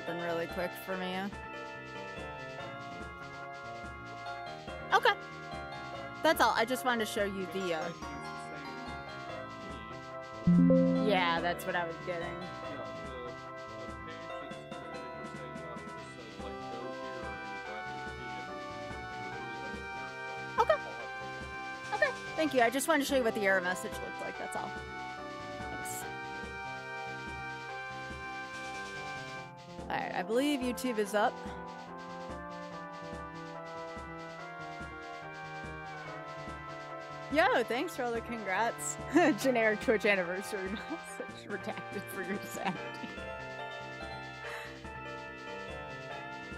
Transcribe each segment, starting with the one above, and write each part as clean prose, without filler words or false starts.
something really quick for me. Okay. That's all. I just wanted to show you the, Yeah, that's what I was getting. Okay. Okay, thank you. I just wanted to show you what the error message looked like, that's all. Thanks. Alright, I believe YouTube is up. Yo, thanks for all the congrats. Generic Twitch anniversary message redacted for your sanity.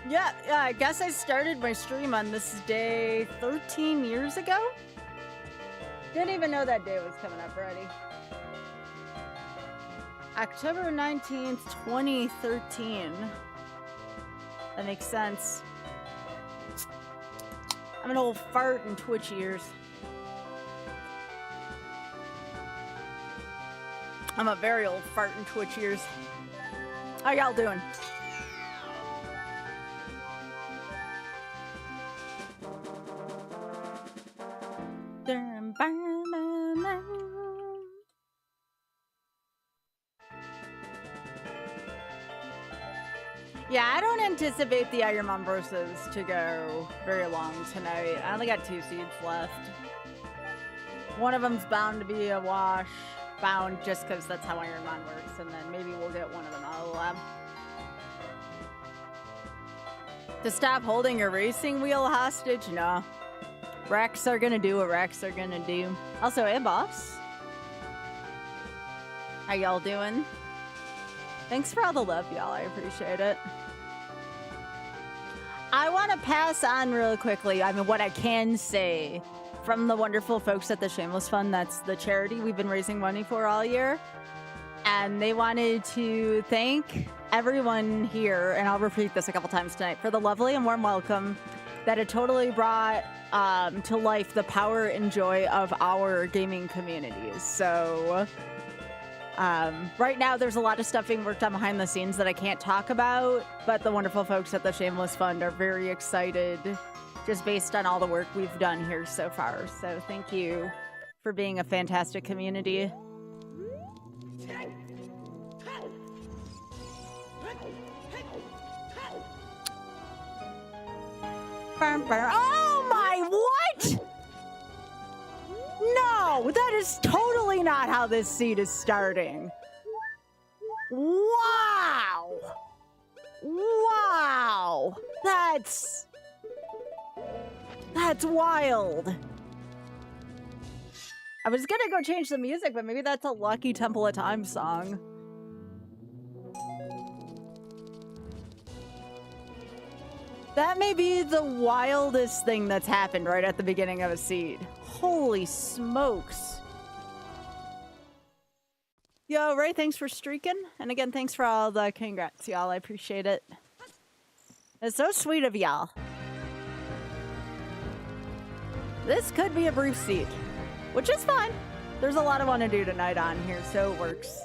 Yeah, I guess I started my stream on this day 13 years ago. Didn't even know that day was coming up already. October 19th, 2013. That makes sense. I'm an old fart in Twitch years. I'm a very old fart in Twitch years. How y'all doing? Yeah, I don't anticipate the Iron Mom versus to go very long tonight. I only got 2 seeds left. One of them's bound to be a wash. Bound just because that's how Iron Man works, and then maybe we'll get one of them out of the lab. To stop holding your racing wheel hostage? No. Rex are gonna do what Rex are gonna do. Also, hey boss. How y'all doing? Thanks for all the love, y'all. I appreciate it. I want to pass on real quickly. I mean, what I can say from the wonderful folks at the Shameless Fund, that's the charity we've been raising money for all year. And they wanted to thank everyone here, and I'll repeat this a couple times tonight, for the lovely and warm welcome that it totally brought to life the power and joy of our gaming communities. So right now there's a lot of stuff being worked on behind the scenes that I can't talk about, but the wonderful folks at the Shameless Fund are very excited just based on all the work we've done here so far. So thank you for being a fantastic community. Oh my, what? No, that is totally not how this seed is starting. Wow. Wow. That's wild. I was gonna go change the music, but maybe that's a Lucky Temple of Time song. That may be the wildest thing that's happened right at the beginning of a seed. Holy smokes. Yo, Ray, thanks for streaking. And again, thanks for all the congrats, y'all. I appreciate it. It's so sweet of y'all. This could be a brief seed, which is fine. There's a lot I want to do tonight on here, so it works.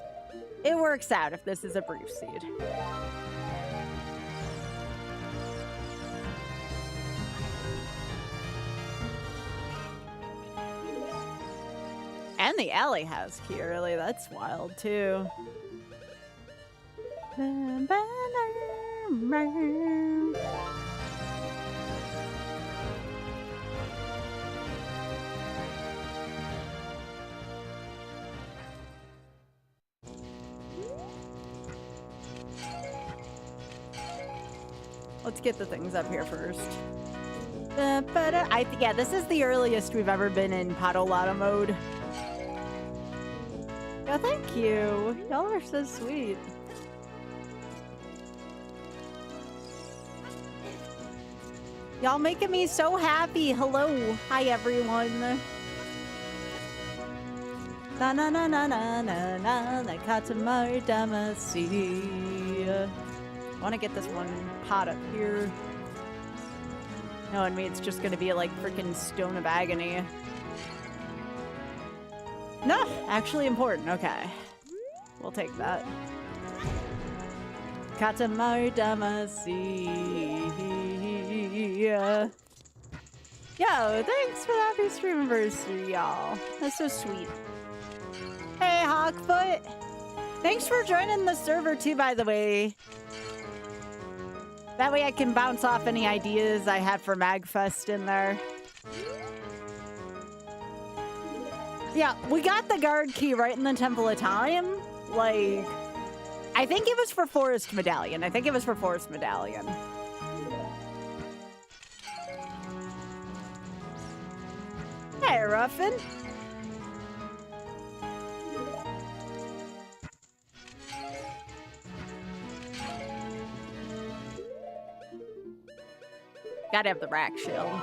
It works out if this is a brief seed. And the alley house key early, that's wild too. Let's get the things up here first. Yeah, this is the earliest we've ever been in Potolata mode. Oh, thank you. Y'all are so sweet. Y'all making me so happy. Hello. Hi, everyone. Na na na na na na na na Katamari Damasi. I want to get this one pot up here. Knowing me, it's just gonna be like freaking Stone of Agony. No, actually important. Okay. We'll take that. Katamari Damacy. Yo, thanks for the happy stream anniversary, y'all. That's so sweet. Hey, Hawkfoot. Thanks for joining the server, too, by the way. That way I can bounce off any ideas I have for MagFest in there. Yeah, we got the guard key right in the Temple of Time. Like, I think it was for Forest Medallion. Hey, Ruffin. Gotta have the rack shield.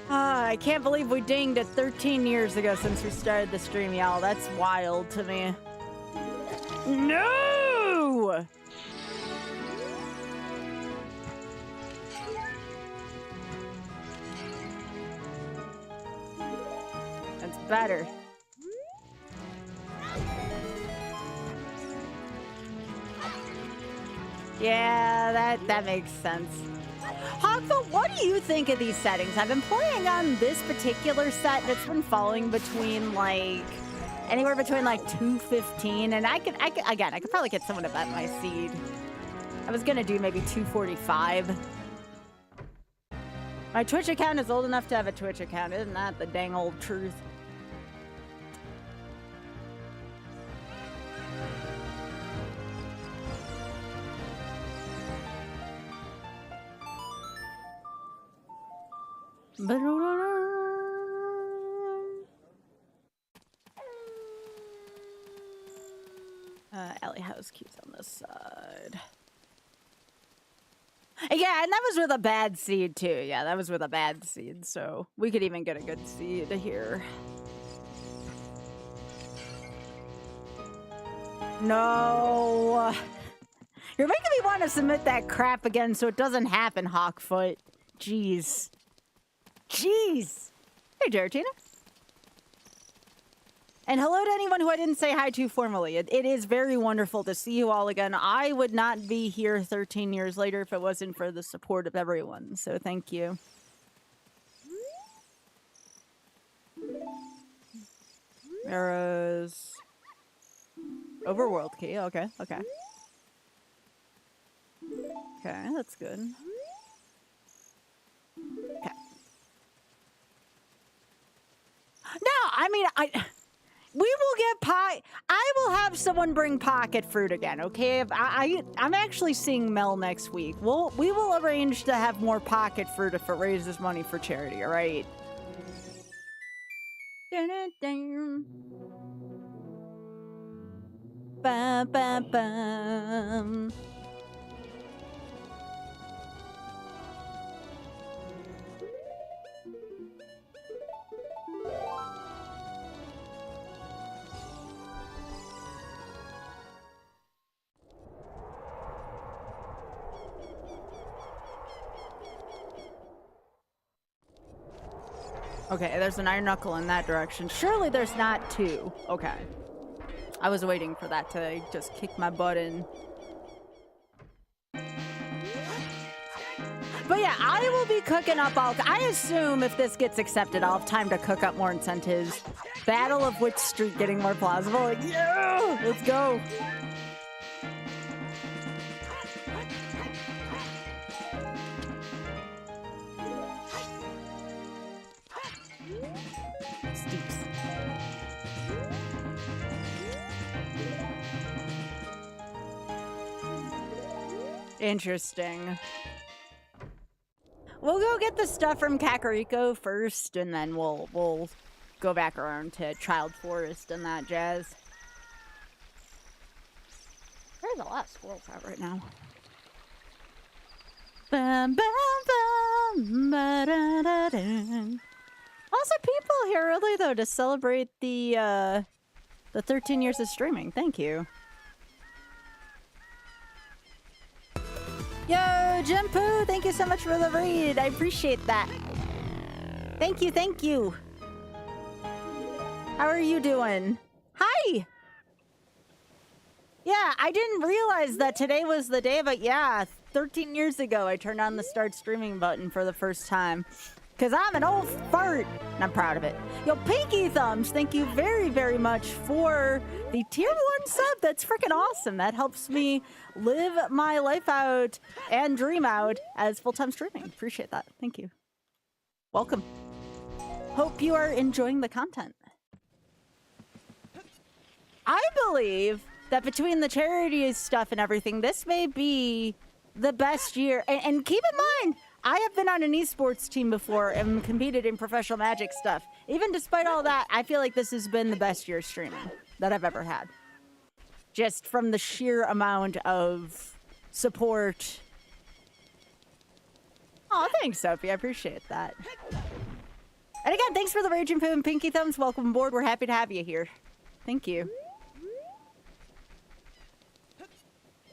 I can't believe we dinged it 13 years ago since we started the stream, y'all. That's wild to me. No! That's better. Yeah, that makes sense. Hawkfoot, what do you think of these settings? I've been playing on this particular set that's been falling between like anywhere between like 215 and I could probably get someone to bet my seed. I was gonna do maybe 245. My Twitch account is old enough to have a Twitch account. Isn't that the dang old truth? Alley house keys on this side. Yeah, and that was with a bad seed too. Yeah, that was with a bad seed, so we could even get a good seed here. No. You're making me want to submit that crap again so it doesn't happen, Hawkfoot. Jeez. Jeez. Hey, Geratina. And hello to anyone who I didn't say hi to formally. It is very wonderful to see you all again. I would not be here 13 years later if it wasn't for the support of everyone. So thank you. Arrows. Overworld key. Okay, okay. Okay, that's good. Okay. No, I mean, we will get pie. I will have someone bring pocket fruit again, okay? I'm actually seeing Mel next week. We will arrange to have more pocket fruit if it raises money for charity, all right? Bum, bum, bum. Okay, there's an iron knuckle in that direction. Surely there's not two. Okay. I was waiting for that to just kick my butt in. But yeah, I will be cooking up all... I assume if this gets accepted, I'll have time to cook up more incentives. Battle of which street getting more plausible? Like, yeah! Let's go! Interesting. We'll go get the stuff from Kakariko first, and then we'll go back around to Child Forest and that jazz. There's a lot of squirrels out right now. Bum, bum, bum, ba-da-da-da. Also, people here early though to celebrate the 13 years of streaming. Thank you. Yo, Jumpu, thank you so much for the raid. I appreciate that. Thank you, thank you. How are you doing? Hi! Yeah, I didn't realize that today was the day, but yeah, 13 years ago I turned on the start streaming button for the first time. Because I'm an old fart, and I'm proud of it. Yo, Pinky Thumbs, thank you very, very much for the tier 1 sub. That's freaking awesome. That helps me live my life out and dream out as full-time streaming. Appreciate that. Thank you. Welcome. Hope you are enjoying the content. I believe that between the charity stuff and everything, this may be the best year. And keep in mind, I have been on an esports team before and competed in professional Magic stuff. Even despite all that, I feel like this has been the best year streaming that I've ever had. Just from the sheer amount of support. Oh, thanks, Sophie. I appreciate that. And again, thanks for the Raging Poo and Pinky Thumbs. Welcome aboard. We're happy to have you here. Thank you.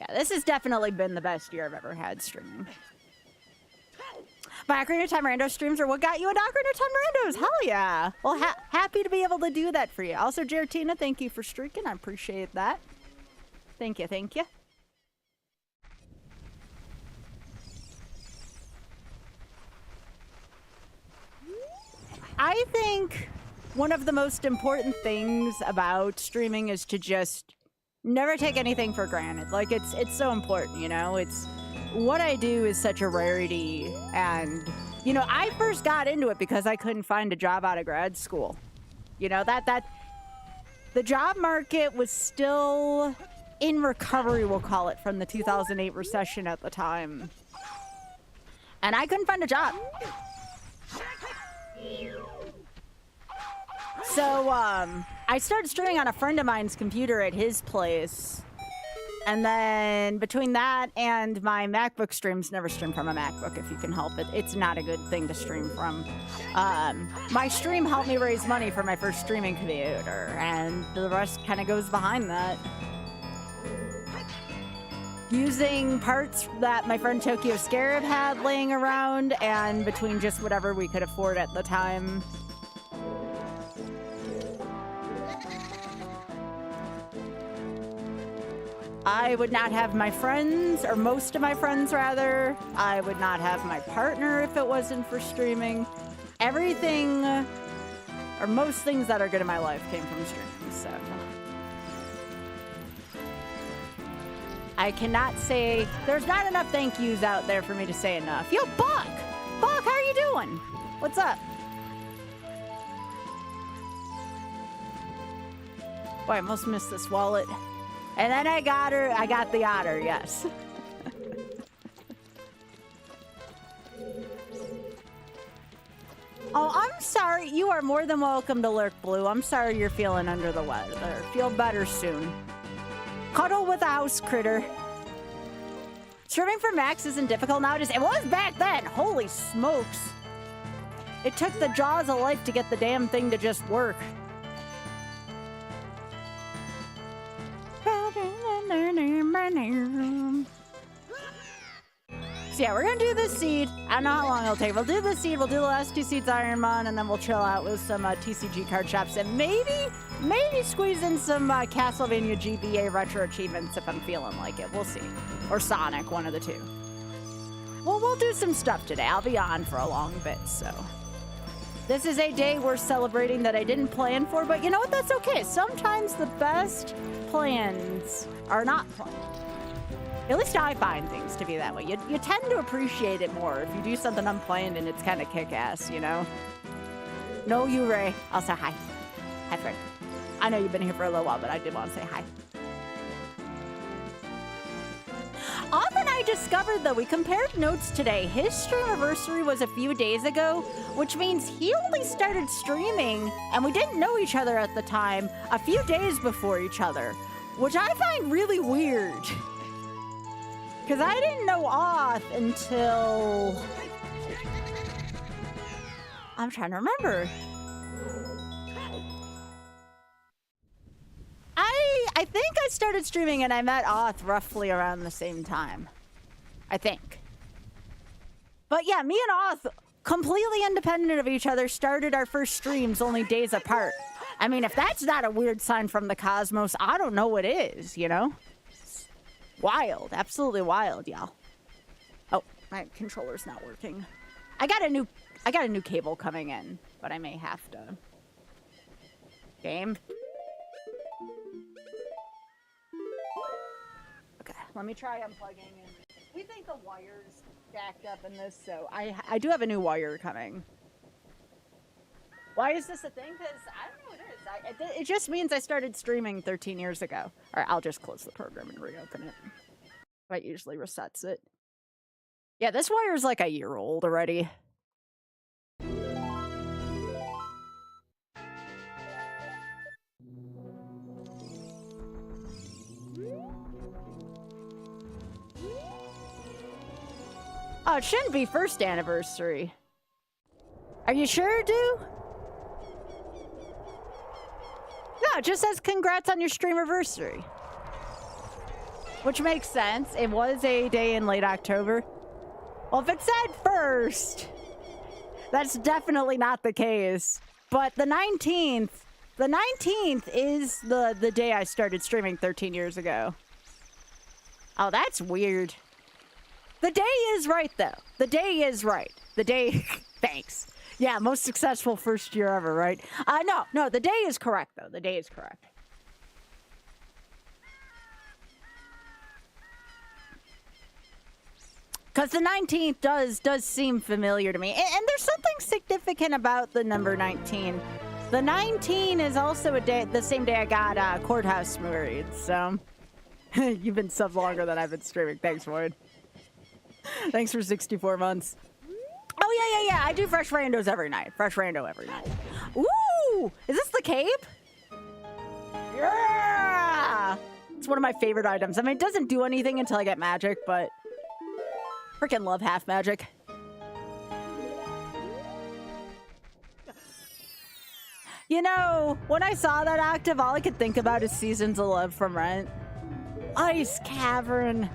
Yeah, this has definitely been the best year I've ever had streaming. My Ocarina of Time Rando streams are what got you into Ocarina of Time Randos. Hell yeah. Well, happy to be able to do that for you. Also, Geratina, thank you for streaking. I appreciate that. Thank you, thank you. I think one of the most important things about streaming is to just never take anything for granted. Like, it's so important, you know? It's what I do is such a rarity, and you know, I first got into it because I couldn't find a job out of grad school. You know, that the job market was still in recovery, we'll call it, from the 2008 recession at the time. And I couldn't find a job. So, I started streaming on a friend of mine's computer at his place. And then between that and my MacBook streams, never stream from a MacBook if you can help it. It's not a good thing to stream from. My stream helped me raise money for my first streaming computer, and the rest kind of goes behind that. Using parts that my friend Tokyo Scarab had laying around, and between just whatever we could afford at the time. I would not have my friends, or most of my friends rather. I would not have my partner if it wasn't for streaming. Everything, or most things that are good in my life came from streaming, so. I cannot say, there's not enough thank yous out there for me to say enough. Yo, Buck! Buck, how are you doing? What's up? Boy, I almost missed this wallet. And then I got the otter, yes. Oh, I'm sorry. You are more than welcome to lurk, Blue. I'm sorry you're feeling under the weather. Feel better soon. Cuddle with a house critter. Streaming for Max isn't difficult nowadays. It was back then. Holy smokes. It took the jaws of life to get the damn thing to just work. So yeah, we're gonna do this seed. I don't know how long it'll take. We'll do this seed, we'll do the last 2 seeds Ironmon, and then we'll chill out with some TCG card shops, and maybe squeeze in some Castlevania GBA retro achievements if I'm feeling like it. We'll see. Or Sonic, one of the two. Well, we'll do some stuff today. I'll be on for a long bit, so. This is a day we're celebrating that I didn't plan for, but you know what? That's okay. Sometimes the best plans are not planned. At least I find things to be that way. You tend to appreciate it more if you do something unplanned and it's kind of kick-ass, you know? No, you, Ray. I'll say hi. Hi, friend. I know you've been here for a little while, but I did want to say hi. Often I discovered that we compared notes today. His stream anniversary was a few days ago, which means he only started streaming, and we didn't know each other at the time, a few days before each other, which I find really weird. Because I didn't know Oth until... I'm trying to remember. I think I started streaming and I met Oth roughly around the same time. I think. But yeah, me and Oth, completely independent of each other, started our first streams only days apart. I mean, if that's not a weird sign from the cosmos, I don't know what is, you know? It's wild. Absolutely wild, y'all. Oh, my controller's not working. I got a new cable coming in, but I may have to. Game. Okay, let me try unplugging. And we think the wire's jacked up in this, so I do have a new wire coming. Why is this a thing? Because I don't know what it is. It just means I started streaming 13 years ago. All right, I'll just close the program and reopen it. That usually resets it. Yeah, this wire's like a year old already. Oh, it shouldn't be first anniversary. Are you sure, dude? No, it just says congrats on your streamiversary. Which makes sense. It was a day in late October. Well, if it said first, that's definitely not the case. But the 19th is the day I started streaming 13 years ago. Oh, that's weird. The day is right, though. The day is right. The day... Thanks. Yeah, most successful first year ever, right? No, the day is correct, though. The day is correct. Because the 19th does seem familiar to me. And there's something significant about the number 19. The 19 is also the same day I got Courthouse married, so... You've been subbed longer than I've been streaming. Thanks, Void. Thanks for 64 months. Oh, yeah. I do fresh randos every night. Fresh rando every night. Ooh! Is this the cape? Yeah! It's one of my favorite items. I mean, it doesn't do anything until I get magic, but... Freaking love half magic. You know, when I saw that active, all I could think about is Seasons of Love from Rent. Ice Cavern.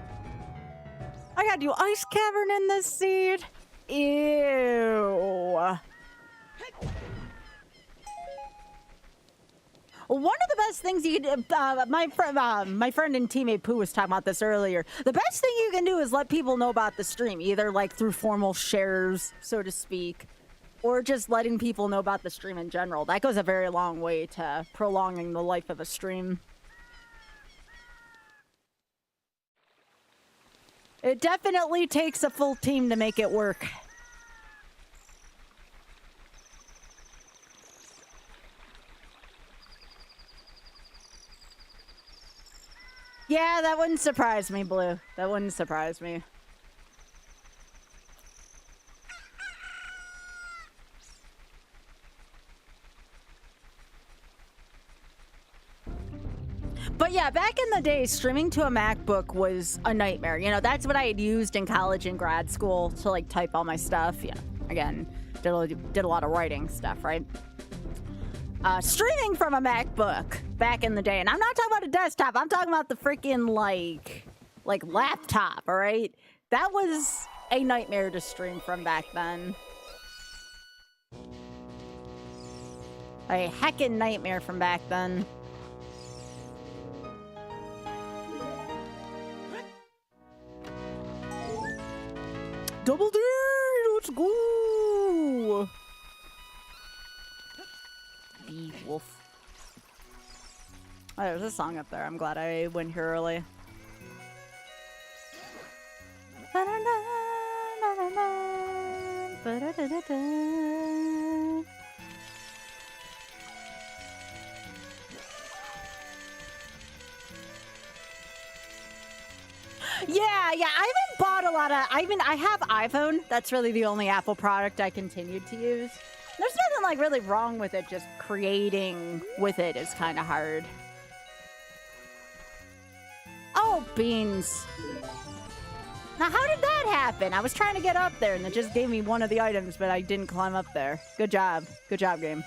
I gotta do Ice Cavern in this seed. Ew. One of the best things you can do, my friend and teammate Pooh was talking about this earlier. The best thing you can do is let people know about the stream, either like through formal shares, so to speak, or just letting people know about the stream in general. That goes a very long way to prolonging the life of a stream. It definitely takes a full team to make it work. Yeah, that wouldn't surprise me, Blue. That wouldn't surprise me. But yeah, back in the day, streaming to a MacBook was a nightmare. You know, that's what I had used in college and grad school to, like, type all my stuff. Yeah, again, did a lot of writing stuff, right? Streaming from a MacBook back in the day. And I'm not talking about a desktop. I'm talking about the freaking, like laptop, all right? That was a nightmare to stream from back then. A heckin' nightmare from back then. Double D! Let's go! Wolf. Oh, there's a song up there. I'm glad I went here early. Yeah, I haven't bought a lot of... I have iPhone. That's really the only Apple product I continued to use. There's nothing, like, really wrong with it. Just creating with it is kind of hard. Oh, beans. Now, how did that happen? I was trying to get up there, and it just gave me one of the items, but I didn't climb up there. Good job. Good job, game.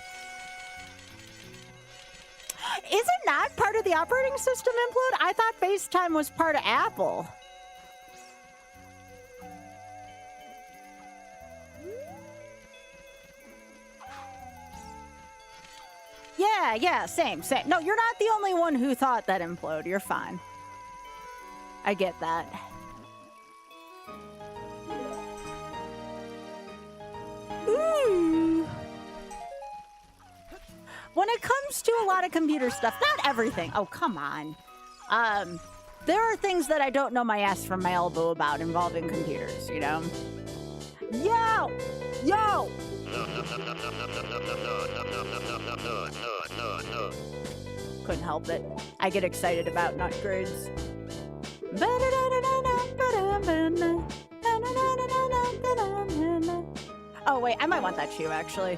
Is it not part of the operating system input? I thought FaceTime was part of Apple. Yeah, same. No, you're not the only one who thought that implode. You're fine. I get that. Ooh. When it comes to a lot of computer stuff, not everything. Oh, come on. There are things that I don't know my ass from my elbow about involving computers, you know? Yo! Yo! Couldn't help it. I get excited about nut grids. Oh, wait, I might want that shoe, actually.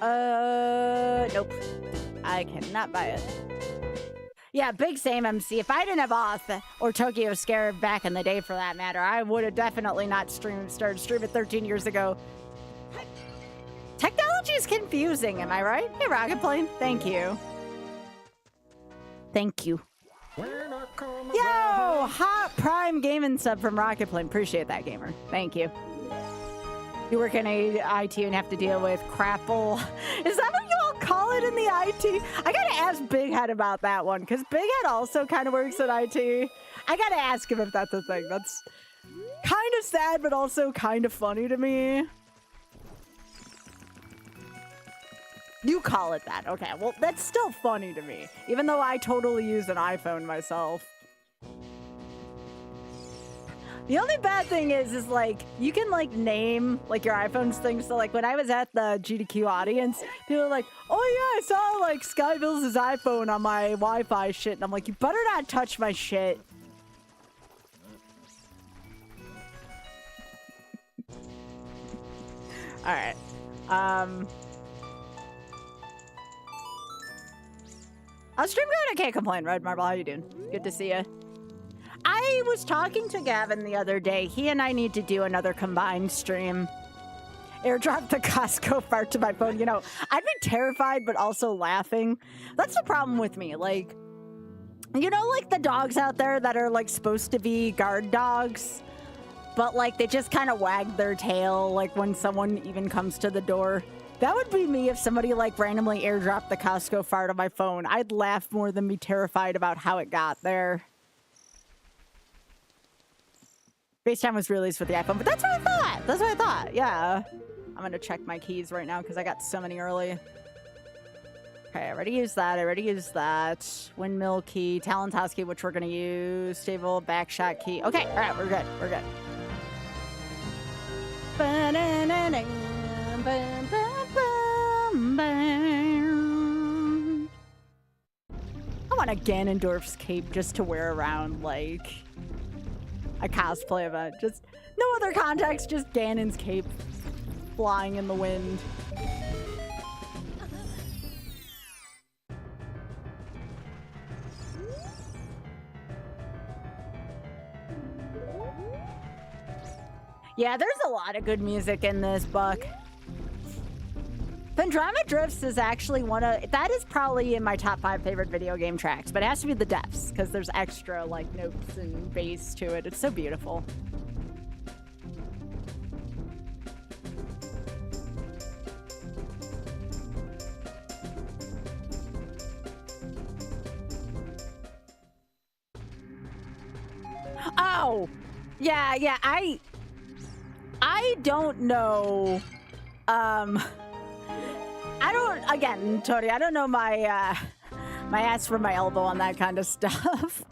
Nope. I cannot buy it. Yeah, big same, MC. If I didn't have Oth or Tokyo Scarab back in the day, for that matter, I would have definitely not started streaming 13 years ago. Technology is confusing, am I right? Hey, Rocket Plane, thank you. Thank you. Yo, hot prime gaming sub from Rocket Plane. Appreciate that, gamer. Thank you. You work in IT and have to deal with crapple. Is that what you all call it in the IT? I gotta ask Big Head about that one, because Big Head also kind of works in IT. I gotta ask him if that's a thing. That's kind of sad, but also kind of funny to me. You call it that. Okay, well, that's still funny to me, even though I totally use an iPhone myself. The only bad thing is like, you can like name like your iPhone's things. So like when I was at the GDQ audience, people were like, oh yeah, I saw like Skybills' iPhone on my Wi-Fi shit. And I'm like, you better not touch my shit. All right. I'll stream good. I can't complain. Red Marble, how you doing? Good to see you. I was talking to Gavin the other day. He and I need to do another combined stream. Airdrop the Costco fart to my phone. You know, I'd be terrified, but also laughing. That's the problem with me. Like, you know, like the dogs out there that are like supposed to be guard dogs, but like they just kind of wag their tail like when someone even comes to the door. That would be me if somebody like randomly airdropped the Costco fart on my phone. I'd laugh more than be terrified about how it got there. FaceTime was released with the iPhone, but that's what I thought. That's what I thought. Yeah. I'm going to check my keys right now because I got so many early. Okay, I already used that. I already used that. Windmill key, Talontoss key, which we're going to use. Stable, backshot key. Okay, all right, we're good. We're good. I want a Ganondorf's cape just to wear around, like a cosplay event. Just no other context, just Ganon's cape flying in the wind. Yeah, there's a lot of good music in this book. Pendrama Drifts is actually that is probably in my top 5 favorite video game tracks, but it has to be the depths because there's extra like notes and bass to it. It's so beautiful. Oh, yeah, I don't know. Again, Tony, I don't know my my ass from my elbow on that kind of stuff.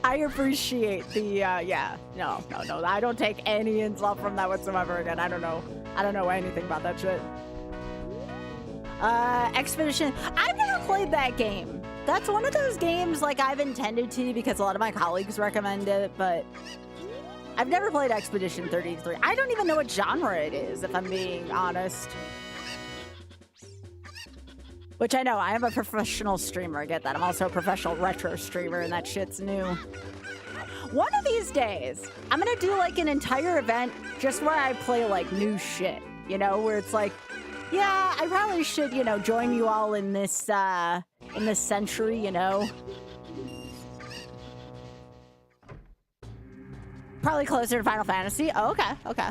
I appreciate the, yeah. No, I don't take any insult from that whatsoever again. I don't know anything about that shit. Expedition. I've never played that game. That's one of those games like I've intended to because a lot of my colleagues recommend it, but I've never played Expedition 33. I don't even know what genre it is, if I'm being honest. Which I know, I am a professional streamer, I get that. I'm also a professional retro streamer, and that shit's new. One of these days, I'm gonna do like an entire event just where I play like new shit, you know, where it's like, yeah, I probably should, you know, join you all in this century, you know. Probably closer to Final Fantasy. Oh, okay, okay.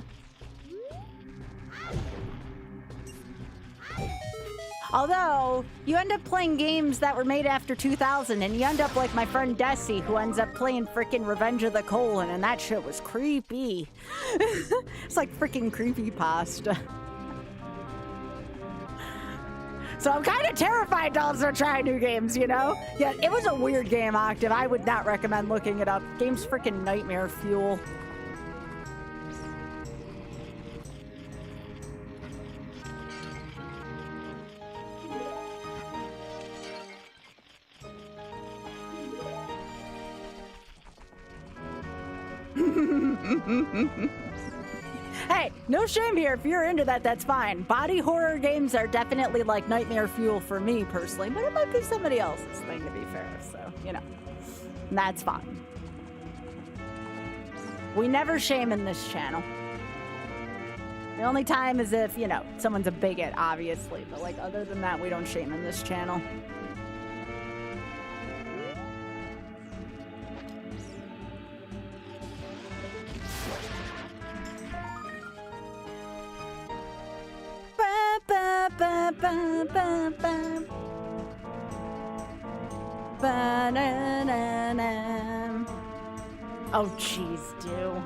Although, you end up playing games that were made after 2000, and you end up like my friend Desi, who ends up playing frickin' Revenge of the Colon, and that shit was creepy. It's like frickin' creepypasta. So I'm kind of terrified to also try new games, you know? Yeah, it was a weird game, Octave. I would not recommend looking it up. Game's frickin' nightmare fuel. Hey, no shame here. If you're into that, that's fine. Body horror games are definitely like nightmare fuel for me personally, but it might be somebody else's thing to be fair. So, you know, that's fine. We never shame in this channel. The only time is if, you know, someone's a bigot, obviously. But like other than that, we don't shame in this channel. Oh, jeez, do.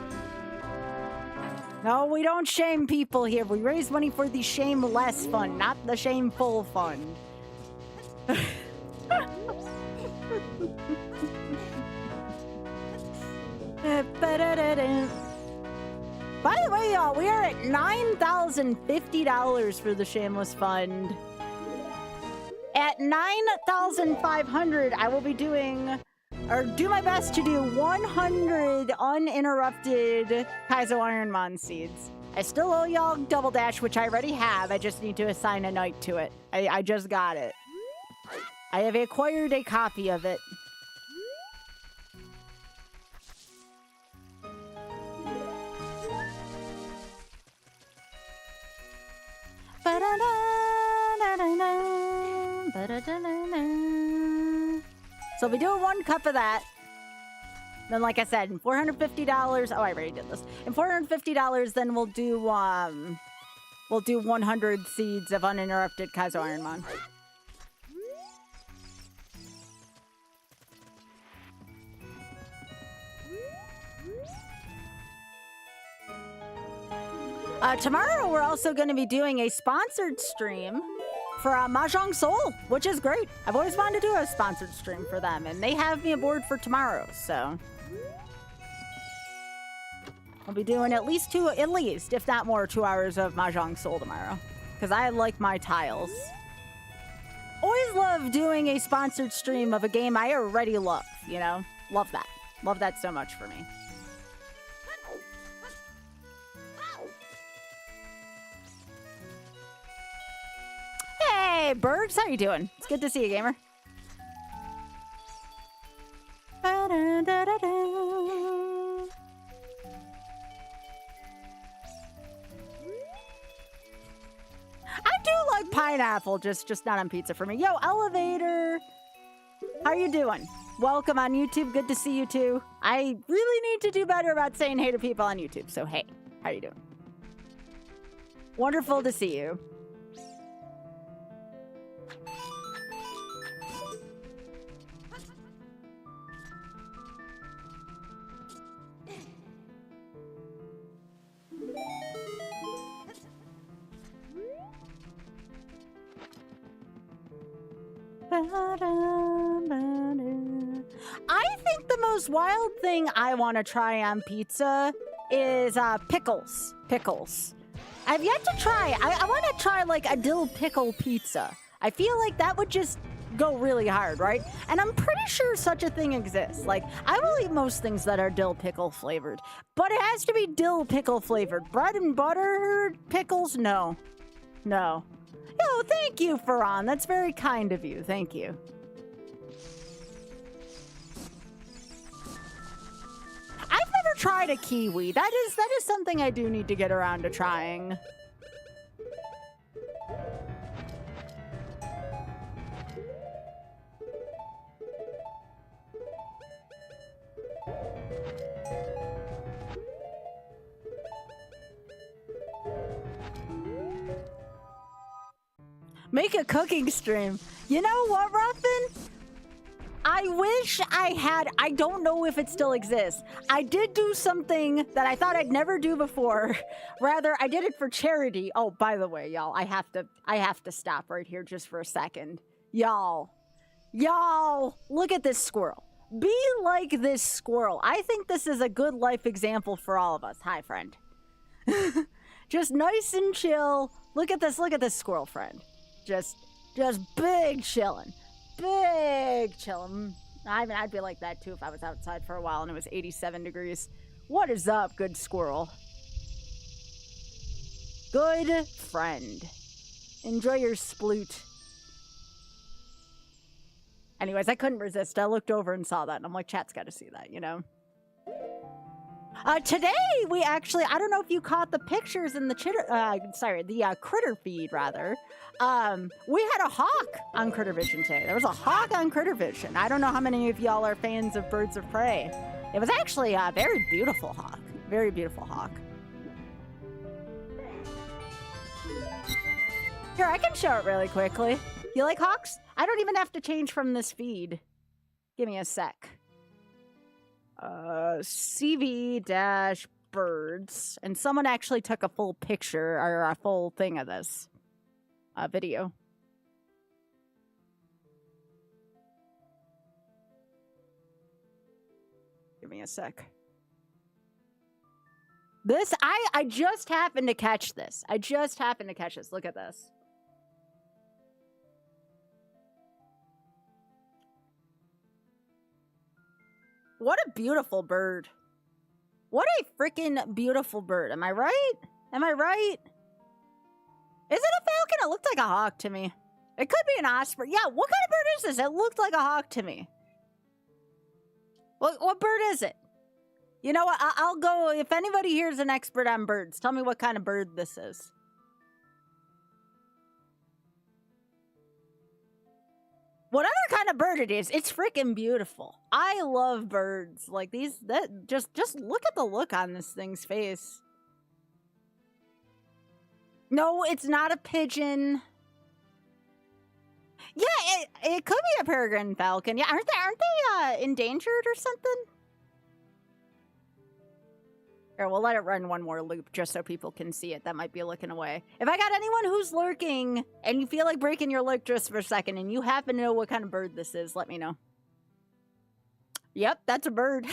No, we don't shame people here. We raise money for the shameless fund, not the shameful fund. By the way, y'all, we are at $9,050 for the Shameless Fund. At $9,500, I will be doing, or do my best to do 100 uninterrupted Kaizo Ironmon seeds. I still owe y'all Double Dash, which I already have. I just need to assign a night to it. I just got it. I have acquired a copy of it. So we do 1 cup of that. Then, like I said, in $450. Oh, I already did this. In $450, then we'll do 100 seeds of uninterrupted Kaizo Ironmon. Tomorrow, we're also going to be doing a sponsored stream for Mahjong Soul, which is great. I've always wanted to do a sponsored stream for them, and they have me aboard for tomorrow, so I'll be doing at least, if not more, 2 hours of Mahjong Soul tomorrow, because I like my tiles. Always love doing a sponsored stream of a game I already love, you know? Love that. Love that so much for me. Hey, Bergs, how you doing? It's good to see you, gamer. I do like pineapple, just not on pizza for me. Yo, Elevator, how you doing? Welcome on YouTube. Good to see you too. I really need to do better about saying hey to people on YouTube. So hey, how you doing? Wonderful to see you. I think the most wild thing I want to try on pizza is pickles. Pickles. I've yet to try. I want to try like a dill pickle pizza. I feel like that would just go really hard, right? And I'm pretty sure such a thing exists. Like, I will eat most things that are dill pickle flavored, but it has to be dill pickle flavored. Bread and butter pickles? No. No. Yo, thank you, Farhan. That's very kind of you. Thank you. I've never tried a kiwi. That is something I do need to get around to trying. Make a cooking stream. You know what, Ruffin? I wish I had, I don't know if it still exists. I did do something that I thought I'd never do before. Rather, I did it for charity. Oh, by the way, y'all, I have to stop right here just for a second. Y'all, look at this squirrel. Be like this squirrel. I think this is a good life example for all of us. Hi, friend. Just nice and chill. Look at this squirrel, friend. Just big chillin'. Big chillin'. I mean, I'd be like that too if I was outside for a while and it was 87 degrees. What is up, good squirrel? Good friend. Enjoy your sploot. Anyways, I couldn't resist. I looked over and saw that, and I'm like, chat's got to see that, you know? Today, we actually, I don't know if you caught the pictures in the critter feed, rather. We had a hawk on Critter Vision today. There was a hawk on Critter Vision. I don't know how many of y'all are fans of birds of prey. It was actually a very beautiful hawk. Very beautiful hawk. Here, I can show it really quickly. You like hawks? I don't even have to change from this feed. Give me a sec. CV-birds. And someone actually took a full picture or a full thing of this video. Give me a sec. This, I just happened to catch this. Look at this. What a beautiful bird. What a freaking beautiful bird. Am I right? Is it a falcon? It looked like a hawk to me. It could be an osprey. Yeah, what kind of bird is this? It looked like a hawk to me. What bird is it? You know what? I'll go. If anybody here is an expert on birds, tell me what kind of bird this is. Whatever kind of bird it is, it's freaking beautiful. I love birds. Like these, just look at the look on this thing's face. No, it's not a pigeon. Yeah, it could be a peregrine falcon. Yeah, aren't they endangered or something? Here, we'll let it run one more loop just so people can see it. That might be looking away. If I got anyone who's lurking and you feel like breaking your lurk just for a second and you happen to know what kind of bird this is, let me know. Yep, that's a bird.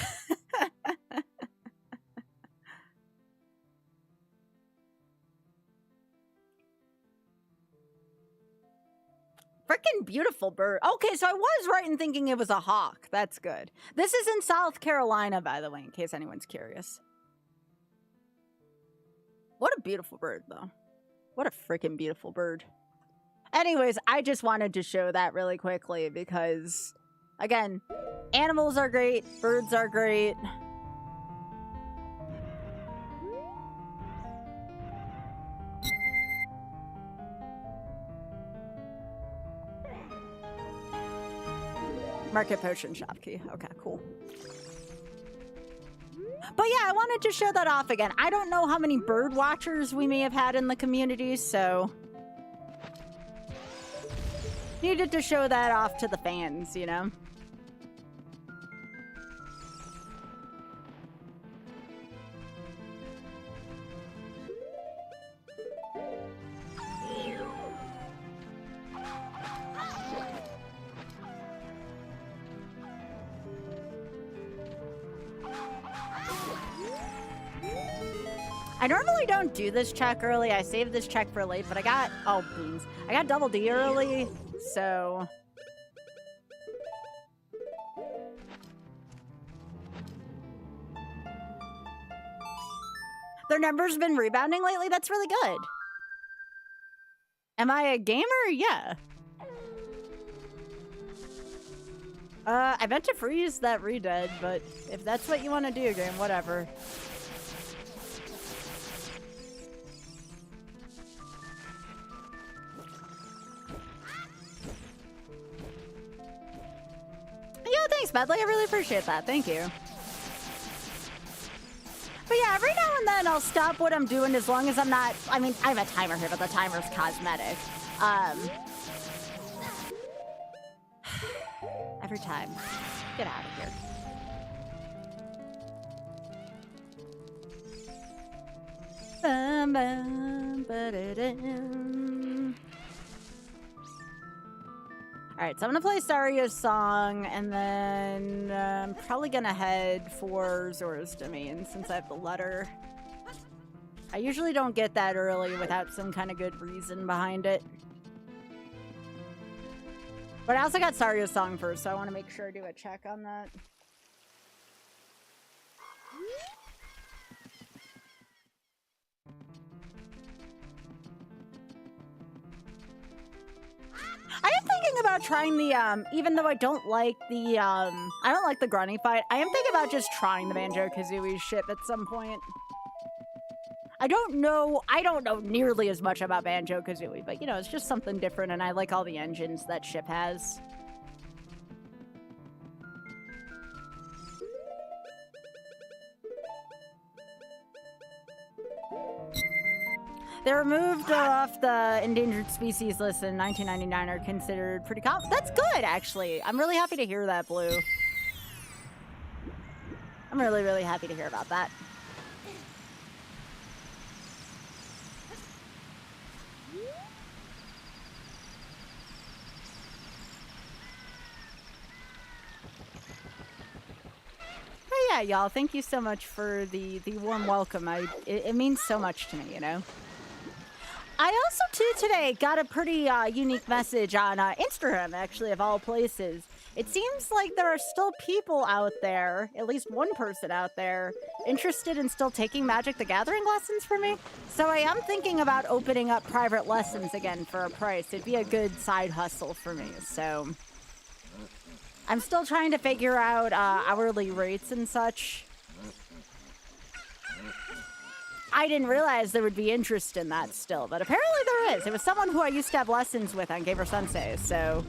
Freaking beautiful bird. Okay, so I was right in thinking it was a hawk. That's good. This is in South Carolina, by the way, in case anyone's curious. What a beautiful bird, though. What a freaking beautiful bird. Anyways, I just wanted to show that really quickly because, again, animals are great, birds are great. Market potion shop key. Okay, cool. But yeah, I wanted to show that off again. I don't know how many bird watchers we may have had in the community, so needed to show that off to the fans, you know? I normally don't do this check early. I saved this check for late, but I got, oh, beans. I got double D early, so. Their numbers been rebounding lately? That's really good. Am I a gamer? Yeah. I meant to freeze that redead, but if that's what you want to do, game, whatever. Yo, thanks, Medley. I really appreciate that. Thank you. But yeah, every now and then I'll stop what I'm doing as long as I'm not... I mean, I have a timer here, but the timer's cosmetic. every time. Get out of here. Bum, bum, ba-da-dum. All right, so I'm gonna play Saria's song, and then I'm probably gonna head for Zora's Domain since I have the letter. I usually don't get that early without some kind of good reason behind it. But I also got Saria's song first, so I want to make sure I do a check on that. I am thinking about trying the, even though I don't like the, I don't like the grunny fight, I am thinking about just trying the Banjo-Kazooie ship at some point. I don't know nearly as much about Banjo-Kazooie, but, you know, it's just something different, and I like all the engines that ship has. They were removed off the endangered species list in 1999 are considered pretty common. That's good, actually. I'm really happy to hear that, Blue. I'm really, really happy to hear about that. Oh yeah, y'all. Thank you so much for the warm welcome. It means so much to me, you know. I also, too, today got a pretty unique message on Instagram, actually, of all places. It seems like there are still people out there, at least one person out there, interested in still taking Magic the Gathering lessons from me. So I am thinking about opening up private lessons again for a price. It'd be a good side hustle for me, so... I'm still trying to figure out hourly rates and such. I didn't realize there would be interest in that still, but apparently there is. It was someone who I used to have lessons with on Gamer Sensei, so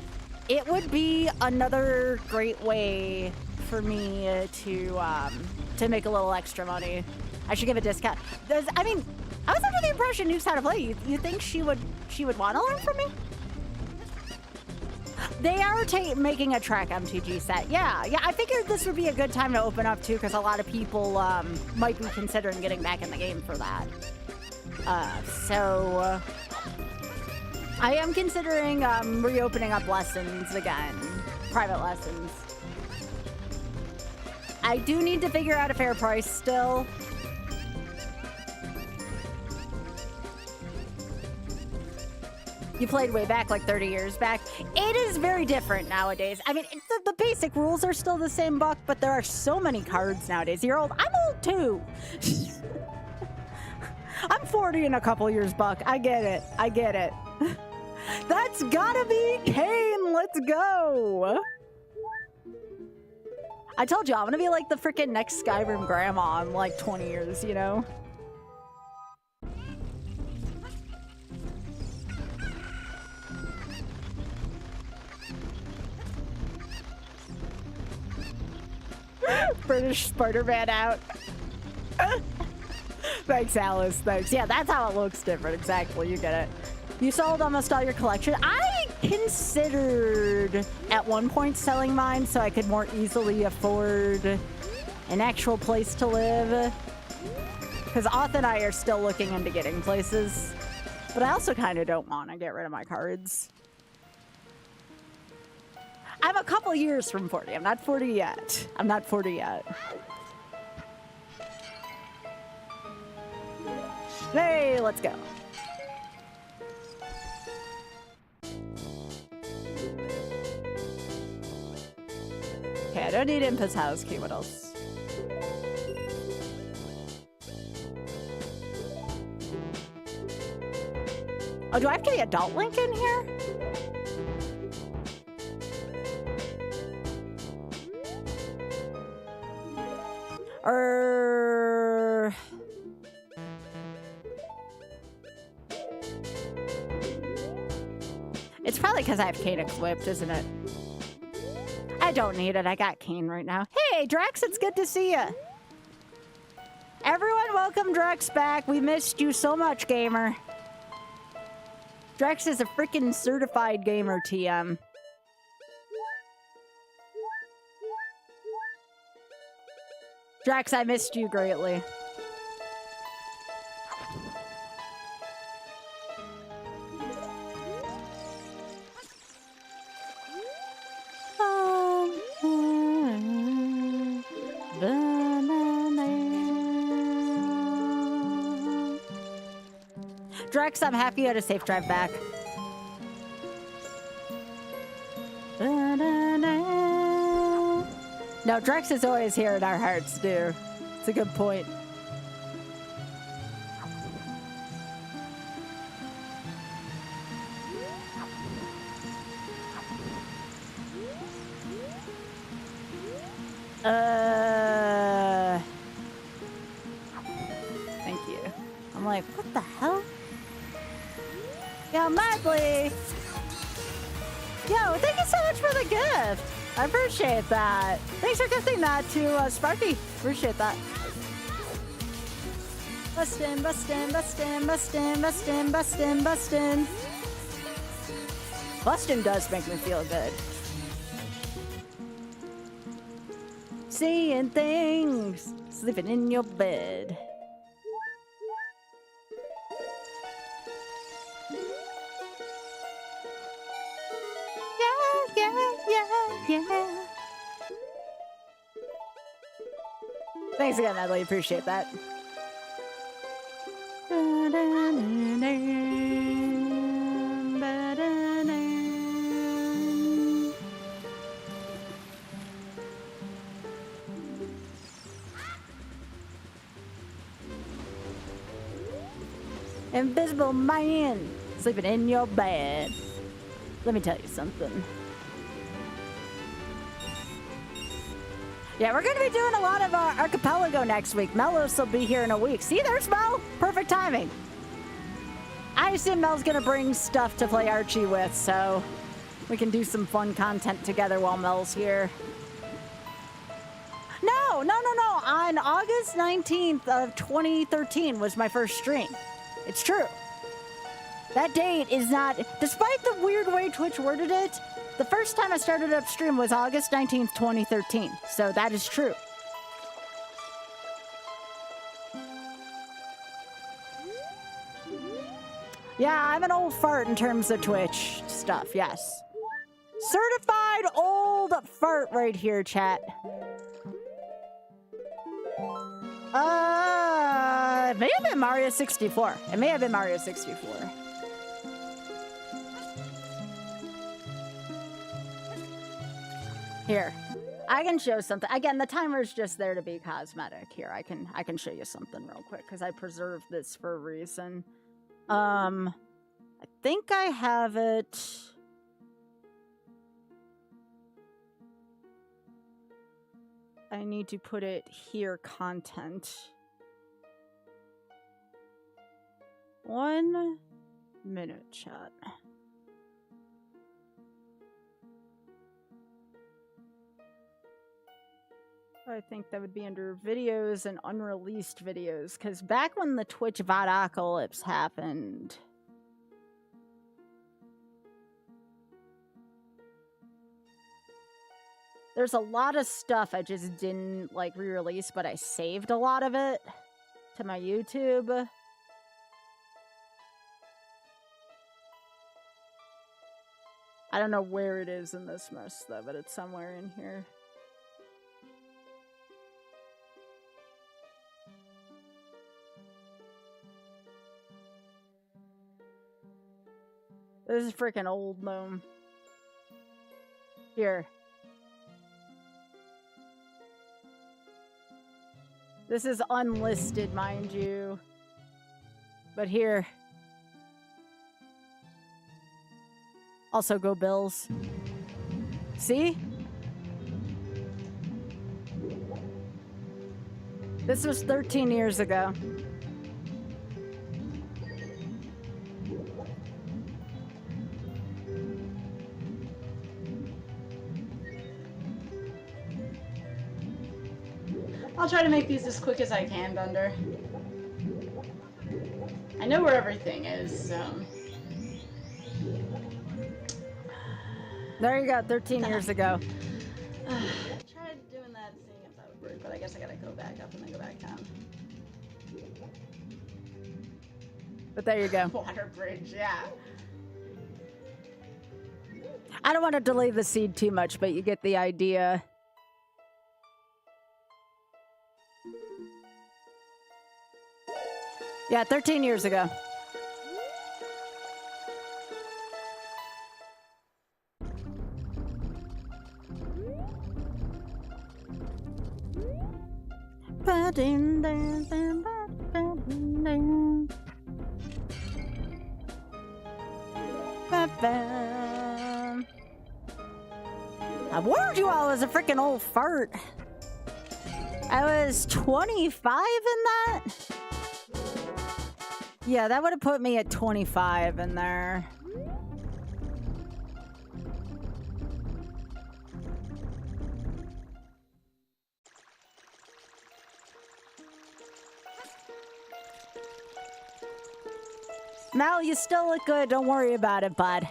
it would be another great way for me to make a little extra money. I should give a discount. I mean, I was under the impression Nukes how to play. You think she would want to learn from me? They are making a track MTG set. Yeah, I figured this would be a good time to open up too, because a lot of people might be considering getting back in the game for that. So I am considering reopening up lessons again, private lessons. I do need to figure out a fair price still. You played way back, like 30 years back. It is very different nowadays. I mean, the basic rules are still the same, Buck, but there are so many cards nowadays. You're old. I'm old, too. I'm 40 in a couple years, Buck. I get it. I get it. That's gotta be Kane. Let's go. I told you, I'm gonna be like the freaking next Skyrim grandma in like 20 years, you know? British Spider-Man out. Thanks, Alice. Thanks. Yeah, that's how it looks different. Exactly. You get it. You sold almost all your collection. I considered at one point selling mine so I could more easily afford an actual place to live. Because Auth and I are still looking into getting places. But I also kind of don't want to get rid of my cards. I'm a couple years from 40. I'm not 40 yet. I'm not 40 yet. Hey, let's go. Okay, I don't need Impa's house key. What else? Oh, do I have to be adult Link in here? Or... It's probably because I have Kane equipped, isn't it? I don't need it. I got Kane right now. Hey, Drex, it's good to see you. Everyone, welcome Drex back. We missed you so much, gamer. Drex is a freaking certified gamer, TM. Drax, I missed you greatly. Drax, I'm happy you had a safe drive back. No, Drax is always here in our hearts, dude. It's a good point. Thank you. I'm like, what the hell? Yo, Madly! Yo, thank you so much for the gift! I appreciate that. Thanks for gifting that to Sparky. Appreciate that. Bustin', bustin', bustin', bustin', bustin', bustin', bustin'. Bustin' does make me feel good. Seeing things, sleeping in your bed. Yeah. Thanks again, Natalie. Appreciate that. Invisible man sleeping in your bed. Let me tell you something. Yeah, we're going to be doing a lot of Archipelago next week. Melos will be here in a week. See, there's Mel. Perfect timing. I assume Mel's going to bring stuff to play Archie with, so we can do some fun content together while Mel's here. No. On August 19th of 2013 was my first stream. It's true. That date is not... Despite the weird way Twitch worded it, the first time I started up stream was August 19th, 2013. So that is true. Yeah, I'm an old fart in terms of Twitch stuff, yes. Certified old fart right here, chat. It may have been Mario 64. It may have been Mario 64. Here, I can show something. Again, the timer's just there to be cosmetic. Here, I can show you something real quick because I preserved this for a reason. I think I have it. I need to put it here, content. 1 minute, chat. I think that would be under videos and unreleased videos, because back when the Twitch VODocalypse happened, there's a lot of stuff I just didn't like re-release, but I saved a lot of it to my YouTube. I don't know where it is in this mess though, but it's somewhere in here. This is freaking old gnome. Here. This is unlisted, mind you. But here. Also go Bills. See? This was 13 years ago. I'll try to make these as quick as I can, Thunder. I know where everything is, so... There you go, 13 years ago. I tried doing that, seeing if that would bridge, but I guess I gotta go back up and then go back down. But there you go. Water bridge, yeah. I don't want to delay the seed too much, but you get the idea. Yeah, 13 years ago. I warned you all as a freaking old fart. I was 25 in that? Yeah, that would have put me at 25 in there. Mal, you still look good. Don't worry about it, bud.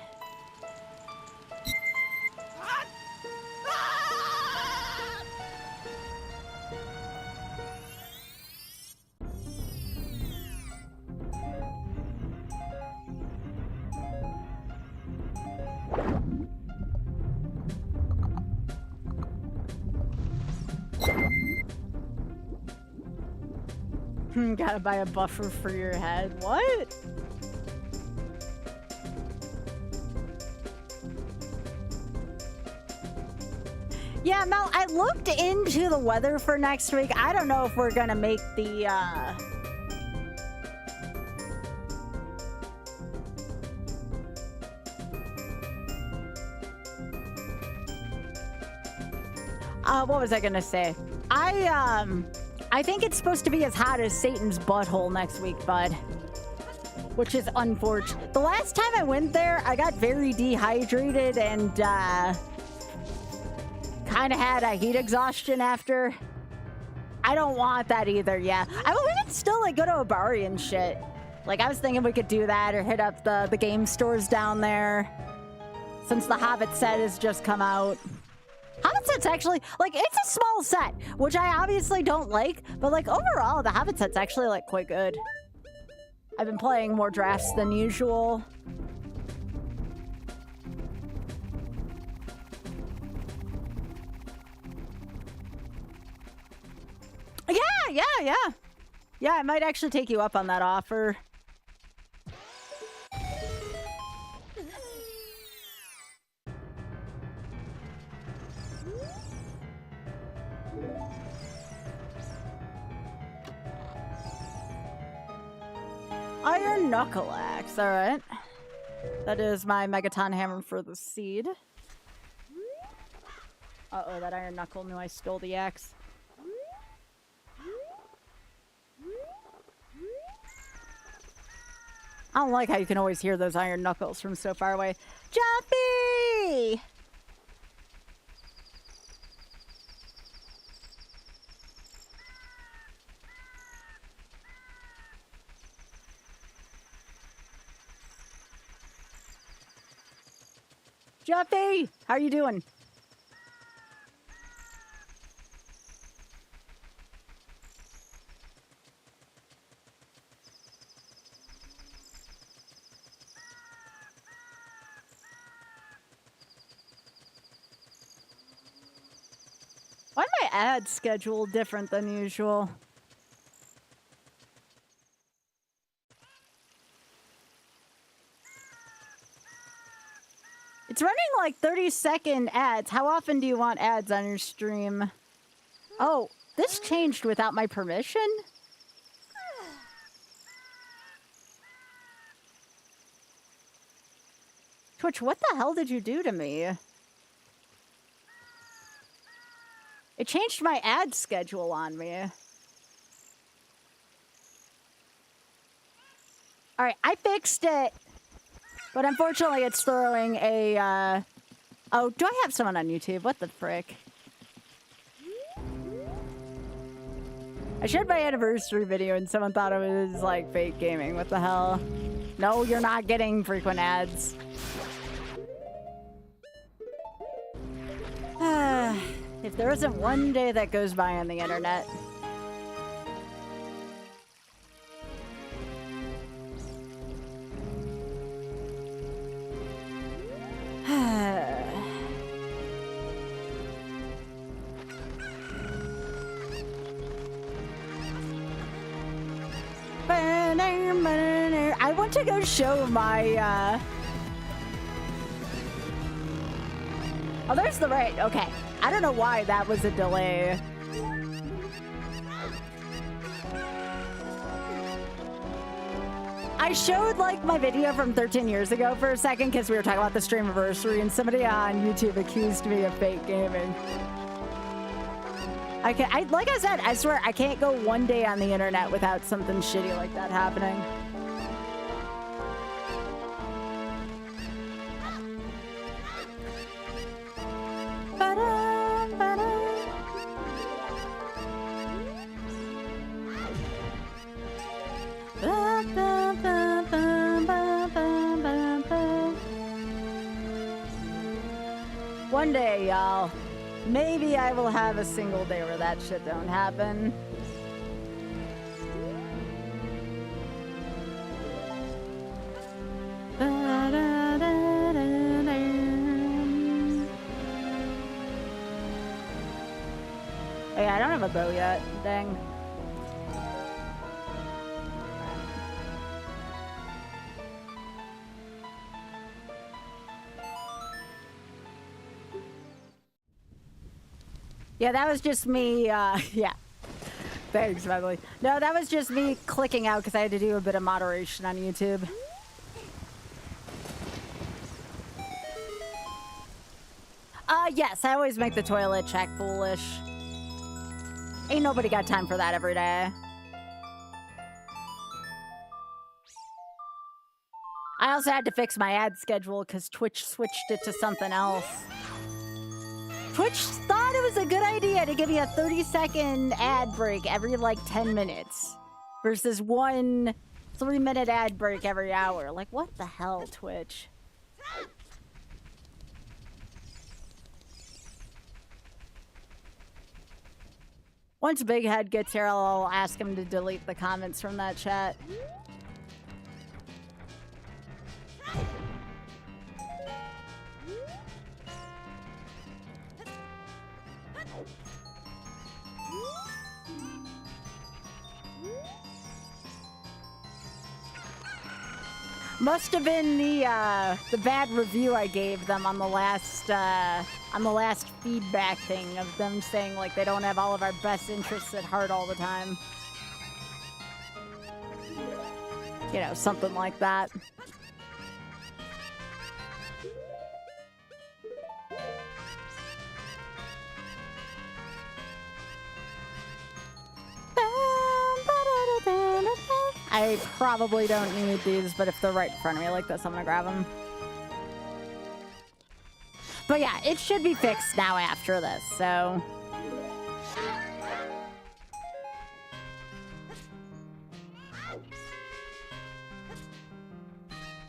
Gotta buy a buffer for your head. What? Yeah, Mel, I looked into the weather for next week. I don't know if we're gonna make the, what was I gonna say? I think it's supposed to be as hot as Satan's butthole next week, bud. Which is unfortunate. The last time I went there, I got very dehydrated and, kind of had a heat exhaustion after. I don't want that either, yeah. I mean, we could still, like, go to a bar and shit. Like, I was thinking we could do that or hit up the game stores down there. Since the Hobbit set has just come out. Hobbit set's actually, like, it's a small set, which I obviously don't like, but, like, overall, the Hobbit set's actually, like, quite good. I've been playing more drafts than usual. Yeah. Yeah, I might actually take you up on that offer. Iron Knuckle Axe, alright. That is my Megaton Hammer for the seed. Uh-oh, that Iron Knuckle knew I stole the axe. I don't like how you can always hear those iron knuckles from so far away. Jumpy! Jumpy! How are you doing? Why is my ad schedule different than usual? It's running like 30-second ads. How often do you want ads on your stream? Oh, this changed without my permission? Twitch, what the hell did you do to me? It changed my ad schedule on me. Alright, I fixed it. But unfortunately, it's throwing a, Oh, do I have someone on YouTube? What the frick? I shared my anniversary video and someone thought it was, like, fake gaming. What the hell? No, you're not getting frequent ads. If there isn't one day that goes by on the internet. I want to go show my, Oh, there's the raid. Okay. I don't know why that was a delay. I showed, like, my video from 13 years ago for a second because we were talking about the stream anniversary and somebody on YouTube accused me of fake gaming. Like I said, I swear, I can't go one day on the internet without something shitty like that happening. One day, y'all. Maybe I will have a single day where that shit don't happen. Hey, I don't have a bow yet. Dang. Yeah, that was just me, yeah. Thanks, Beverly. No, that was just me clicking out because I had to do a bit of moderation on YouTube. Yes, I always make the toilet check foolish. Ain't nobody got time for that every day. I also had to fix my ad schedule because Twitch switched it to something else. Twitch thought it was a good idea to give you a 30-second ad break every, like, 10 minutes. Versus one 3-minute ad break every hour. Like, what the hell, Twitch? Once Big Head gets here, I'll ask him to delete the comments from that chat. Must have been the bad review I gave them on the last feedback thing of them saying like they don't have all of our best interests at heart all the time. You know, something like that. I probably don't need these, but if they're right in front of me like this, I'm gonna grab them. But yeah, it should be fixed now after this, so...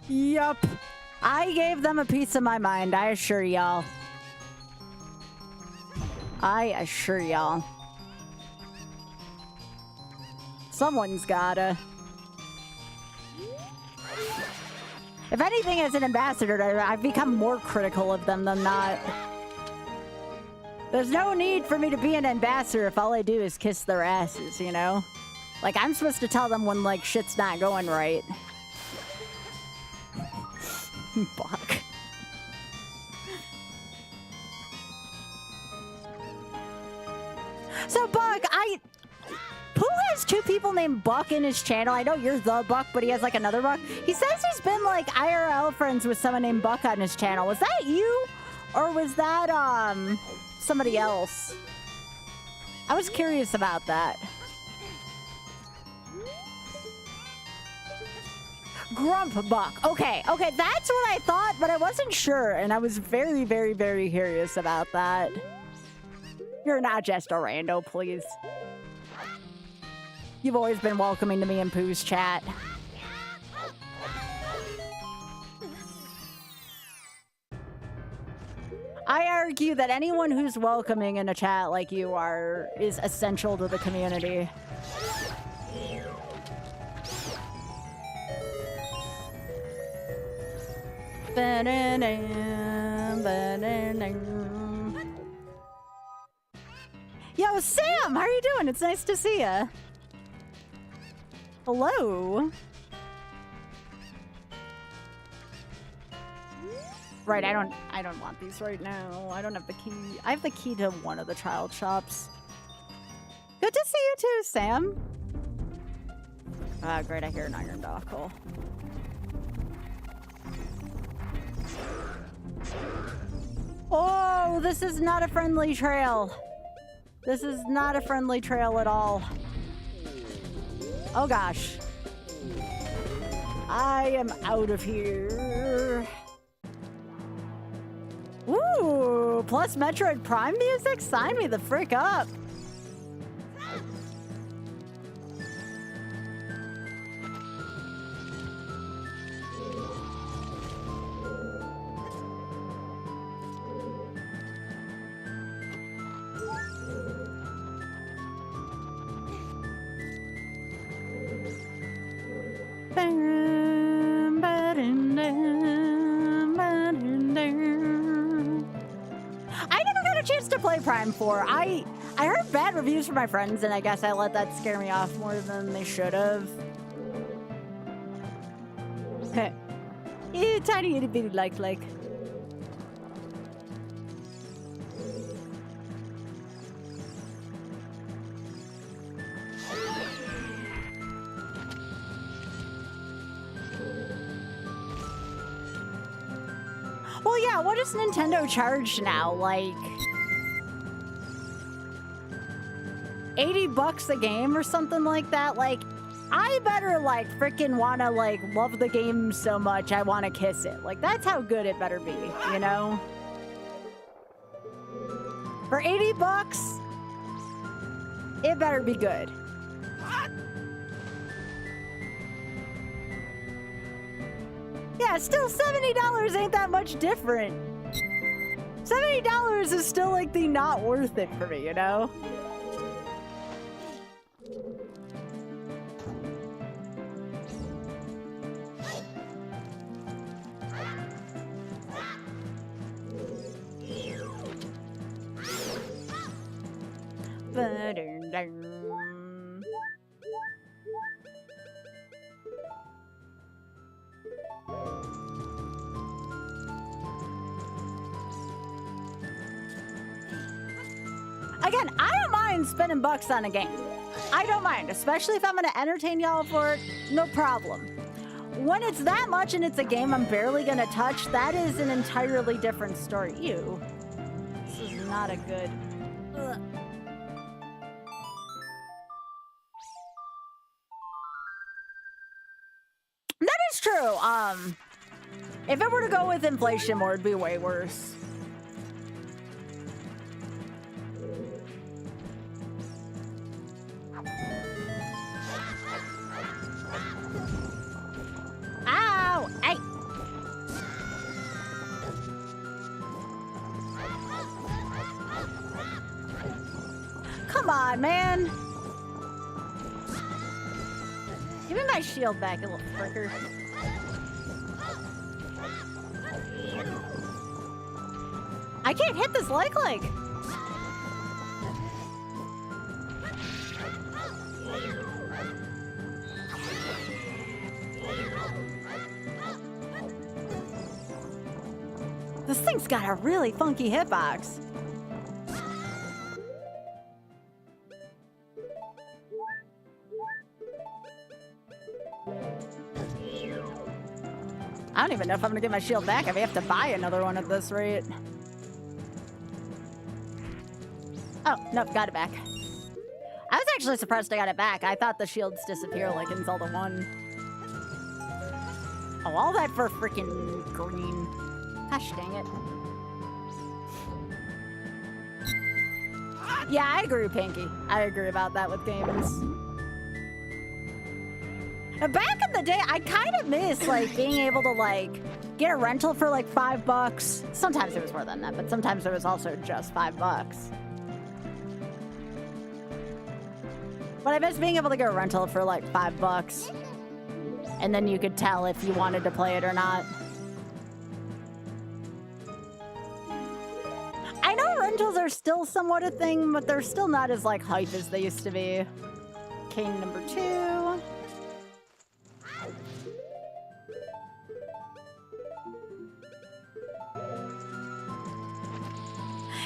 Yup. I gave them a piece of my mind, I assure y'all. I assure y'all. Someone's gotta. If anything, as an ambassador, I've become more critical of them than not. There's no need for me to be an ambassador if all I do is kiss their asses, you know? Like, I'm supposed to tell them when, like, shit's not going right. Buck. So, Buck, who has two people named Buck in his channel? I know you're the Buck, but he has like another Buck. He says he's been like IRL friends with someone named Buck on his channel. Was that you? Or was that somebody else? I was curious about that. Grump Buck. Okay, okay, that's what I thought, but I wasn't sure, and I was very, very, very curious about that. You're not just a rando, please. You've always been welcoming to me in Pooh's chat. IRL argue that anyone who's welcoming in a chat like you are is essential to the community. Yo, Sam, how are you doing? It's nice to see ya. Hello. Right, I don't want these right now. I don't have the key. I have the key to one of the child shops. Good to see you too, Sam. Ah, great, I hear an iron dockle. Oh, this is not a friendly trail. This is not a friendly trail at all. Oh gosh. I am out of here. Ooh, plus Metroid Prime music? Sign me the frick up. Prime 4. I heard bad reviews from my friends, and I guess I let that scare me off more than they should have. Tiny itty bitty like. Well, yeah, what is Nintendo charge now? Like $80 a game or something like that? Like, I better like freaking wanna like love the game so much I wanna kiss it. Like, that's how good it better be, you know? For $80, it better be good. Yeah, still $70 ain't that much different. $70 is still like the not worth it for me, you know? Again, I don't mind spending bucks on a game. I don't mind, especially if I'm gonna entertain y'all for it, no problem. When it's that much and it's a game I'm barely gonna touch, that is an entirely different story. Ew. This is not a good... Ugh. That is true. If it were to go with inflation more, it'd be way worse. Ow! Hey! Come on, man! Give me my shield back, you little fricker. I can't hit this leg. This thing's got a really funky hitbox. I don't even know if I'm gonna get my shield back. I may have to buy another one at this rate. Oh, nope, got it back. I was actually surprised I got it back. I thought the shields disappear like in Zelda 1. Oh, all that for freaking green. Gosh dang it. Yeah, I agree, Pinky. I agree about that with games. Back in the day, I kind of miss, like, being able to, like, Get a rental for like $5. Sometimes it was more than that, but sometimes it was also just $5. But I miss being able to get a rental for like $5. And then you could tell if you wanted to play it or not. I know rentals are still somewhat a thing, but they're still not as like hype as they used to be. King number 2.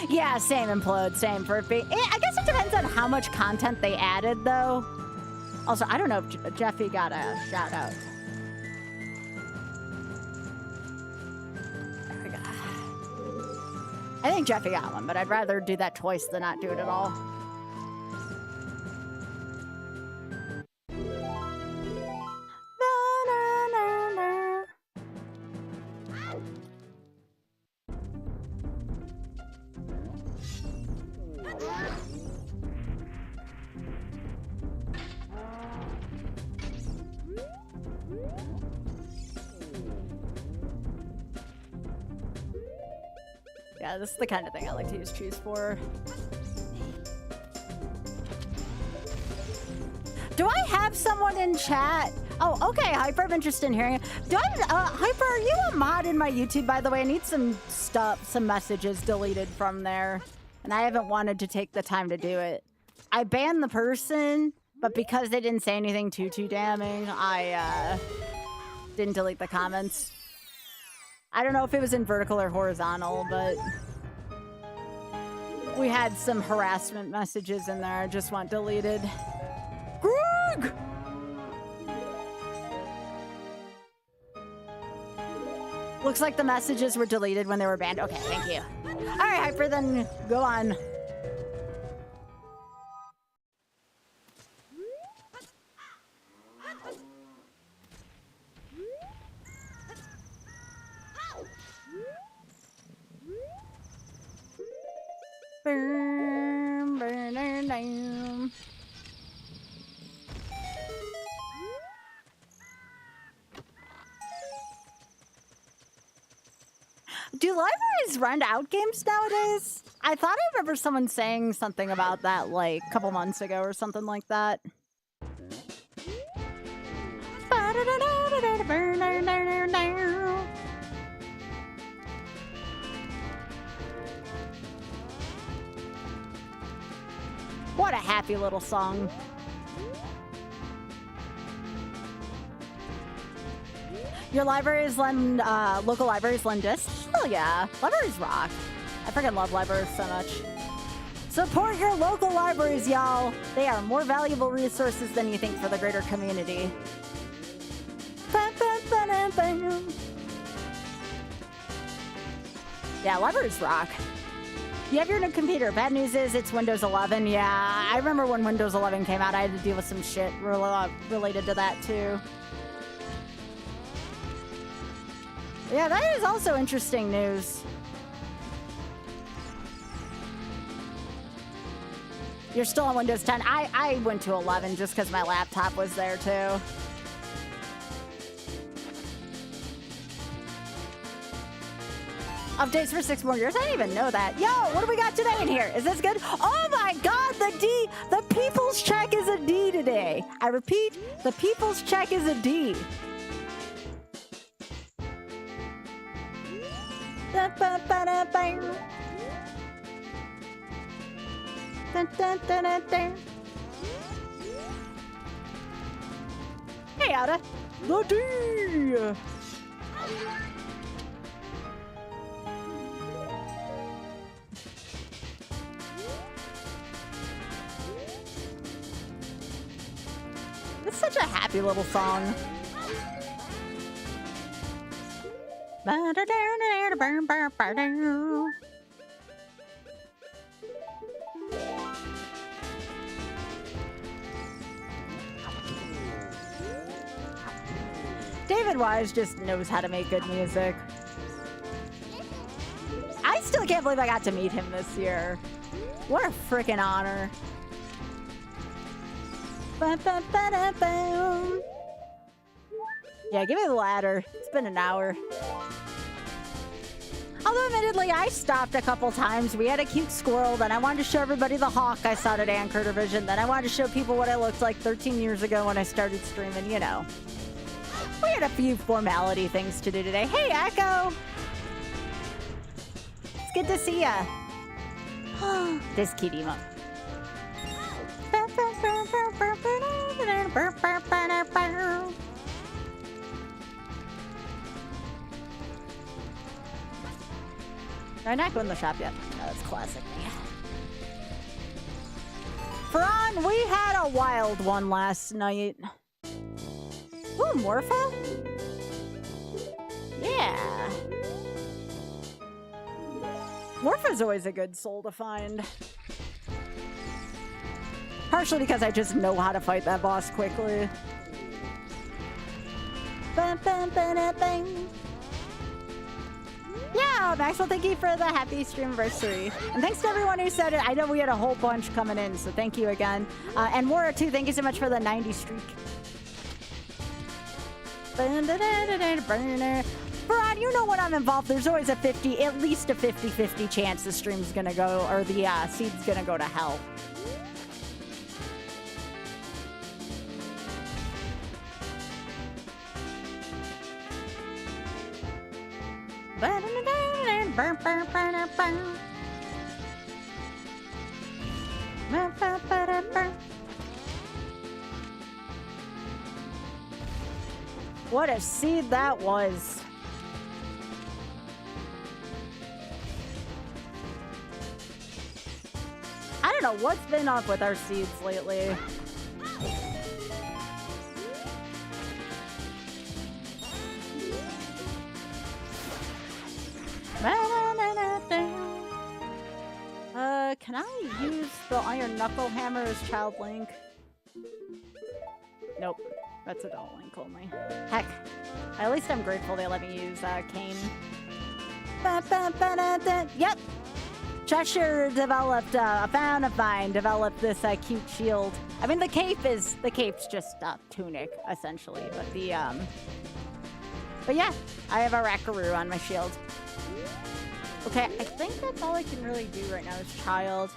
Yeah, same Implode, same for it being. I guess it depends on how much content they added, though. Also, I don't know if Jeffy got a shout out. There we go. I think Jeffy got one, but I'd rather do that twice than not do it at all. Yeah, this is the kind of thing I like to use choose for. Do I have someone in chat? Oh, okay, Hyper, I'm interested in hearing it. Hyper, are you a mod in my YouTube, by the way? I need some stuff, some messages deleted from there. And I haven't wanted to take the time to do it. I banned the person, but because they didn't say anything too damning, I didn't delete the comments. I don't know if it was in vertical or horizontal, but we had some harassment messages in there I just want deleted. Greg! Looks like the messages were deleted when they were banned. Okay, thank you. All right, Hyper, then go on. Do libraries rent out games nowadays? I thought I remember someone saying something about that like a couple months ago or something like that. What a happy little song. Your libraries lend, local libraries lend discs? Hell yeah, libraries rock. I freaking love libraries so much. Support your local libraries, y'all. They are more valuable resources than you think for the greater community. Yeah, libraries rock. You have your new computer. Bad news is it's Windows 11. Yeah, I remember when Windows 11 came out, I had to deal with some shit related to that too. Yeah, that is also interesting news. You're still on Windows 10. I went to 11 just because my laptop was there too. Updates for 6 more years? I didn't even know that. Yo, what do we got today in here? Is this good? Oh my god, the people's check is a D today. I repeat, the people's check is a D. Hey, Ada. The D. It's such a happy little song. David Wise just knows how to make good music. I still can't believe I got to meet him this year. What a freaking honor. Yeah, give me the ladder. It's been an hour. Although, admittedly, I stopped a couple times. We had a cute squirrel. Then I wanted to show everybody the hawk I saw at Anchor Vision. Then I wanted to show people what I looked like 13 years ago when I started streaming, you know. We had a few formality things to do today. Hey, Echo! It's good to see ya. This cute emote. Did I not go in the shop yet? No, that's classic me. Fran, we had a wild one last night. Ooh, Morpha? Yeah. Morpha's always a good soul to find. Partially because I just know how to fight that boss quickly. Yeah, Maxwell, thank you for the happy streamiversary. And thanks to everyone who said it. I know we had a whole bunch coming in, so thank you again. And Mora, too, thank you so much for the 90 streak. Baron, you know when I'm involved, there's always a at least a 50-50 chance the stream's gonna go, or the seed's gonna go to hell. What a seed that was. I don't know what's been up with our seeds lately. Can I use the Iron Knuckle Hammer as Child Link? Nope. That's Adult Link only. Heck. At least I'm grateful they let me use Kane. Yep! Cheshire developed, a fan of mine developed this cute shield. I mean, the cape's just a tunic, essentially. But but yeah, I have a Rackaroo on my shield. Okay, I think that's all I can really do right now is child.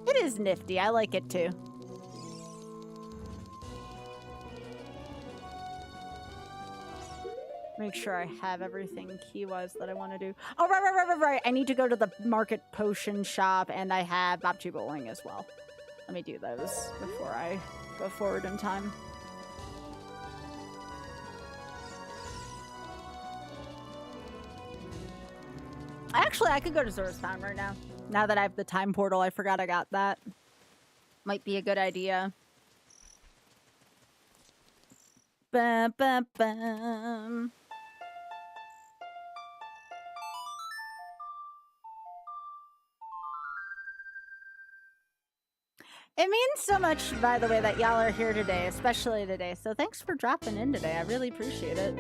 It is nifty. I like it too. Make sure I have everything key-wise that I want to do. Oh, right. I need to go to the market potion shop, and I have Bobchi Bowling as well. Let me do those before I go forward in time. Actually, I could go to Zora's Fountain right now. Now that I have the time portal, I forgot I got that. Might be a good idea. Bum, bum, bum. It means so much, by the way, that y'all are here today, especially today. So thanks for dropping in today. I really appreciate it.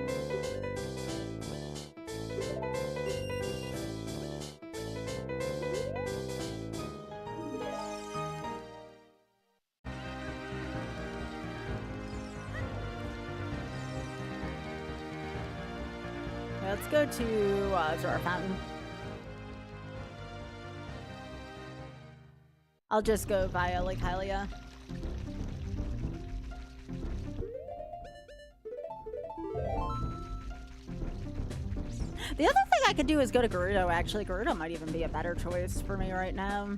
Let's go to Zora Fountain. I'll just go via Lake Hylia. The other thing I could do is go to Gerudo, actually. Gerudo might even be a better choice for me right now.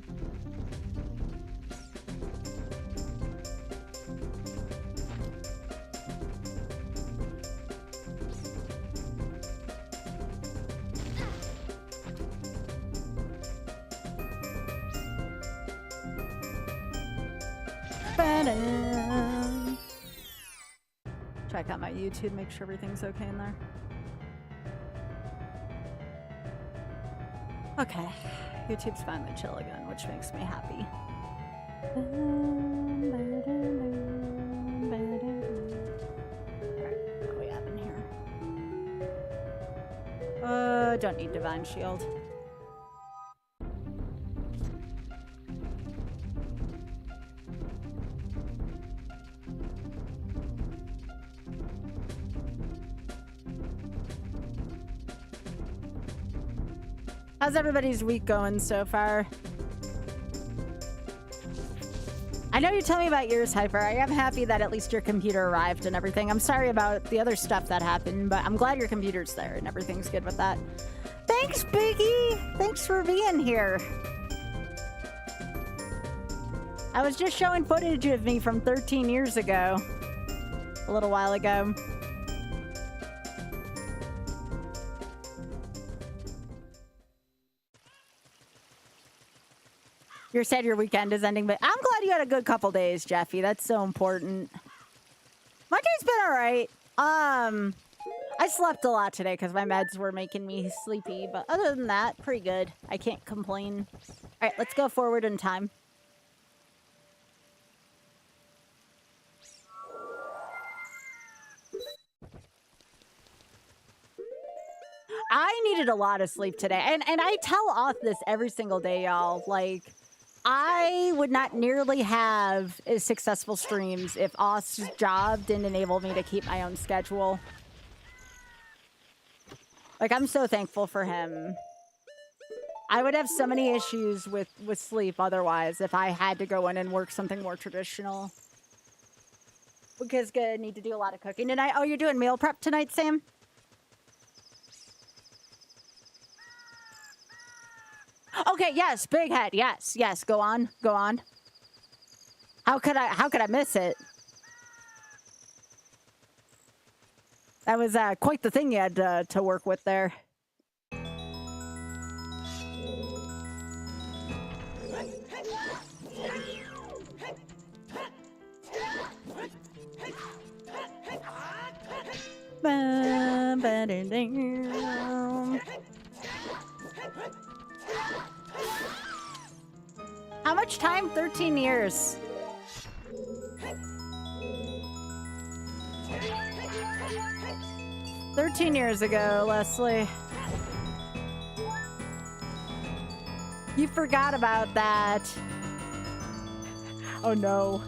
Check out my YouTube, make sure everything's okay in there. Okay, YouTube's finally chill again, which makes me happy. Alright, what do we have in here? Don't need Divine Shield. How's everybody's week going so far? I know you told me about yours, Hyper. I am happy that at least your computer arrived and everything. I'm sorry about the other stuff that happened, but I'm glad your computer's there and everything's good with that. Thanks, Biggie! Thanks for being here. I was just showing footage of me from 13 years ago. A little while ago. You're sad your weekend is ending, but I'm glad you had a good couple days, Jeffy. That's so important. My day's been all right. I slept a lot today because my meds were making me sleepy, but other than that, pretty good. I can't complain. All right, let's go forward in time. I needed a lot of sleep today, and I tell Oth this every single day, y'all. Like, I would not nearly have as successful streams if Oth's job didn't enable me to keep my own schedule. Like, I'm so thankful for him. I would have so many issues with sleep otherwise if I had to go in and work something more traditional. Because I need to do a lot of cooking tonight. Oh, you're doing meal prep tonight, Sam? Okay, yes, big head. Yes, yes. Go on, go on. How could I miss it? That was quite the thing you had to work with there. How much time? 13 years. "13 years ago, Leslie. You forgot about that. Oh no.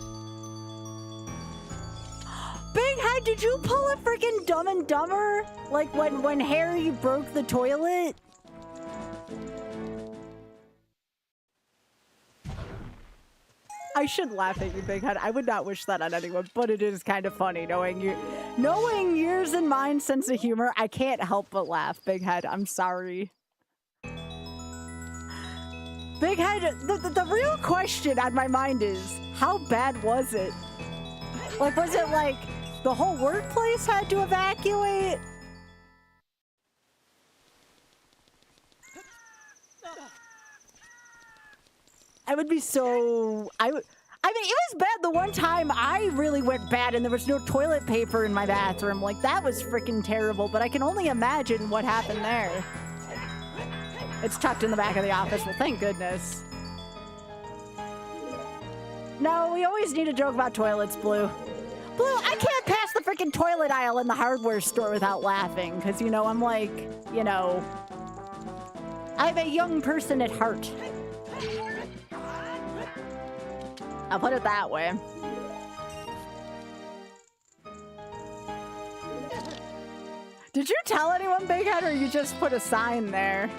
Big Head, did you pull a freaking Dumb and Dumber? Like when Harry broke the toilet? I should laugh at you, Big Head. I would not wish that on anyone, but it is kind of funny knowing yours and mine's sense of humor. I can't help but laugh, Big Head. I'm sorry. Big Head, the real question on my mind is, how bad was it? Like, was it like the whole workplace had to evacuate? I would be so... I mean, it was bad the one time I really went bad and there was no toilet paper in my bathroom. Like, that was freaking terrible, but I can only imagine what happened there. It's tucked in the back of the office. Well, thank goodness. No, we always need a joke about toilets, Blue. Blue, I can't pass the freaking toilet aisle in the hardware store without laughing, because, you know, I'm like, you know... I'm a young person at heart. I'll put it that way. Did you tell anyone, Big Head, or you just put a sign there?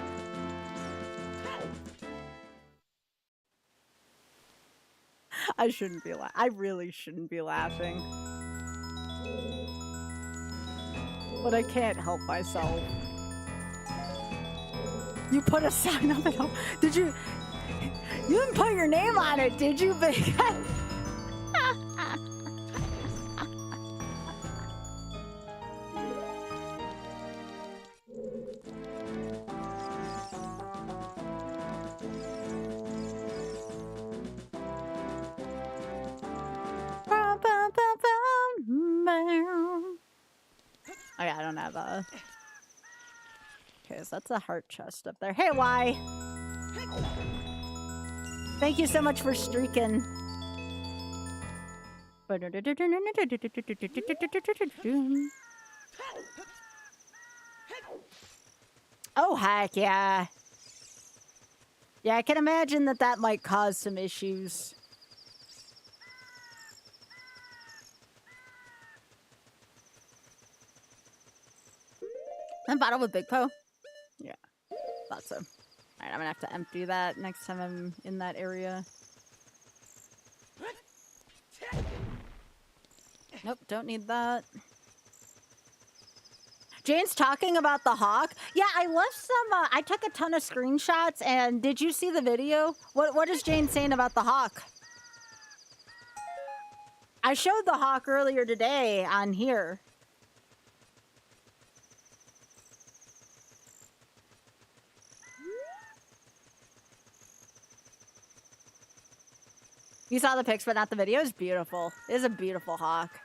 I shouldn't be laughing. I really shouldn't be laughing. But I can't help myself. You put a sign up at home. Did you... You didn't put your name on it, did you, Big Head? Okay, I don't have a... Okay, so that's a heart chest up there. Hey, why? Thank you so much for streaking. Oh, heck yeah. Yeah, I can imagine that might cause some issues. A bottle with Big Po? Yeah, thought so. Alright, I'm gonna have to empty that next time I'm in that area. Nope, don't need that. Jane's talking about the hawk. Yeah, I left some, I took a ton of screenshots, and did you see the video? What is Jane saying about the hawk? I showed the hawk earlier today on here. You saw the pics, but not the video. It's beautiful. It is a beautiful hawk.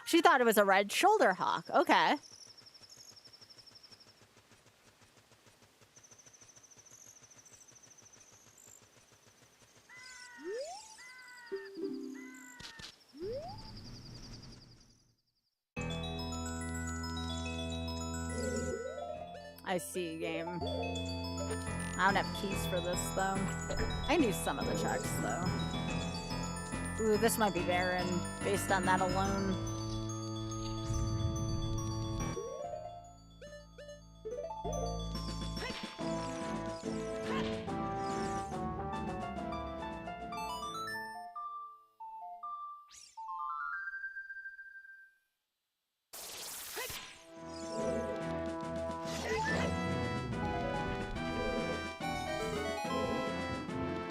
She thought it was a red shoulder hawk. Okay. I see, game. I don't have keys for this, though. I can do some of the checks, though. Ooh, this might be barren, based on that alone.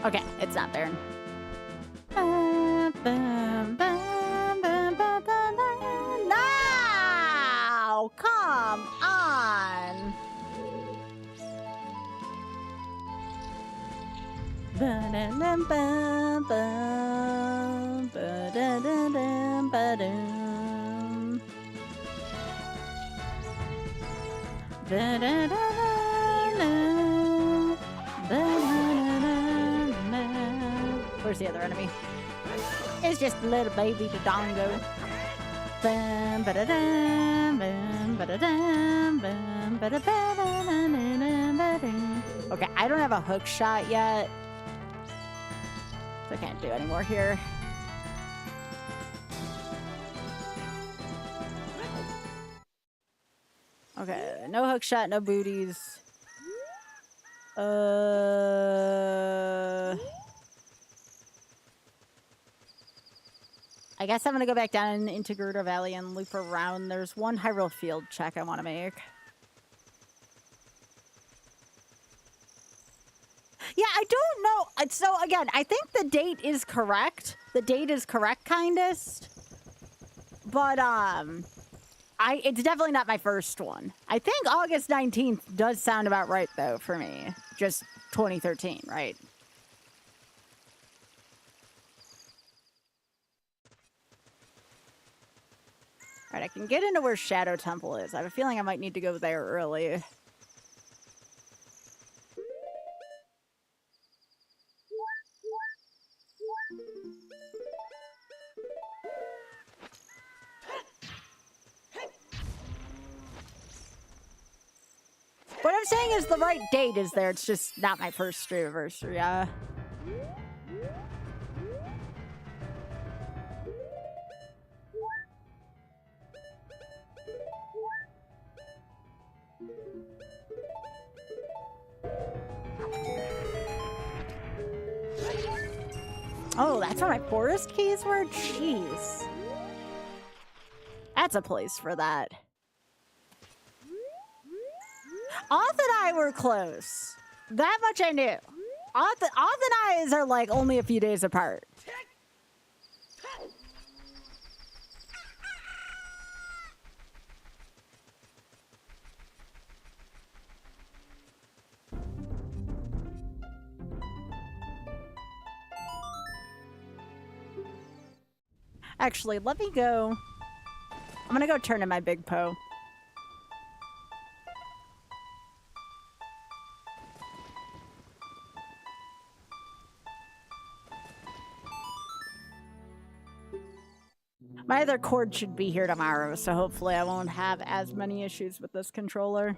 Okay, it's not barren. Now, come on. Where's the other enemy? It's just a little baby Dodongo. Okay, I don't have a hook shot yet, so I can't do any more here. Okay, no hook shot, no booties. I guess I'm gonna go back down into Gerudo Valley and loop around. There's one Hyrule Field check I want to make. Yeah, I don't know. So again, I think the date is correct. The date is correct, kindest. But it's definitely not my first one. I think August 19th does sound about right though for me. Just 2013, right? Alright, I can get into where Shadow Temple is. I have a feeling I might need to go there early. What I'm saying is the right date is there. It's just not my first anniversary. Oh, that's where my forest keys were? Jeez. That's a place for that. Oth and I were close. That much I knew. Oth and I are like only a few days apart. Actually, let me go. I'm gonna go turn in my big Poe. My other cord should be here tomorrow, so hopefully I won't have as many issues with this controller.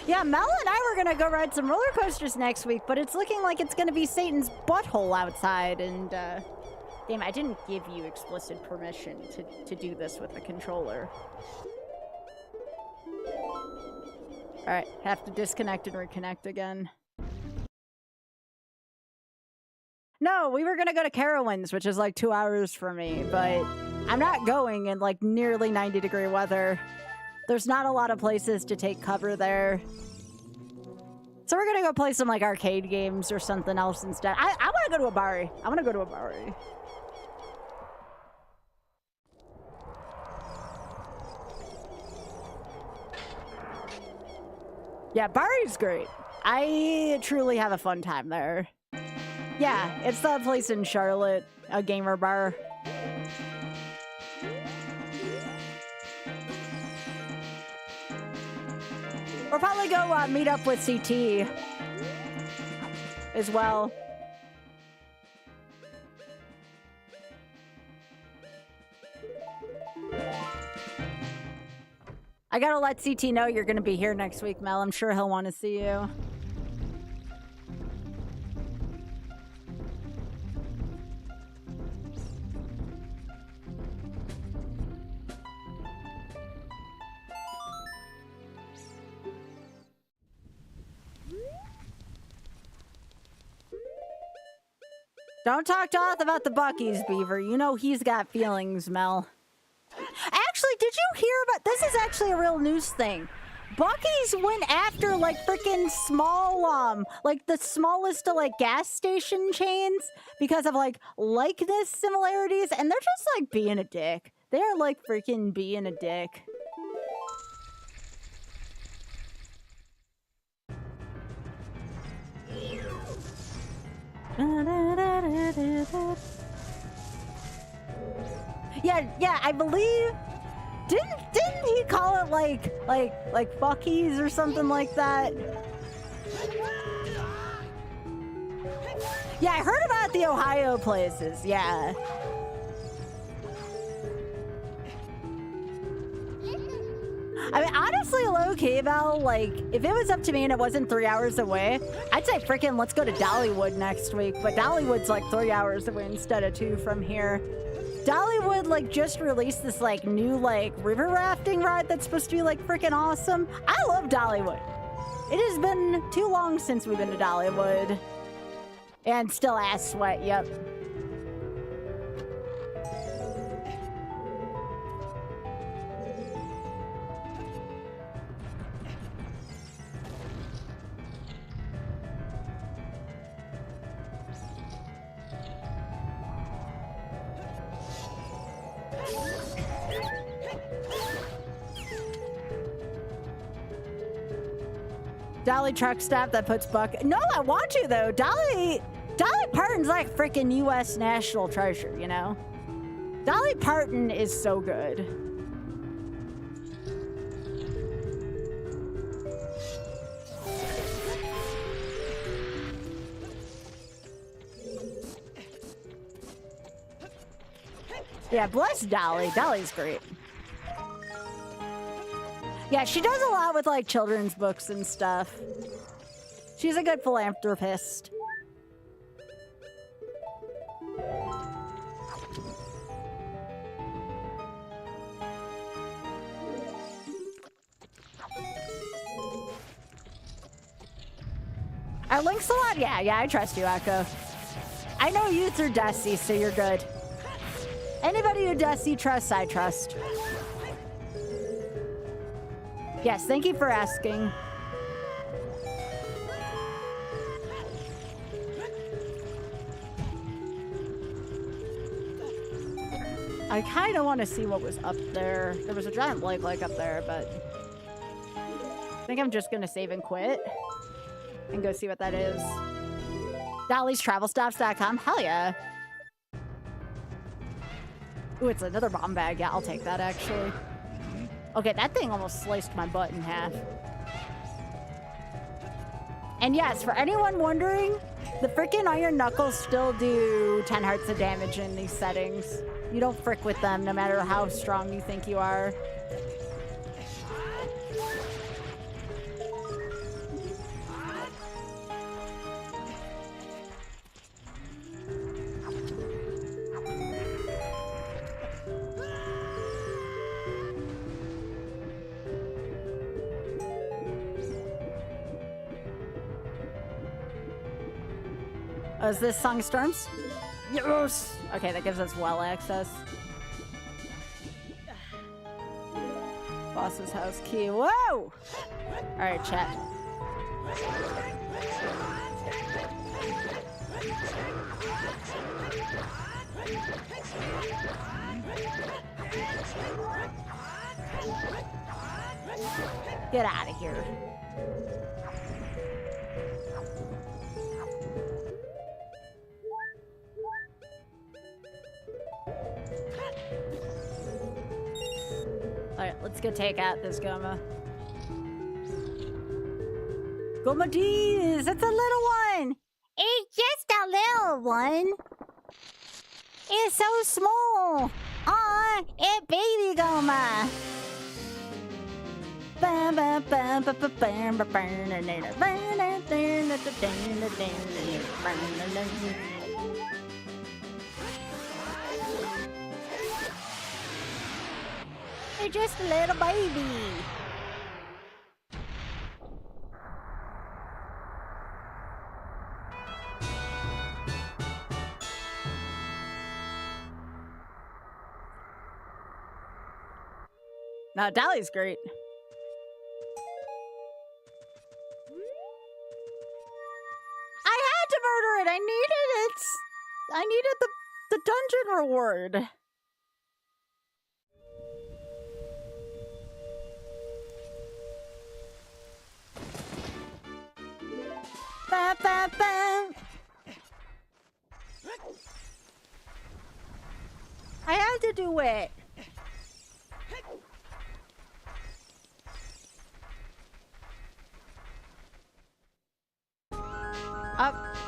Yeah, Mel and I were gonna go ride some roller coasters next week, but it's looking like it's gonna be Satan's butthole outside, and damn, I didn't give you explicit permission to do this with the controller. Alright, have to disconnect and reconnect again. No, we were gonna go to Carowinds, which is like 2 hours for me, but I'm not going in like nearly 90-degree weather. There's not a lot of places to take cover there. So we're gonna go play some like arcade games or something else instead. I wanna go to a Bari. I wanna go to a Bari. Yeah, Bari's great. I truly have a fun time there. Yeah, it's the place in Charlotte, a gamer bar. We'll probably go meet up with CT as well. I gotta let CT know you're gonna be here next week, Mel. I'm sure he'll want to see you. Don't talk to Oth about the Buc-ee's, Beaver. You know he's got feelings, Mel. Actually, did you hear about... This is actually a real news thing. Buc-ee's went after, like, freaking small, like, the smallest of, like, gas station chains because of, like, likeness similarities, and they're just, like, being a dick. They're, like, freaking being a dick. Yeah, I believe... Didn't he call it like Buc-ee's or something like that? Yeah, I heard about the Ohio places, yeah. I mean, honestly, low-key, Mel, like, if it was up to me and it wasn't 3 hours away, I'd say frickin' let's go to Dollywood next week, but Dollywood's like 3 hours away instead of 2 from here. Dollywood, like, just released this, like, new, like, river rafting ride that's supposed to be, like, freaking awesome. I love Dollywood. It has been too long since we've been to Dollywood. And still ass sweat, yep. Dolly truck stop that puts Buck... No, I want to, though. Dolly Parton's like freaking U.S. national treasure, you know? Dolly Parton is so good. Yeah, bless Dolly. Dolly's great. Yeah, she does a lot with, like, children's books and stuff. She's a good philanthropist. Are links a lot? Yeah, I trust you, Echo. I know you through Dusty, so you're good. Anybody who Dusty trusts, I trust. Yes, thank you for asking. I kind of want to see what was up there. There was a giant lake up there, but I think I'm just going to save and quit and go see what that is. Dolly'sTravelStops.com. Hell yeah. Ooh, it's another bomb bag. Yeah, I'll take that, actually. Okay, that thing almost sliced my butt in half. And yes, for anyone wondering, the freaking Iron Knuckles still do 10 hearts of damage in these settings. You don't frick with them no matter how strong you think you are. Oh, is this Song of Storms? Yes! Okay, that gives us well access. Boss's house key. Whoa! Alright, chat. Get out of here. Alright, let's go take out this Goma. Goma D's! It's a little one! It's just a little one! It's so small! Aw, it's baby Goma! You're just a little baby. Now, Dolly's great. I had to murder it. I needed the dungeon reward. Ba, ba, ba. I had to do it.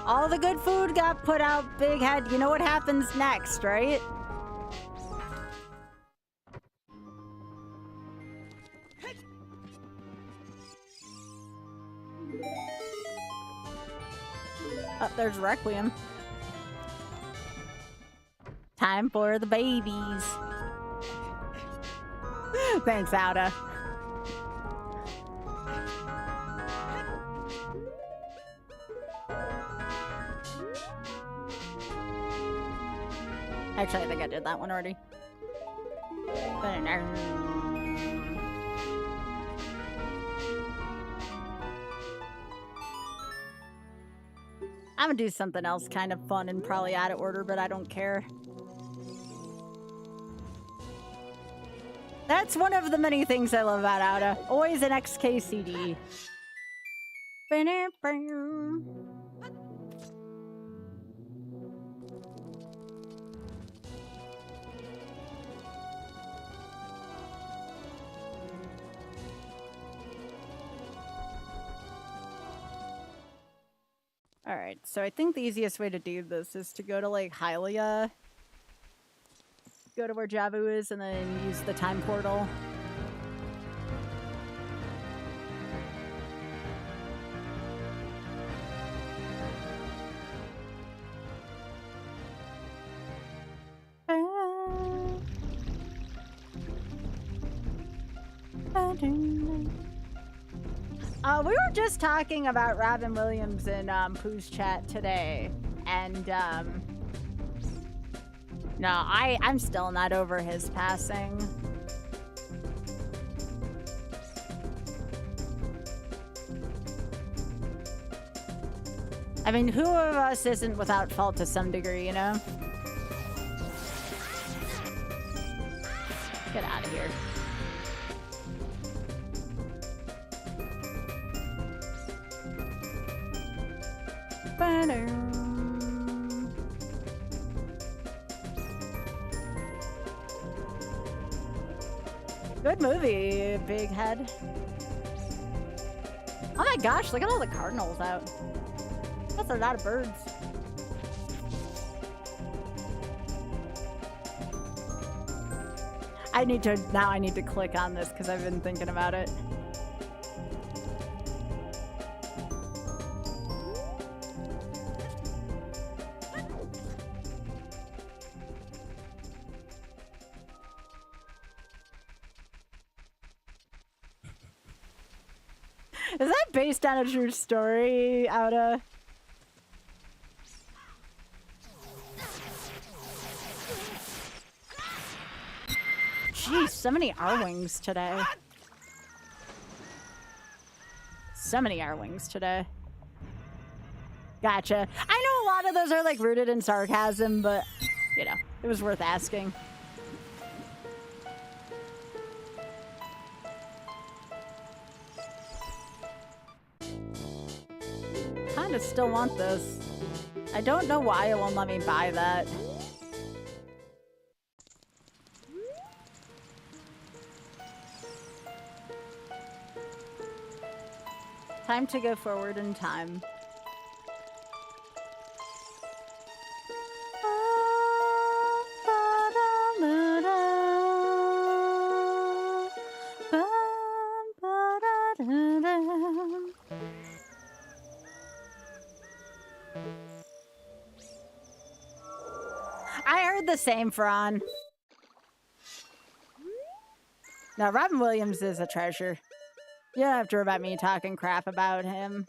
All the good food got put out, big head. You know what happens next, right? Oh, there's Requiem. Time for the babies. Thanks, Auda. Actually, I think I did that one already. I'm gonna do something else kind of fun and probably out of order, but I don't care. That's one of the many things I love about Auda. Always an XK CD. Alright, so I think the easiest way to do this is to go to, like, Hylia. Go to where Javu is and then use the time portal. We were just talking about Robin Williams in Pooh's chat today, and no, I'm still not over his passing. I mean, who of us isn't without fault to some degree, you know? Get out of here. Good movie, big head. Oh my gosh, look at all the cardinals out. That's a lot of birds. I need to click on this because I've been thinking about it. Is that based on a true story, Auda? so many R-Wings today. So many R-Wings today. Gotcha. I know a lot of those are like rooted in sarcasm, but you know, it was worth asking. Kinda still want this. I don't know why it won't let me buy that. Time to go forward in time. I heard the same, Fran. Now, Robin Williams is a treasure. You don't have to worry about me talking crap about him.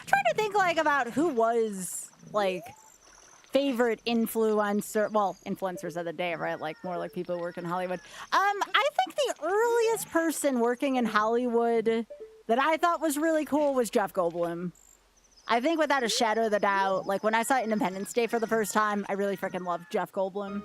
Trying to think like about who was like favorite influencer, well, influencers of the day, right? Like more like people who work in Hollywood. I think the earliest person working in Hollywood that I thought was really cool was Jeff Goldblum. I think without a shadow of a doubt, like when I saw Independence Day for the first time, I really freaking loved Jeff Goldblum.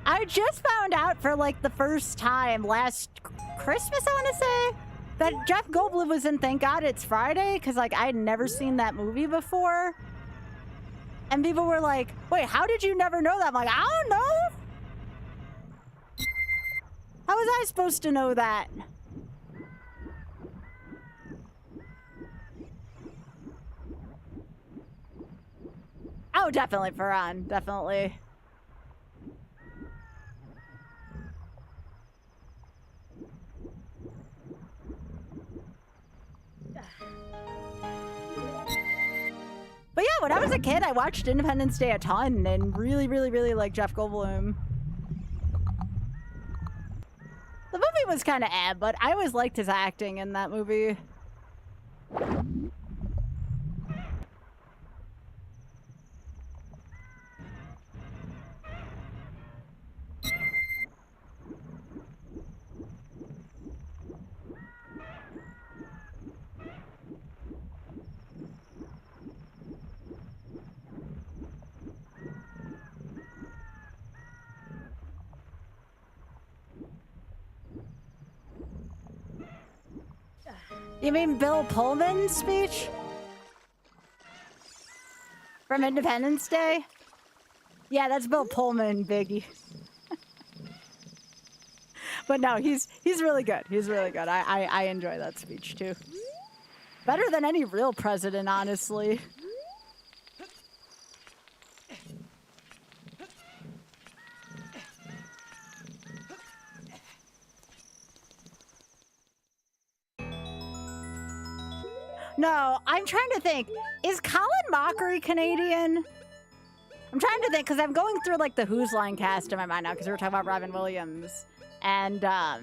I just found out for like the first time last Christmas, I want to say, that Jeff Goldblum was in Thank God It's Friday, because like I'd never seen that movie before. And people were like, wait, how did you never know that? I'm like, I don't know. How was I supposed to know that? Oh, definitely, Farhan. Definitely. But yeah, when I was a kid, I watched Independence Day a ton and really, really, really liked Jeff Goldblum. The movie was kind of but I always liked his acting in that movie. You mean Bill Pullman's speech? From Independence Day? Yeah, that's Bill Pullman, Biggie. But no, he's really good. He's really good. I enjoy that speech too. Better than any real president, honestly. No, I'm trying to think. Is Colin Mockery Canadian? I'm trying to think, because I'm going through, like, the Who's Line cast in my mind now, because we were talking about Robin Williams. And, I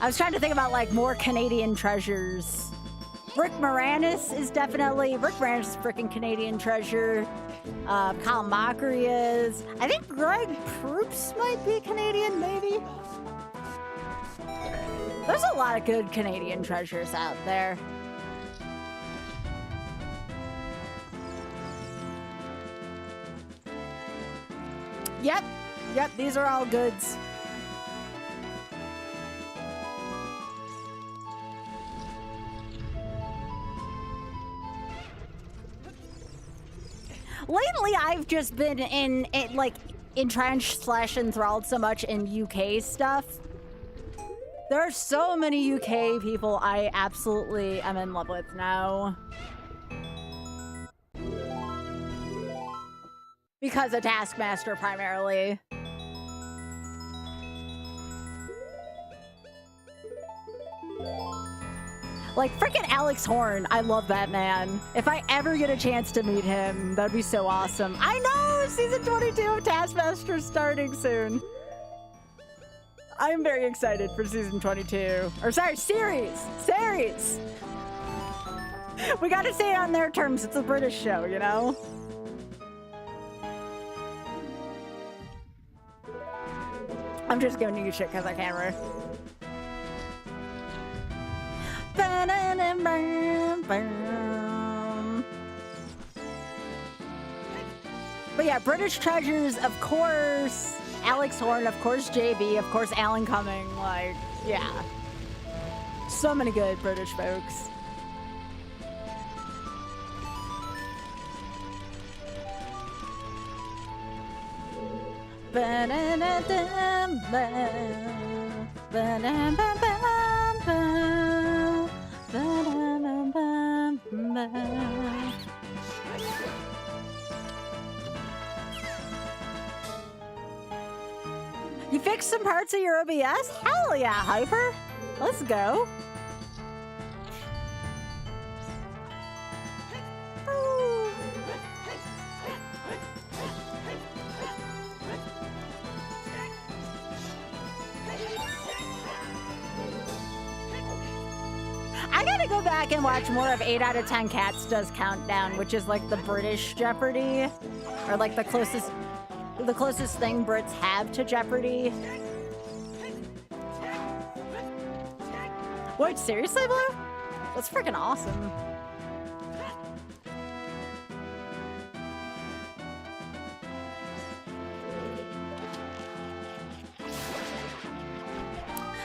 was trying to think about, like, more Canadian treasures. Rick Moranis is definitely... Rick Moranis is a freaking Canadian treasure. Colin Mockery is... I think Greg Proops might be Canadian, maybe? There's a lot of good Canadian treasures out there. Yep, these are all goods. Lately, I've just been enthralled so much in UK stuff. There are so many UK people I absolutely am in love with now. Because of Taskmaster, primarily. Like, freaking Alex Horn. I love that man. If I ever get a chance to meet him, that'd be so awesome. I know! Season 22 of Taskmaster is starting soon. I'm very excited for season 22. Or sorry, series! Series! We gotta say it on their terms. It's a British show, you know? I'm just giving you shit because I can't remember. But yeah, British treasures, of course. Alex Horn, of course JB, of course Alan Cumming. Like, yeah. So many good British folks. You fixed some parts of your OBS? Hell yeah, Hyper! Let's go. I gotta go back and watch more of 8 out of 10 Cats Does Countdown, which is like the British Jeopardy, or like the closest thing Brits have to Jeopardy. Wait, seriously, Blue? That's freaking awesome.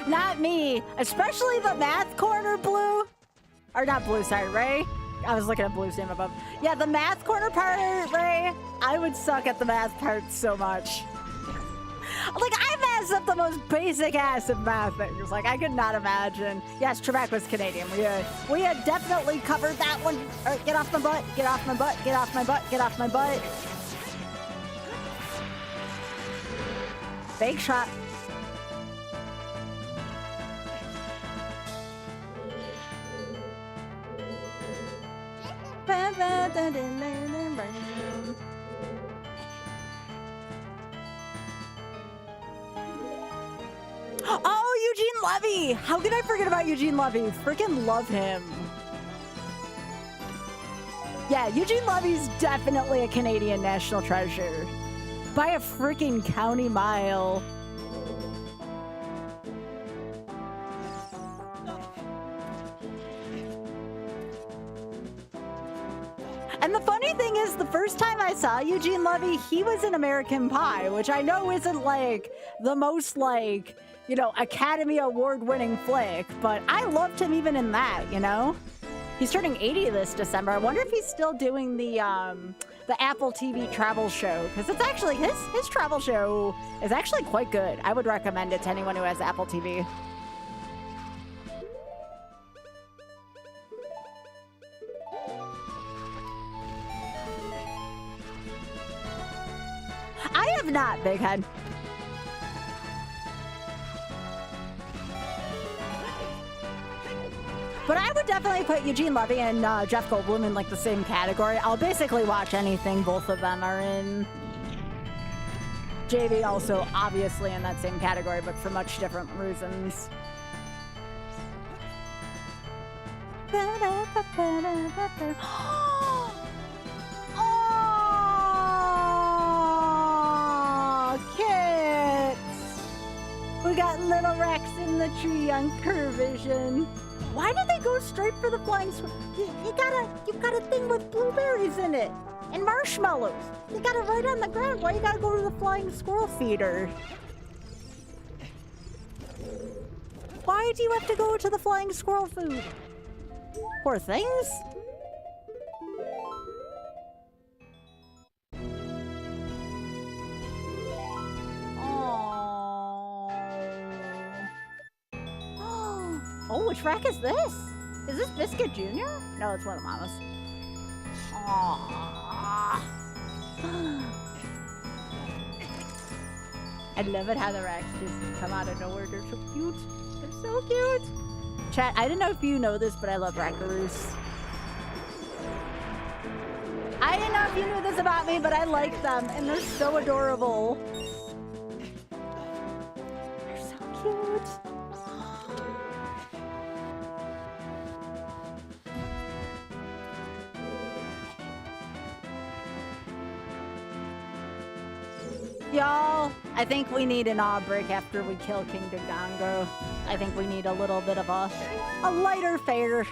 Not me, especially the math corner, Blue. Or not Blue, sorry, Ray. I was looking at Blue's name above. Yeah, the math corner part, Ray. I would suck at the math part so much. Like, I messed up the most basic ass of math things. Like, I could not imagine. Yes, Trebek was Canadian. We had definitely covered that one. Get off my butt, get off my butt, get off my butt, get off my butt. Fake shot. Oh, Eugene Levy! How could I forget about Eugene Levy? Freaking love him. Yeah, Eugene Levy's definitely a Canadian national treasure. By a freaking county mile. And the funny thing is, the first time I saw Eugene Levy, he was in American Pie, which I know isn't like the most like, you know, Academy Award winning flick, but I loved him even in that, you know? He's turning 80 this December. I wonder if he's still doing the Apple TV travel show, because it's actually, his travel show is actually quite good. I would recommend it to anyone who has Apple TV. I have not, Big Head. But I would definitely put Eugene Levy and Jeff Goldblum in like the same category. I'll basically watch anything both of them are in. JB also obviously in that same category, but for much different reasons. Kits! We got little Rex in the tree on Curvision. Why did they go straight for the flying squirrel? You've got a thing with blueberries in it and marshmallows. You got it right on the ground. Why you gotta go to the flying squirrel feeder? Why do you have to go to the flying squirrel food? Poor things. Oh, which rack is this? Is this Biscuit Jr.? No, it's one of the mamas. Aww. I love it how the racks just come out of nowhere. They're so cute. They're so cute. Chat, I didn't know if you know this, but I love rackaroos. I didn't know if you knew this about me, but I like them, and they're so adorable. They're so cute. Y'all, I think we need an awe break after we kill King Dagongo. I think we need a little bit of a lighter fare.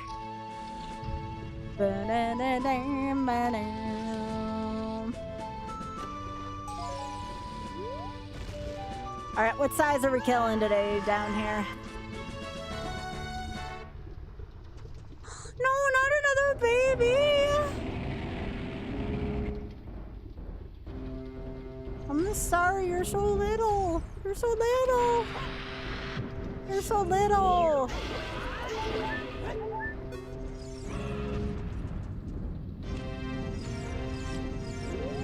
Alright, what size are we killing today down here? No, not another baby! I'm sorry, you're so little. You're so little. You're so little.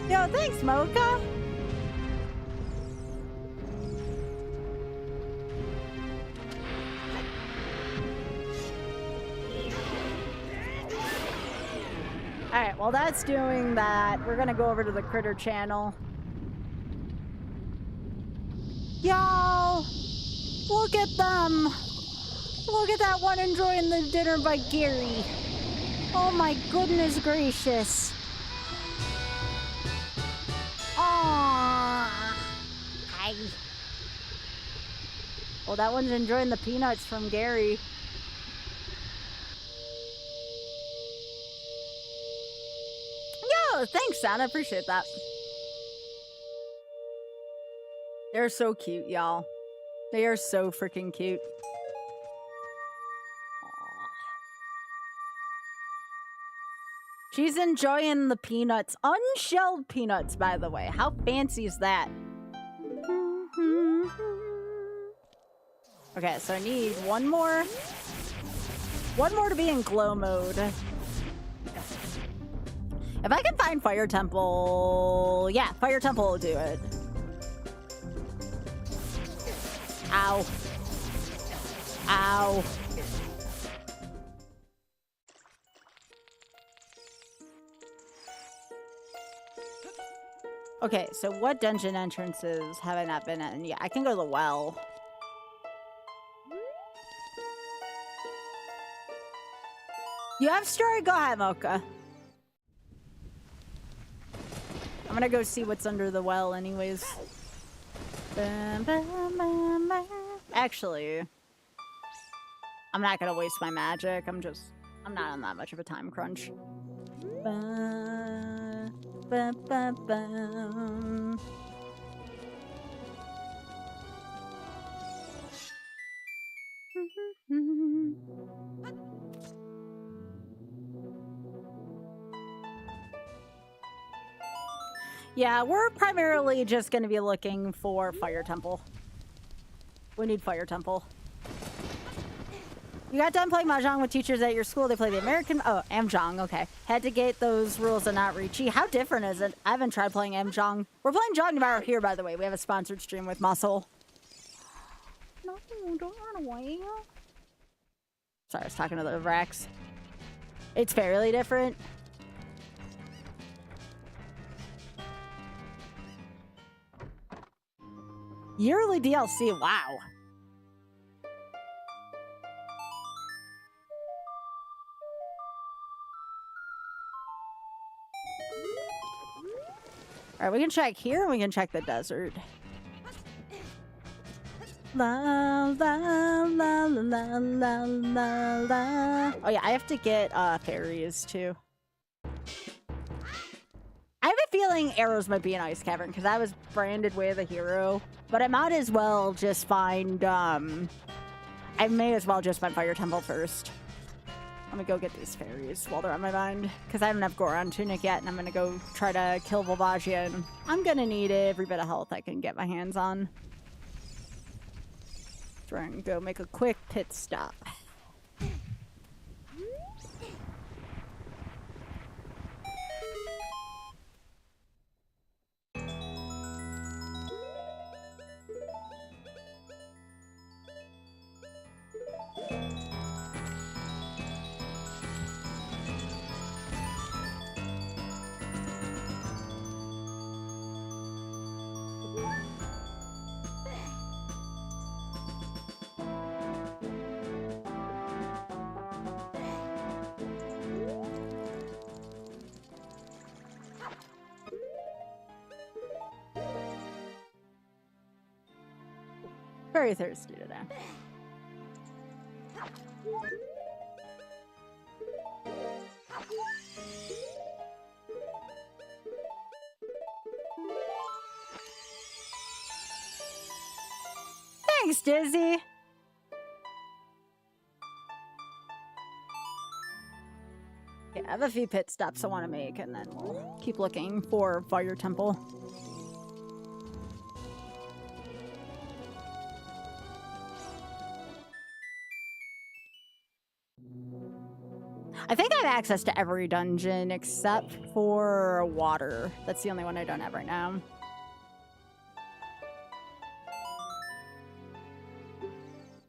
Yo, thanks, Mocha. Alright, while that's doing that, we're gonna go over to the critter channel. Y'all, look at them. Look at that one enjoying the dinner by Gary. Oh my goodness gracious. Aww. Hi. Well, that one's enjoying the peanuts from Gary. Yo, thanks, Son. I appreciate that. They're so cute, y'all. They are so freaking cute. Aww. She's enjoying the peanuts. Unshelled peanuts, by the way. How fancy is that? Okay, so I need one more. One more to be in glow mode. If I can find Fire Temple... Yeah, Fire Temple will do it. Ow. Ow. Okay, so what dungeon entrances have I not been in? Yeah, I can go to the well. You have story? Go ahead, Mocha. I'm gonna go see what's under the well anyways. Actually, I'm not gonna waste my magic. I'm not on that much of a time crunch. Yeah, we're primarily just going to be looking for Fire Temple. We need Fire Temple. You got done playing Mahjong with teachers at your school. They play the American... Oh, Mahjong, okay. Had to get those rules and not reachy. How different is it? I haven't tried playing Mahjong. We're playing Jog tomorrow here, by the way. We have a sponsored stream with Muscle. No, don't run away. Sorry, I was talking to the Rex. It's fairly different. Yearly DLC, wow. All right, we can check here and we can check the desert. La la la la la la la. Oh yeah, I have to get fairies too. I have a feeling arrows might be an ice cavern because I was branded with a hero, but I might as well just find I may as well just find Fire Temple first. Let me go get these fairies while they're on my mind because I don't have Goron Tunic yet, and I'm gonna go try to kill Volvagia, and I'm gonna need every bit of health I can get my hands on. Try and go make a quick pit stop. Very thirsty today. Thanks, Dizzy. Yeah, I have a few pit stops I want to make, and then we'll keep looking for Fire Temple. I think I have access to every dungeon except for water. That's the only one I don't have right now.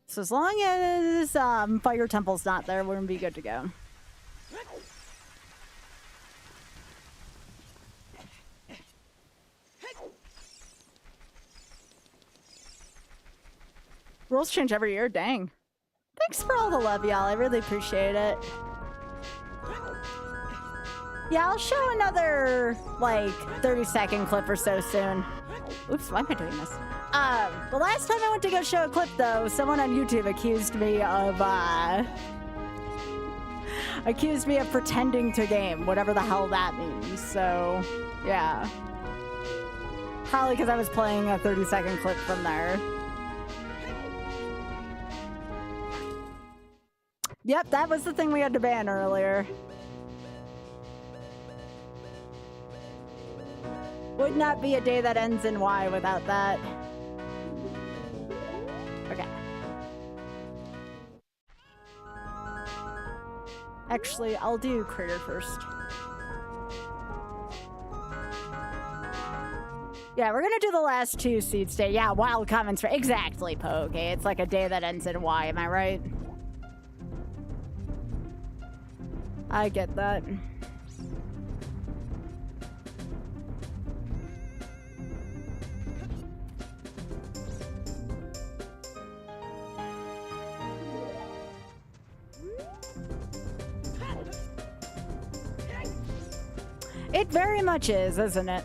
So as long as Fire Temple's not there, we're gonna be good to go. Rules change every year, dang. Thanks for all the love, y'all. I really appreciate it. Yeah, I'll show another, like, 30-second clip or so soon. Oops, why am I doing this? The last time I went to go show a clip, though, someone on YouTube accused me of pretending to game, whatever the hell that means. So, yeah. Probably because I was playing a 30-second clip from there. Yep, that was the thing we had to ban earlier. Would not be a day that ends in Y without that. Okay. Actually, I'll do Crater first. Yeah, we're gonna do the last two seeds today. Yeah, wild comments for exactly, Poke. It's like a day that ends in Y, am I right? I get that. It very much is, isn't it?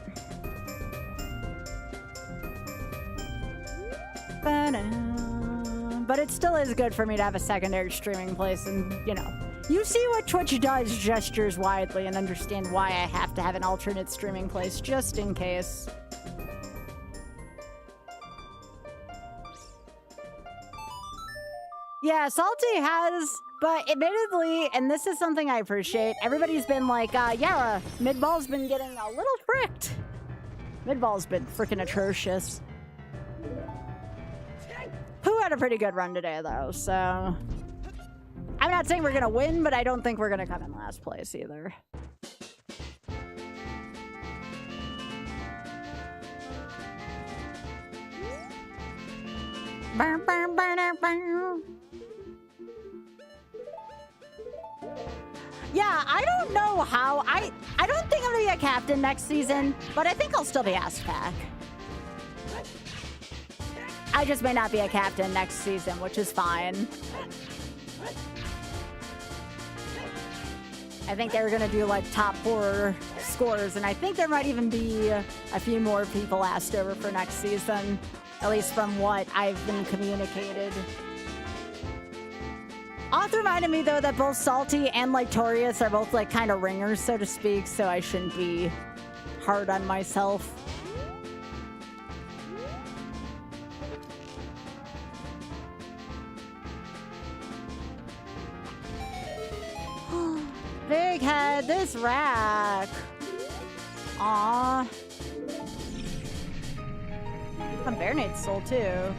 But it still is good for me to have a secondary streaming place, and, you know, you see what Twitch does gestures widely and understand why I have to have an alternate streaming place, just in case. Yeah, Salty has, but admittedly, and this is something I appreciate, everybody's been like, yeah, Midball's been getting a little fricked. Midball's been freaking atrocious. Who had a pretty good run today, though, so... I'm not saying we're gonna win, but I don't think we're gonna come in last place either. Yeah, I don't know how. I don't think I'm gonna be a captain next season, but I think I'll still be asked back. I just may not be a captain next season, which is fine. I think they were gonna do like top 4 scores, and I think there might even be a few more people asked over for next season, at least from what I've been communicated. Auth reminded me though that both Salty and Lytorius are both like kind of ringers, so to speak, so I shouldn't be hard on myself. Big head, this rack. Aw. I'm Barenade's soul too.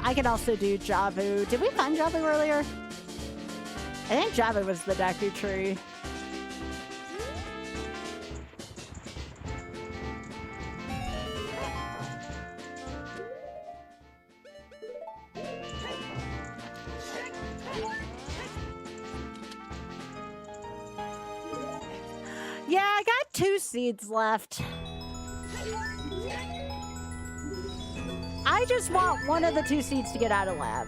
I can also do Javu. Did we find Javu earlier? I think Javu was the Deku tree. Yeah, I got 2 seeds left. I just want one of the 2 seeds to get out of lab.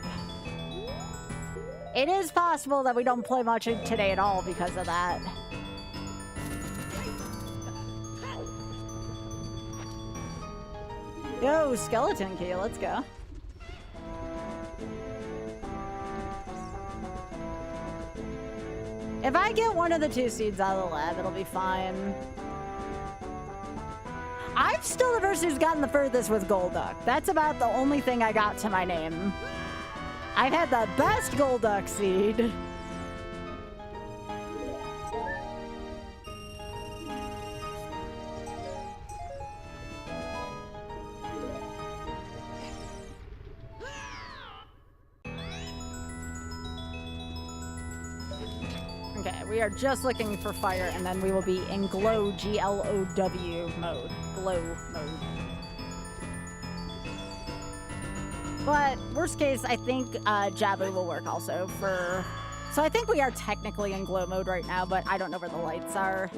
It is possible that we don't play much today at all because of that. Yo, skeleton key, let's go. If I get one of the 2 seeds out of the lab, it'll be fine. I'm still the person who's gotten the furthest with Golduck. That's about the only thing I got to my name. I've had the best Golduck seed. Okay, we are just looking for fire, and then we will be in glow, G-L-O-W mode. Glow mode. But worst case, I think Jabu will work also for... So I think we are technically in glow mode right now, but I don't know where the lights are.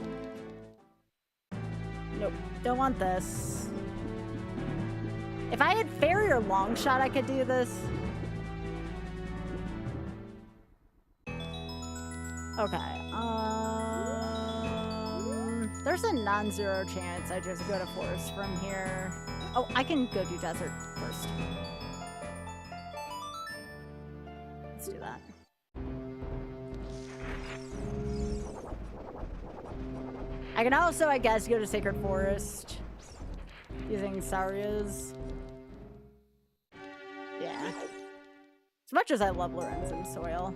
Nope, don't want this. If I had fairy or long shot, I could do this. Okay, there's a non-zero chance I just go to forest from here. Oh, I can go do desert first. Let's do that. I can also, I guess, go to Sacred Forest using Saria's. Yeah. As much as I love Lorenzen Soil.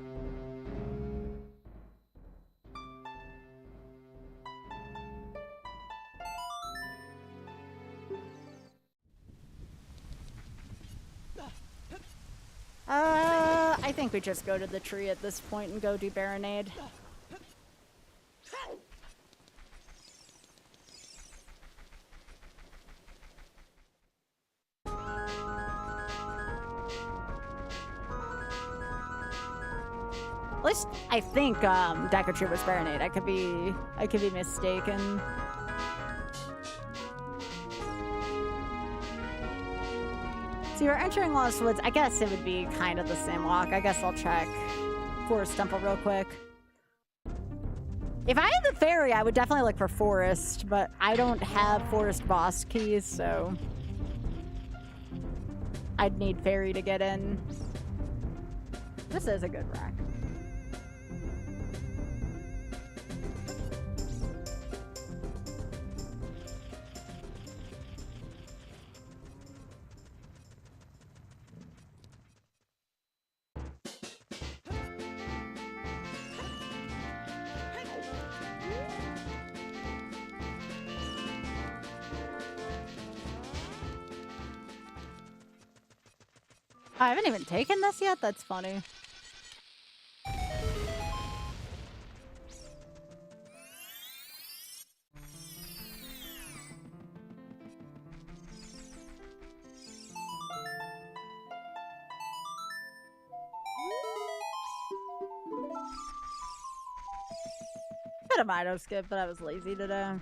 I think we just go to the tree at this point and go do Baronade. At least I think Deku Tree was Baronade. I could be mistaken. So you're entering Lost Woods. I guess it would be kind of the same walk. I guess I'll check Forest Temple real quick. If I had the fairy, I would definitely look for Forest, but I don't have Forest boss keys, so I'd need fairy to get in. This is a good rack. I haven't even taken this yet? That's funny. Could have Mido skip, but I was lazy today.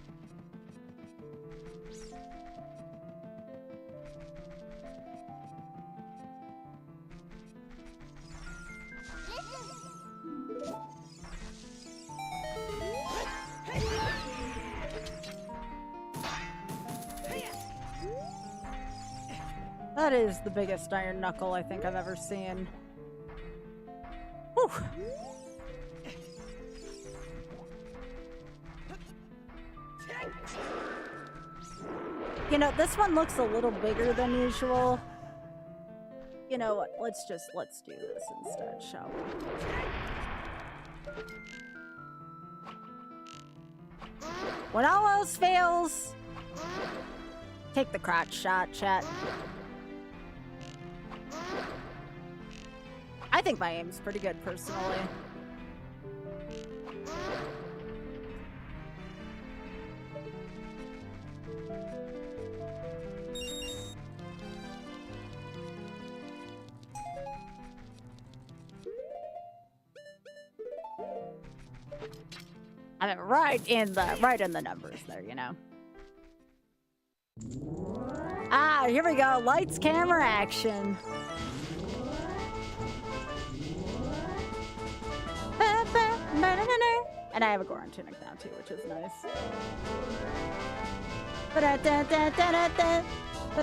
That is the biggest iron knuckle I think I've ever seen. Whew. You know, this one looks a little bigger than usual. You know what? Let's do this instead, shall we? When all else fails, take the crotch shot, chat. I think my aim's pretty good, personally. I mean, right in the numbers there, you know. Ah, here we go. Lights, camera, action. And I have a Goron tunic now too, which is nice. I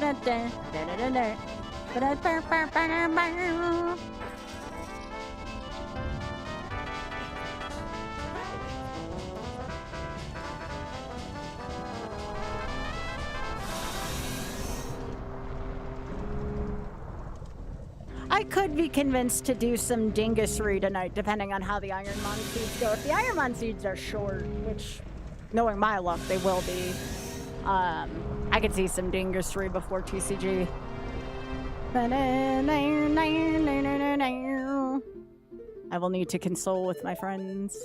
could be convinced to do some Dingusry tonight, depending on how the Ironmon seeds go. If the Ironmon seeds are short, which, knowing my luck, they will be, I could see some Dingusry before TCG. I will need to console with my friends.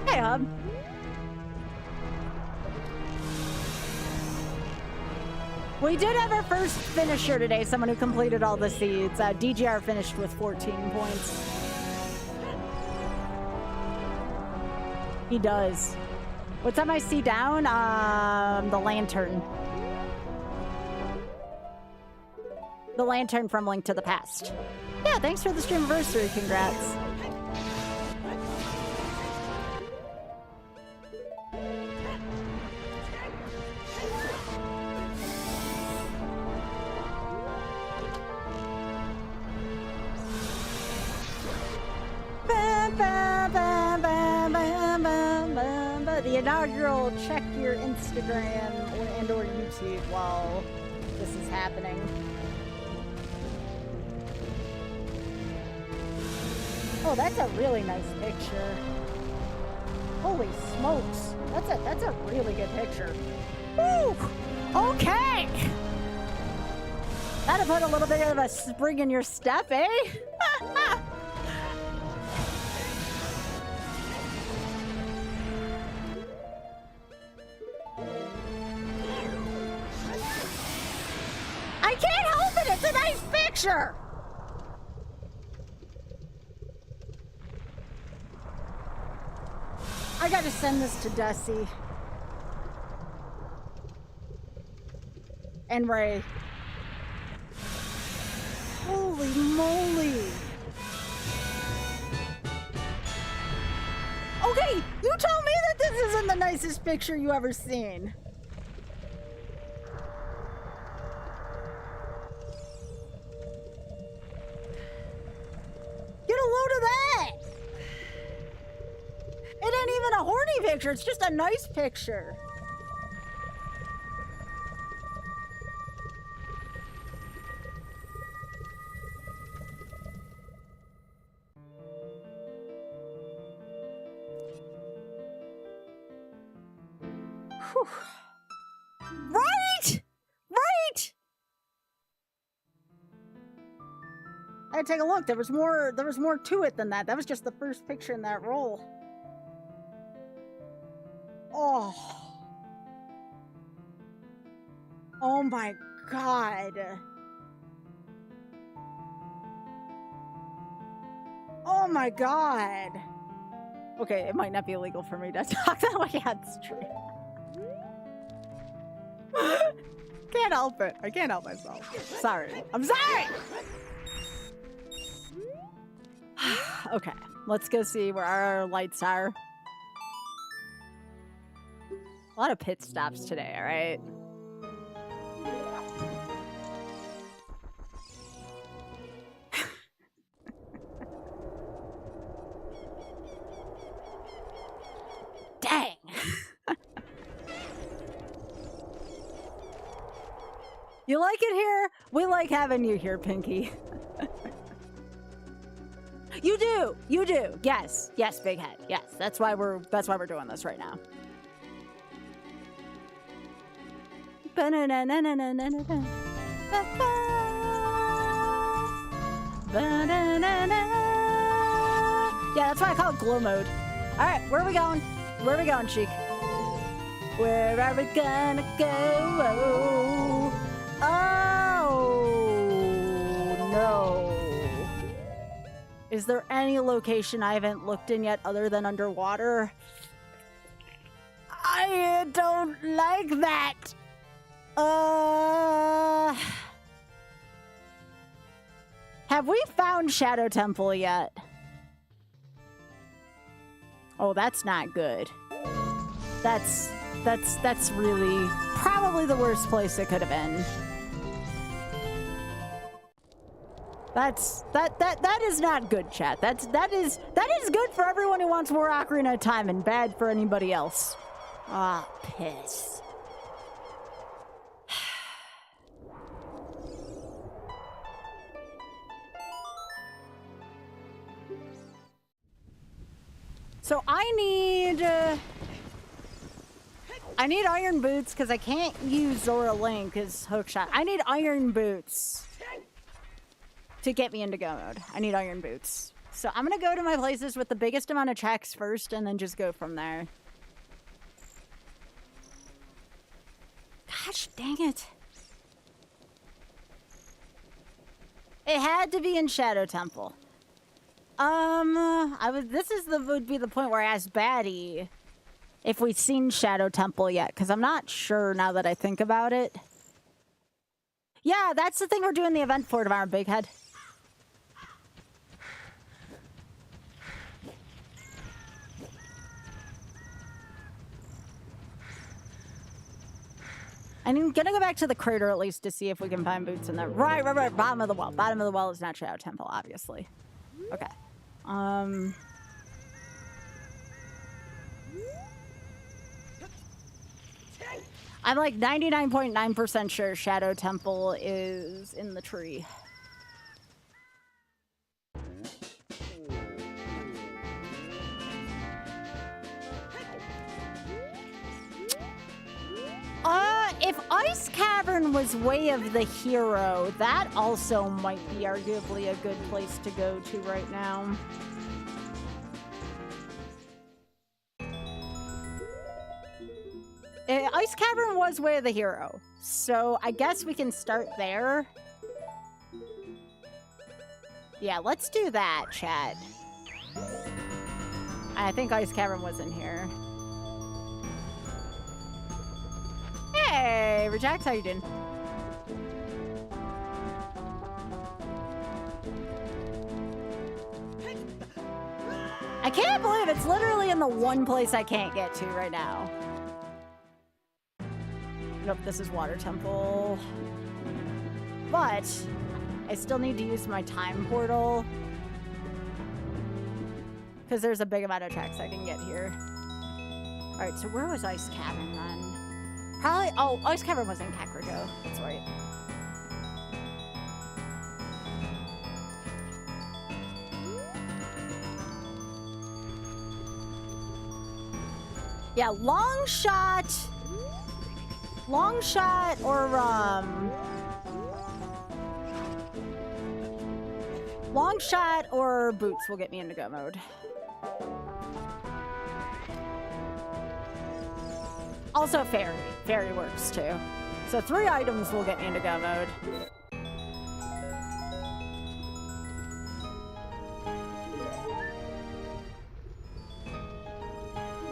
Hey, Hub. We did have our first finisher today, someone who completed all the seeds. DGR finished with 14 points. He does. What time I see down? The lantern. The lantern from Link to the Past. Yeah, thanks for the streamiversary. Congrats. The inaugural check your Instagram and/or YouTube while this is happening. Oh, that's a really nice picture. Holy smokes. That's a really good picture. Woo! Okay. That'll put a little bit of a spring in your step, eh? I can't help it! It's a nice picture! I gotta send this to Desi. And Ray. Holy moly! Okay, you told me that this isn't the nicest picture you ever seen. Get a load of that! It ain't even a horny picture, it's just a nice picture. Whew. Right! Right! I had to take a look. There was more to it than that. That was just the first picture in that roll. Oh. Oh my god. Oh my god. Okay, it might not be illegal for me to talk that way on stream. Can't help it. I can't help myself. Sorry. I'm sorry! Okay, let's go see where our lights are. A lot of pit stops today, all right? Dang! You like it here? We like having you here, Pinky. You do. You do. Yes. Yes, Big Head. Yes. That's why we're doing this right now. Yeah, that's why I call it glow mode. All right, where are we going? Where are we going, Sheik? Where are we gonna go? Oh no. Is there any location I haven't looked in yet other than underwater? I don't like that. Have we found Shadow Temple yet? Oh, that's not good. That's really probably the worst place it could have been. That is not good, chat. That is good for everyone who wants more Ocarina of Time and bad for anybody else. Ah, piss. So I need iron boots because I can't use Zora Link as hookshot. I need iron boots to get me into go mode. I need iron boots. So I'm gonna go to my places with the biggest amount of checks first and then just go from there. Gosh dang it. It had to be in Shadow Temple. Would be the point where I asked Batty if we'd seen Shadow Temple yet, because I'm not sure now that I think about it. Yeah, that's the thing we're doing the event for tomorrow, Big Head. I'm gonna go back to the crater at least to see if we can find boots in there. Right. Bottom of the well. Bottom of the well is not Shadow Temple, obviously. Okay. I'm like 99.9% sure Shadow Temple is in the tree. If Ice Cavern was Way of the Hero, that also might be arguably a good place to go to right now. Ice Cavern was Way of the Hero, so I guess we can start there. Yeah, let's do that, chat. I think Ice Cavern was in here. Hey, Rajax, how you doing? I can't believe it's literally in the one place I can't get to right now. Nope, this is Water Temple. But I still need to use my time portal because there's a big amount of tracks I can get here. All right, so where was Ice Cavern then? Probably, oh, Ice Cavern was in Kakariko. That's right. Yeah, long shot or long shot or boots will get me into go mode. Also fairy. Fairy works too. So 3 items will get me into go mode.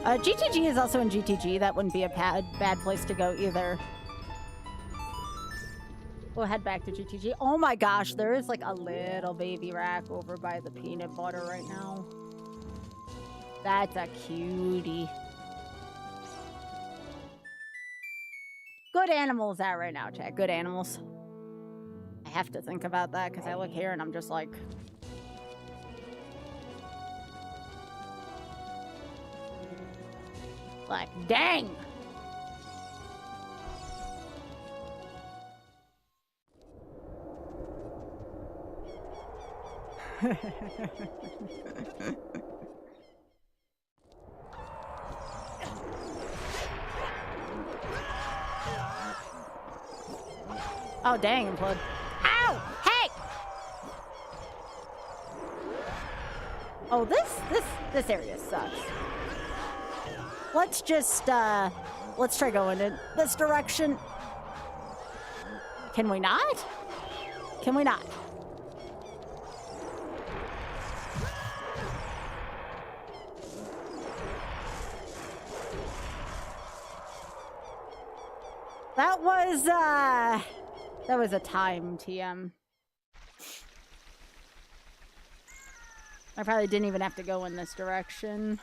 GTG is also in GTG. That wouldn't be a bad place to go either. We'll head back to GTG. Oh my gosh, there is like a little baby rack over by the peanut butter right now. That's a cutie. Good animals out right now, chat. Good animals. I have to think about that because I look here and I'm just like... Like, dang! Oh, dang, implode. Ow! Hey! Oh, this area sucks. Let's just, let's try going in this direction. Can we not? Can we not? That was a time TM. I probably didn't even have to go in this direction.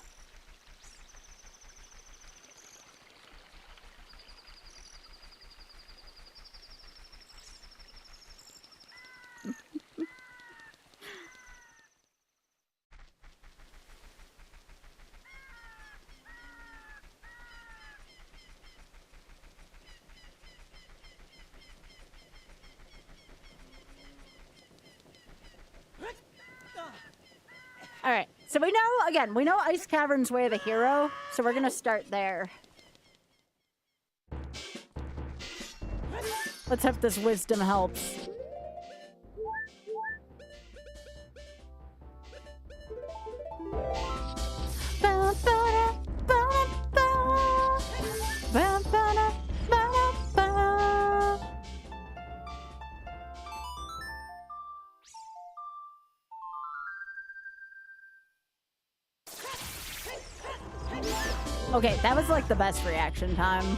All right, so we know Ice Cavern's Way of the Hero, so we're gonna start there. Let's hope this wisdom helps. Okay, that was like the best reaction time.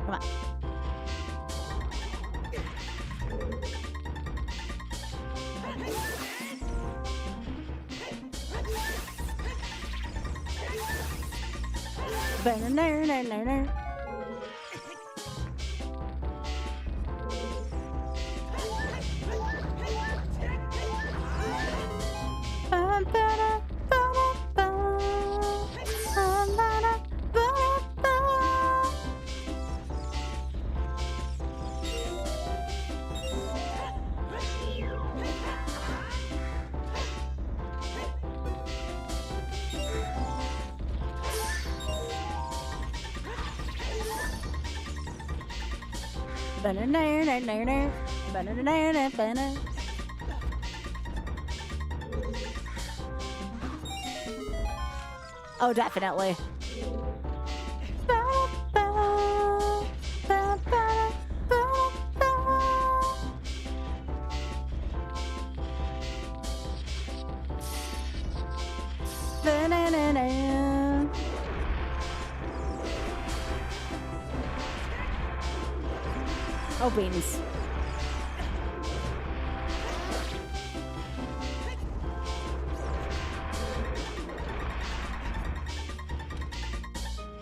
Come on. Oh, definitely. Oh, beans.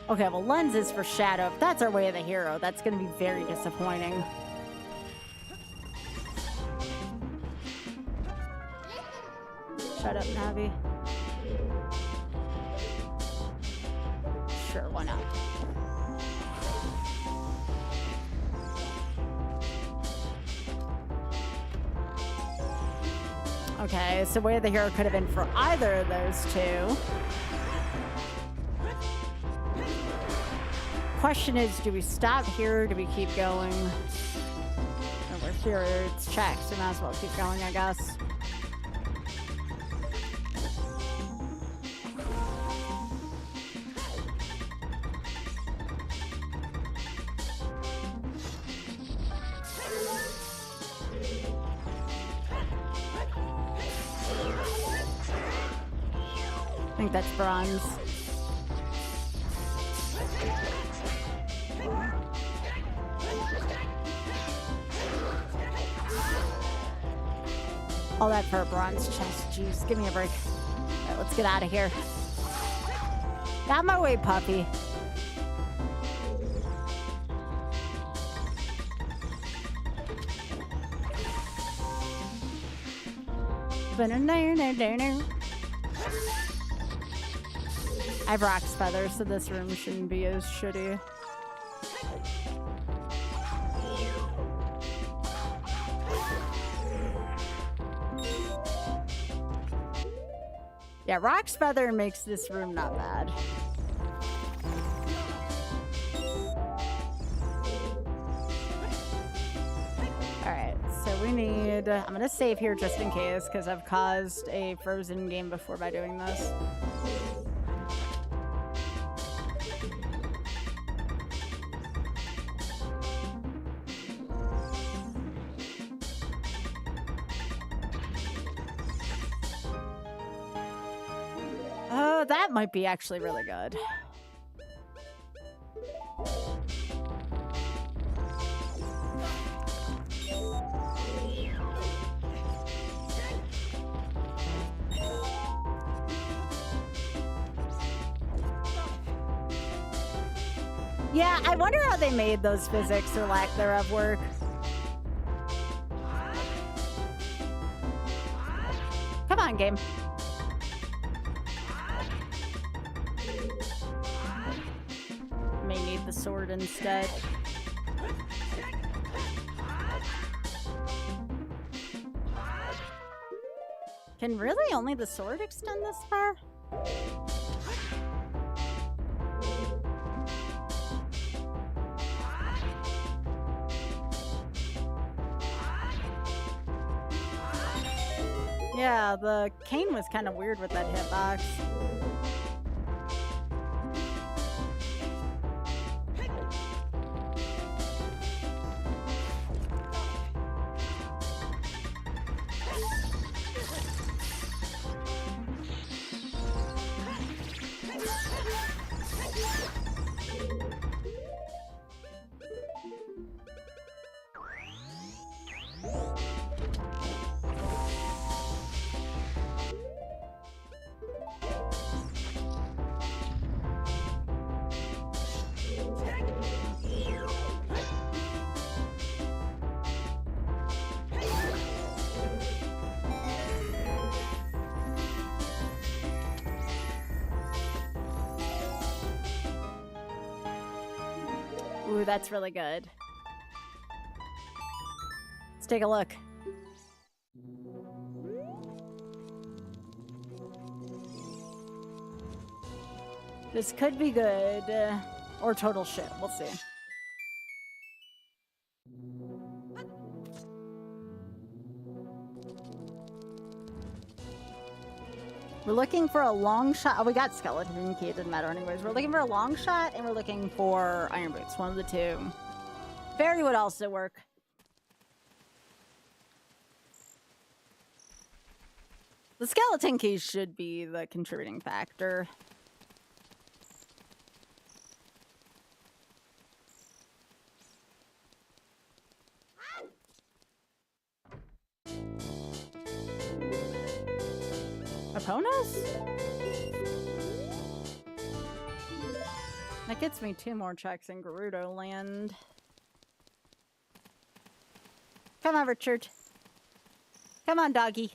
Okay, well, lenses for Shadow. If that's our Way of the Hero, that's going to be very disappointing. Shut up, Navi. Sure, why not? Okay, so Way of the Hero could have been for either of those two. Question is, do we stop here or do we keep going? Oh, we're here, it's checked, so might as well keep going, I guess. I think that's bronze. All that for a bronze chest. Jeez, give me a break. All right, let's get out of here. Got my way, puppy. I have Rock's Feather, so this room shouldn't be as shitty. Yeah, Rock's Feather makes this room not bad. Alright, so we need... I'm gonna save here just in case, because I've caused a frozen game before by doing this. That might be actually really good. Yeah, I wonder how they made those physics or lack thereof work. Come on, game. May need the sword instead. Can really only the sword extend this far? Yeah, the cane was kind of weird with that hitbox. Ooh, that's really good. Let's take a look. This could be good, or total shit. We'll see. We're looking for a long shot. Oh, we got skeleton key. It didn't matter anyways. We're looking for a long shot, and we're looking for iron boots. One of the two. Fairy would also work. The skeleton key should be the contributing factor. Opponents? That gets me 2 more checks in Gerudo land. Come on, Richard. Come on, doggy.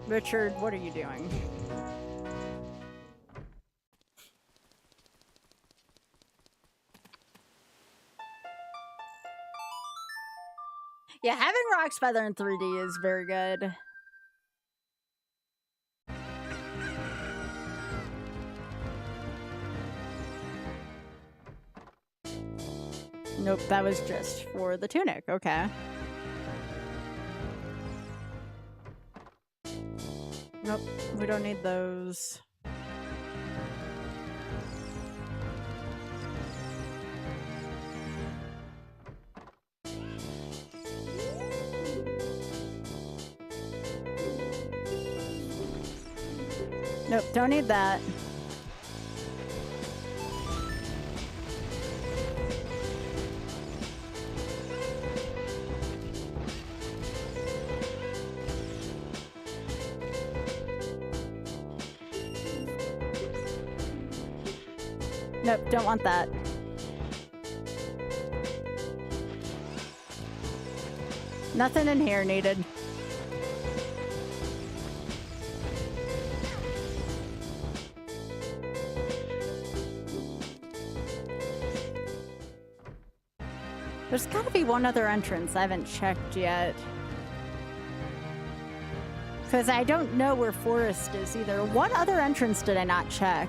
Richard, what are you doing? Yeah, having Rock's Feather in 3D is very good. Nope, that was just for the tunic. Okay. Nope, we don't need those. Nope, don't need that. Nope, don't want that. Nothing in here needed. There's gotta be one other entrance I haven't checked yet. Because I don't know where Forest is either. What other entrance did I not check?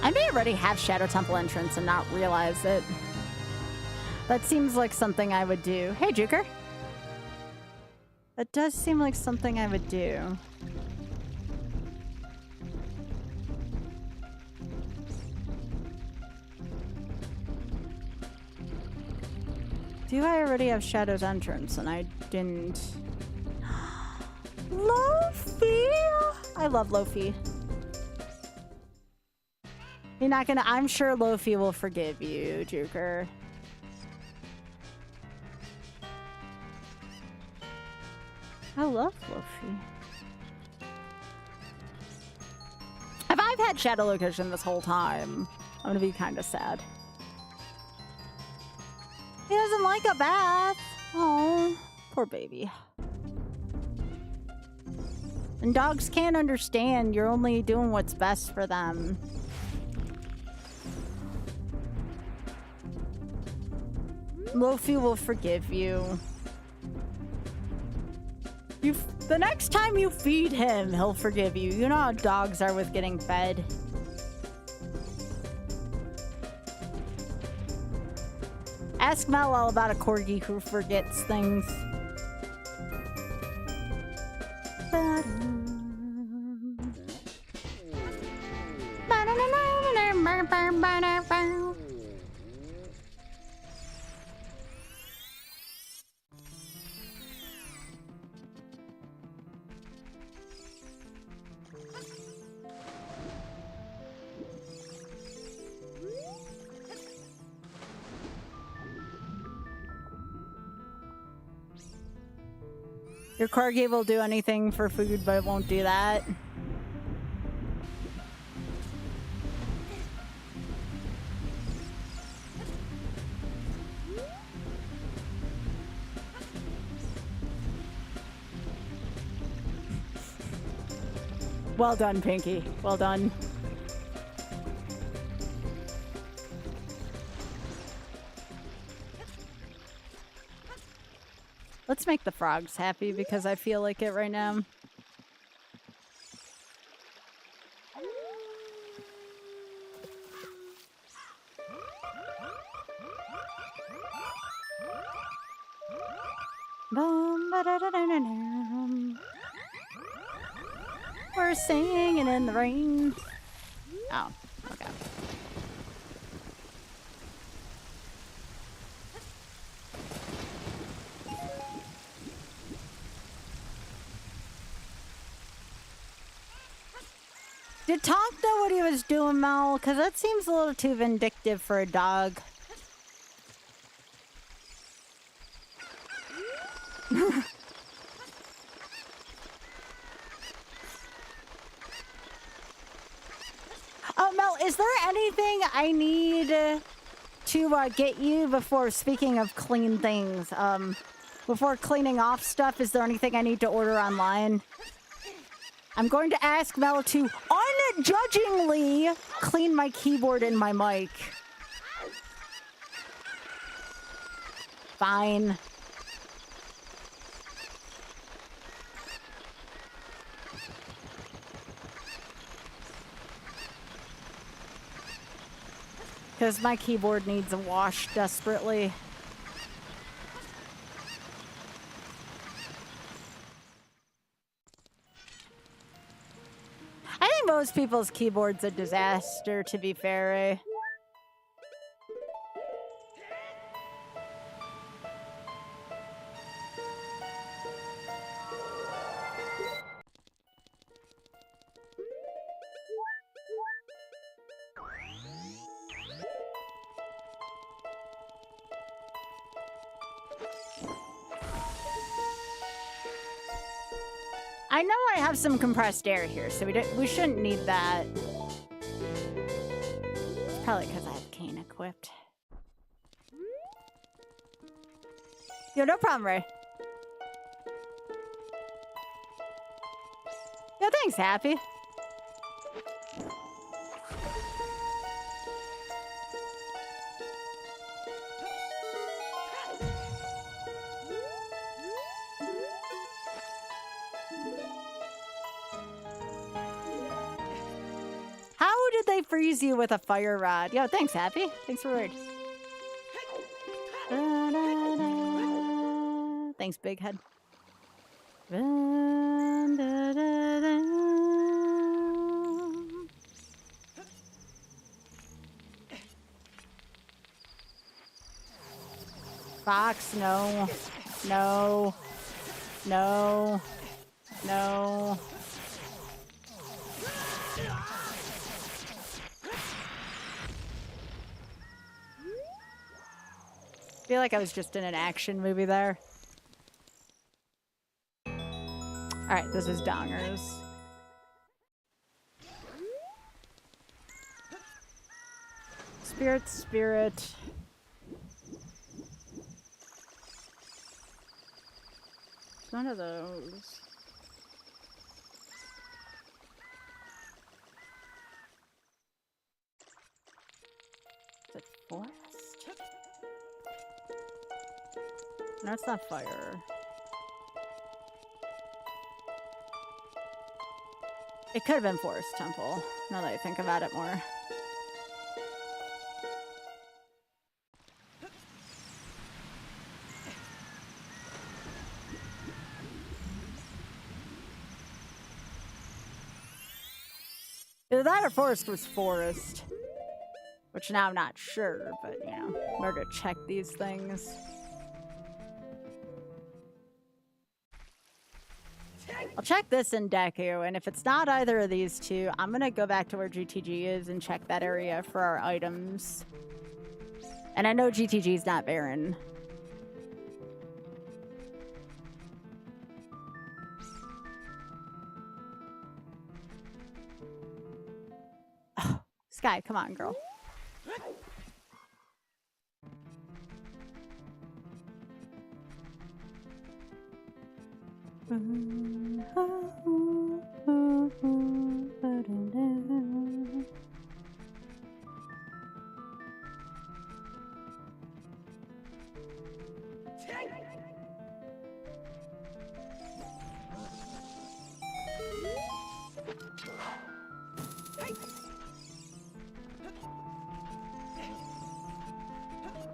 I may already have Shadow Temple entrance and not realize it. That seems like something I would do. Hey, Juker. That does seem like something I would do. Do I already have Shadow's entrance and I didn't? Luffy! I love Lofi. You're not gonna... I'm sure Lofi will forgive you, Juker. I love Lofi. If I've had shadow location this whole time, I'm gonna be kind of sad. He doesn't like a bath. Oh, poor baby. And dogs can't understand. You're only doing what's best for them. Lofi will forgive you. The next time you feed him, he'll forgive you. You know how dogs are with getting fed. Ask Mel all about a corgi who forgets things. Your corgi will do anything for food, but it won't do that. Well done, Pinky. Well done. Let's make the frogs happy because I feel like it right now. We're singing in the rain. Oh, okay. Did Tonk know what he was doing, Mel? Because that seems a little too vindictive for a dog. Oh, Mel, is there anything I need to get you before, speaking of clean things, before cleaning off stuff, is there anything I need to order online? I'm going to ask Mel to unjudgingly clean my keyboard and my mic. Fine. Because my keyboard needs a wash desperately. I think most people's keyboard's a disaster, to be fair, eh? I know I have some compressed air here, so we shouldn't need that. It's probably because I have cane equipped. Yo, no problem, Ray. Yo, thanks, Happy. How did they freeze you with a fire rod? Yo, thanks, Happy. Thanks for word. Thanks, Big Head. Fox, no. No. No. No. I feel like I was just in an action movie there. Alright, this is Dongers. Spirit, spirit. It's one of those. Is it forest? No, it's not fire. It could have been Forest Temple, now that I think about it more. Either that or Forest was Forest. Which now I'm not sure, but you know, where to check these things. I'll check this in Deku, and if it's not either of these two, I'm gonna go back to where GTG is and check that area for our items. And I know GTG is not barren. Oh, Sky, come on, girl.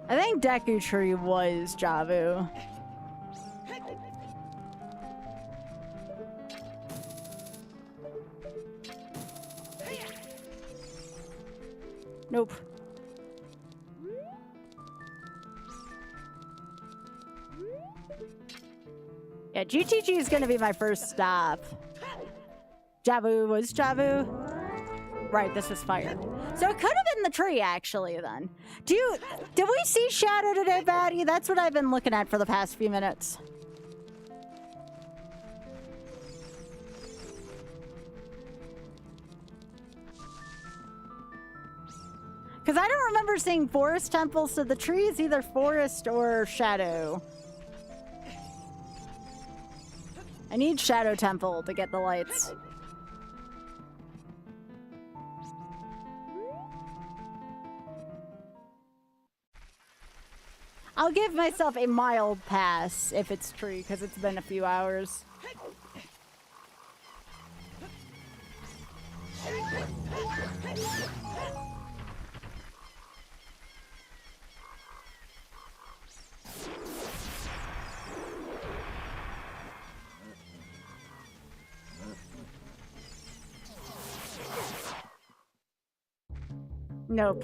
I think Deku Tree was Javu. Nope. Yeah, GTG is gonna be my first stop. Javu was Javu. Right, this was fire. So it could have been the tree, actually, then. Did we see Shadow today, Batty? That's what I've been looking at for the past few minutes. Because I don't remember seeing Forest Temple, so the tree is either Forest or Shadow. I need Shadow Temple to get the lights. I'll give myself a mild pass if it's tree, because it's been a few hours. Nope.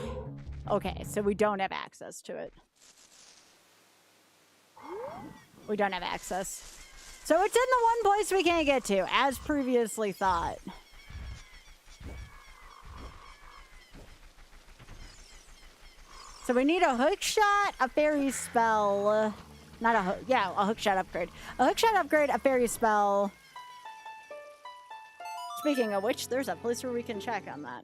Okay, so we don't have access to it. We don't have access. So it's in the one place we can't get to, as previously thought. So we need a hook shot, a fairy spell. Not a hook, yeah, a hook shot upgrade. A hook shot upgrade, a fairy spell. Speaking of which, there's a place where we can check on that.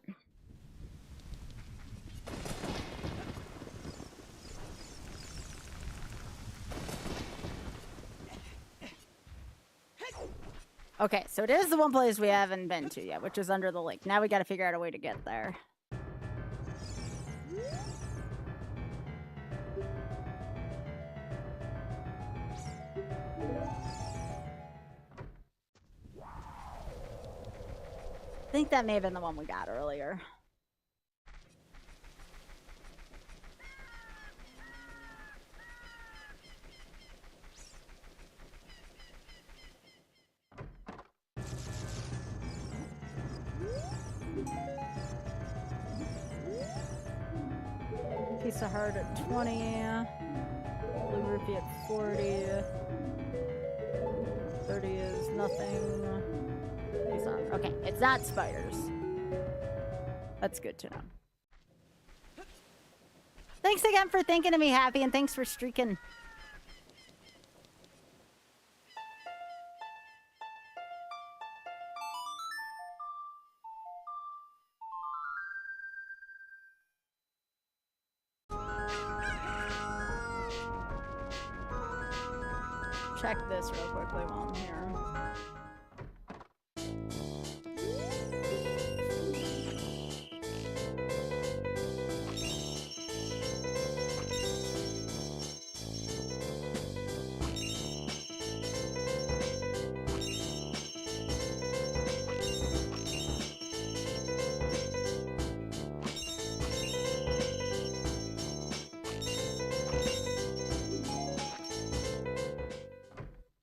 Okay, so it is the one place we haven't been to yet, which is under the lake. Now we gotta figure out a way to get there. I think that may have been the one we got earlier. Piece of heart at 20. Blue rupee at 40. 30 is nothing. Okay, it's not spiders. That's good to know. Thanks again for thinking of me, Happy, and thanks for streaking. Check this real quickly while I'm here.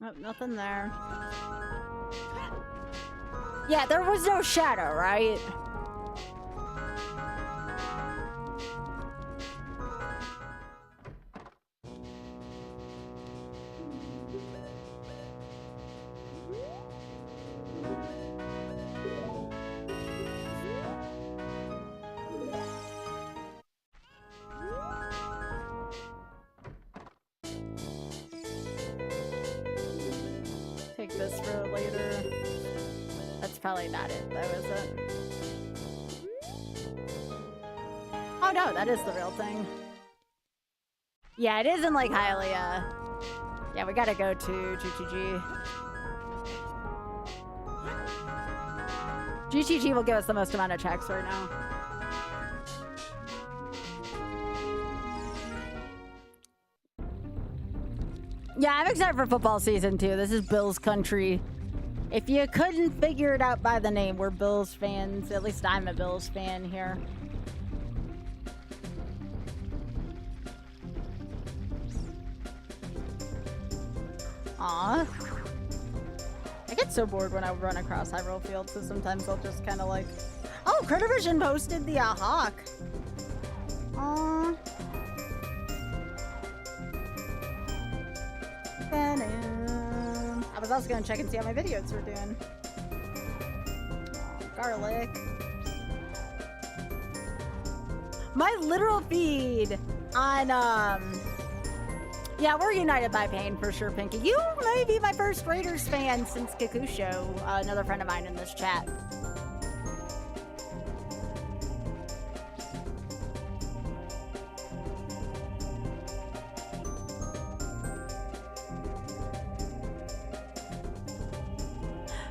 Nope, nothing there. Yeah, there was no shadow, right? Take this for later. That's probably not it, though, is it? Oh no, that is the real thing. Yeah, it isn't like Hylia. Yeah, we gotta go to GTG. GTG will give us the most amount of checks right now. Yeah, I'm excited for football season too. This is Bills country. If you couldn't figure it out by the name, we're Bills fans. At least I'm a Bills fan here. Aw. I get so bored when I run across high roll field, so sometimes I'll just kind of like... Oh, Critter Vision posted the hawk. Aw. I was also going to check and see how my videos were doing. Oh, garlic. My literal feed on, yeah, we're united by pain for sure, Pinky. You may be my first Raiders fan since Kakusho, another friend of mine in this chat.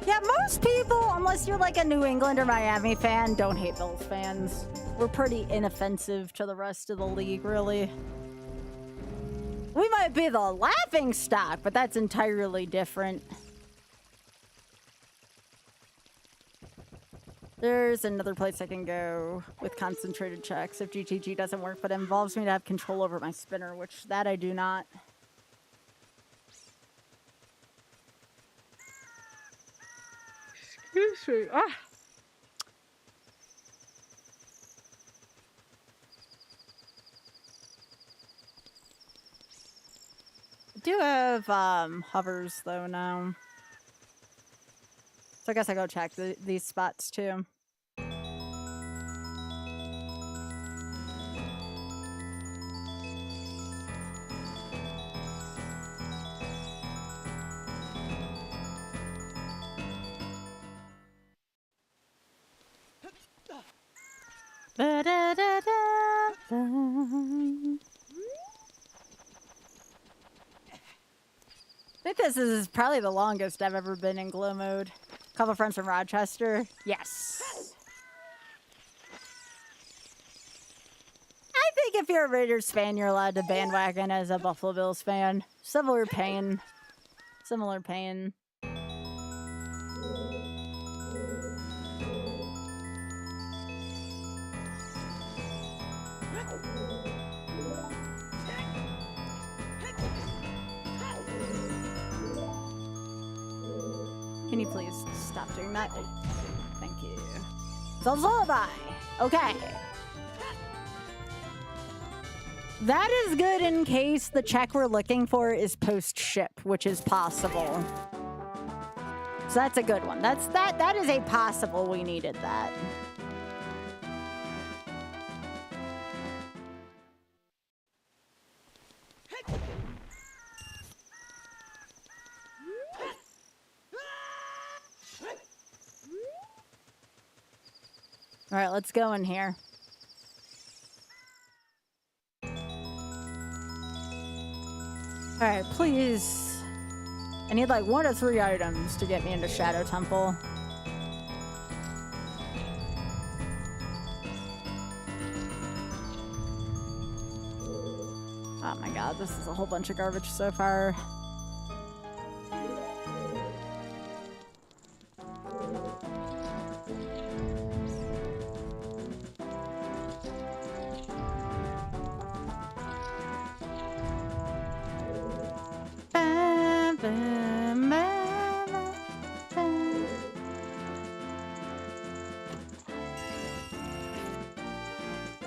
Yeah, most people, unless you're like a New England or Miami fan, don't hate Bills fans. We're pretty inoffensive to the rest of the league, really. We might be the laughing stock, but that's entirely different. There's another place I can go with concentrated checks if GTG doesn't work, but it involves me to have control over my spinner, which that I do not. Excuse me. Ah. I do have hovers though now. So I guess I go check these spots too. I think this is probably the longest I've ever been in glow mode. Couple friends from Rochester. Yes. I think if you're a Raiders fan, you're allowed to bandwagon as a Buffalo Bills fan. Similar pain. Similar pain. Can you please stop doing that? Thank you. So lullaby. Okay. That is good in case the check we're looking for is post-ship, which is possible. So that's a good one. That is a possible we needed that. All right, let's go in here. All right, please. I need like 1 to 3 items to get me into Shadow Temple. Oh my god, this is a whole bunch of garbage so far.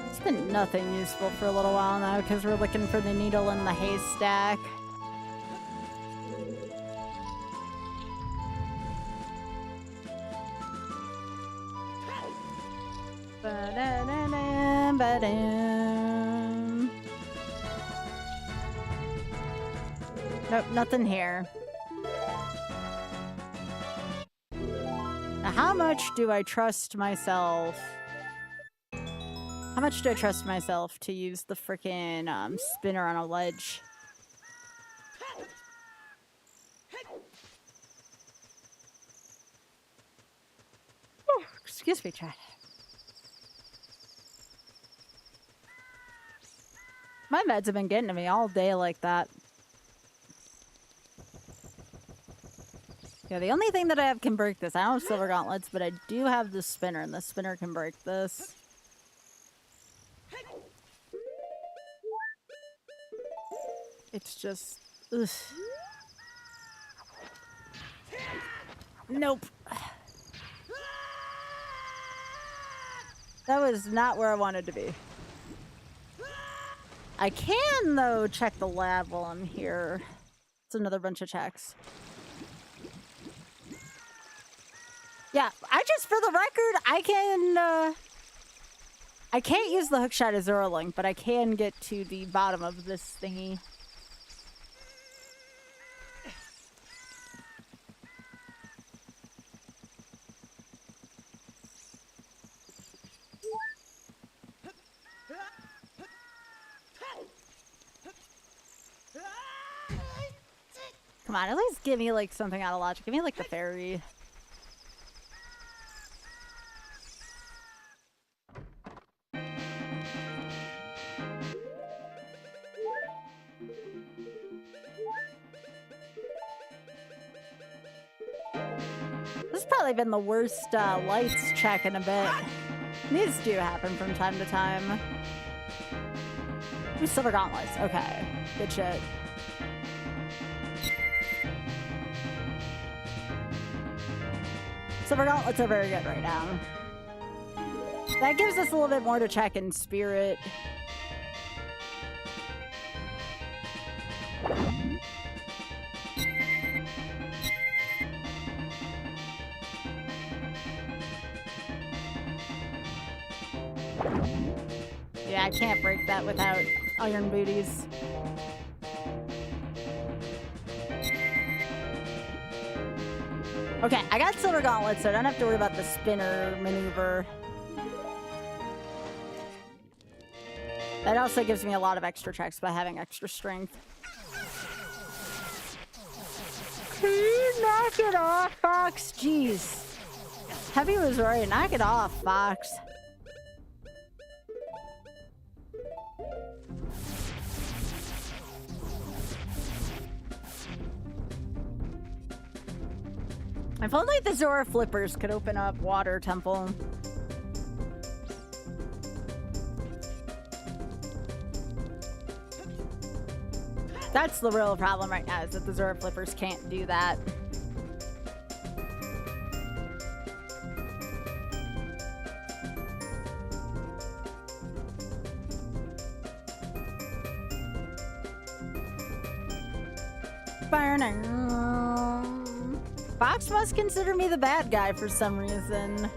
It's been nothing useful for a little while now because we're looking for the needle in the haystack. Nope, nothing here. Now, how much do I trust myself? How much do I trust myself to use the frickin' spinner on a ledge? Oh, excuse me, chat. My meds have been getting to me all day like that. Yeah, the only thing that I have can break this. I don't have silver gauntlets, but I do have the spinner, and the spinner can break this. It's just... ugh. Nope. That was not where I wanted to be. I can, though, check the lab while I'm here. It's another bunch of checks. Yeah, for the record, I can't use the hookshot as Link, but I can get to the bottom of this thingy. Come on, at least give me, like, something out of logic. Give me, like, the fairy. This has probably been the worst lights check in a bit. These do happen from time to time. Ooh, silver gauntlets. Okay. Good shit. Silver gauntlets are very good right now. That gives us a little bit more to check in spirit. Yeah, I can't break that without iron booties. Okay, I got silver gauntlets, so I don't have to worry about the spinner maneuver. That also gives me a lot of extra checks by having extra strength. Knock it off, Fox. Jeez. Heavy was right. Knock it off, Fox. If only the Zora flippers could open up Water Temple. That's the real problem right now, is that the Zora flippers can't do that. Fox must consider me the bad guy for some reason.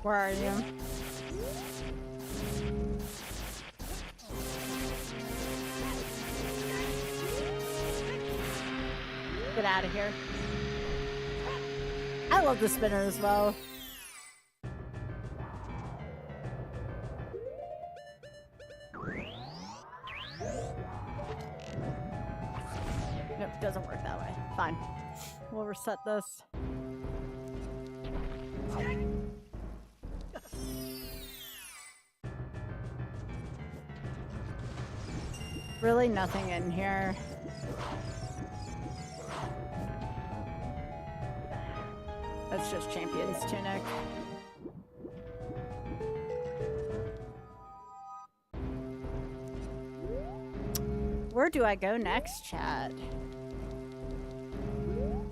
Where are you? Get out of here. I love the spinner as well. Nope, doesn't work that way. Fine. We'll reset this. Really nothing in here. That's just Champion's Tunic. Where do I go next, chat?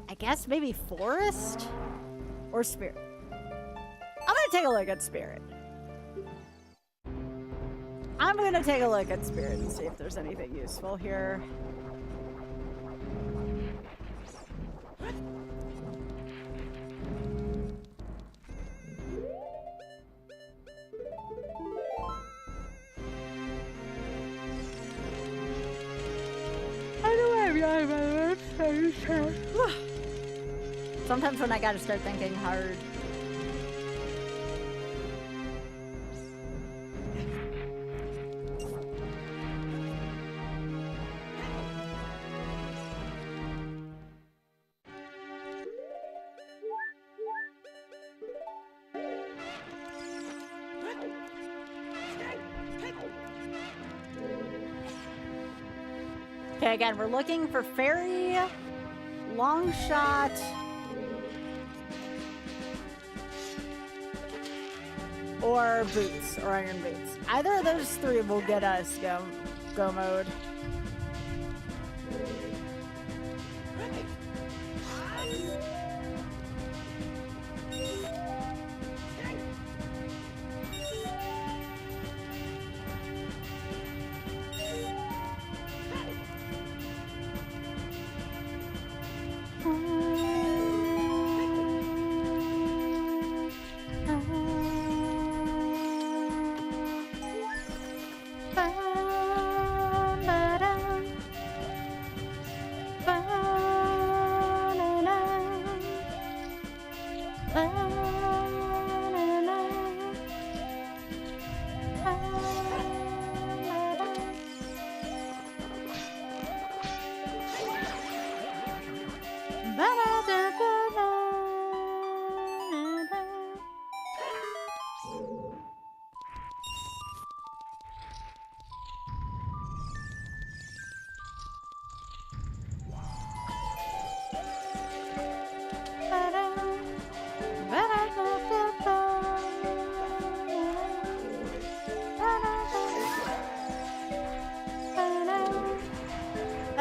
I guess maybe Forest? Or Spirit? I'm gonna take a look at Spirit. I'm gonna take a look at Spirit and see if there's anything useful here. Sometimes when I gotta start thinking hard. Okay, again, we're looking for fairy, long shot, or boots, or iron boots. Either of those three will get us go mode.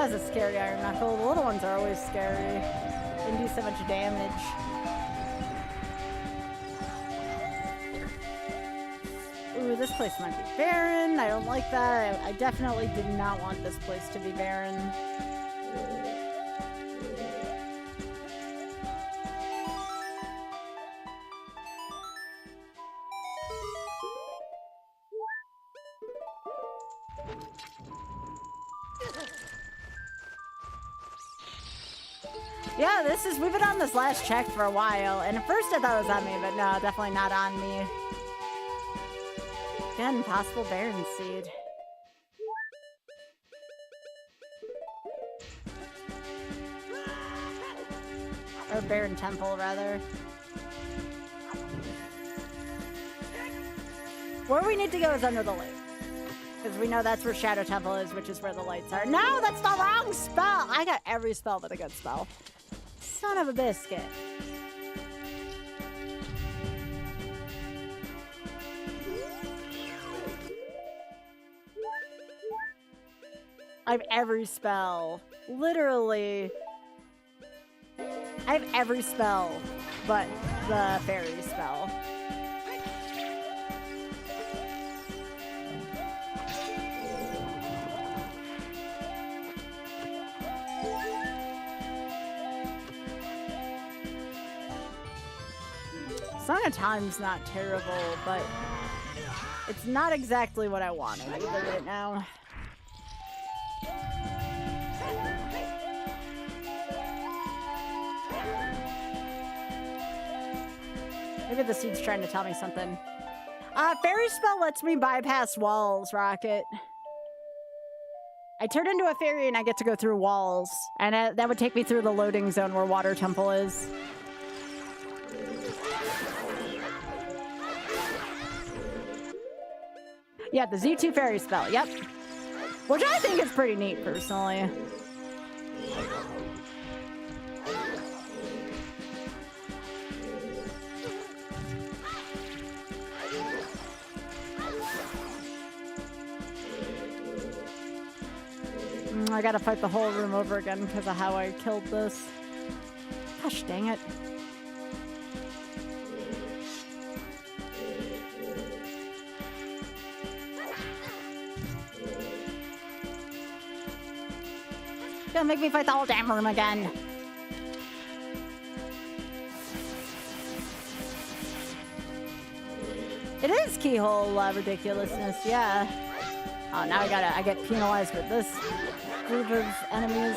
That was a scary Iron Knuckle. The little ones are always scary. They do so much damage. Ooh, this place might be barren. I don't like that. I definitely did not want this place to be barren. Yeah, we've been on this last check for a while, and at first I thought it was on me, but no, definitely not on me. Again, possible Baron Seed. Or Baron Temple, rather. Where we need to go is under the lake. Because we know that's where Shadow Temple is, which is where the lights are. No, that's the wrong spell! I got every spell but a good spell. Son of a biscuit. I have every spell. Literally. I have every spell but the fairy spell. Song of Time's not terrible, but it's not exactly what I wanted either right now. Maybe the seed's trying to tell me something. Fairy spell lets me bypass walls, Rocket. I turn into a fairy and I get to go through walls. And that would take me through the loading zone where Water Temple is. Yeah, the Z2 fairy spell, yep. Which I think is pretty neat, personally. I gotta fight the whole room over again because of how I killed this. Gosh dang it. Gonna make me fight the whole damn room again. It is keyhole ridiculousness, yeah. Oh, now I get penalized with this group of enemies.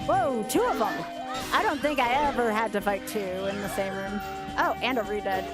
Whoa, 2 of them. I don't think I ever had to fight 2 in the same room. Oh, and a re-dead.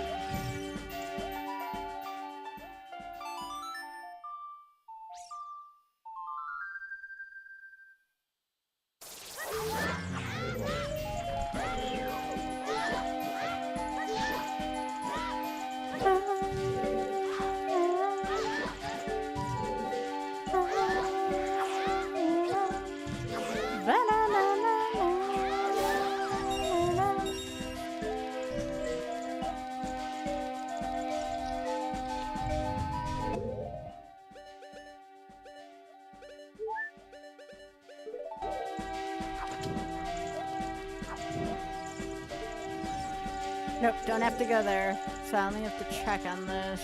Nope, don't have to go there. So I only have to check on this.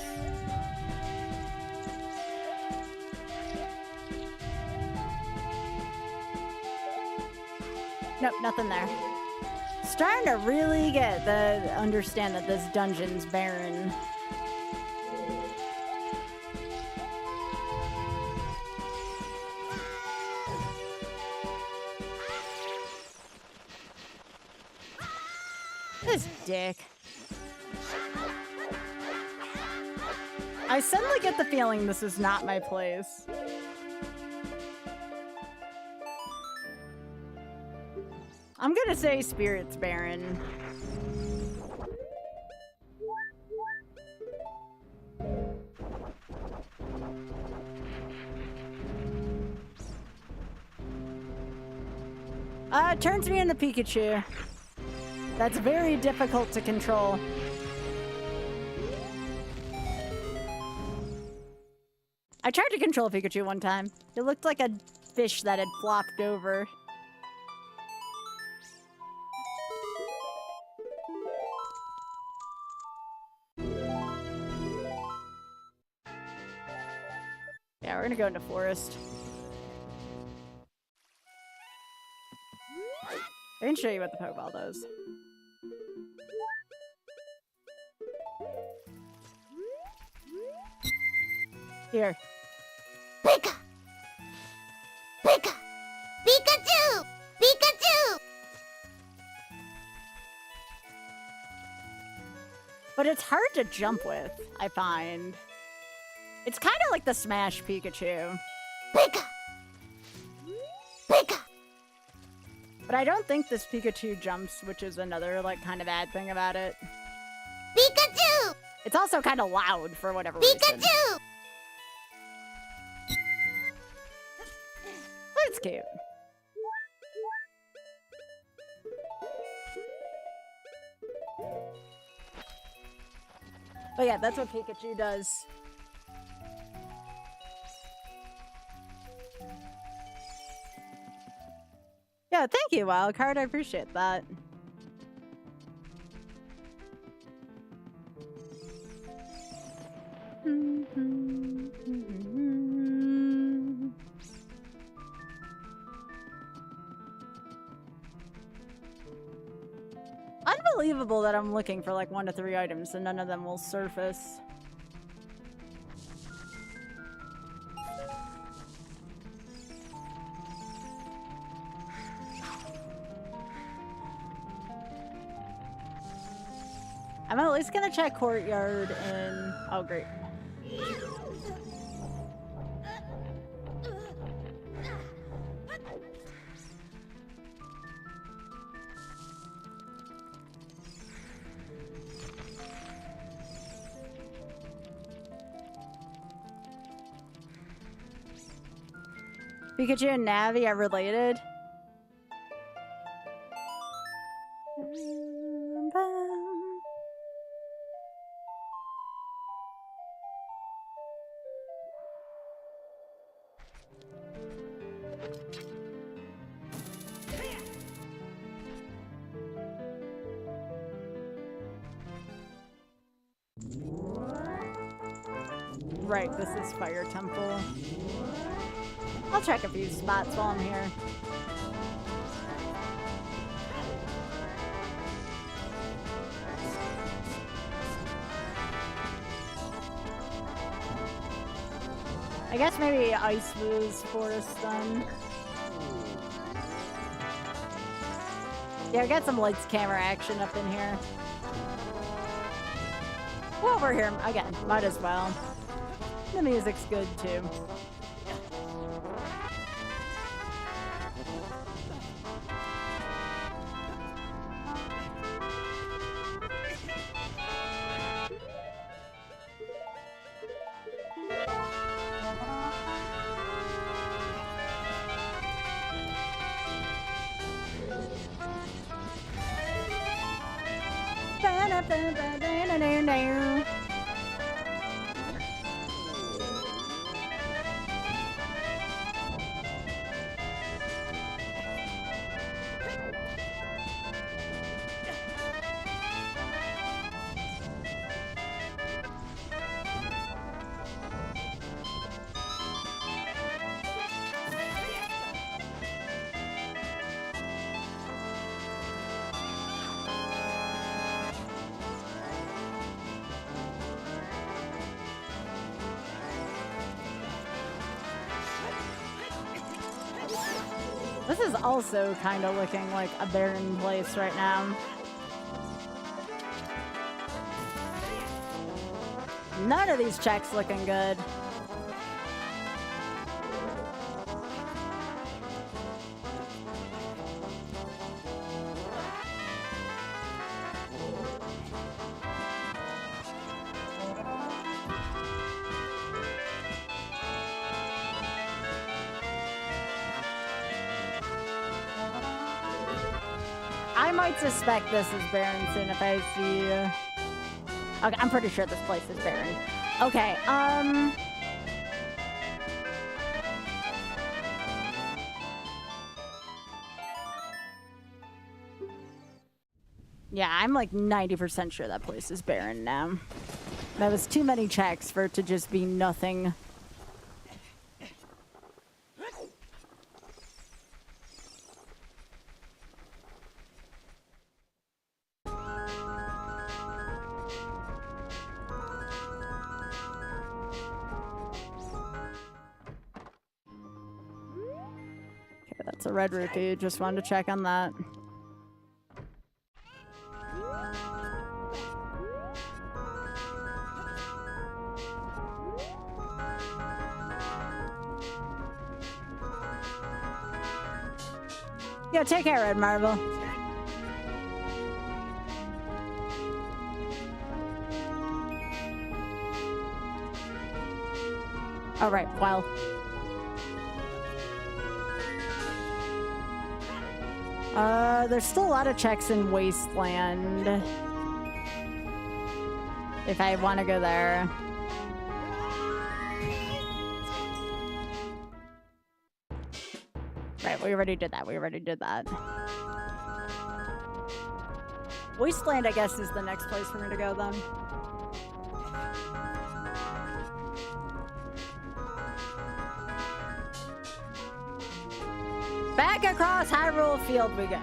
Nope, nothing there. Starting to really understand that this dungeon's barren. This dick. I suddenly get the feeling this is not my place. I'm gonna say Spirit's barren. It turns me into Pikachu. That's very difficult to control. I tried to control Pikachu one time. It looked like a fish that had flopped over. Yeah, we're gonna go into forest. I can show you what the Pokeball does. Here. Pika! Pika! Pikachu! Pikachu! But it's hard to jump with, I find. It's kind of like the Smash Pikachu. Pika! Pika! But I don't think this Pikachu jumps, which is another, like, kind of bad thing about it. Pikachu! It's also kind of loud for whatever reason. Pikachu! But it's cute. But yeah, that's what Pikachu does. Yeah, thank you, Wildcard. I appreciate that. unbelievable that I'm looking for like 1 to 3 items and none of them will surface. I'm at least gonna check courtyard and oh great. Pikachu and Navi are related. Right, this is Fire Temple. I'll check a few spots while I'm here. I guess maybe Ice Boo's Forest then. Yeah, we got some lights camera action up in here. Well, we're here again. Might as well. The music's good too. This is also kind of looking like a barren place right now. None of these checks looking good. I might suspect this is barren soon if I see... Okay, I'm pretty sure this place is barren. Okay, yeah, I'm like 90% sure that place is barren now. That was too many checks for it to just be nothing. That's a red rupee. Just wanted to check on that. Yeah, take care, Red Marble. All right, well. There's still a lot of checks in Wasteland. If I want to go there. Right, we already did that. We already did that. Wasteland, I guess, is the next place for me to go then. Back across Hyrule Field we go.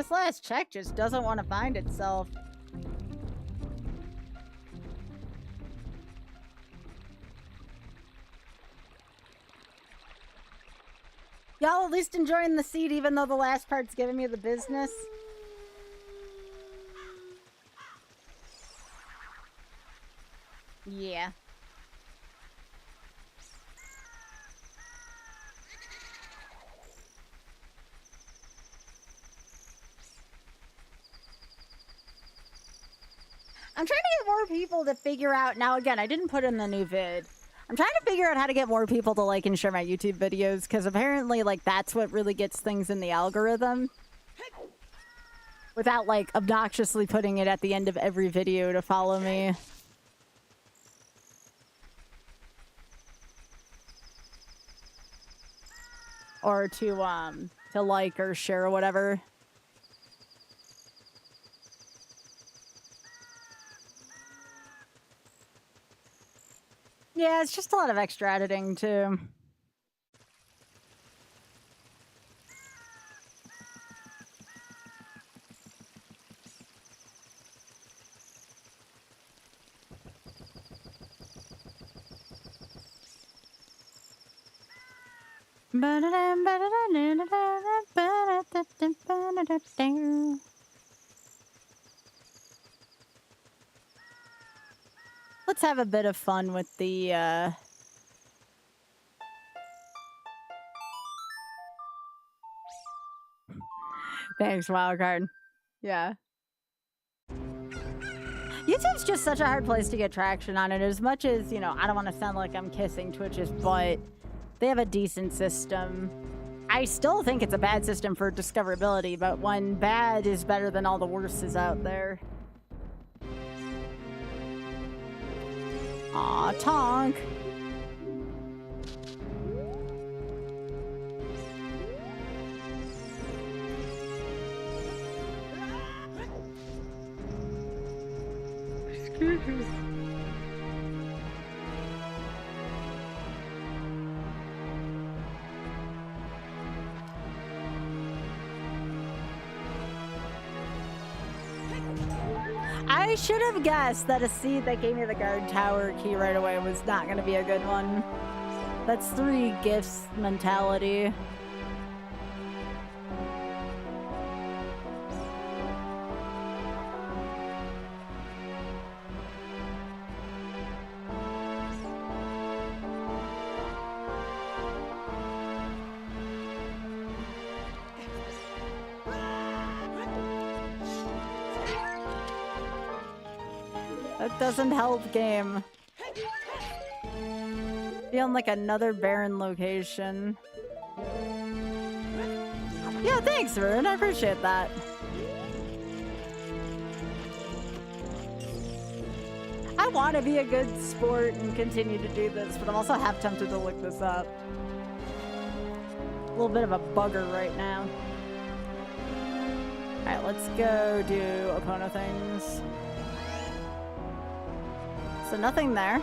This last check just doesn't want to find itself. Y'all at least enjoying the seed even though the last part's giving me the business? Yeah. I'm trying to get more people to figure out, now again, I didn't put in the new vid. I'm trying to figure out how to get more people to like and share my YouTube videos, because apparently like that's what really gets things in the algorithm. Without like obnoxiously putting it at the end of every video to follow me. Or to like or share or whatever. Yeah, it's just a lot of extra editing, too. Let's have a bit of fun with the, Thanks, wildcard. Yeah. YouTube's just such a hard place to get traction on it. As much as, you know, I don't want to sound like I'm kissing Twitch's butt, they have a decent system. I still think it's a bad system for discoverability, but when bad is better than all the worst is out there. Aw, Tonk. I should have guessed that a seed that gave me the guard tower key right away was not going to be a good one. That's 3 gifts mentality. That doesn't help, game. Be on like another barren location. Yeah, thanks, Rune. I appreciate that. I want to be a good sport and continue to do this, but I'm also half tempted to look this up. A little bit of a bugger right now. Alright, let's go do Opona things. So nothing there.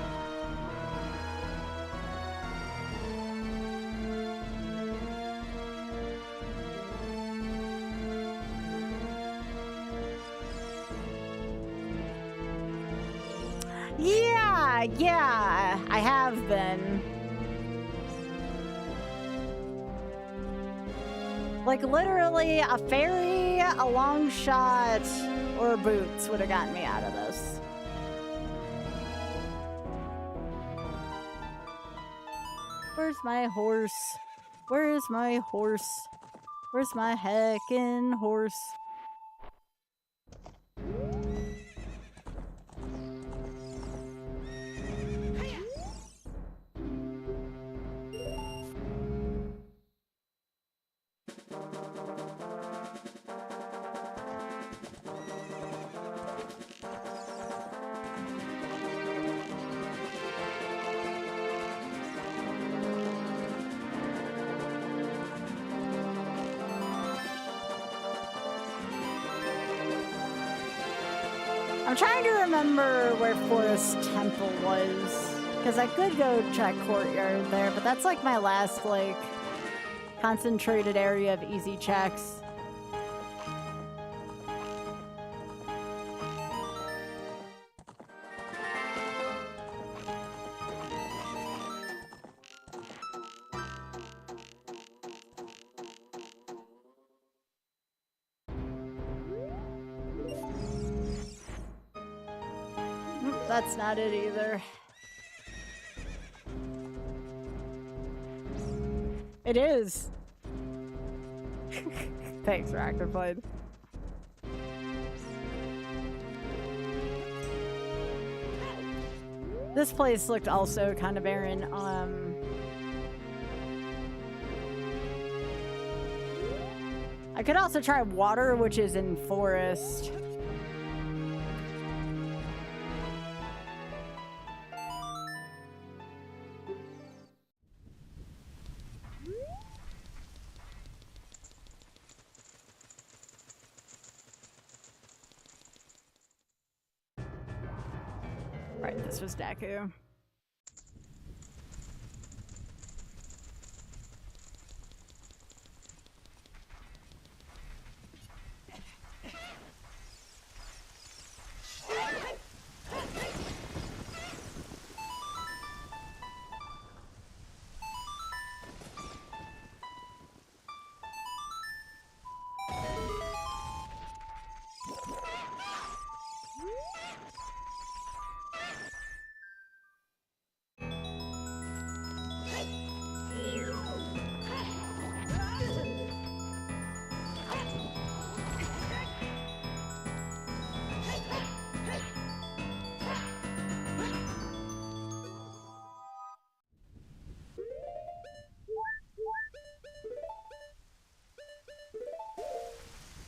Yeah, I have been. Like literally a ferry, a long shot, or boots would have gotten me out of this. Where's my horse? Where's my horse? Where's my heckin' horse? I'm trying to remember where Forest Temple was, because I could go check Courtyard there, but that's like my last, like, concentrated area of easy checks. That's not it either. It is. Thanks for Actified. This place looked also kind of barren. I could also try water, which is in forest. Right, this was Deku.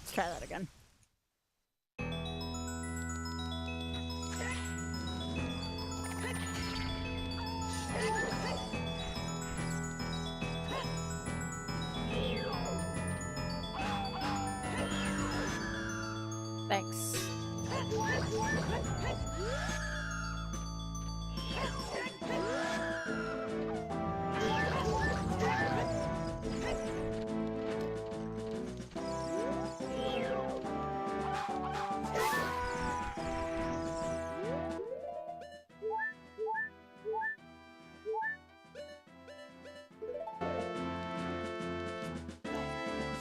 Let's try that again. Thanks.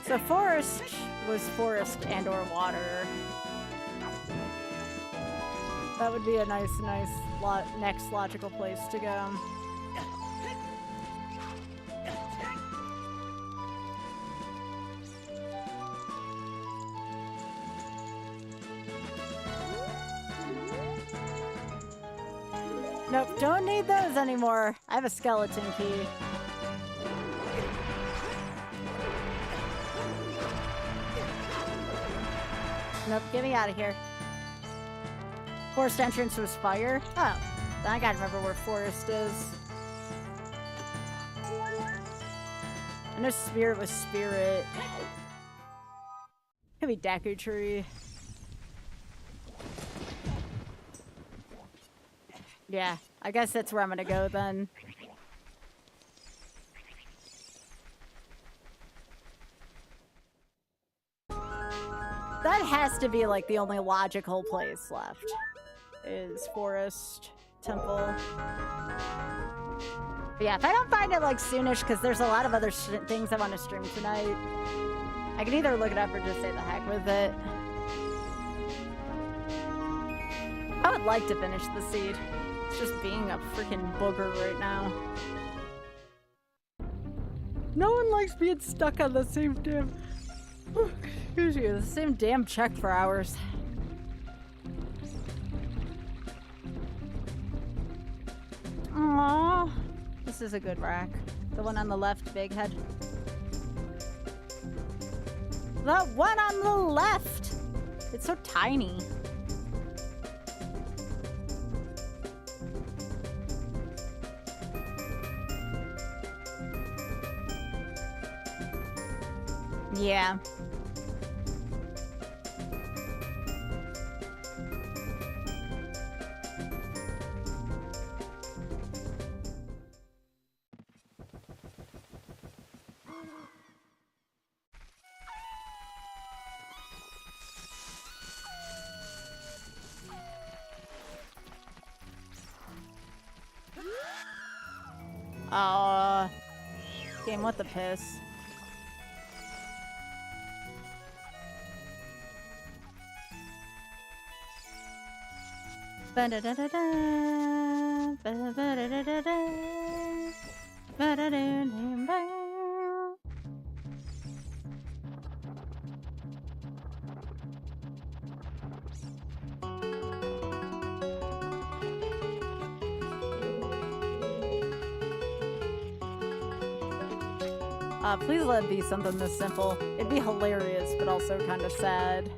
So forest was forest and or water. That would be a nice next logical place to go. Nope, don't need those anymore. I have a skeleton key. Nope, get me out of here. Forest entrance was fire? Oh, then I gotta remember where forest is. I know spirit was spirit. Could be Deku Tree. Yeah, I guess that's where I'm gonna go then. That has to be like the only logical place left. Is forest, temple. But yeah, if I don't find it like soonish, because there's a lot of other things I want to stream tonight, I can either look it up or just say the heck with it. I would like to finish the seed. It's just being a freaking booger right now. No one likes being stuck on the same damn... Excuse me, the same damn check for hours. Aww. This is a good rack. The one on the left, big head. The one on the left! It's so tiny. Yeah. Game, what the piss? Please let it be something this simple. It'd be hilarious, but also kind of sad.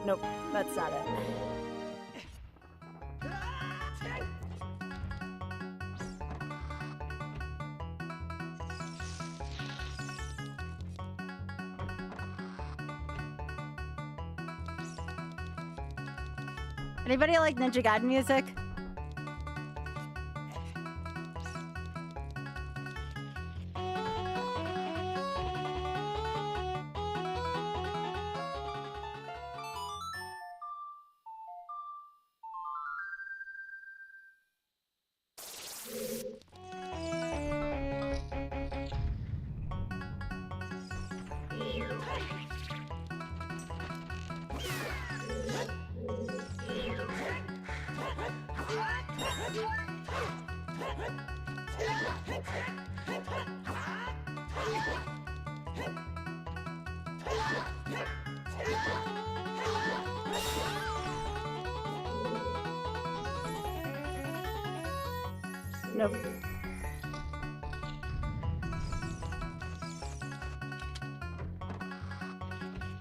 Nope, that's not it. Anybody like Ninja Gaiden music? Nope.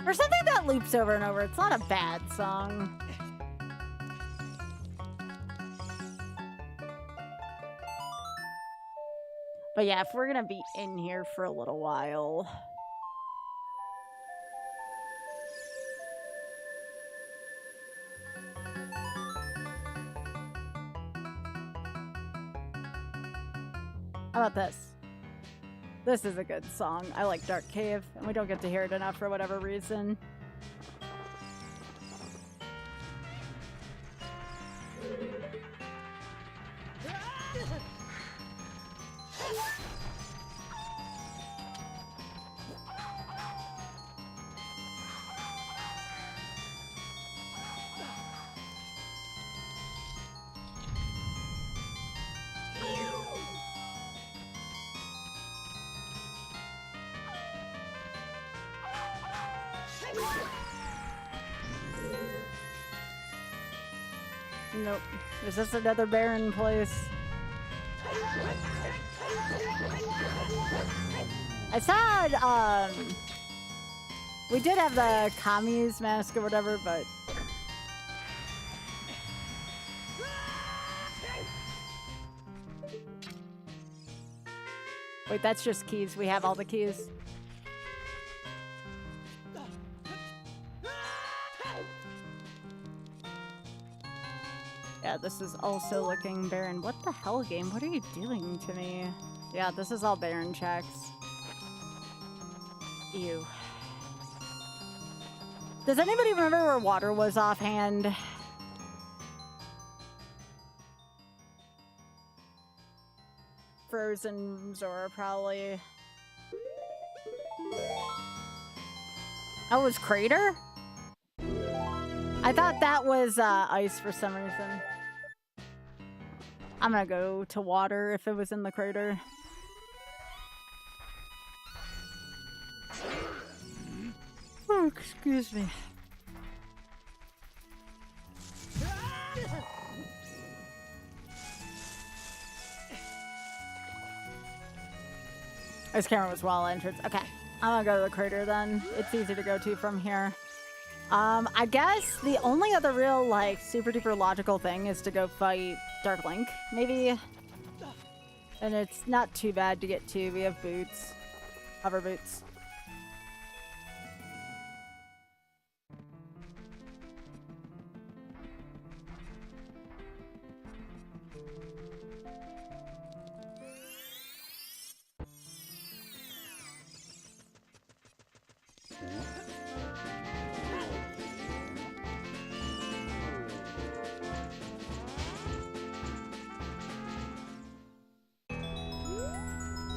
Or something that loops over and over. It's not a bad song. But yeah, if we're gonna be in here for a little while. How about this? This is a good song. I like Dark Cave, and we don't get to hear it enough for whatever reason. Nope. Is this another barren place? I saw, we did have the Kami's mask or whatever, but... Wait, that's just keys. We have all the keys. Yeah, this is also looking barren. What the hell, game? What are you doing to me? Yeah, this is all barren checks. Ew. Does anybody remember where water was offhand? Frozen Zora, probably. Oh, it was Crater? I thought that was ice for some reason. I'm gonna go to water if it was in the crater. Oh, excuse me. This camera was wall entrance. Okay, I'm gonna go to the crater then. It's easy to go to from here. I guess the only other real, like, super duper logical thing is to go fight Dark Link, maybe. And it's not too bad to get to. We have boots. Hover boots.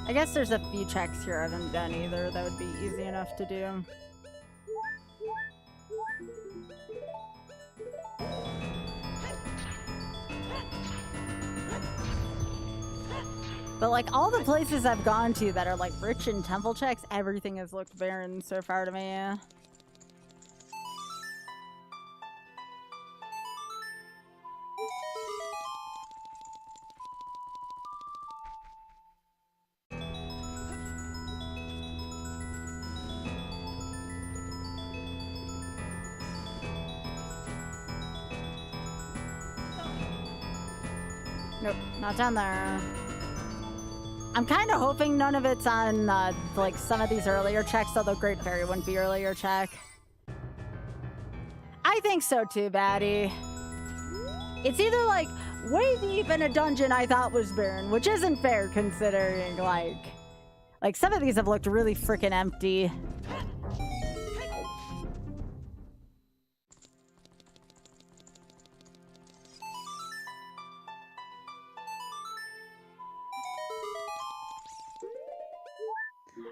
I guess there's a few checks here I haven't done either that would be easy enough to do. But like all the places I've gone to that are like rich in temple checks, everything has looked barren so far to me. Nope, not down there. I'm kind of hoping none of it's on, like, some of these earlier checks, although Great Fairy wouldn't be earlier check. I think so too, Batty. It's either, like, way deep in a dungeon I thought was barren, which isn't fair considering, like some of these have looked really freaking empty.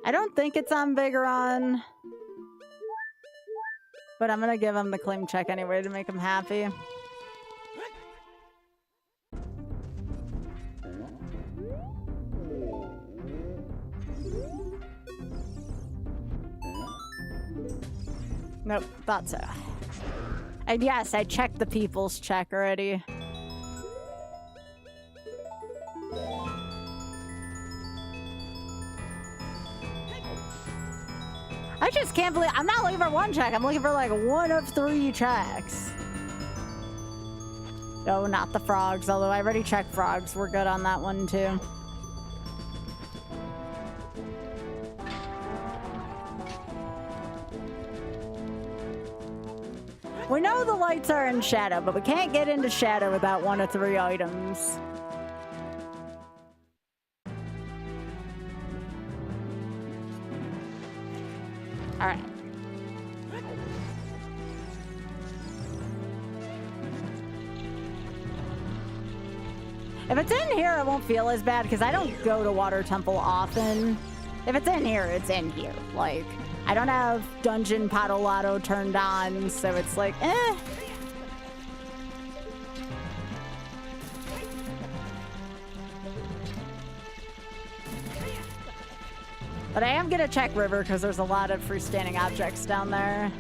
I don't think it's on Viggoron, but I'm gonna give him the claim check anyway to make him happy. Nope, thought so. And yes, I checked the people's check already. I just can't believe I'm not looking for one check. I'm looking for like 1 of 3 checks. No, not the frogs. Although I already checked frogs. We're good on that one too. We know the lights are in shadow, but we can't get into shadow without 1 of 3 items. All right. If it's in here, it won't feel as bad because I don't go to Water Temple often. If it's in here, it's in here. Like, I don't have Dungeon Potolato turned on, so it's like, eh. But I am gonna check River because there's a lot of freestanding objects down there.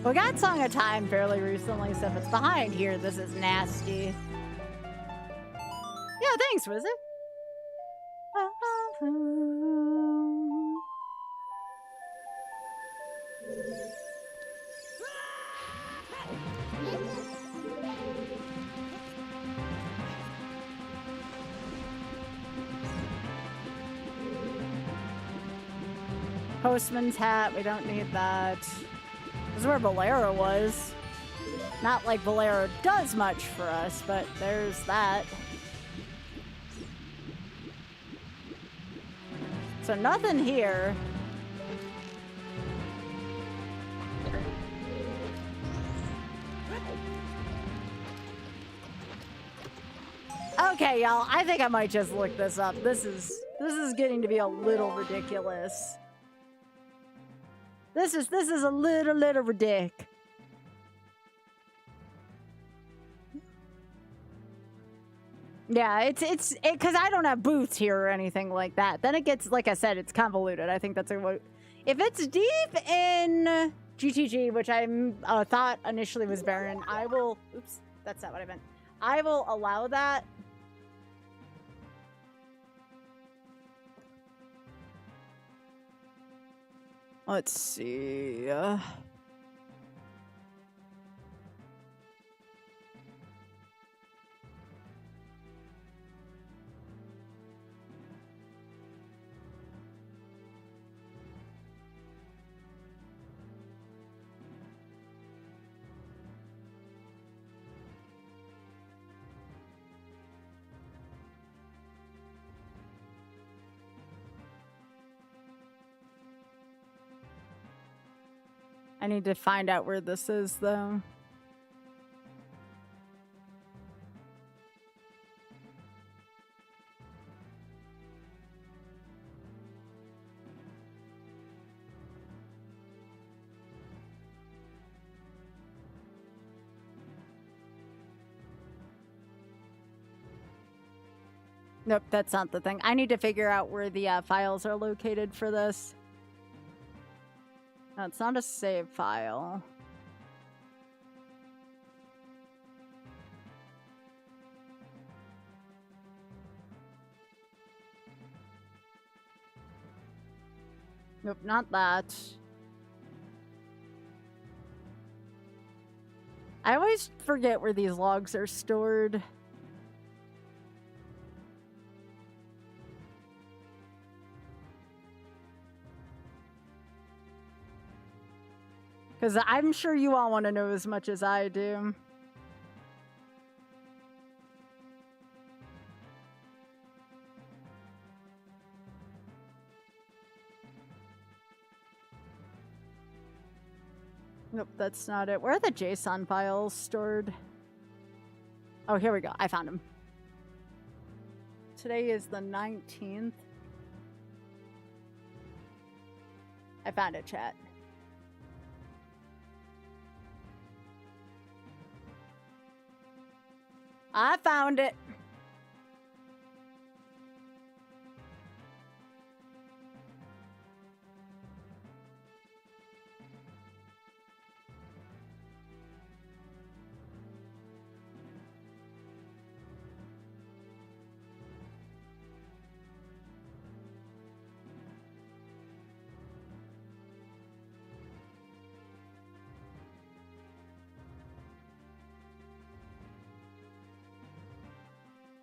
We got Song of Time fairly recently, so if it's behind here, this is nasty. Yeah, thanks, Wizard. Postman's hat, we don't need that. This is where Valera was. Not like Valera does much for us, but there's that. So nothing here. Okay, y'all, I think I might just look this up. This is getting to be a little ridiculous. This is a little ridiculous. Yeah, it's because I don't have boots here or anything like that. Then it gets, like I said, it's convoluted. I think that's a, if it's deep in GTG, which I thought initially was barren, I will. Oops, that's not what I meant. I will allow that. Let's see. I need to find out where this is, though. Nope, that's not the thing. I need to figure out where the files are located for this. No, it's not a save file. Nope, not that. I always forget where these logs are stored. Because I'm sure you all want to know as much as I do. Nope, that's not it. Where are the JSON files stored? Oh, here we go. I found them. Today is the 19th. I found it, chat. I found it.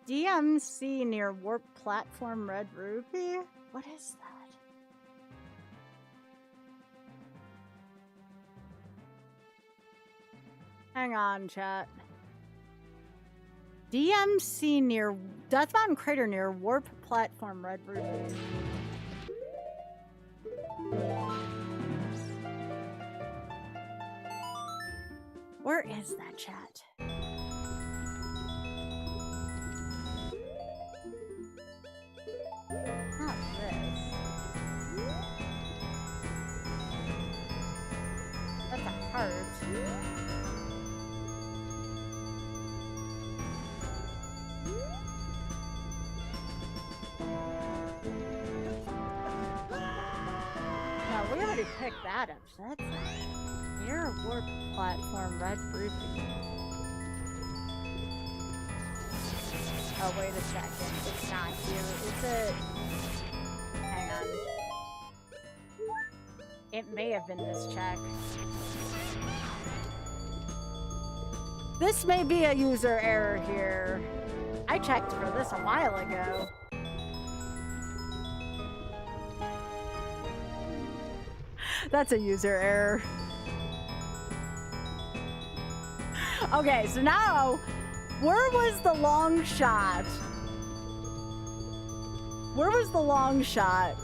DMC near Warp Platform Red Ruby? What is that? Hang on, chat. DMC near Death Mountain Crater near Warp Platform Red Ruby. Where is that, chat? Not this. That's a heart. No, we already picked that up, so that's not near a warp platform, Red Ruby. Oh, wait a second. It's not here, is it? Hang on. It may have been this check. This may be a user error here. I checked for this a while ago. That's a user error. Okay, so now, where was the long shot? Where was the long shot?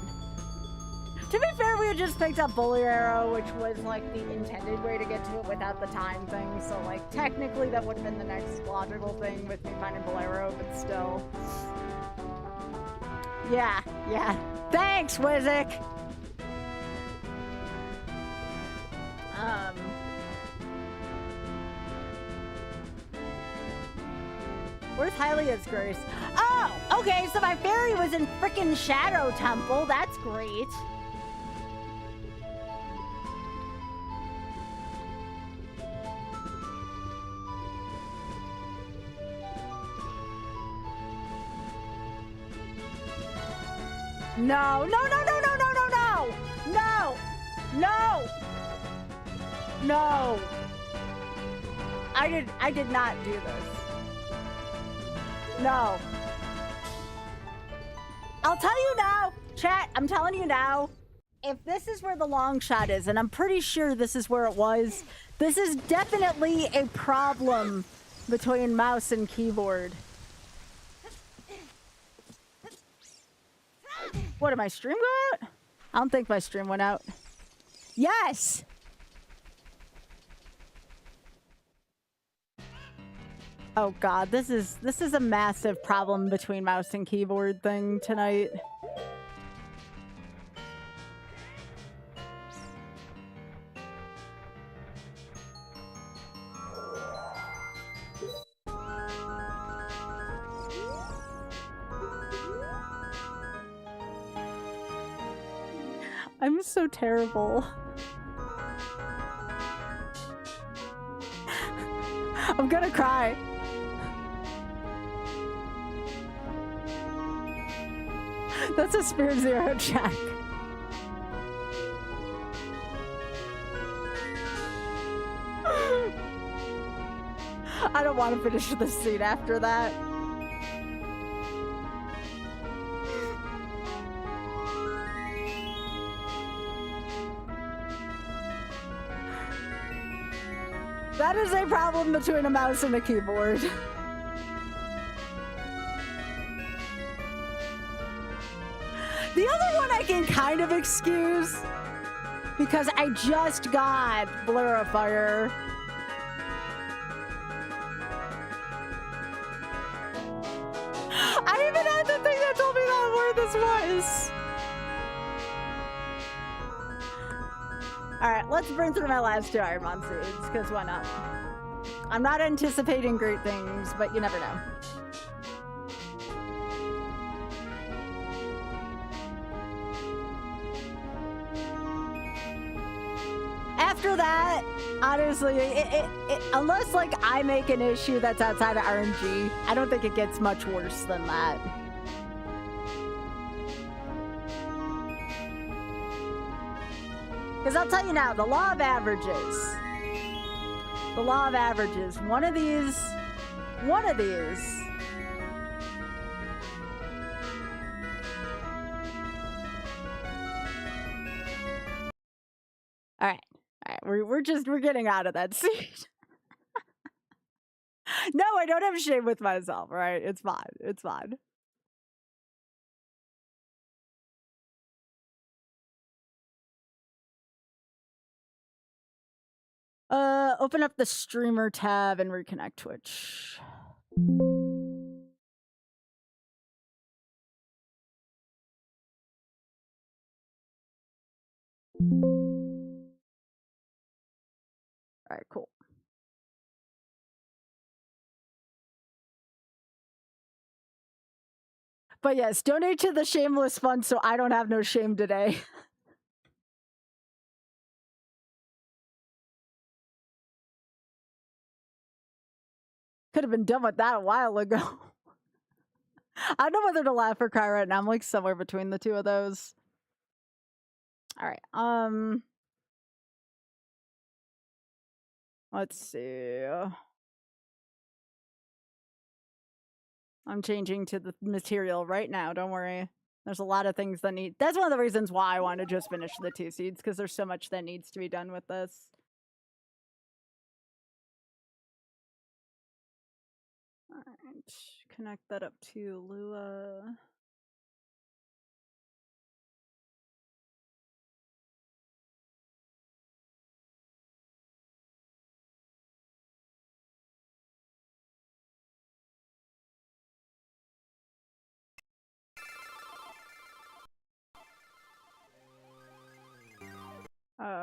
To be fair, we had just picked up Bully Arrow, which was like the intended way to get to it without the time thing. So like technically that would have been the next logical thing with me finding Bully Arrow, but still. Yeah. Thanks, Wizik! Where's Hylia's Grace? Oh, okay, so my fairy was in frickin' Shadow Temple. That's great. No, no, no, no, no, no, no, no! No! No! No! I did not do this. No. I'll tell you now, chat, I'm telling you now, if this is where the long shot is, and I'm pretty sure this is where it was, this is definitely a problem between mouse and keyboard. What, did my stream go out? I don't think my stream went out. Yes! Oh god, this is a massive problem between mouse and keyboard thing tonight. I'm so terrible. I'm gonna cry. That's a Spear Zero check. I don't want to finish this scene after that. That is a problem between a mouse and a keyboard. The other one I can kind of excuse because I just got Blurifier. I even had the thing that told me that word this was. Alright, let's burn through my last 2 Ironmon seeds, because why not? I'm not anticipating great things, but you never know. After that, honestly, unless like I make an issue that's outside of RNG, I don't think it gets much worse than that. Because I'll tell you now, the law of averages. The law of averages. One of these. All right, we're getting out of that scene. No, I don't have shame with myself, right? It's fine. It's fine. Open up the streamer tab and reconnect Twitch. All right, cool. But yes, donate to the Shameless Fund so I don't have no shame today. Could have been done with that a while ago. I don't know whether to laugh or cry right now. I'm like somewhere between the two of those. All right. Let's see. I'm changing to the material right now. Don't worry. There's a lot of things that need... That's one of the reasons why I want to just finish the 2 seeds, because there's so much that needs to be done with this. All right. Connect that up to Lua.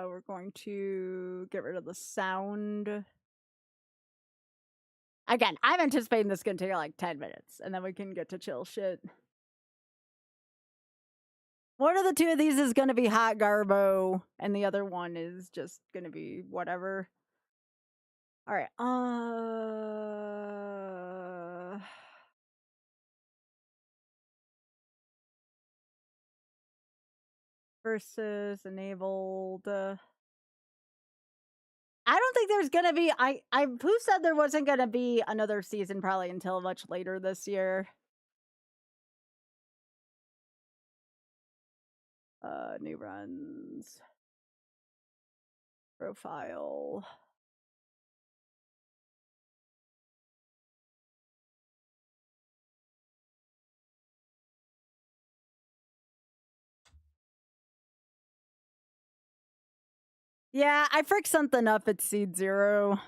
We're going to get rid of the sound. Again, I'm anticipating this is going to take like 10 minutes, and then we can get to chill shit. One of the 2 of these is going to be Hot Garbo, and the other one is just going to be whatever. All right. versus enabled. I don't think there's gonna be. Pooh said there wasn't gonna be another season probably until much later this year. New runs, profile. Yeah, I fricked something up at seed 0.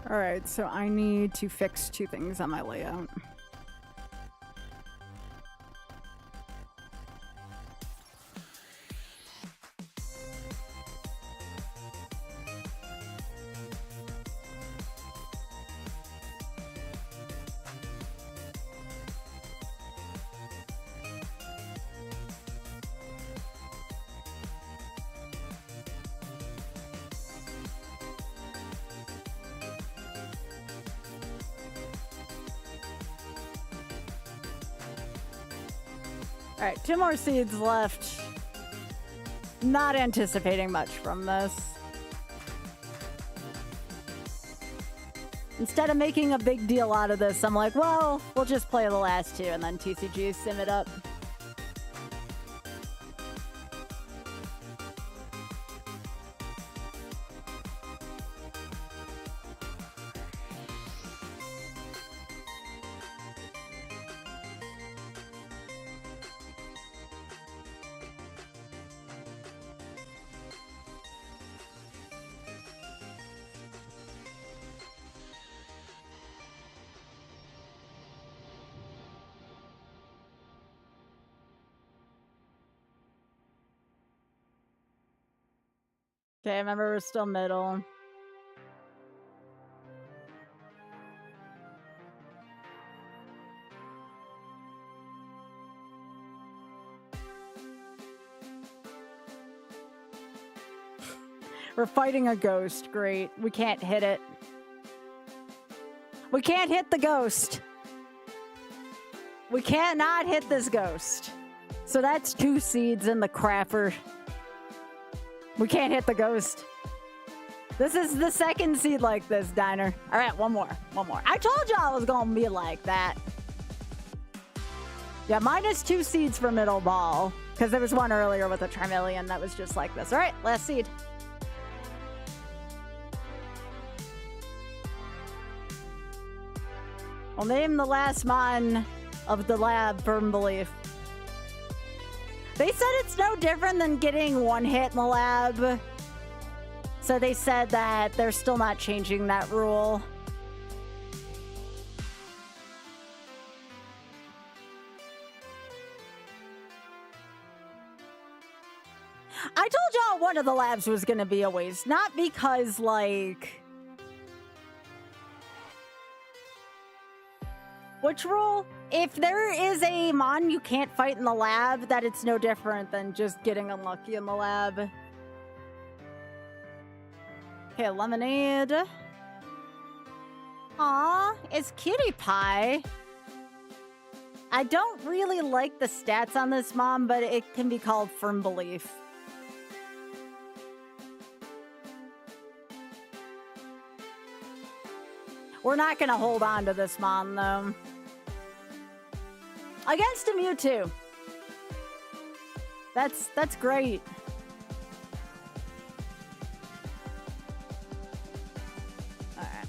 All right, so I need to fix 2 things on my layout. All right, 2 more seeds left. Not anticipating much from this. Instead of making a big deal out of this, I'm like, well, we'll just play the last 2 and then TCG sim it up. Okay, remember we're still middle. We're fighting a ghost. Great. We can't hit it. We can't hit the ghost. We cannot hit this ghost. So that's 2 seeds in the crapper. We can't hit the ghost. This is the 2nd seed like this, Diner. All right, one more. I told y'all it was going to be like that. Yeah, minus 2 seeds for middle ball. Because there was one earlier with a Trimillion that was just like this. All right, last seed. I'll name the last mon of the lab Firm Belief. They said it's no different than getting 1 hit in the lab. So they said that they're still not changing that rule. I told y'all one of the labs was going to be a waste. Not because, like... Which rule? If there is a mon you can't fight in the lab, that it's no different than just getting unlucky in the lab. Okay, lemonade. Aw, it's Cutie Pie. I don't really like the stats on this mom, but it can be called Firm Belief. We're not gonna hold on to this mom, though. Against a Mewtwo. That's great. All right.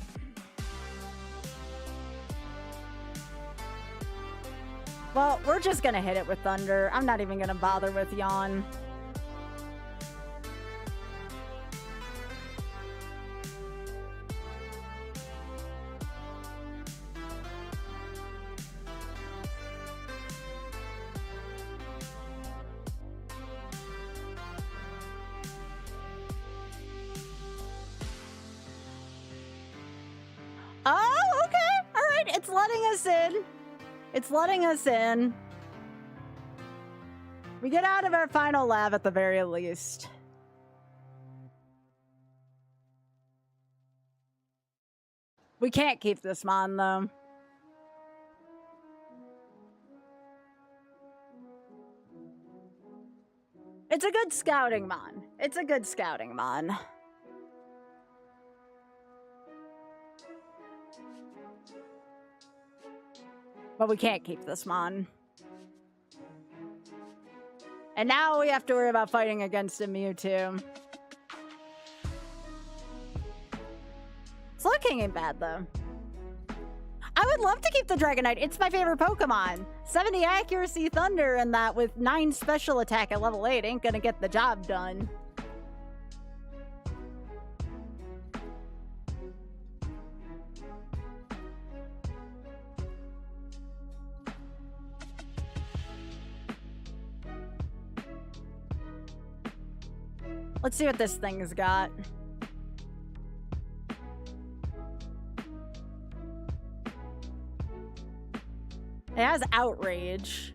Well, we're just gonna hit it with Thunder. I'm not even gonna bother with Yawn. Oh, okay. All right. It's letting us in. It's letting us in. We get out of our final lab at the very least. We can't keep this mon, though. It's a good scouting mon. It's a good scouting mon. But we can't keep this mon. And now we have to worry about fighting against a Mewtwo. Slowking ain't bad, though. I would love to keep the Dragonite. It's my favorite Pokemon. 70 accuracy Thunder and that with 9 special attack at level 8 ain't gonna get the job done. Let's see what this thing's got. It has Outrage.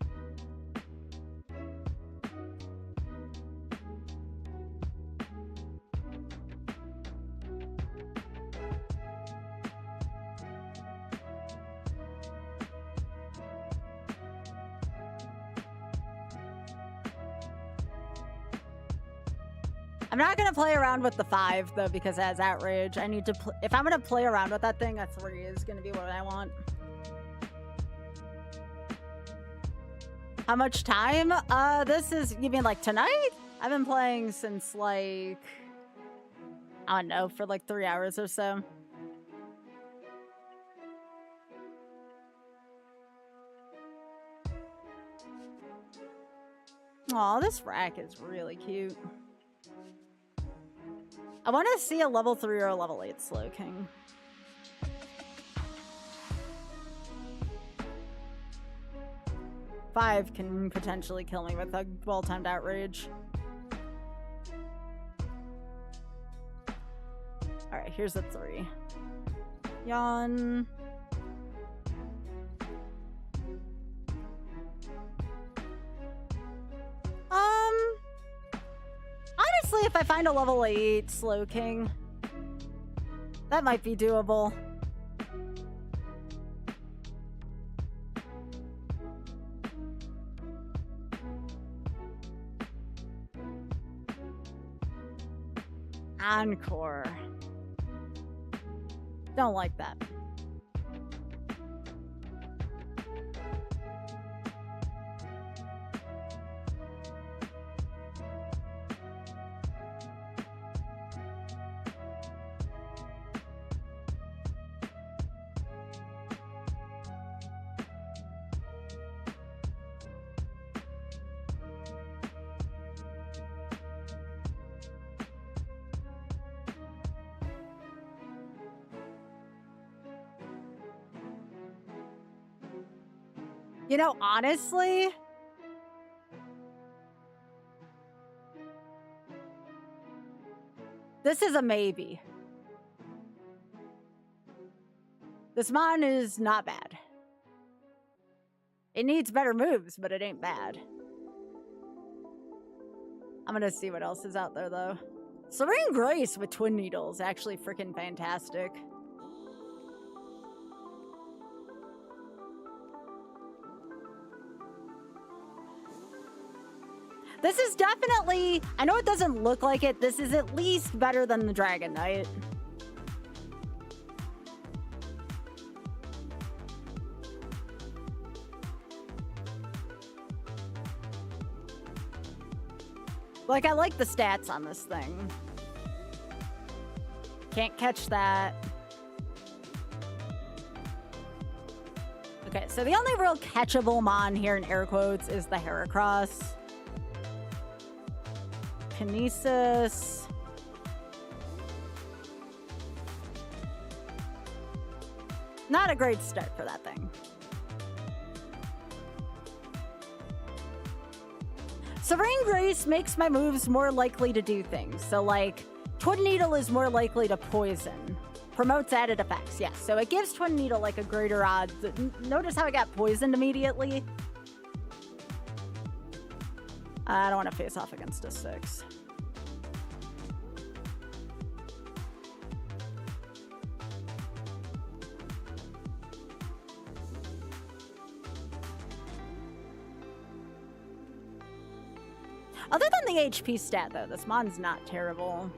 I'm not gonna play around with the 5 though because it has Outrage. I need to. If I'm gonna play around with that thing, a 3 is gonna be what I want. How much time? This is, you mean like tonight? I've been playing since like, I don't know, for like 3 hours or so. Aw, this rack is really cute. I want to see a level 3 or a level 8 Slowking. Five can potentially kill me with a well-timed Outrage. Alright, here's a 3. Yawn. Honestly, if I find a level 8 Slowking, that might be doable. Encore. Don't like that. You know, honestly, this is a maybe. This mon is not bad. It needs better moves, but it ain't bad. I'm gonna see what else is out there, though. Serene Grace with Twin Needles, actually freaking fantastic. This is definitely, I know it doesn't look like it, this is at least better than the Dragonite. Like, I like the stats on this thing. Can't catch that. Okay, so the only real catchable mon here in air quotes is the Heracross. Kinesis. Not a great start for that thing. Serene Grace makes my moves more likely to do things. So like, Twin Needle is more likely to poison. Promotes added effects, yes. So it gives Twin Needle like a greater odds. Notice how I got poisoned immediately? I don't want to face off against a 6. Other than the HP stat, though, this mon's not terrible.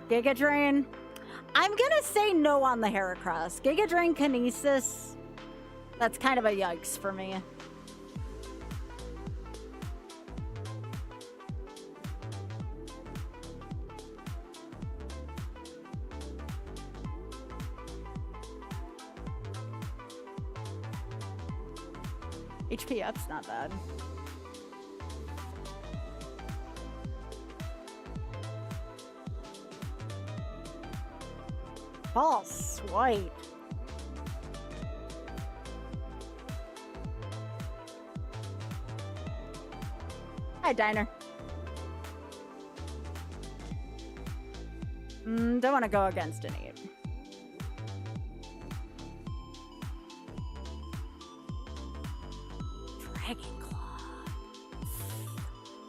Giga Drain. I'm gonna say no on the Heracross. Giga Drain Kinesis. That's kind of a yikes for me. HP up's not bad. False swipe. Hi, Diner. Don't want to go against an 8. Dragon Claw.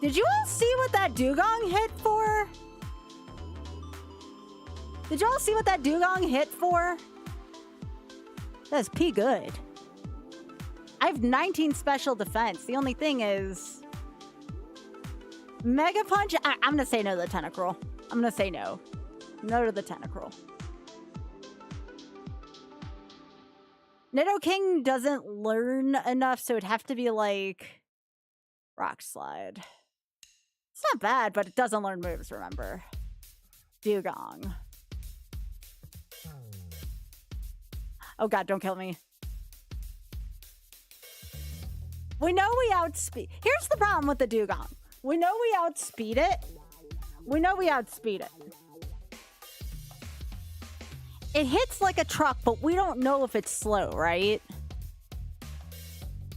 Did you all see what that Dugong hit for? Did y'all see what that Dugong hit for? That's P good. I have 19 special defense. The only thing is... Mega Punch? I'm going to say no to the Tentacruel. I'm going to say no. No to the Tentacruel. Nidoking doesn't learn enough, so it'd have to be like... Rock Slide. It's not bad, but it doesn't learn moves, remember. Dugong. Oh god, don't kill me. We know we outspeed. Here's the problem with the Dugong. We know we outspeed it. We know we outspeed it. It hits like a truck, but we don't know if it's slow, right?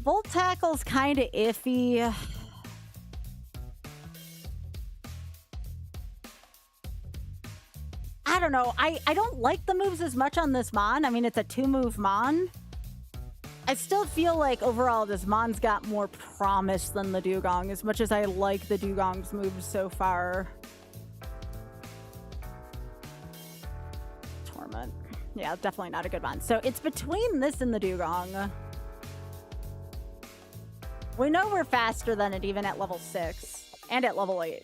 Volt Tackle's kind of iffy. I don't know. I don't like the moves as much on this Mon. I mean, it's a 2-move Mon. I still feel like overall this Mon's got more promise than the Dugong, as much as I like the Dugong's moves so far. Torment. Yeah, definitely not a good one. So it's between this and the Dugong. We know we're faster than it even at level 6 and at level 8.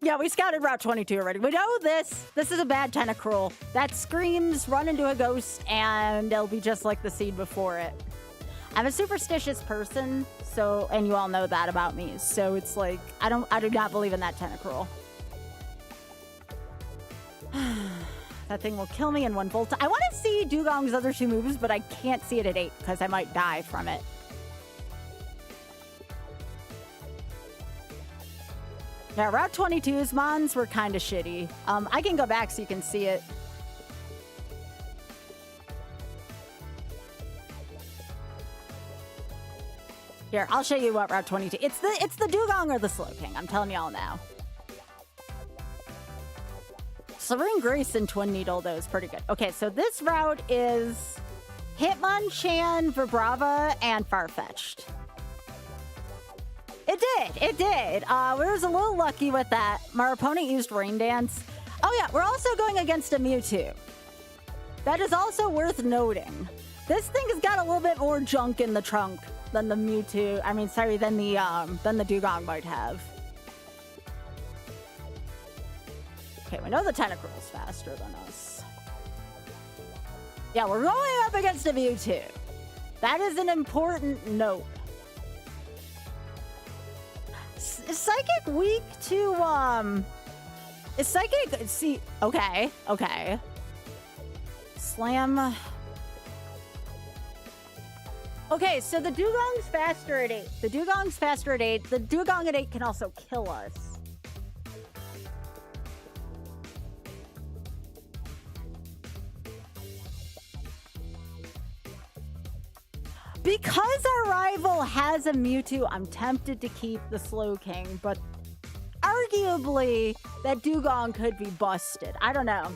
Yeah, we scouted Route 22 already. We know this. This is a bad Tentacruel. That screams run into a ghost and it'll be just like the seed before it. I'm a superstitious person, so, and you all know that about me. So it's like, I do not believe in that Tentacruel. That thing will kill me in 1 volt. I want to see Dugong's other 2 moves, but I can't see it at 8 because I might die from it. Yeah, Route 22's Mons were kind of shitty. I can go back so you can see it. Here, I'll show you what Route 22. It's the Dugong or the Slowking. I'm telling y'all now. Serene Grace and Twin Needle, though, is pretty good. Okay, so this route is Hitmonchan, Vibrava, and Farfetch'd. It did. We was a little lucky with that. My opponent used Rain Dance. Oh yeah, we're also going against a Mewtwo. That is also worth noting. This thing has got a little bit more junk in the trunk than the Mewtwo. I mean, sorry, than the Dugong might have. Okay, we know the Tentacruel's faster than us. Yeah, we're going up against a Mewtwo. That is an important note. Is Psychic weak to, is Psychic, see, okay. Slam. Okay, so the Dugong's faster at 8. The Dugong at 8 can also kill us. Because our rival has a Mewtwo, I'm tempted to keep the Slowking, but our arguably that Dugong could be busted. I don't know.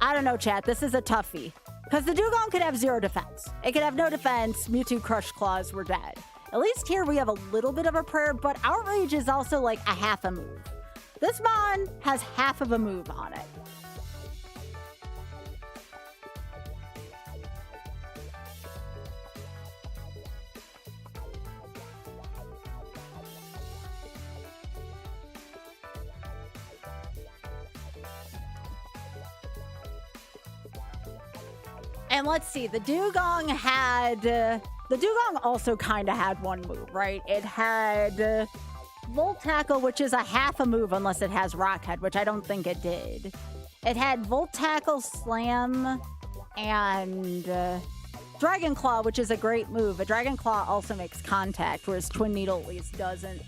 I don't know, chat. This is a toughie. Because the Dugong could have 0 defense. It could have no defense. Mewtwo Crush Claws were dead. At least here we have a little bit of a prayer, but Outrage is also like a half a move. This Mon has half of a move on it. And let's see, the Dugong also kind of had one move, right? It had Volt Tackle, which is a half a move unless it has Rock Head, which I don't think it did. It had Volt Tackle, Slam, and Dragon Claw, which is a great move. But Dragon Claw also makes contact, whereas Twin Needle at least doesn't.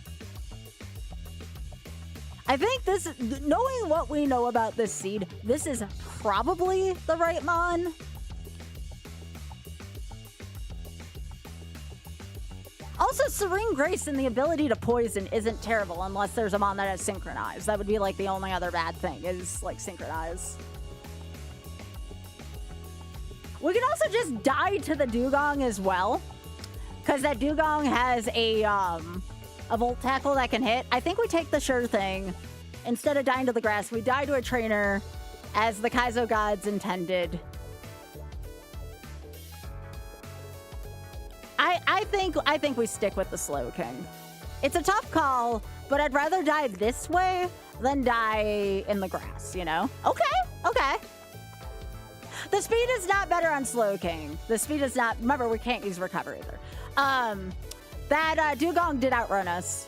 I think this, knowing what we know about this seed, this is probably the right Mon. Also, Serene Grace and the ability to poison isn't terrible unless there's a Mon that has Synchronize. That would be like the only other bad thing is like Synchronize. We can also just die to the Dugong as well, because that Dugong has a Volt Tackle that can hit. I think we take the sure thing. Instead of dying to the grass, we die to a trainer as the Kaizo gods intended. I think we stick with the Slow King. It's a tough call, but I'd rather die this way than die in the grass, you know? Okay. The speed is not better on Slow King. The speed is not... Remember, we can't use Recover either. That Dugong did outrun us.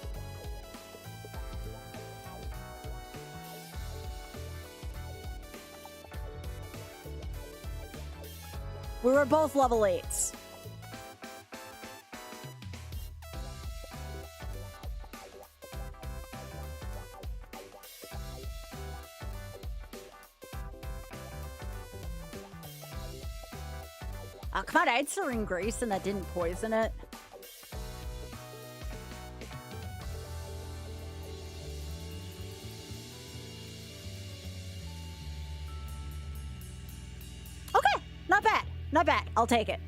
We were both level 8s. Oh, come on, I had Serene Grace and that didn't poison it. Okay, not bad. Not bad. I'll take it.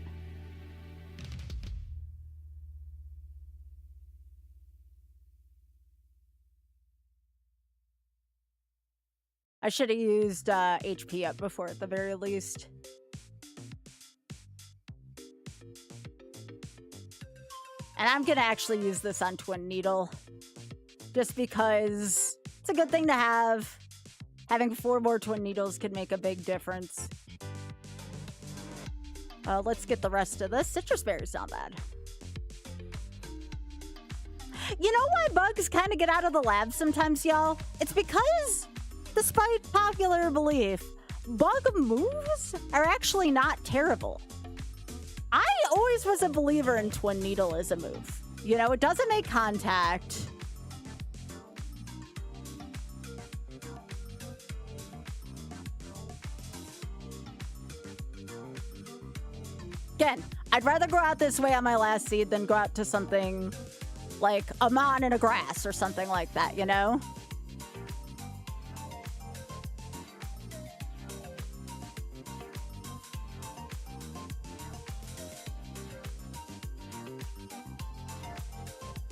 I should have used HP up before at the very least. And I'm going to actually use this on Twin Needle. Just because it's a good thing to have. Having 4 more Twin Needles could make a big difference. Let's get the rest of this. Citrus berries not bad. You know why bugs kind of get out of the lab sometimes, y'all? It's because, despite popular belief, bug moves are actually not terrible. I always was a believer in Twin Needle as a move. You know, it doesn't make contact. Again, I'd rather go out this way on my last seed than go out to something like a Mon in a grass or something like that, you know?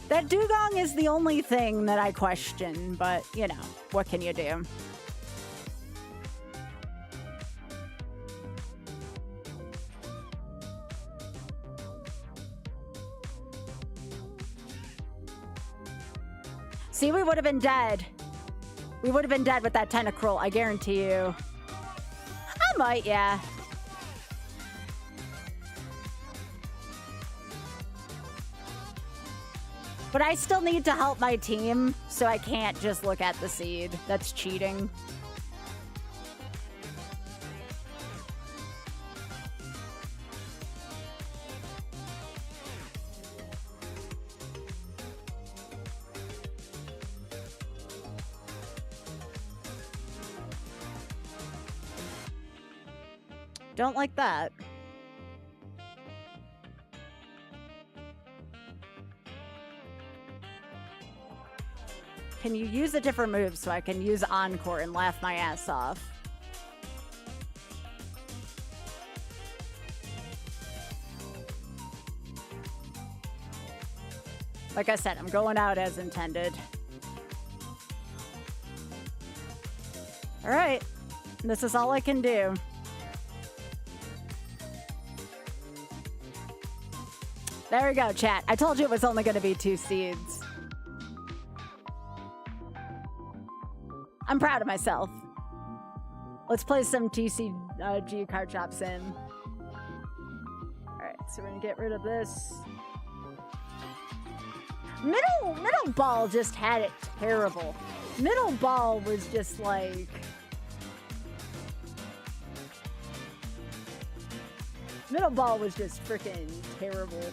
That Dugong is the only thing that I question, but, you know, what can you do? See, we would have been dead. We would have been dead with that Tentacruel, I guarantee you. I might, yeah. But I still need to help my team, so I can't just look at the seed. That's cheating. Don't like that. can you use a different move so I can use Encore and laugh my ass off? Like I said, I'm going out as intended. All right, this is all I can do. There we go, chat. I told you it was only going to be 2 seeds. I'm proud of myself. Let's play some TCG card shop sim. All right, so we're gonna get rid of this. Middle ball just had it terrible. Middle ball was just like... Middle ball was just freaking terrible.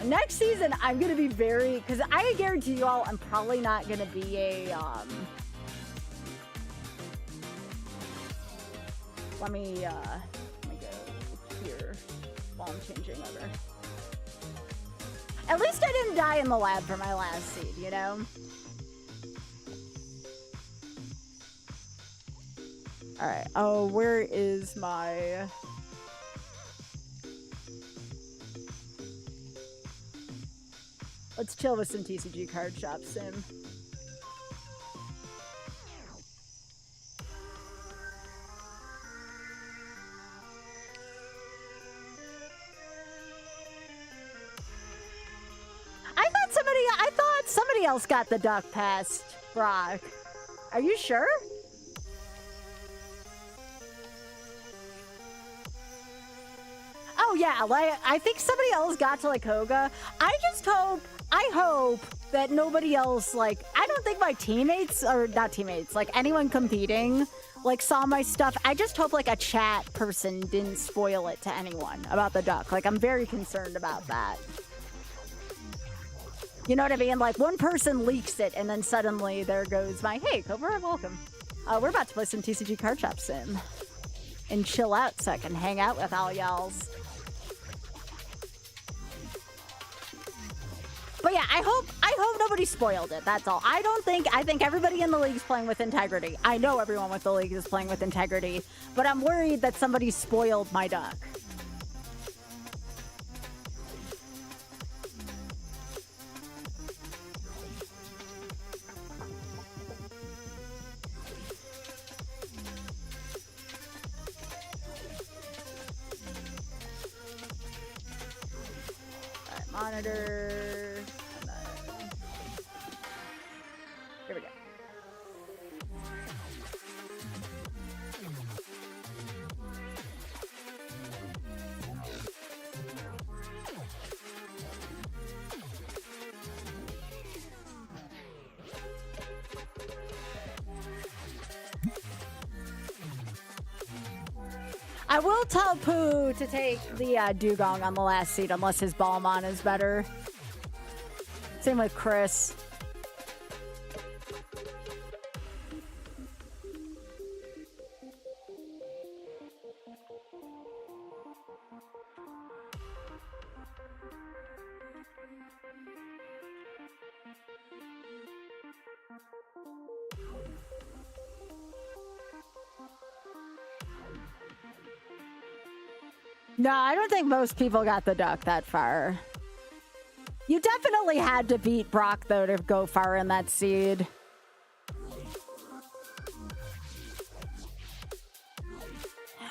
Next season, I'm gonna be very... Because I guarantee you all, I'm probably not gonna be a... Let me go here while I'm changing over. At least I didn't die in the lab for my last seed, you know? Alright, oh, where is my... Let's chill with some TCG card shop sim. I thought somebody else got the duck past Brock. Are you sure? Oh yeah, like I think somebody else got to like Koga. I hope that nobody else, like, I don't think my teammates, or not teammates, like anyone competing, like saw my stuff. I just hope like a chat person didn't spoil it to anyone about the duck. Like I'm very concerned about that. You know what I mean? Like, one person leaks it, and then suddenly there goes my, hey, Cobra, welcome. We're about to play some TCG card shop sim. And chill out so I can hang out with all y'alls. But yeah, I hope nobody spoiled it, that's all. I think everybody in the league's playing with integrity. I know everyone with the league is playing with integrity, but I'm worried that somebody spoiled my duck. Monitor, and then here we go. I will tell Pooh to take the dugong on the last seat unless his Balmon is better. Same with Chris. No, I don't think most people got the duck that far. You definitely had to beat Brock, though, to go far in that seed.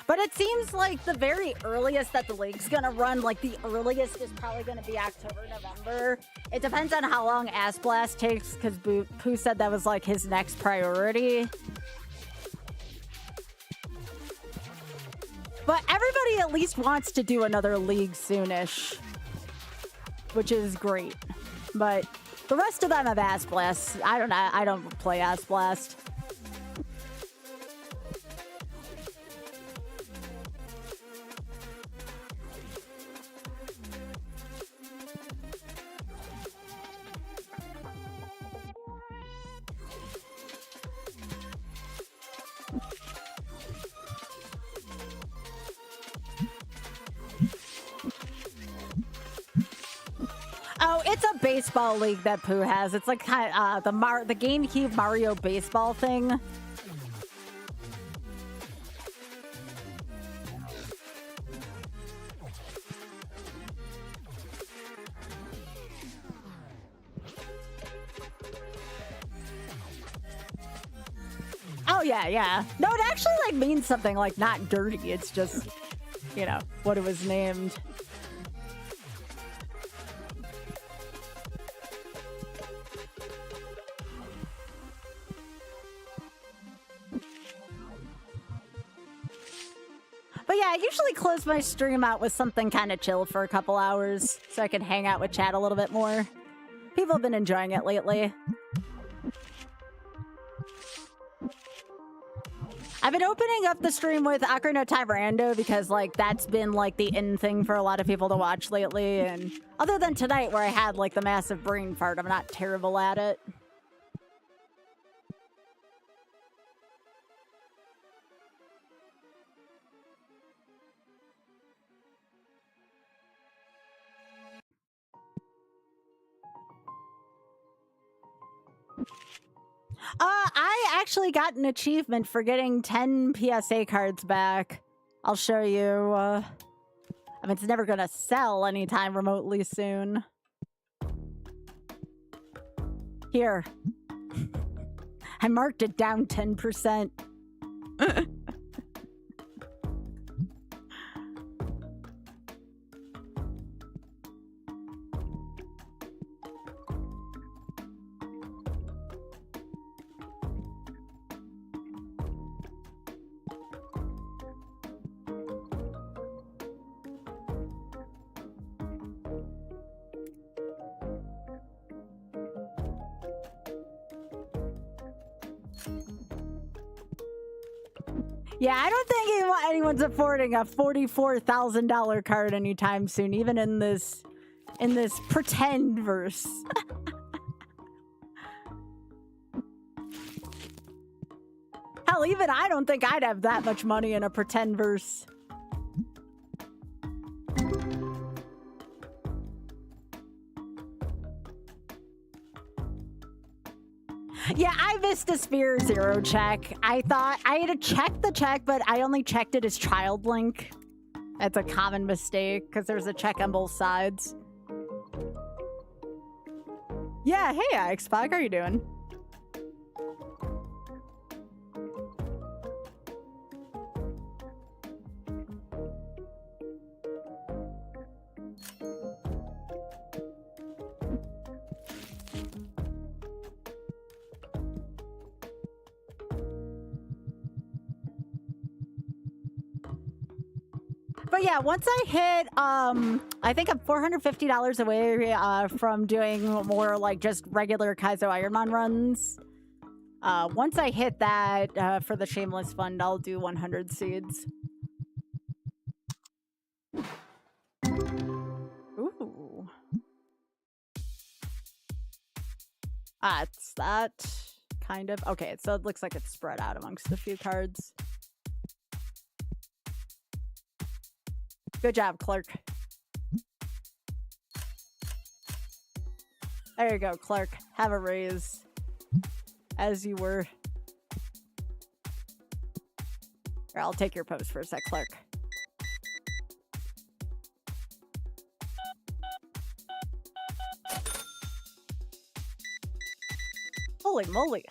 But it seems like the very earliest that the league's gonna run, like the earliest is probably gonna be October, November. It depends on how long Ass Blast takes, because Pooh said that was like his next priority. But everybody at least wants to do another league soonish, which is great. But the rest of them have Ass Blast. I don't play Ass Blast. Oh, It's a baseball league that Pooh has. It's like the GameCube Mario baseball thing. Oh yeah, yeah. No, it actually like means something like not dirty. It's just, you know, what it was named. But yeah, I usually close my stream out with something kind of chill for a couple hours so I can hang out with chat a little bit more. People have been enjoying it lately. I've been opening up the stream with Ocarina of Time Rando because, like, that's been, like, the in thing for a lot of people to watch lately. And other than tonight where I had, like, the massive brain fart, I'm not terrible at it. I actually got an achievement for getting 10 PSA cards back. I'll show you. I mean, it's never gonna sell anytime remotely soon. Here. I marked it down 10%. Yeah, I don't think anyone's affording a $44,000 card anytime soon, even in this pretend verse. Hell, even I don't think I'd have that much money in a pretend verse. Yeah, I missed a Sphere Zero check. I thought I had to check the check, but I only checked it as child link. That's a common mistake because there's a check on both sides. Yeah, hey, Xbox, how are you doing? But yeah, once I hit, I think I'm $450 away from doing more like just regular Kaizo Ironman runs. Once I hit that for the Shameless Fund, I'll do 100 seeds. Ooh. It's that kind of. Okay, so it looks like it's spread out amongst a few cards. Good job, Clark. There you go, Clark. Have a raise. As you were. Here, I'll take your pose for a sec, Clark. Holy moly.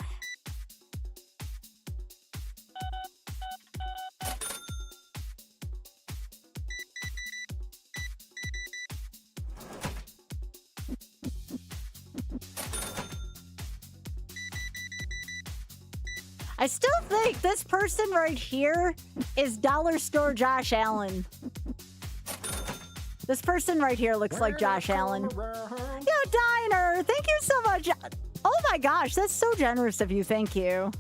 I still think this person right here is Dollar Store Josh Allen. This person right here looks like Josh Allen. Yo, Diner, thank you so much. Oh my gosh, that's so generous of you. Thank you.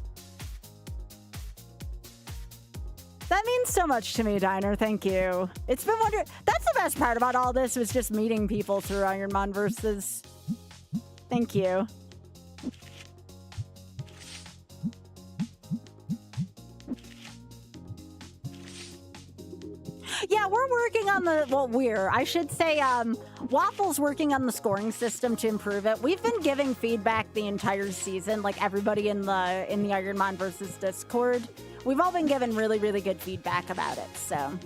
That means so much to me, Diner. Thank you. It's been wonderful. That's the best part about all this was just meeting people through Ironman versus. Thank you. Yeah, we're working on I should say, Waffle's working on the scoring system to improve it. We've been giving feedback the entire season, like everybody in the Ironman versus Discord. We've all been given really, really good feedback about it, so. And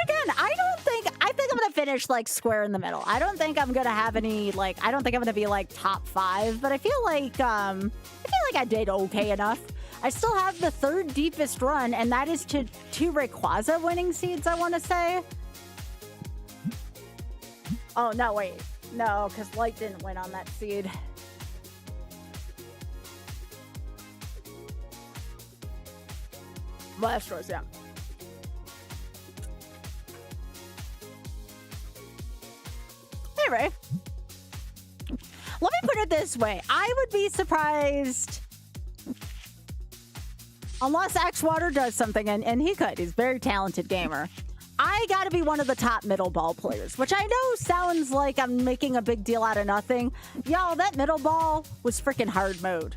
again, I think I'm gonna finish like square in the middle. I don't think I'm gonna have any, like, I don't think I'm gonna be like top 5, but I feel like I did okay enough. I still have the 3rd deepest run, and that is to 2 Rayquaza winning seeds, I want to say. Oh, no, wait. No, because Light didn't win on that seed. Blastros, yeah. Hey, Ray. Let me put it this way. I would be surprised... Unless X-Water does something, and he could. He's a very talented gamer. I gotta be one of the top middle ball players, which I know sounds like I'm making a big deal out of nothing. Y'all, that middle ball was freaking hard mode.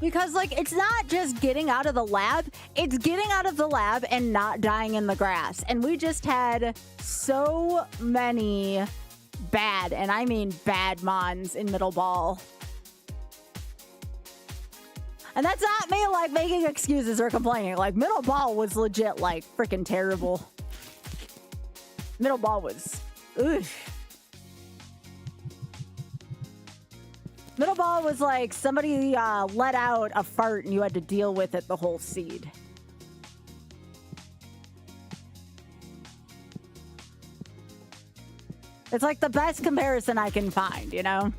Because, like, it's not just getting out of the lab. It's getting out of the lab and not dying in the grass. And we just had so many bad, and I mean bad mons in middle ball. And that's not me, like, making excuses or complaining. Like, middle ball was legit, like, freaking terrible. Middle ball was... Ugh. Middle ball was like somebody let out a fart and you had to deal with it the whole seed. It's like the best comparison I can find, you know?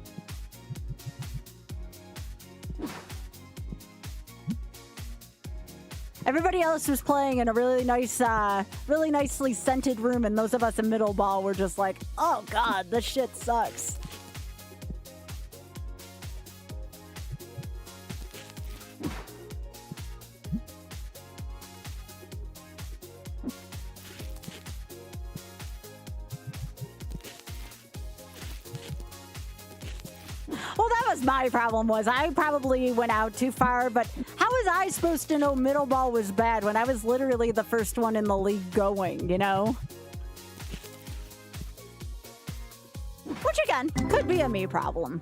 Everybody else was playing in a really nice, really nicely scented room, and those of us in middle ball were just like, oh god, this shit sucks. Well, that was my problem, was I probably went out too far, but how was I supposed to know middle ball was bad when I was literally the first one in the league going, you know? Which, again, could be a me problem.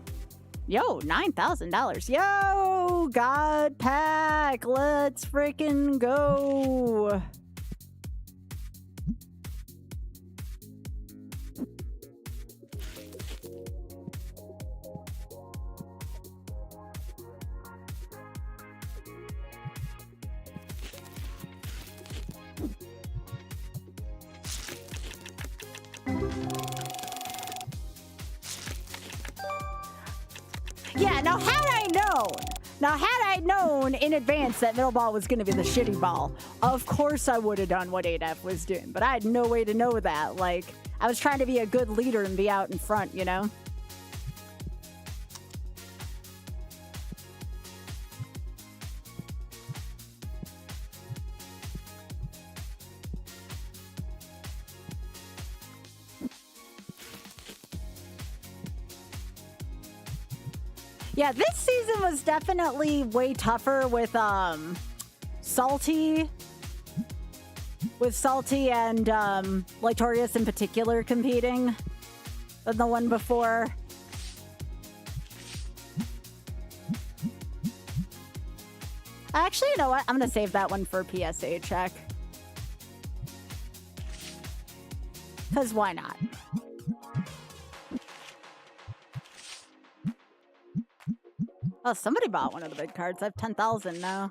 Yo, $9,000. Yo, God Pack, let's freaking go. Yeah, now had I known in advance that middle ball was going to be the shitty ball, of course I would have done what 8F was doing, but I had no way to know that. Like, I was trying to be a good leader and be out in front, you know? Yeah, this season was definitely way tougher with Salty. With Salty and Lytorius in particular competing than the one before. Actually, you know what? I'm gonna save that one for a PSA check. 'Cause why not? Oh, somebody bought one of the big cards. I have 10,000 now.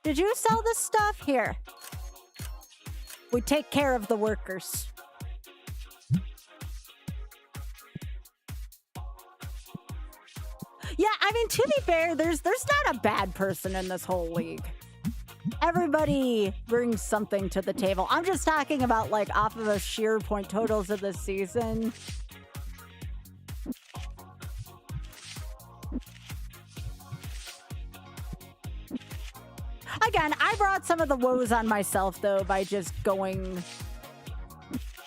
Did you sell this stuff? Here. We take care of the workers. Yeah, I mean, to be fair, there's not a bad person in this whole league. Everybody brings something to the table. I'm just talking about, like, off of the sheer point totals of this season. Again, I brought some of the woes on myself, though, by just going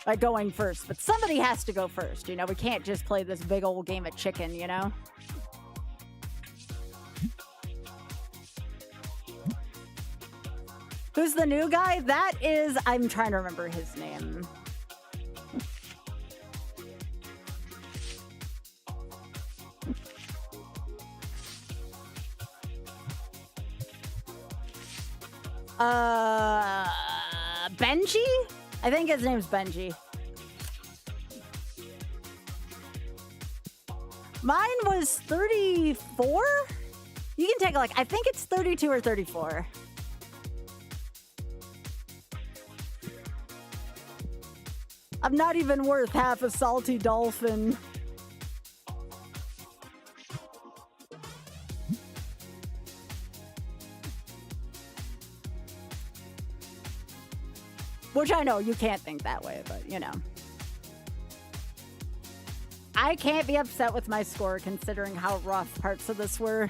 by going first, but somebody has to go first. You know, we can't just play this big old game of chicken, you know? Who's the new guy? That is, I'm trying to remember his name. Benji? I think his name's Benji. Mine was 34? You can take, like, I think it's 32 or 34. I'm not even worth half a salty dolphin. Which I know you can't think that way, but you know. I can't be upset with my score considering how rough parts of this were.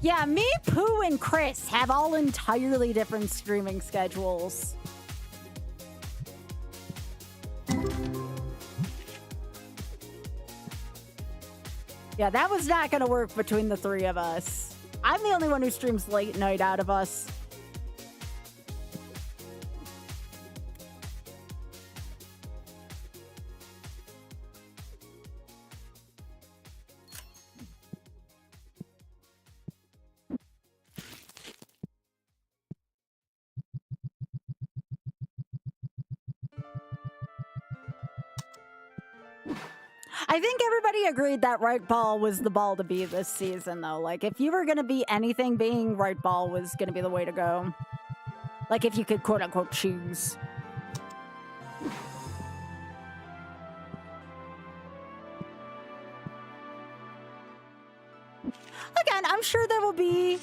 Yeah, me, Pooh, and Chris have all entirely different streaming schedules. Yeah, that was not going to work between the three of us. I'm the only one who streams late night out of us. I think everybody agreed that right ball was the ball to be this season, though. Like, if you were going to be anything, being right ball was going to be the way to go. Like, if you could quote-unquote choose. Again, I'm sure there will be,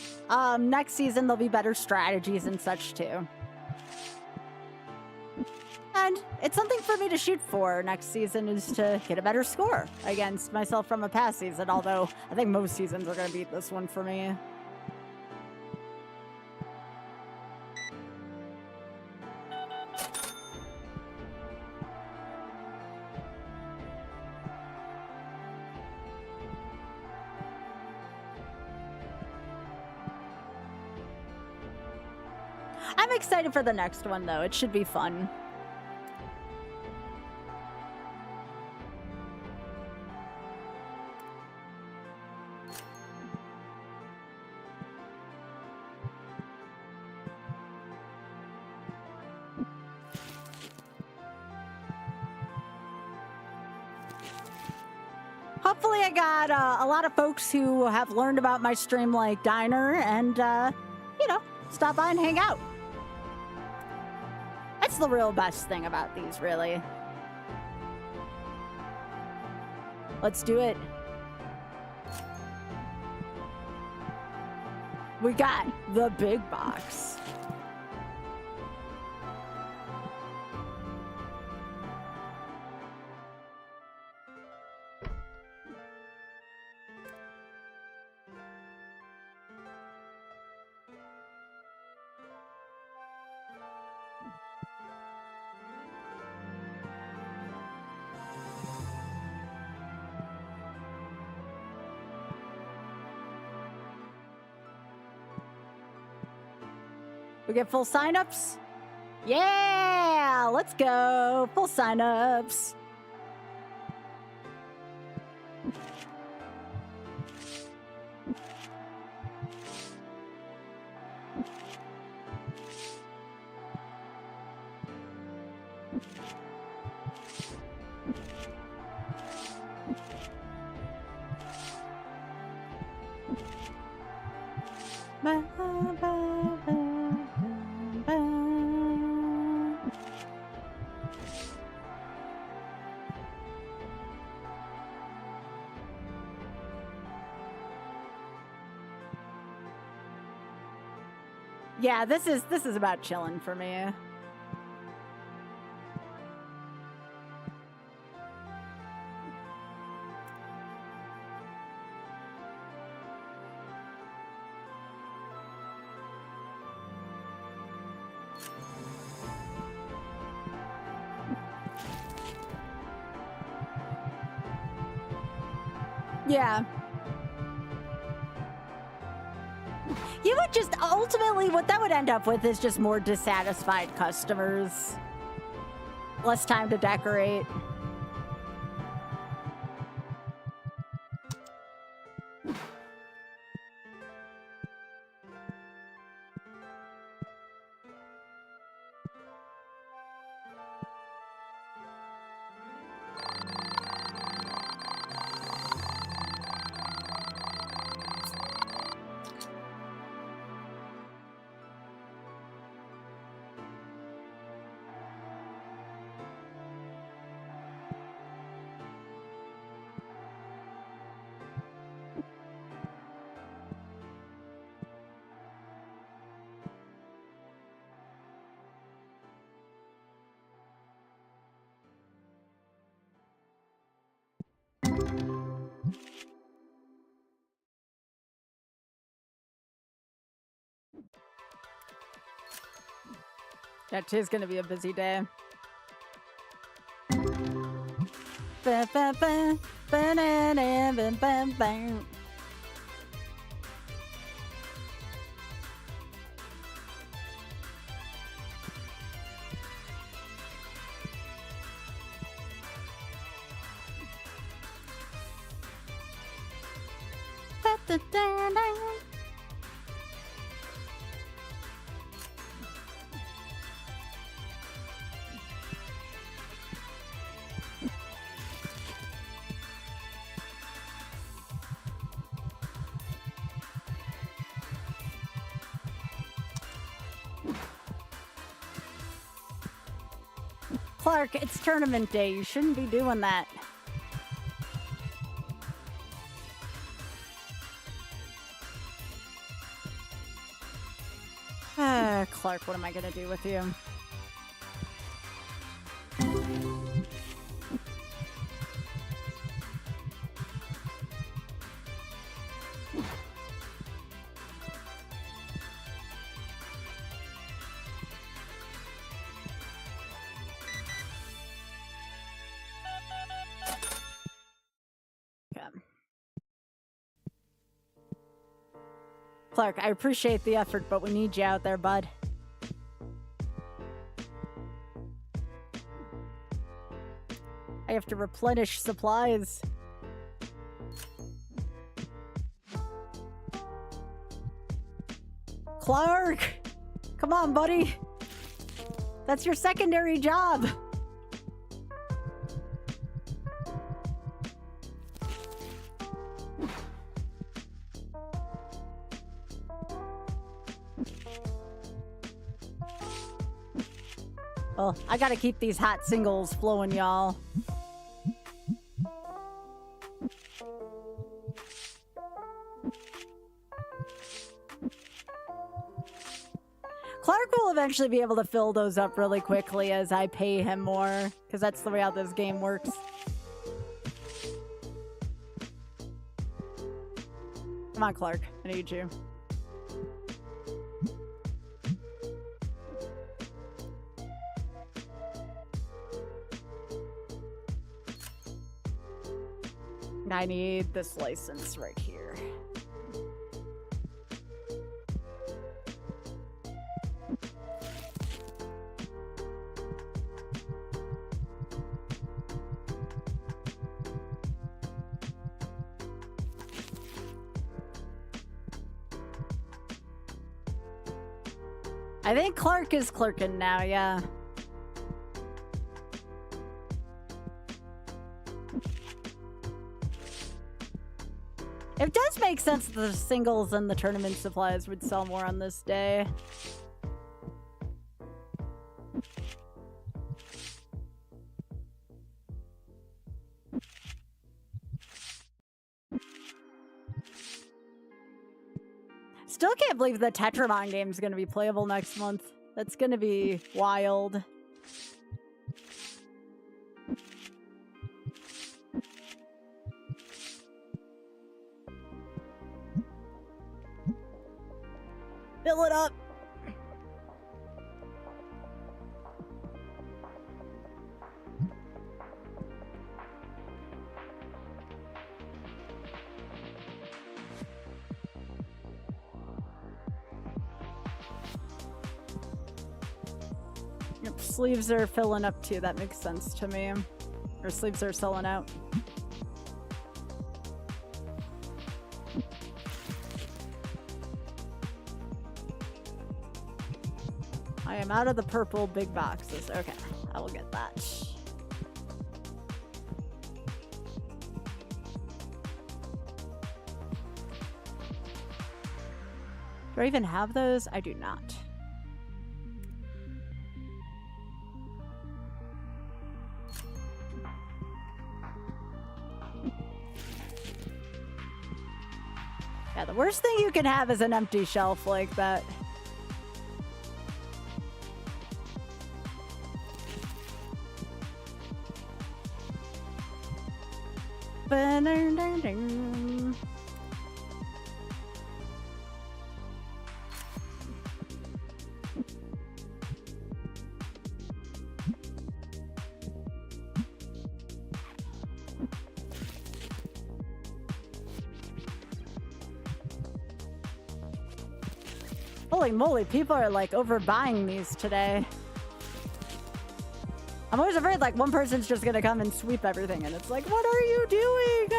next season, there'll be better strategies and such, too. And it's something for me to shoot for next season, is to get a better score against myself from a past season, although I think most seasons are going to beat this one for me. I'm excited for the next one, though. It should be fun. Hopefully I got a lot of folks who have learned about my stream like Diner and, you know, stop by and hang out. That's the real best thing about these, really. Let's do it. We got the big box. We get full signups? Yeah, let's go. Full signups. Yeah, this is about chilling for me. Yeah. You would just ultimately what that would end up with is just more dissatisfied customers. Less time to decorate. That today's gonna be a busy day. Ba, ba, ba, ba, na, na, ba, ba, ba. Ba, da, da, da. Clark, it's tournament day. You shouldn't be doing that. Clark, what am I gonna do with you? Clark, I appreciate the effort, but we need you out there, bud. I have to replenish supplies. Clark! Come on, buddy. That's your secondary job. Well, I gotta keep these hot singles flowing, y'all. Clark will eventually be able to fill those up really quickly as I pay him more, because that's the way how this game works. Come on, Clark. I need you. I need this license right here. I think Clark is clerking now, yeah. It does make sense that the singles and the tournament supplies would sell more on this day. Still can't believe the Tetramon game is going to be playable next month. That's going to be wild. Fill it up. Yep, sleeves are filling up too. That makes sense to me. Or sleeves are selling out. I am out of the purple big boxes. Okay, I will get that. Do I even have those? I do not. Yeah, the worst thing you can have is an empty shelf like that. Ba-dum-dum-dum. Holy moly, people are like overbuying these today. I'm always afraid like one person's just gonna come and sweep everything and it's like, what are you doing?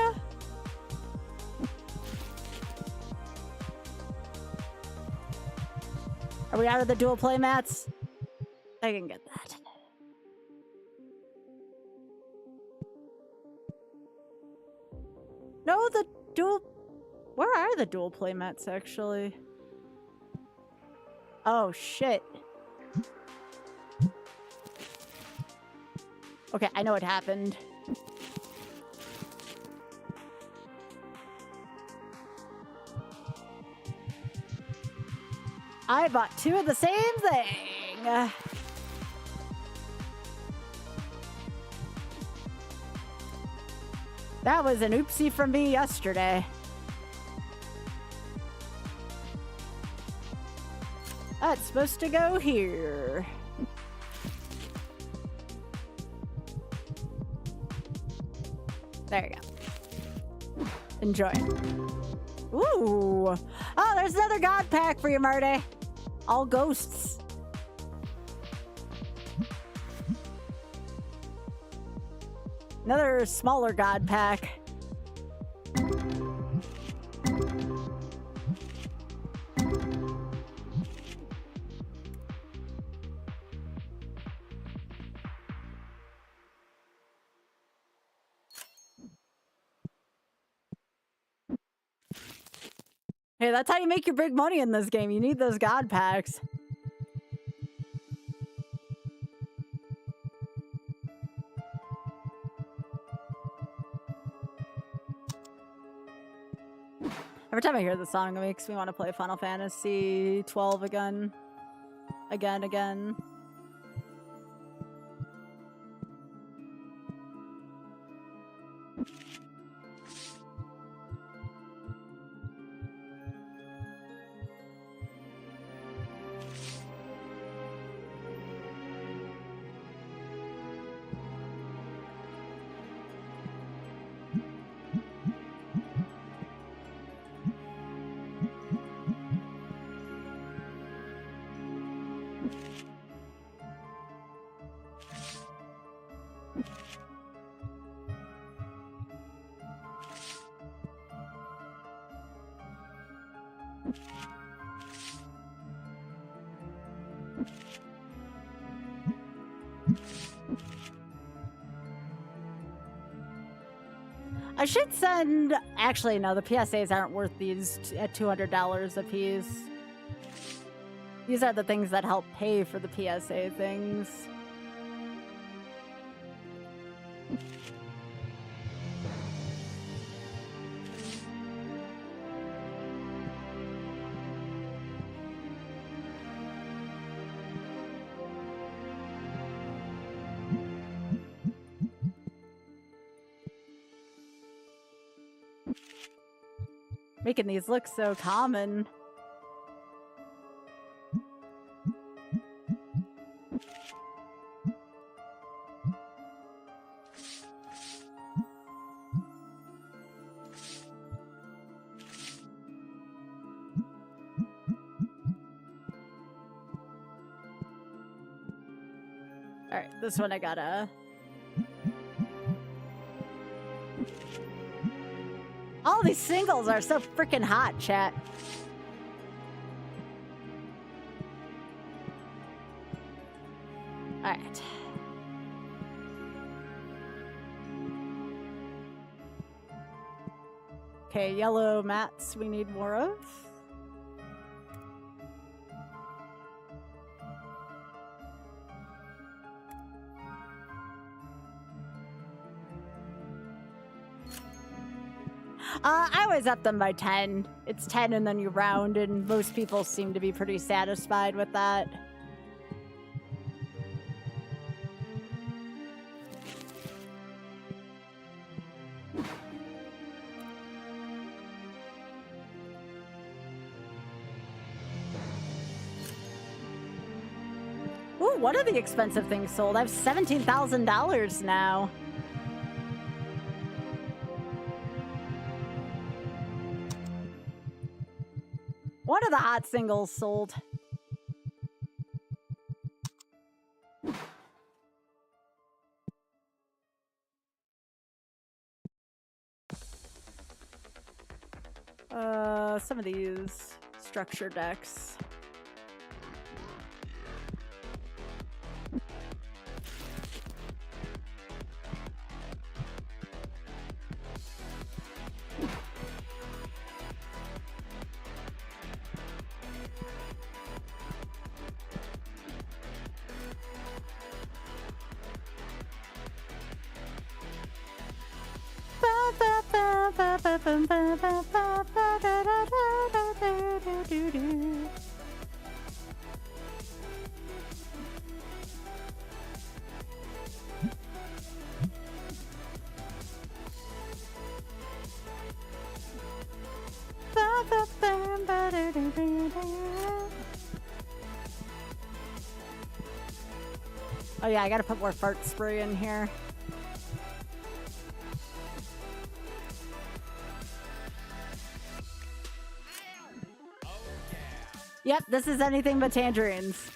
Are we out of the dual play mats? I can get that. No, the dual... Where are the dual play mats actually? Oh, shit. Okay, I know what happened. I bought two of the same thing. That was an oopsie from me yesterday. That's supposed to go here. There you go. Enjoy. Ooh. Oh, there's another god pack for you, Marty. All ghosts. Another smaller god pack. Hey, that's how you make your big money in this game. You need those god packs. Every time I hear the song, it makes me want to play Final Fantasy 12 again. Again. I should send... Actually, no, the PSAs aren't worth these at $200 a piece. These are the things that help pay for the PSA things. Making these look so common. Alright, this one I gotta... All these singles are so freaking hot, chat. Alright. Okay, yellow mats we need more of. I always up them by 10. It's 10 and then you round, and most people seem to be pretty satisfied with that. Ooh, what are the expensive things sold? I have $17,000 now. What are the hot singles sold? Some of these structure decks. Oh yeah, I gotta put more fart spray in here. Yep, this is anything but tangerines.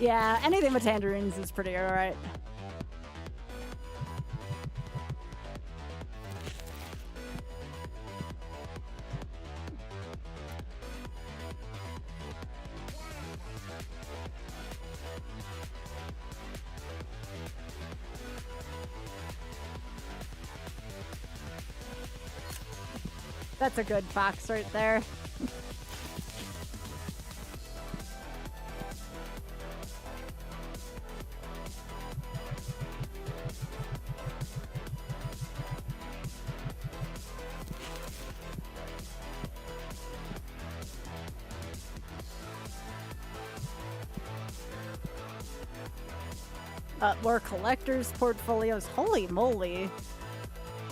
Yeah, anything with tangerines is pretty alright. That's a good box right there. More collectors' portfolios. Holy moly.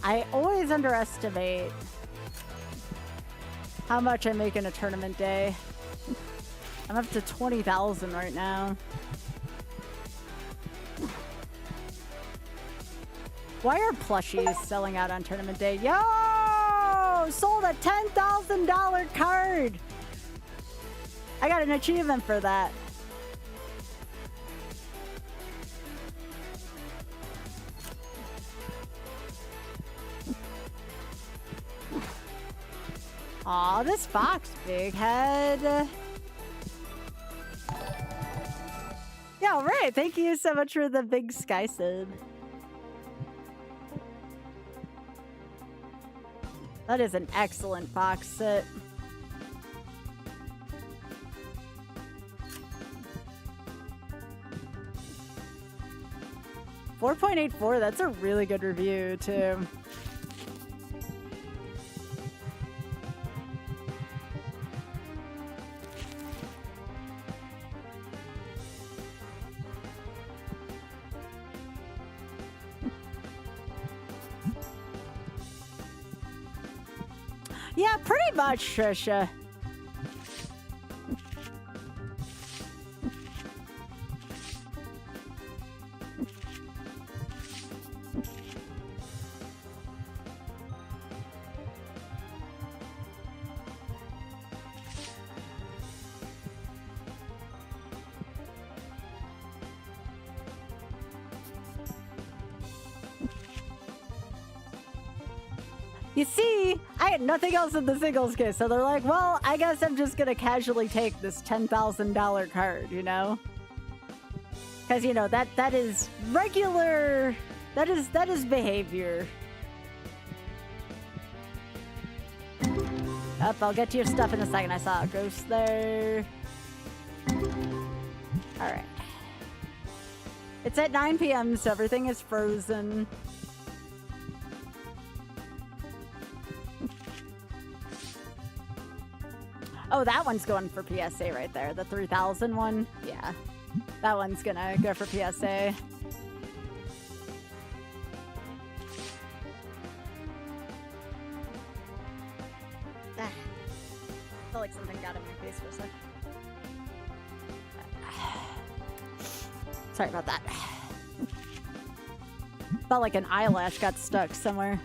I always underestimate how much I make in a tournament day. I'm up to 20,000 right now. Why are plushies selling out on tournament day? Yo! Sold a $10,000 card! I got an achievement for that. Aw, this fox, big head. Yeah, all right. Thank you so much for the big sky sub. That is an excellent box set. $4.84, that's a really good review, too. Yeah, pretty much, Trisha. You see, I had nothing else in the singles case, so they're like, well, I guess I'm just gonna casually take this $10,000 card, you know? Because, you know, that is regular, that is behavior. Up, I'll get to your stuff in a second. I saw a ghost there. Alright. It's at 9 p.m., so everything is frozen. Oh, that one's going for PSA right there. The 3,000 one. Yeah. That one's gonna go for PSA. Ah. I feel like something got in my face for a sec. Sorry about that. Felt like an eyelash got stuck somewhere.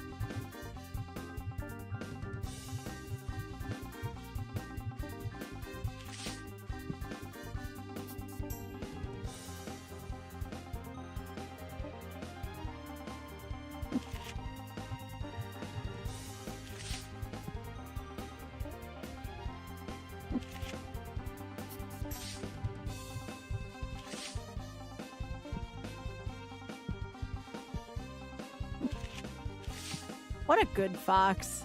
What a good fox.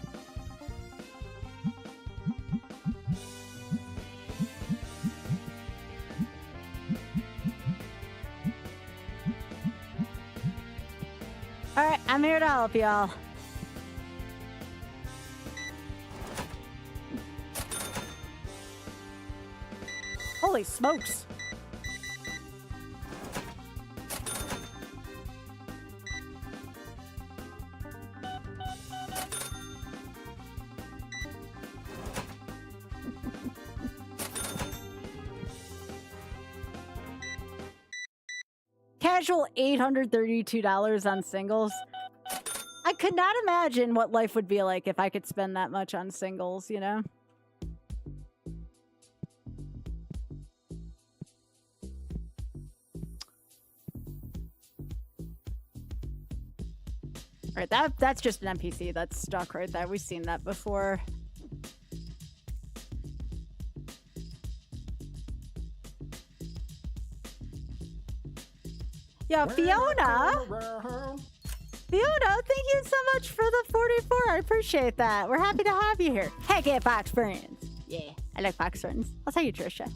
Alright, I'm here to help y'all. Holy smokes. Casual $832 on singles. I could not imagine what life would be like if I could spend that much on singles, you know? Right, that's just an NPC that's stuck right there. We've seen that before. Yo, Fiona! Fiona, thank you so much for the 44. I appreciate that. We're happy to have you here. Heck yeah, Fox Friends. Yeah, I like Fox Friends. I'll tell you, Trisha.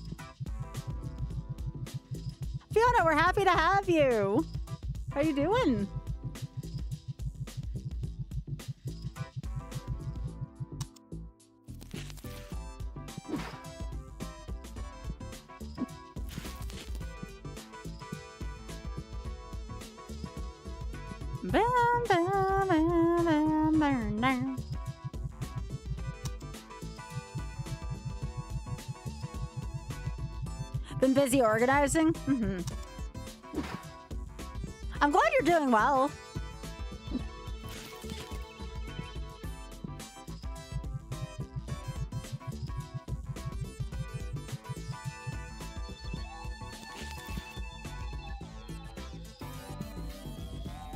Fiona, we're happy to have you. How you doing? Been busy organizing? Mm-hmm. I'm glad you're doing well.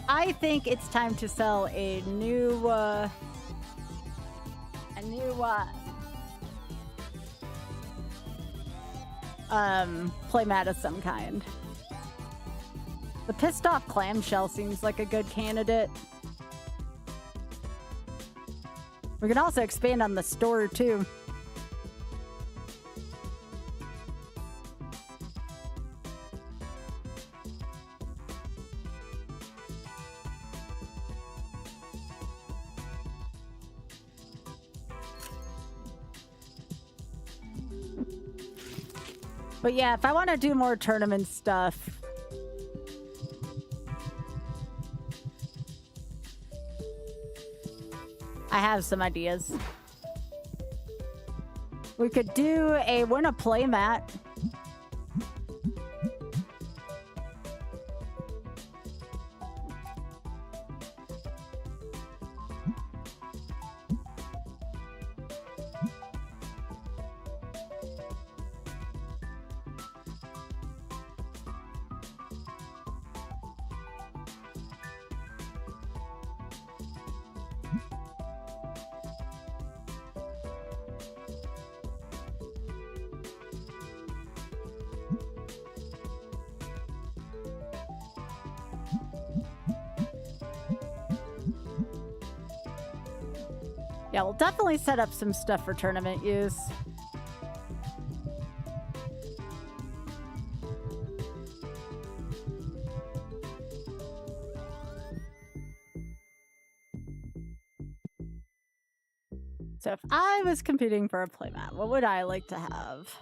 I think it's time to sell a new playmat of some kind. The pissed off clamshell seems like a good candidate. We can also expand on the store too. But yeah, if I want to do more tournament stuff, I have some ideas. We could do a win a playmat. Yeah, we'll definitely set up some stuff for tournament use. So if I was competing for a playmat, what would I like to have?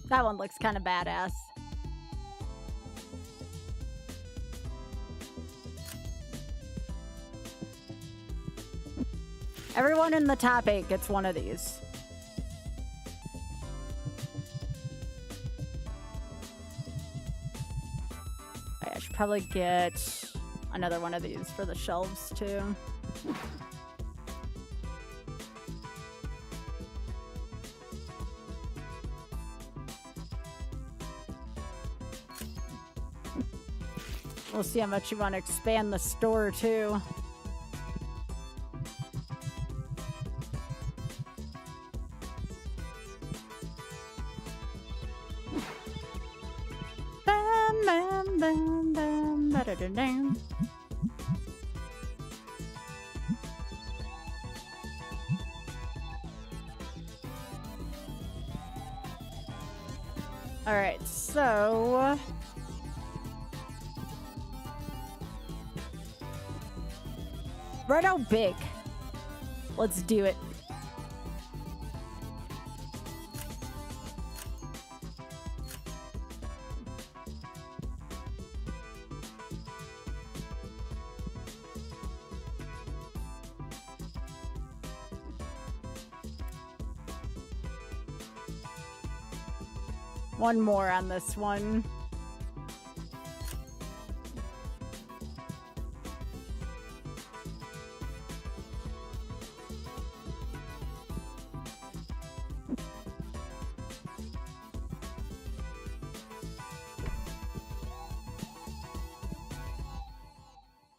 That one looks kind of badass. Everyone in the top 8 gets one of these. I should probably get another one of these for the shelves too. We'll see how much you want to expand the store too. Bam, bam, bam, bam, ba-da-da-dam. All right, so right out big. Let's do it. One more on this one.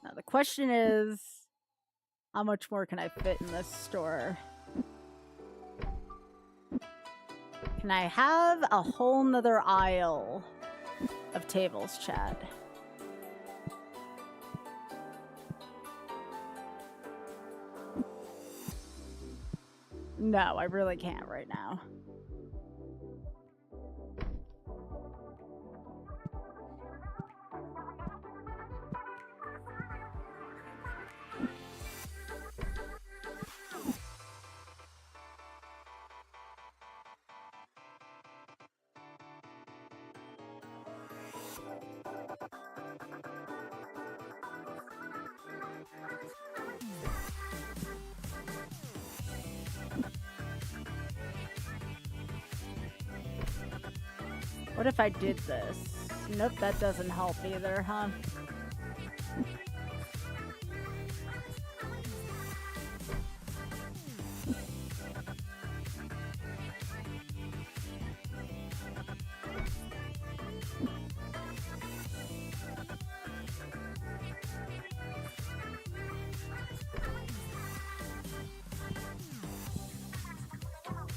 Now the question is, how much more can I fit in this store? Can I have a whole nother aisle of tables, chat? No, I really can't right now. What if I did this? Nope, that doesn't help either, huh?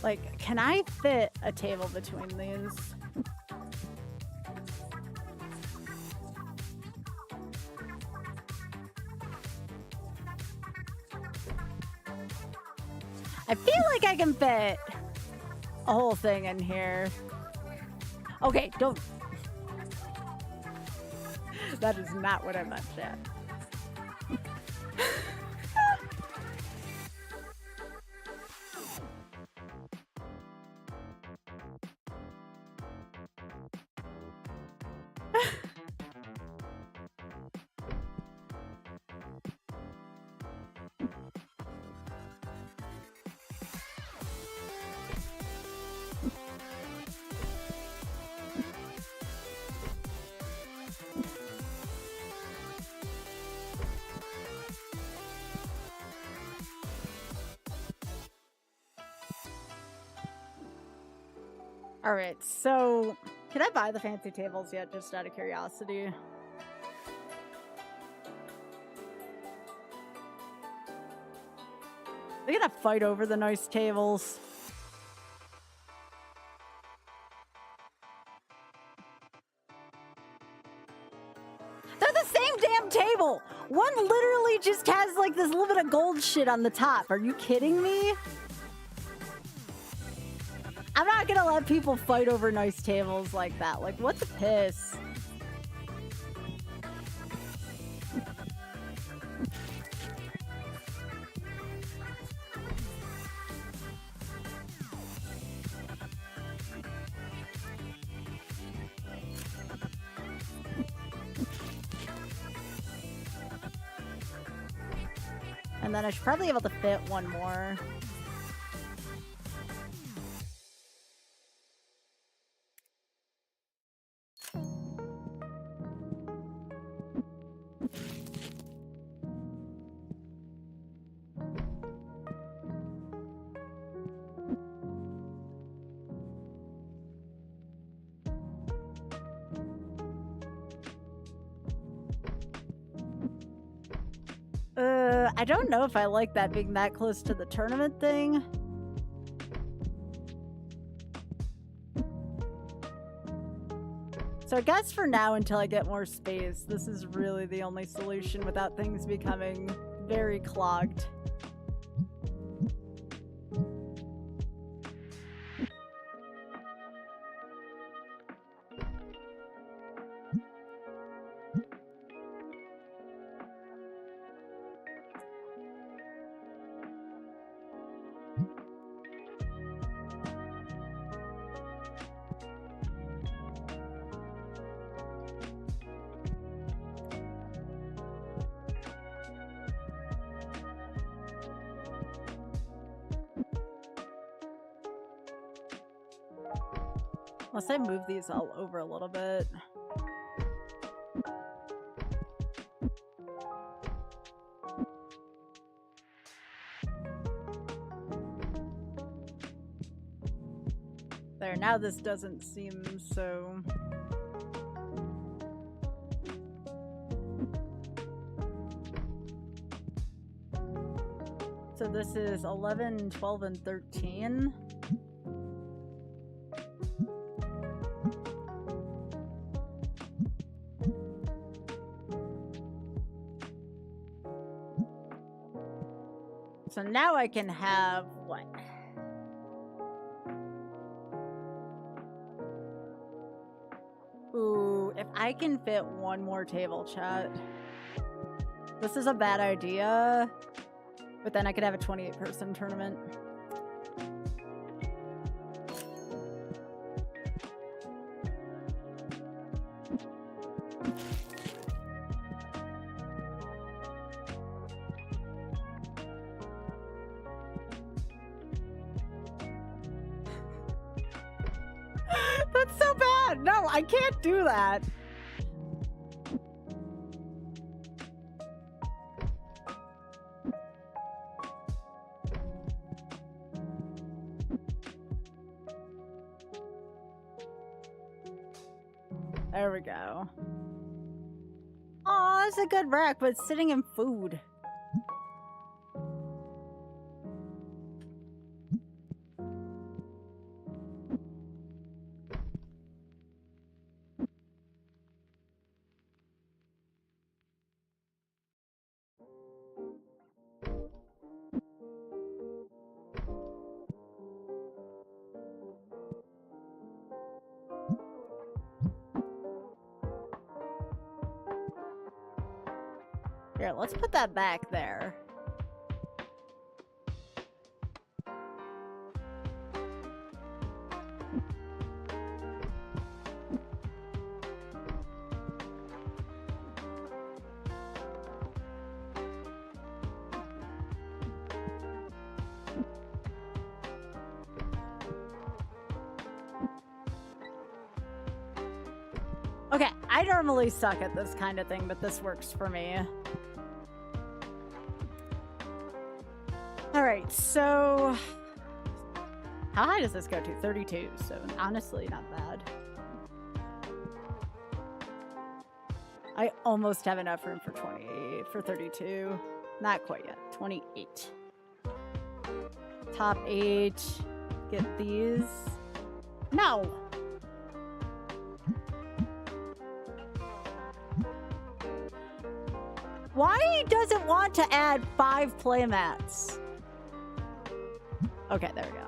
Like, can I fit a table between these? I feel like I can fit a whole thing in here. Okay, don't. That is not what I meant, Chad. All right, so can I buy the fancy tables yet, just out of curiosity? They're gonna fight over the nice tables. They're the same damn table! One literally just has like this little bit of gold shit on the top. Are you kidding me? I'm not gonna let people fight over nice tables like that. Like, what the piss? And then I should probably be able to fit one more. I don't know if I like that being that close to the tournament thing. So I guess for now, until I get more space, this is really the only solution without things becoming very clogged. Unless I move these all over a little bit. There, now this doesn't seem so... So this is 11, 12, and 13. So now I can have what? Ooh, if I can fit one more table, chat. This is a bad idea, but then I could have a 28-person tournament. That's so bad. No, I can't do that. There we go. Aw, it's a good rack, but it's sitting in food. Here, let's put that back there. Okay, I normally suck at this kind of thing, but this works for me. All right, so How high does this go to? 32, so honestly not bad. I almost have enough room for 28, for 32. Not quite yet. 28. Top 8. Get these. No! Why does it want to add 5 playmats? Okay, there we go.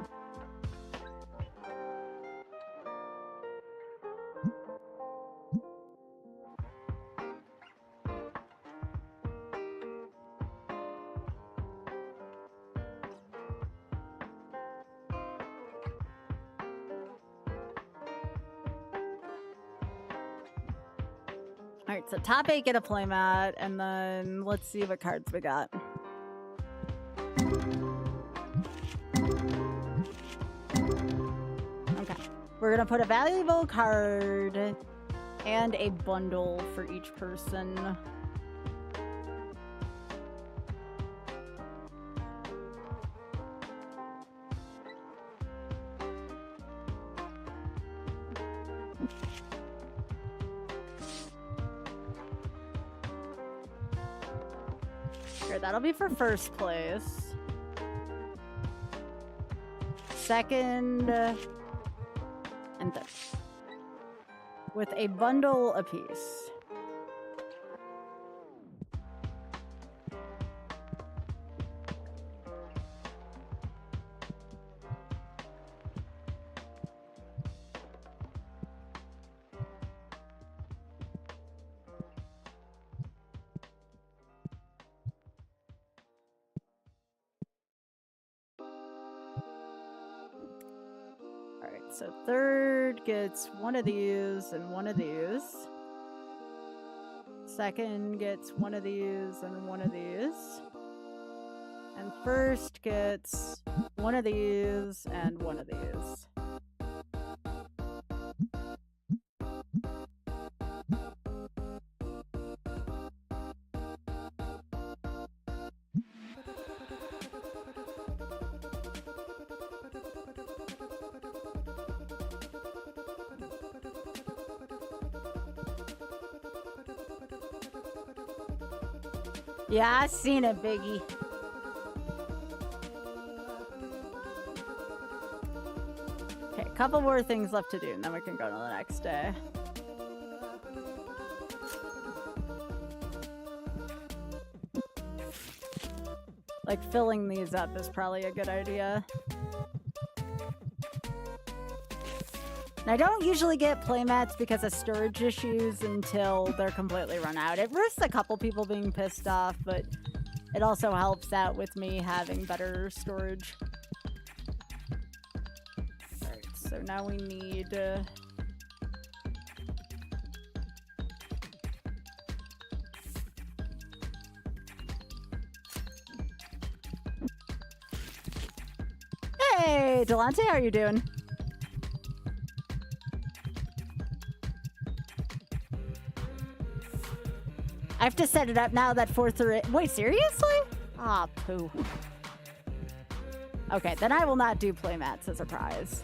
Alright, so top 8 get a playmat, and then let's see what cards we got. Okay, we're gonna put a valuable card and a bundle for each person. Here, that'll be for first place. Second and third. With a bundle apiece. So third gets one of these and one of these. Second gets one of these and one of these. And first gets one of these and one of these. Yeah, I seen it, Biggie. Okay, a couple more things left to do, and then we can go to the next day. Like, filling these up is probably a good idea. And I don't usually get playmats because of storage issues until they're completely run out. It risks a couple people being pissed off, but it also helps out with me having better storage. Alright, so now we need... Hey, Delante, how are you doing? I have to set it up now that 4 through 8. Wait, seriously? Ah, poo. Okay, then I will not do playmats as a prize.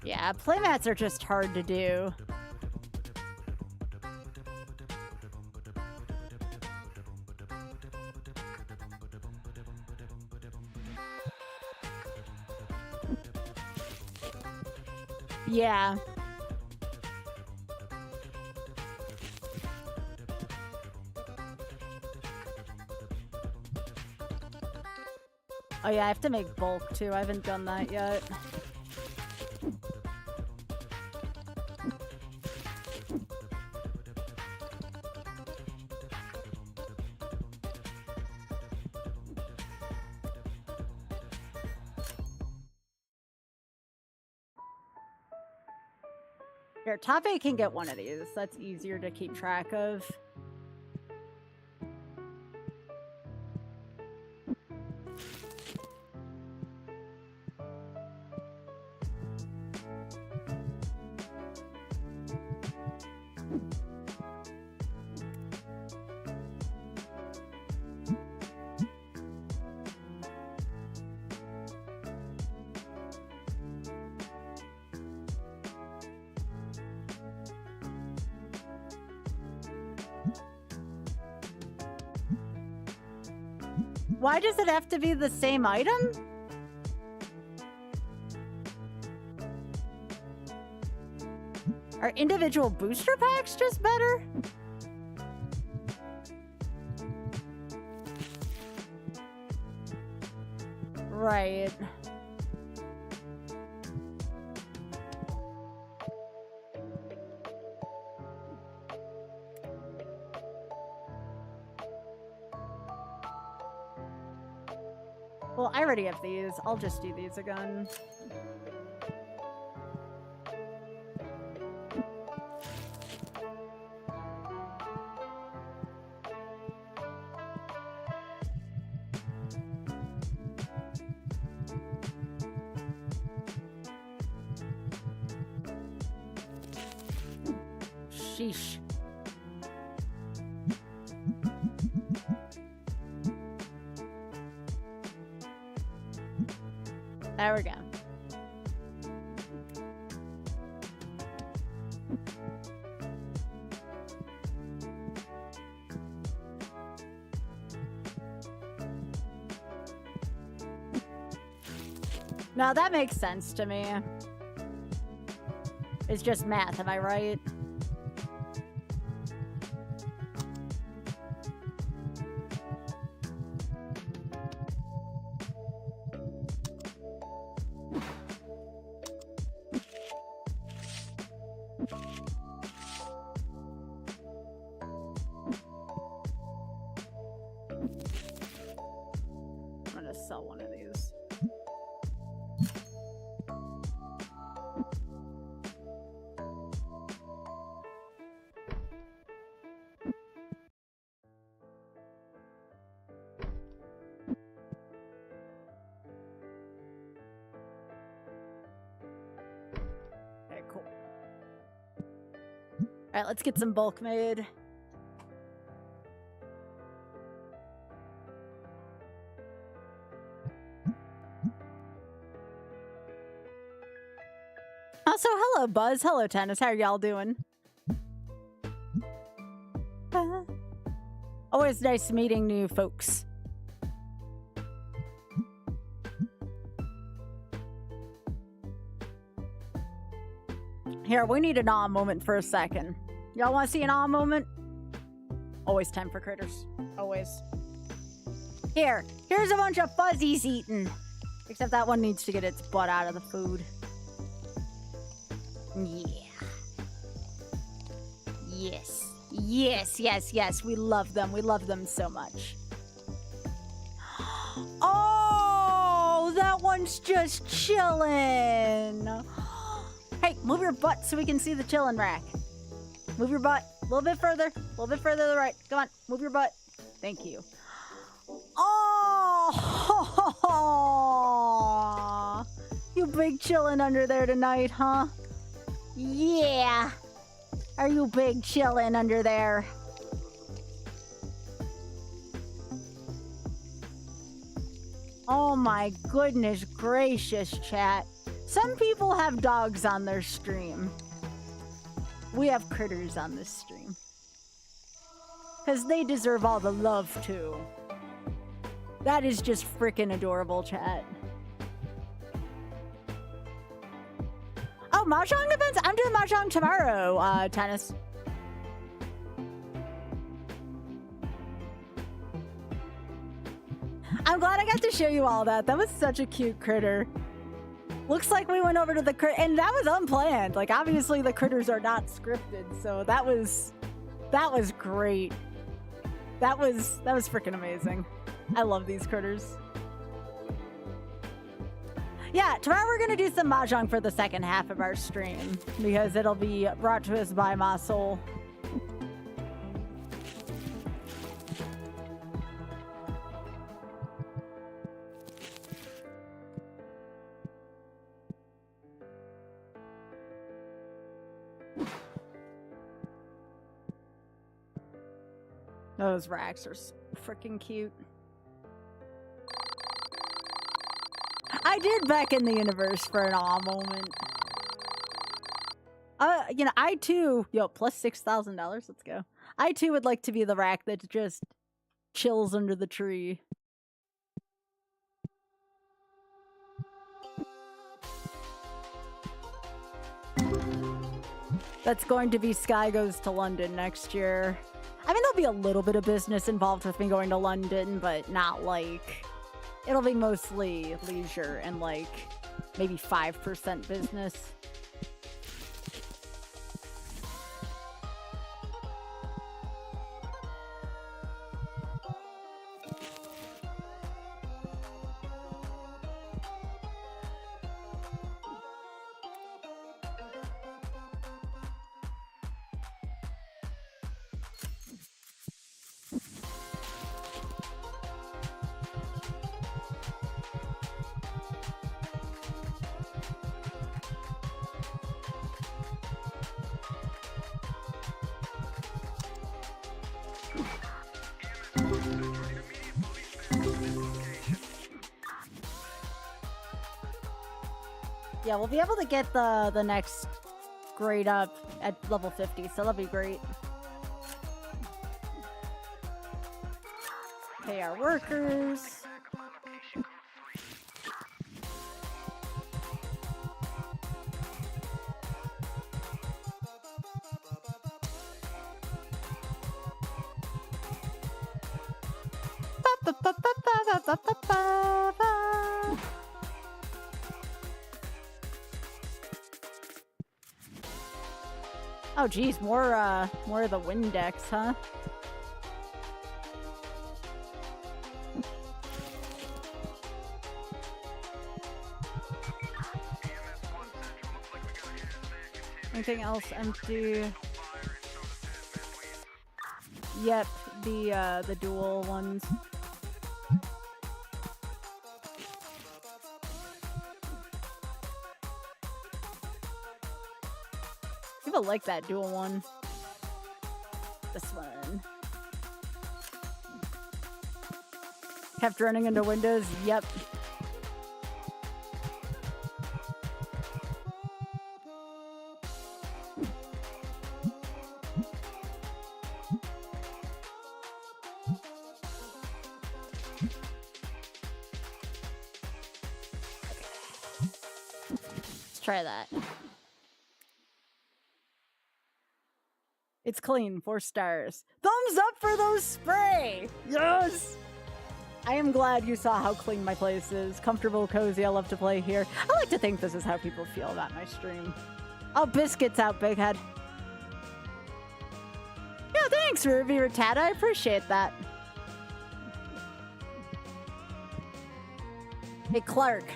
Yeah, playmats are just hard to do. Yeah. Oh yeah, I have to make bulk too. I haven't done that yet. Here, Tafe can get one of these. That's easier to keep track of. Why does it have to be the same item? Are individual booster packs just better? Right. Well, I already have these. I'll just do these again. Sheesh. There we go. Now that makes sense to me. It's just math, am I right? All right, let's get some bulk made. Also, hello, Buzz. Hello, Tennis. How are y'all doing? Always nice meeting new folks. Here, we need an awe moment for a second. Y'all want to see an awe moment? Always time for critters. Always. Here's a bunch of fuzzies eating. Except that one needs to get its butt out of the food. Yeah. Yes. Yes, yes, yes. We love them. We love them so much. Oh, that one's just chilling. Hey, move your butt so we can see the chillin' rack. Move your butt. A little bit further. A little bit further to the right. Come on. Move your butt. Thank you. Oh! You big chillin' under there tonight, huh? Yeah. Are you big chillin' under there? Oh my goodness gracious, chat. Some people have dogs on their stream. We have critters on this stream. Because they deserve all the love, too. That is just freaking adorable, chat. Oh, Mahjong events? I'm doing Mahjong tomorrow, Tennis. I'm glad I got to show you all that. That was such a cute critter. Looks like we went over to the and that was unplanned. Like, obviously the critters are not scripted, so that was great. That was freaking amazing. I love these critters. Yeah, tomorrow we're gonna do some mahjong for the second half of our stream because it'll be brought to us by my soul. Those racks are freaking cute. I did back in the universe for an awe moment. You know, I too, plus $6,000. Let's go. I too would like to be the rack that just chills under the tree. That's going to be Sky Goes to London next year. I mean, there'll be a little bit of business involved with me going to London, but not like... It'll be mostly leisure and like maybe 5% business. Yeah, we'll be able to get the next grade up at level 50, so that'll be great. Pay our workers. Oh geez, more of the Windex, huh? Anything else empty? Yep, the dual ones. People like that dual one. This one. Kept running into windows. Yep. Let's try that. It's clean, 4 stars. Thumbs up for those spray! Yes! I am glad you saw how clean my place is. Comfortable, cozy, I love to play here. I like to think this is how people feel about my stream. Oh, biscuits out, big head. Yeah, thanks, Ruby Rattata. I appreciate that. Hey, Clark,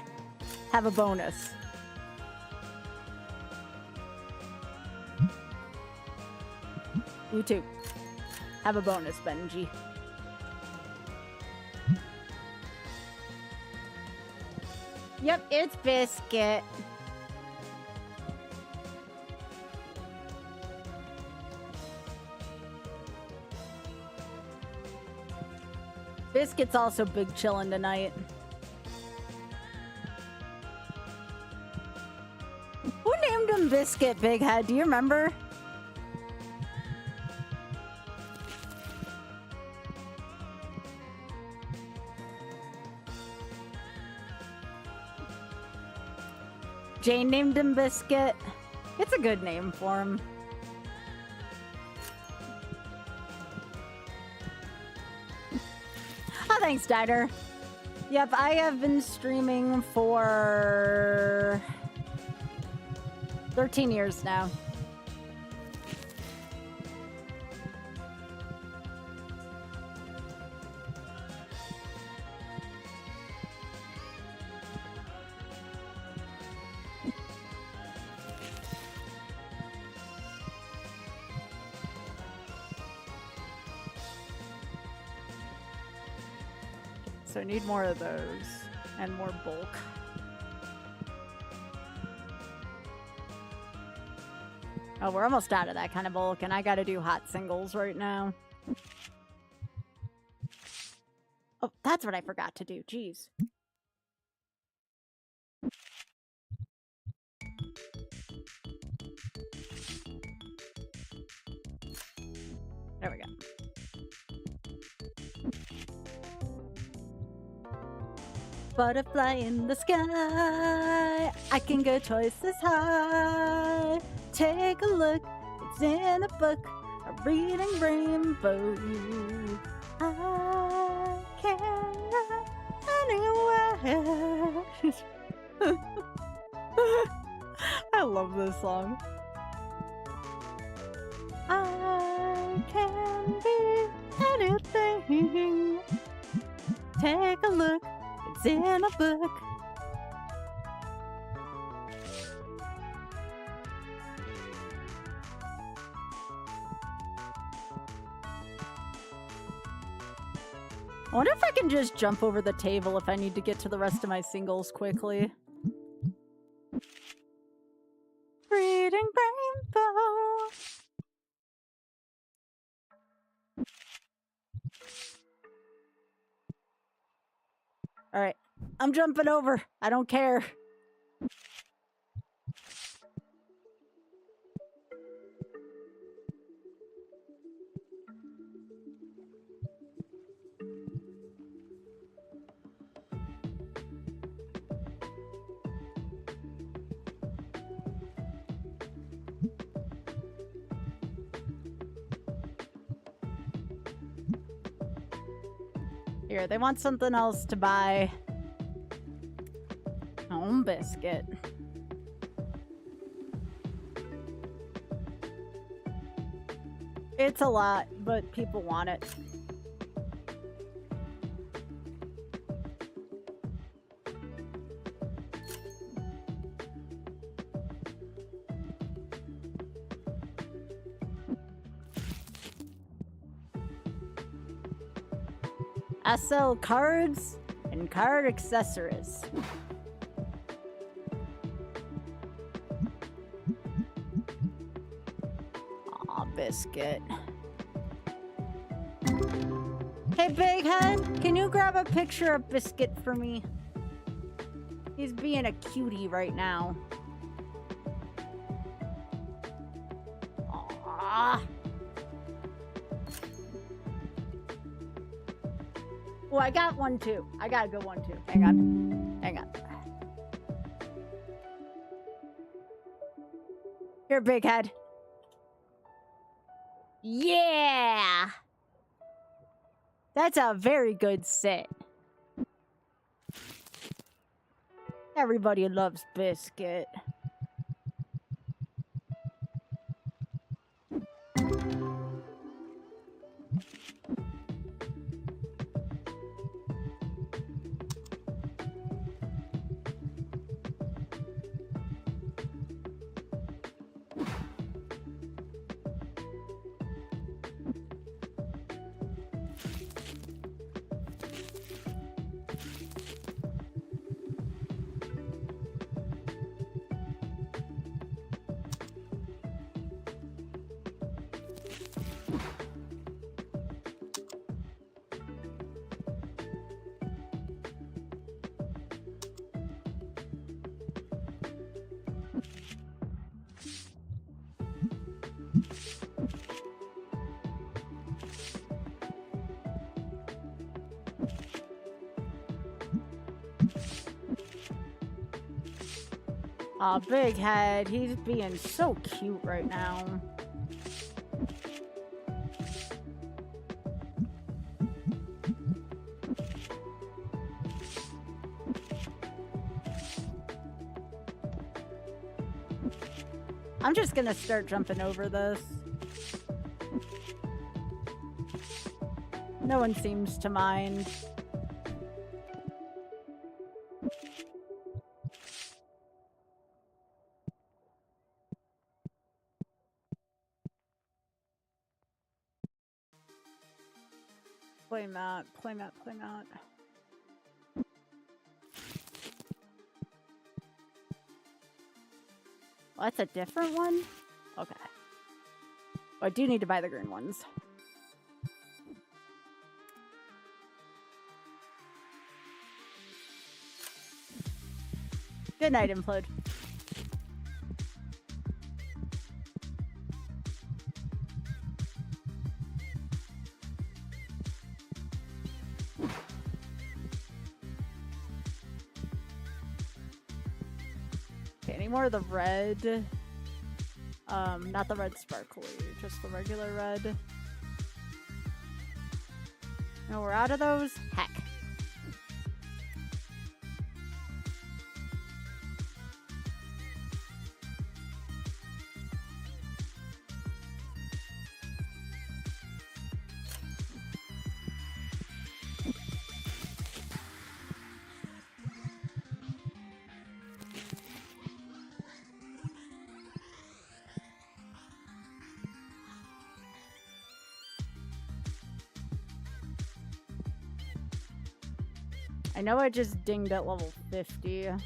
have a bonus. You too. Have a bonus, Benji. Yep, it's Biscuit. Biscuit's also big chillin' tonight. Who named him Biscuit, Big Head? Do you remember? Jane named him Biscuit. It's a good name for him. Oh, thanks, Diner. Yep, I have been streaming for 13 years now. So I need more of those and more bulk. Oh, we're almost out of that kind of bulk, and I gotta do hot singles right now. Oh, that's what I forgot to do. Jeez. There we go. Butterfly in the sky, I can go twice as high. Take a look, it's in a book, a reading rainbow. I can run anywhere. I love this song. I can be anything. Take a look, it's in a book. I wonder if I can just jump over the table if I need to get to the rest of my singles quickly. Reading rainbow. All right, I'm jumping over. I don't care. Here, they want something else to buy. Home biscuit. It's a lot, but people want it. I sell cards and card accessories. Aw, biscuit. Hey, Big Head, can you grab a picture of Biscuit for me? He's being a cutie right now. Aww. Oh, I got one too. I got a good one too. Hang on. Hang on. Here, Big Head. Yeah! That's a very good sit. Everybody loves Biscuit. Aw, Big Head, he's being so cute right now. I'm just gonna start jumping over this. No one seems to mind. Play mat, play mat, play mat. Oh, that's a different one? Okay. Oh, I do need to buy the green ones. Good night, Implode. Okay, any more of the red? Not the red sparkly, just the regular red. No, we're out of those? Heck. I know I just dinged at level 50. I'm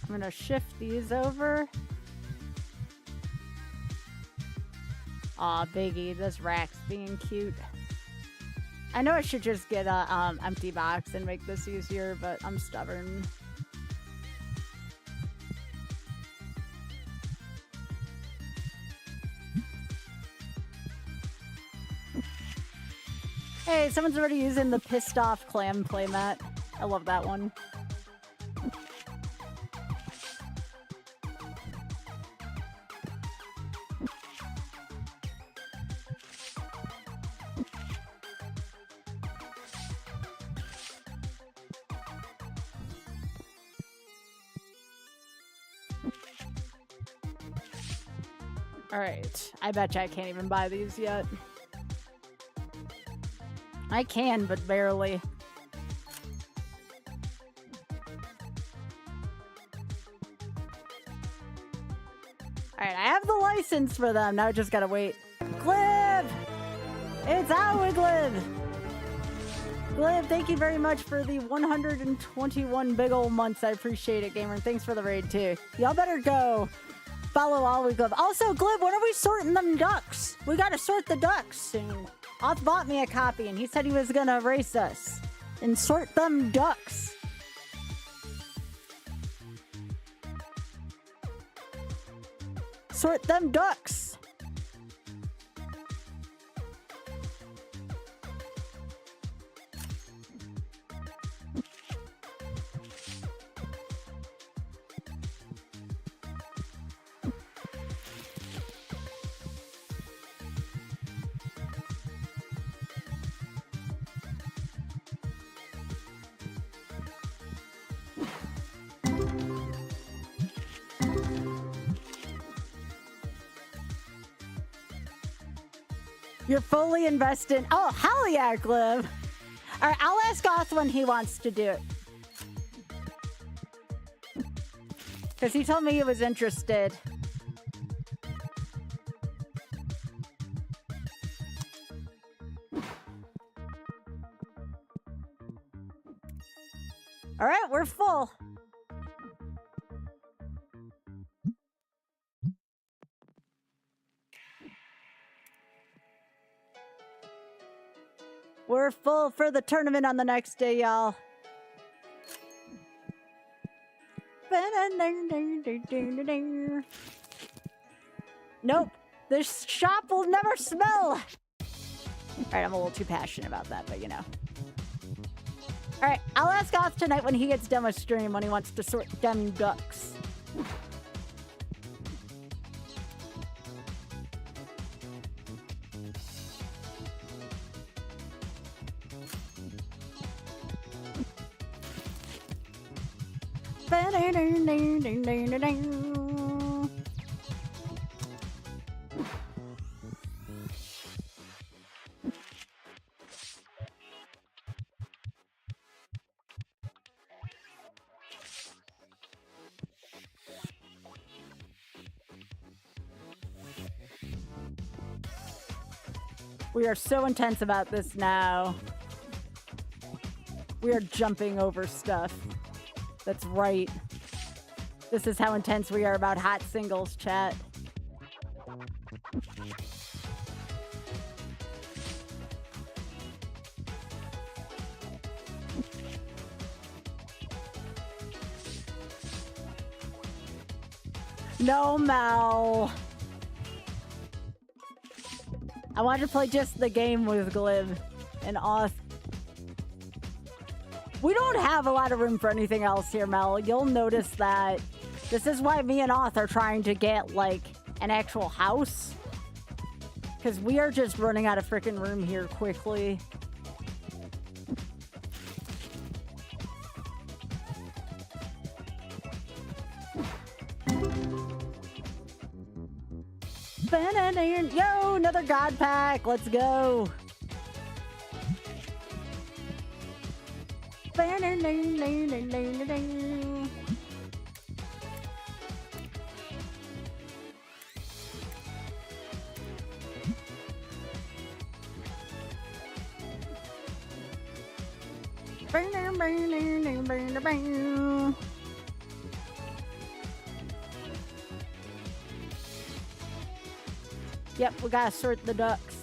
gonna shift these over. Aw, Biggie, this rack's being cute. I know I should just get a empty box and make this easier, but I'm stubborn. Hey, someone's already using the Pissed Off Clam playmat. I love that one. Alright, I bet you I can't even buy these yet. I can, but barely. Alright, I have the license for them. Now I just gotta wait. Glib! It's our Glib! Glib, thank you very much for the 121 big ol' months. I appreciate it, gamer. And thanks for the raid, too. Y'all better go follow Always Glib. Also, Glib, when are we sorting them ducks? We gotta sort the ducks soon. Oth bought me a copy, and he said he was gonna race us and sort them ducks. Sort them ducks. You're fully invested. Oh, hell yeah, Glib. All right, I'll ask Oth when he wants to do it. Because he told me he was interested. All right, we're full. We're full for the tournament on the next day, y'all. Nope. This shop will never smell. Alright, I'm a little too passionate about that, but you know. Alright, I'll ask Oth tonight when he gets demo stream when he wants to sort them ducks. We are so intense about this now. We are jumping over stuff. That's right. This is how intense we are about hot singles, chat. No, Mel. I wanted to play just the game with Glib and Oth. We don't have a lot of room for anything else here, Mel. You'll notice that. This is why me and Oth are trying to get, like, an actual house. Because we are just running out of freaking room here quickly. Yo, another God pack. Let's go. Yep, we gotta sort the ducks.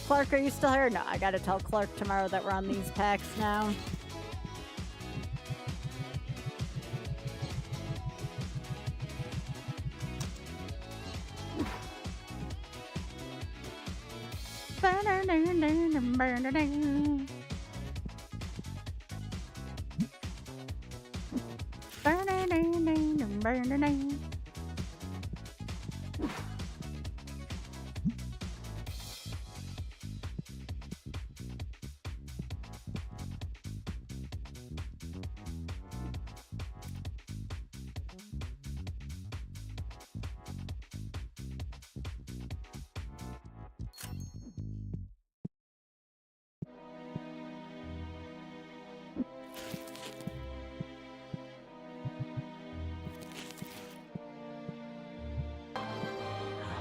Clark, are you still here? No, I gotta tell Clark tomorrow that we're on these packs now.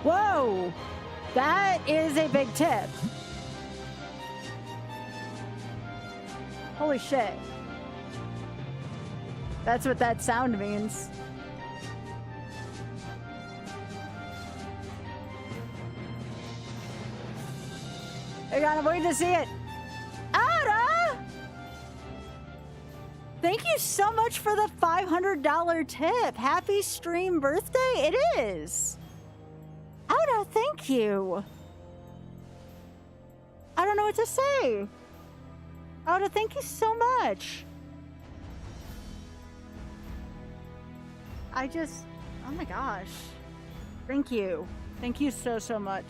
Whoa! That is a big tip. Holy shit. That's what that sound means. I gotta wait to see it. Ada! Thank you so much for the $500 tip. Happy stream birthday. It is. Ada, thank you. I don't know what to say. Ada, thank you so much. Oh my gosh. Thank you. Thank you so, so much.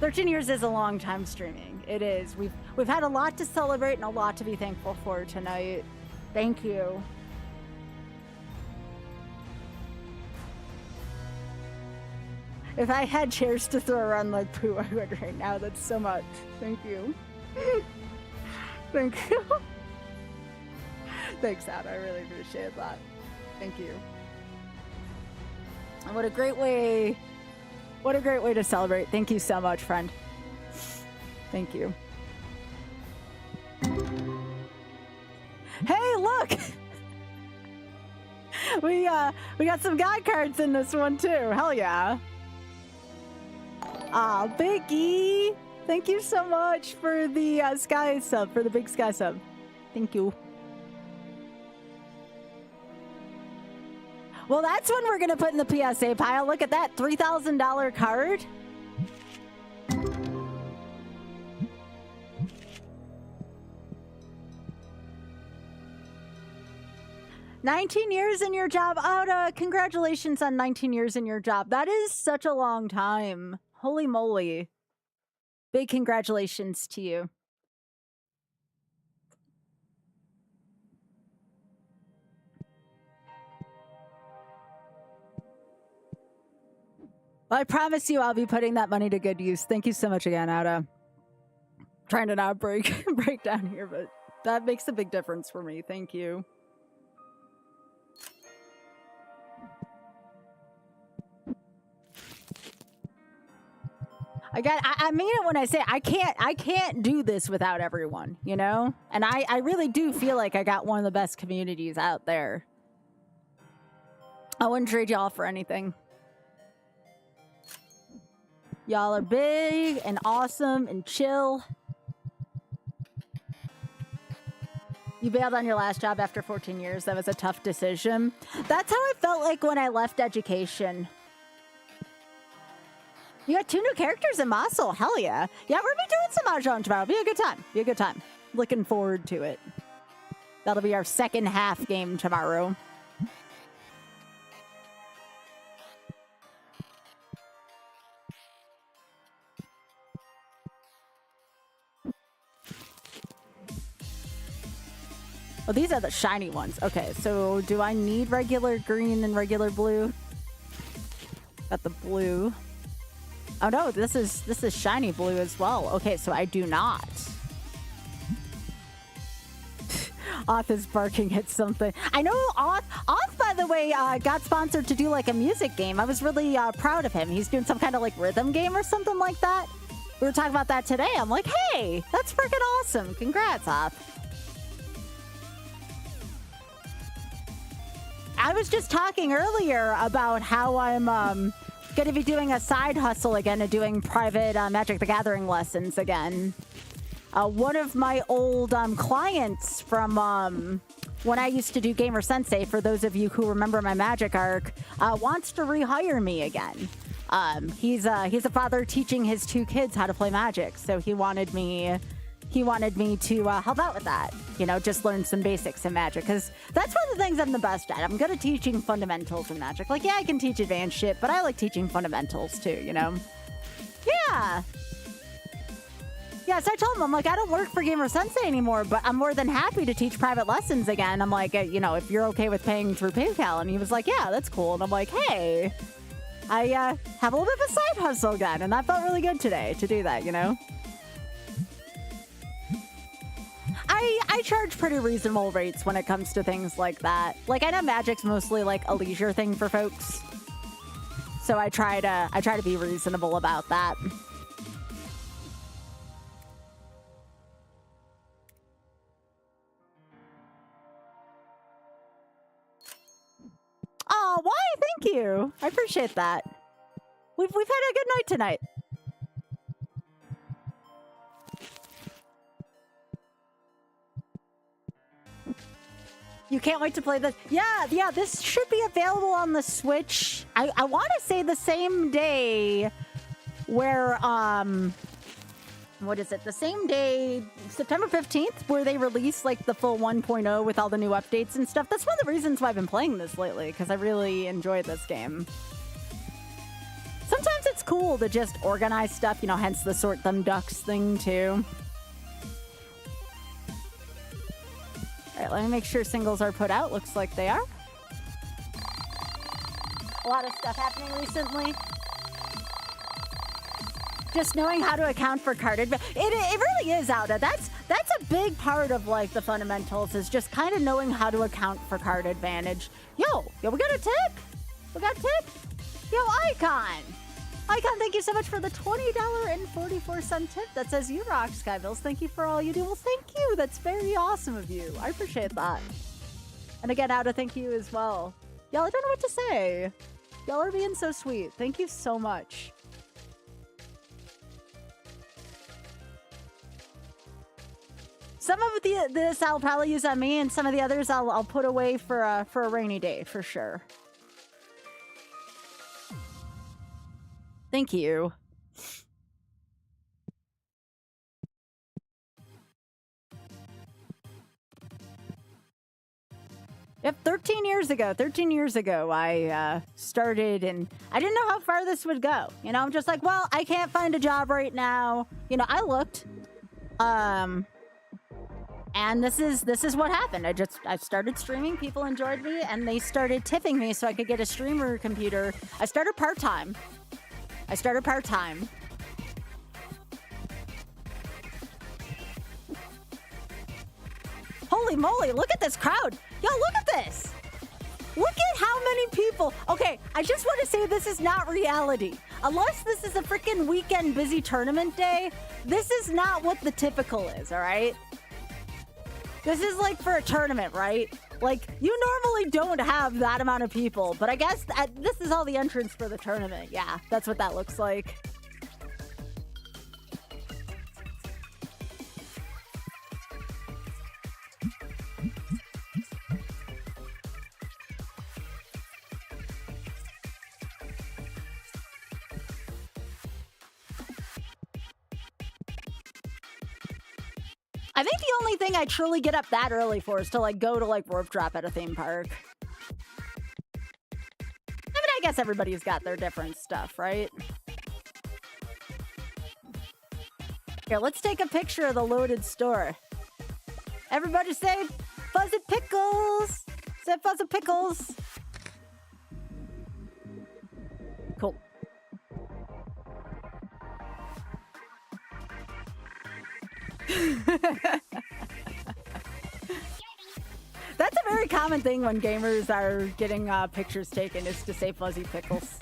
13 years is a long time streaming. It is. We've had a lot to celebrate and a lot to be thankful for tonight. Thank you. If I had chairs to throw around like poo, I would right now. That's so much. Thank you. Thank you. Thanks, Ada. I really appreciate that. Thank you. And what a great way to celebrate. Thank you so much, friend. Thank you. Hey, look! We got some guy cards in this one too. Hell yeah. Ah, Biggie! Thank you so much for the Sky sub, for the big Sky sub. Thank you. Well, that's one we're gonna put in the PSA pile. Look at that, $3,000 card. "19 years in your job." Ada, congratulations on 19 years in your job. That is such a long time. Holy moly. Big congratulations to you. Well, I promise you I'll be putting that money to good use. Thank you so much again, Ada. Trying to not break down here, but That makes a big difference for me. Thank you. I mean it when I say I can't do this without everyone, you know? And I really do feel like I got one of the best communities out there. I wouldn't trade y'all for anything. Y'all are big and awesome and chill. You bailed on your last job after 14 years. That was a tough decision. That's how I felt like when I left education. You got 2 new characters in Mossel. Hell yeah. Yeah, we're gonna be doing some Mahjong tomorrow. Be a good time. Be a good time. Looking forward to it. That'll be our second half game tomorrow. Oh, these are the shiny ones. Okay, so do I need regular green and regular blue? Got the blue. Oh no, this is shiny blue as well. Okay, so I do not. Oth is barking at something. I know Oth, by the way, got sponsored to do like a music game. I was really proud of him. He's doing some kind of like rhythm game or something like that. We were talking about that today. I'm like, hey, that's freaking awesome. Congrats, Oth. I was just talking earlier about how I'm going to be doing a side hustle again and doing private Magic the Gathering lessons again. One of my old clients from when I used to do Gamer Sensei, for those of you who remember my Magic arc, wants to rehire me again. He's a father teaching his 2 kids how to play Magic, so he wanted me to help out with that. You know, just learn some basics in Magic, because that's one of the things I'm the best at. I'm good at teaching fundamentals in Magic. Like, yeah, I can teach advanced shit, but I like teaching fundamentals too, you know? Yeah. Yeah, so I told him, I'm like, I don't work for Gamer Sensei anymore, but I'm more than happy to teach private lessons again. I'm like, you know, if you're okay with paying through PayPal. And he was like, yeah, that's cool. And I'm like, hey, I have a little bit of a side hustle again. And that felt really good today to do that, you know? I charge pretty reasonable rates when it comes to things like that. Like, I know Magic's mostly like a leisure thing for folks, so I try to be reasonable about that. Oh, why? Thank you. I appreciate that. We've had a good night tonight. You can't wait to play this. Yeah, this should be available on the Switch. I want to say the same day where, what is it? The same day, September 15th, where they release like the full 1.0 with all the new updates and stuff. That's one of the reasons why I've been playing this lately, because I really enjoy this game. Sometimes it's cool to just organize stuff, you know, hence the sort them ducks thing too. All right, let me make sure singles are put out. Looks like they are. A lot of stuff happening recently. Just knowing how to account for card advantage. It really is, Alda. That's a big part of like the fundamentals, is just kind of knowing how to account for card advantage. Yo, we got a tip. We got a tip. Yo, Icon. Icon, thank you so much for the $20.44 tip that says you rock, Skybills. Thank you for all you do. Well, thank you. That's very awesome of you. I appreciate that. And again, Alda, thank you as well. Y'all, I don't know what to say. Y'all are being so sweet. Thank you so much. Some of this I'll probably use on me, and some of the others I'll put away for a rainy day, for sure. Thank you. Yep, 13 years ago, I started, and I didn't know how far this would go. You know, I'm just like, well, I can't find a job right now. You know, I looked, and this is what happened. I started streaming, people enjoyed me, and they started tipping me so I could get a streamer computer. I started part-time. Holy moly, look at this crowd. Yo, look at this. Look at how many people. Okay, I just want to say this is not reality. Unless this is a freaking weekend busy tournament day, this is not what the typical is, all right? This is like for a tournament, right? Like, you normally don't have that amount of people, but I guess this is all the entrance for the tournament. Yeah, that's what that looks like. I think the only thing I truly get up that early for is to like go to like rope drop at a theme park. I mean, I guess everybody's got their different stuff, right? Here, let's take a picture of the loaded store. Everybody say Fuzzy Pickles! Say Fuzzy Pickles! Cool. That's a very common thing when gamers are getting pictures taken, is to say Fuzzy Pickles.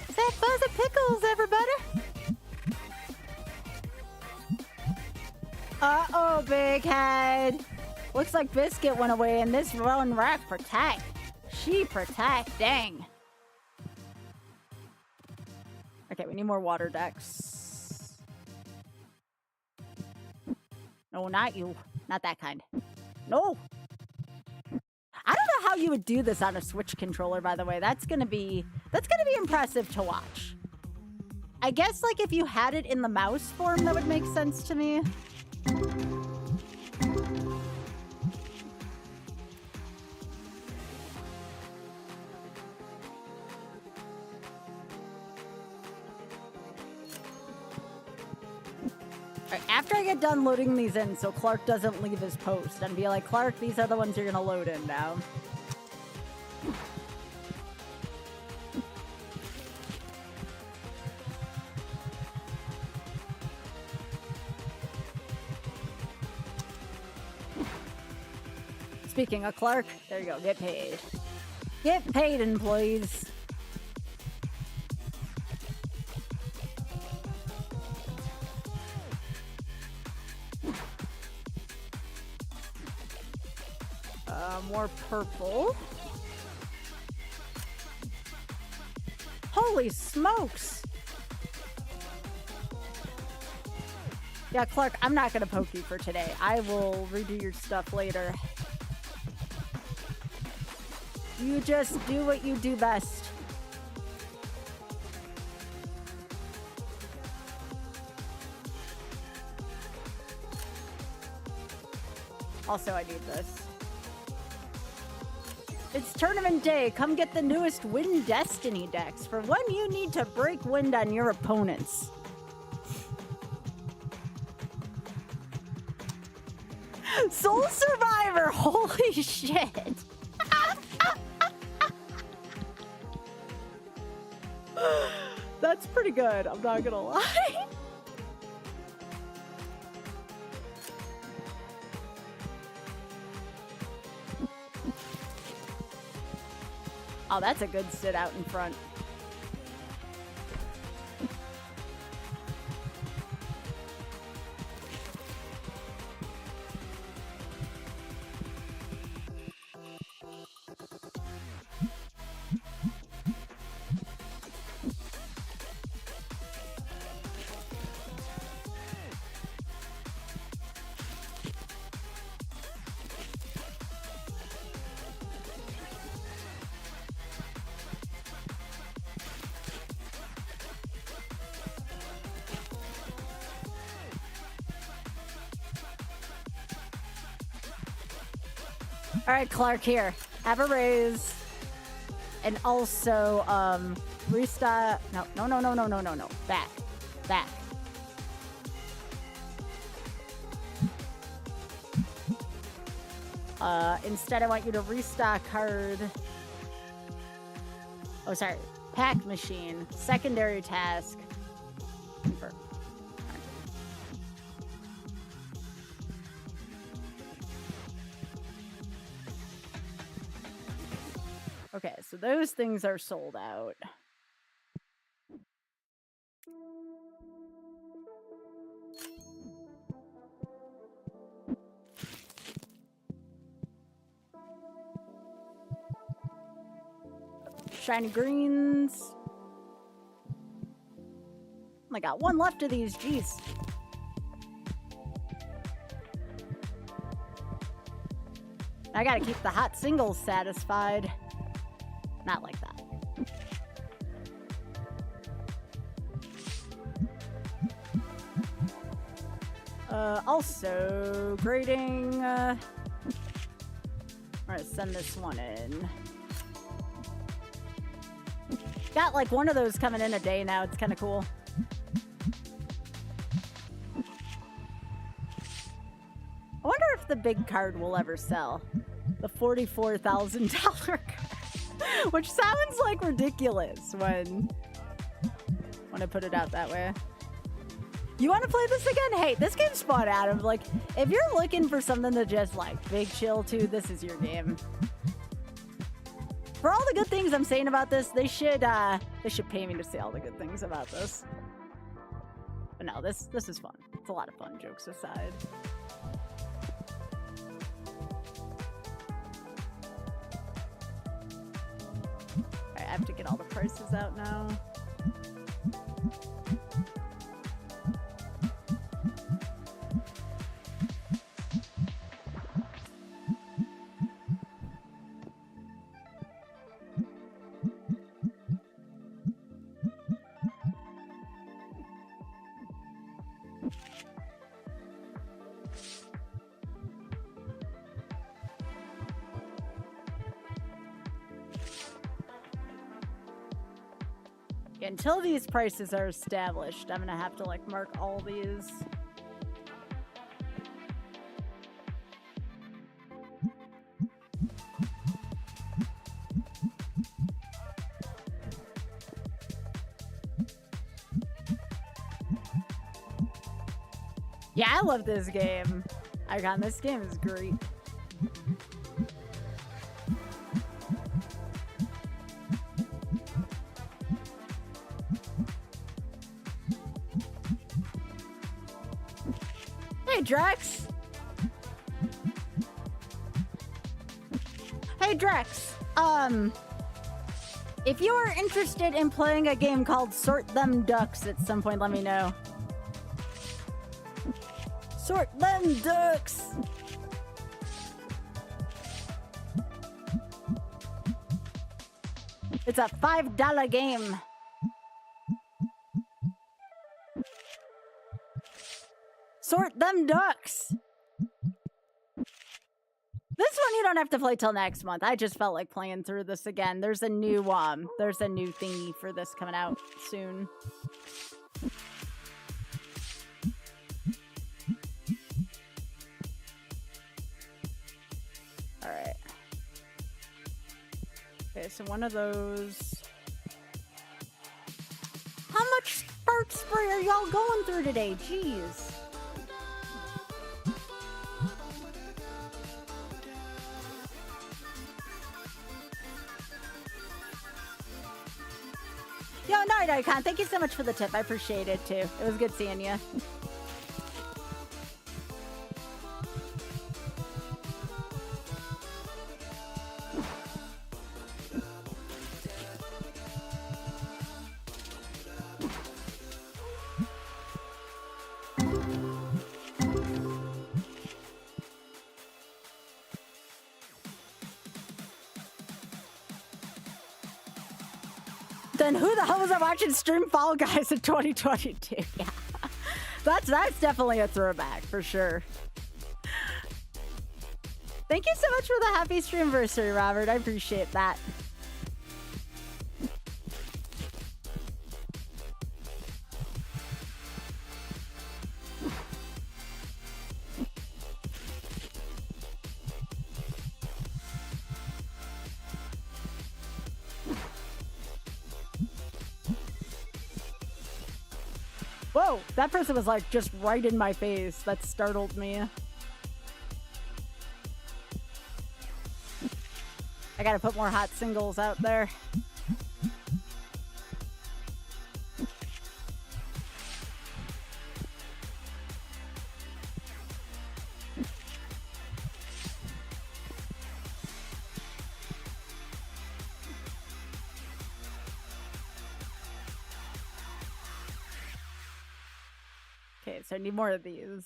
Say Fuzzy Pickles, everybody! Uh-oh, big head. Looks like Biscuit went away and this one rack protect. She protect, dang. Okay, we need more water decks. No, not you. Not that kind. No! I don't know how you would do this on a Switch controller, by the way. That's gonna be impressive to watch. I guess, like, if you had it in the mouse form, that would make sense to me. After I get done loading these in, so Clark doesn't leave his post, and be like, Clark, these are the ones you're gonna load in now. Speaking of Clark, there you go, get paid. Get paid, employees. More purple. Holy smokes! Yeah, Clark, I'm not gonna poke you for today. I will redo your stuff later. You just do what you do best. Also, I need this. It's tournament day. Come get the newest Wind Destiny decks. For one, you need to break wind on your opponents. Soul Survivor! Holy shit! That's pretty good, I'm not gonna lie. Oh, that's a good sit out in front. All right, Clark, here. Have a raise. And also, restart. No. Back. Back. Instead, I want you to restock card. Oh, sorry. Pack machine. Secondary task. Confirm. so those things are sold out. Shiny greens. I got one left of these, jeez. I gotta keep the hot singles satisfied. Not like that. Also, grading. I'm gonna send this one in. Got like one of those coming in a day now. It's kind of cool. I wonder if the big card will ever sell. The $44,000 card. Which sounds like ridiculous when I put it out that way. You want to play this again? Hey, this game's fun, Adam. Like, if you're looking for something to just like big chill to, this is your game. For all the good things I'm saying about this, they should pay me to say all the good things about this. But no, this is fun. It's a lot of fun, jokes aside. Alright, I have to get all the prices out now. Until these prices are established, I'm gonna have to like mark all these. Yeah, I love this game. Icon, this game is great. Hey, Drex. Hey, Drex. If you are interested in playing a game called Sort Them Ducks at some point, let me know. Sort them ducks. It's a $5 game. Sort them ducks. This one you don't have to play till next month. I just felt like playing through this again. There's a new thingy for this coming out soon. All right. Okay, so one of those. How much spark spray are y'all going through today? Jeez. Yo, Night Icon, thank you so much for the tip. I appreciate it too. It was good seeing you. Then who the hell was I watching stream Fall Guys in 2022? Yeah, that's definitely a throwback for sure. Thank you so much for the happy streamversary, Robert. I appreciate that. Whoa, that person was like just right in my face. That startled me. I gotta put more hot singles out there. Okay, so I need more of these.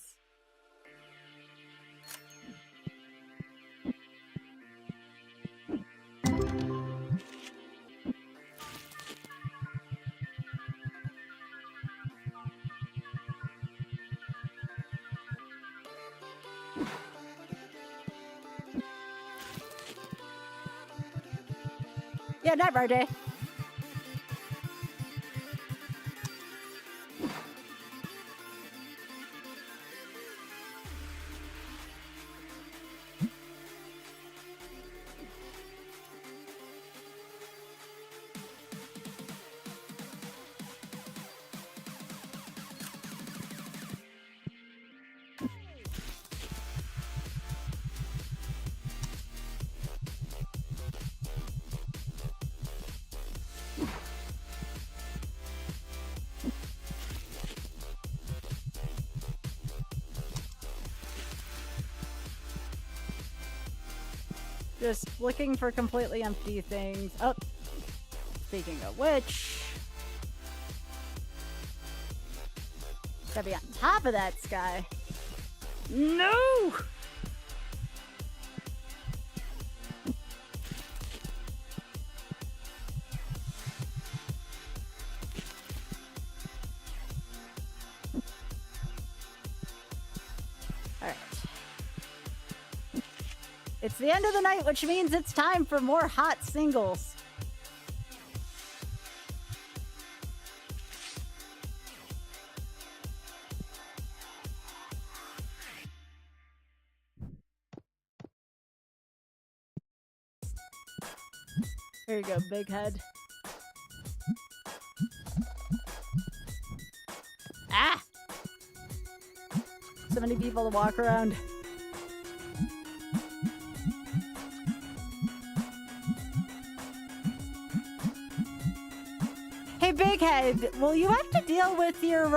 Yeah, night birthday. Just looking for completely empty things. Oh, speaking of which, gotta be on top of that sky. No! Alright. It's the end of the night, which means it's time for more hot singles. There you go, big head. Ah! So many people to walk around. Hey, Big Head, will you have to deal with your,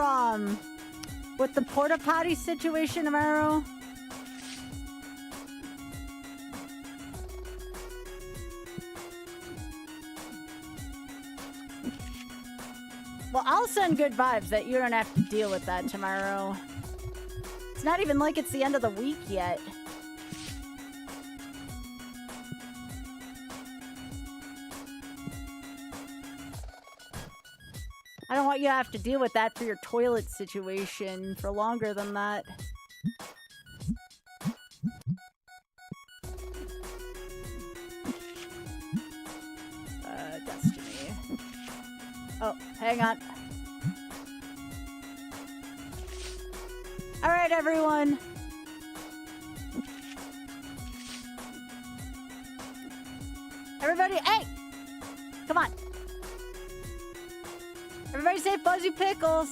with the porta potty situation tomorrow? Well, I'll send good vibes that you don't have to deal with that tomorrow. It's not even like it's the end of the week yet. I don't want you to have to deal with that for your toilet situation for longer than that. Destiny. Oh, hang on. All right, everyone. Everybody, hey! Come on. Everybody say Fuzzy Pickles.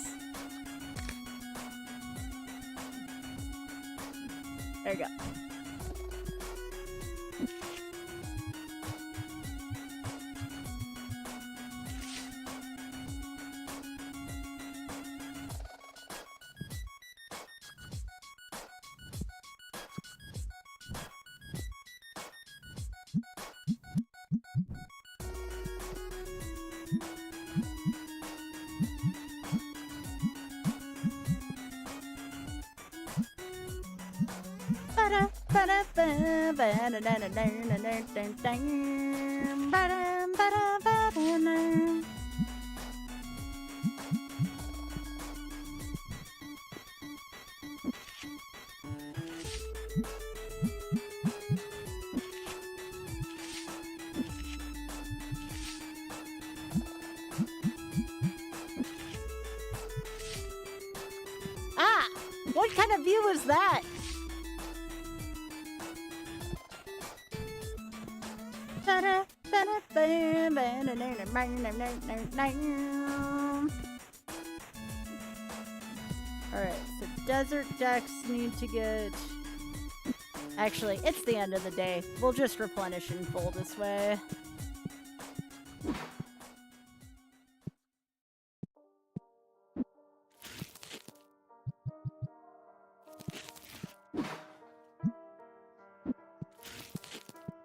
There you go. Ah! What kind of view is that? Alright, so desert decks need to get Actually, it's the end of the day. We'll just replenish in full this way.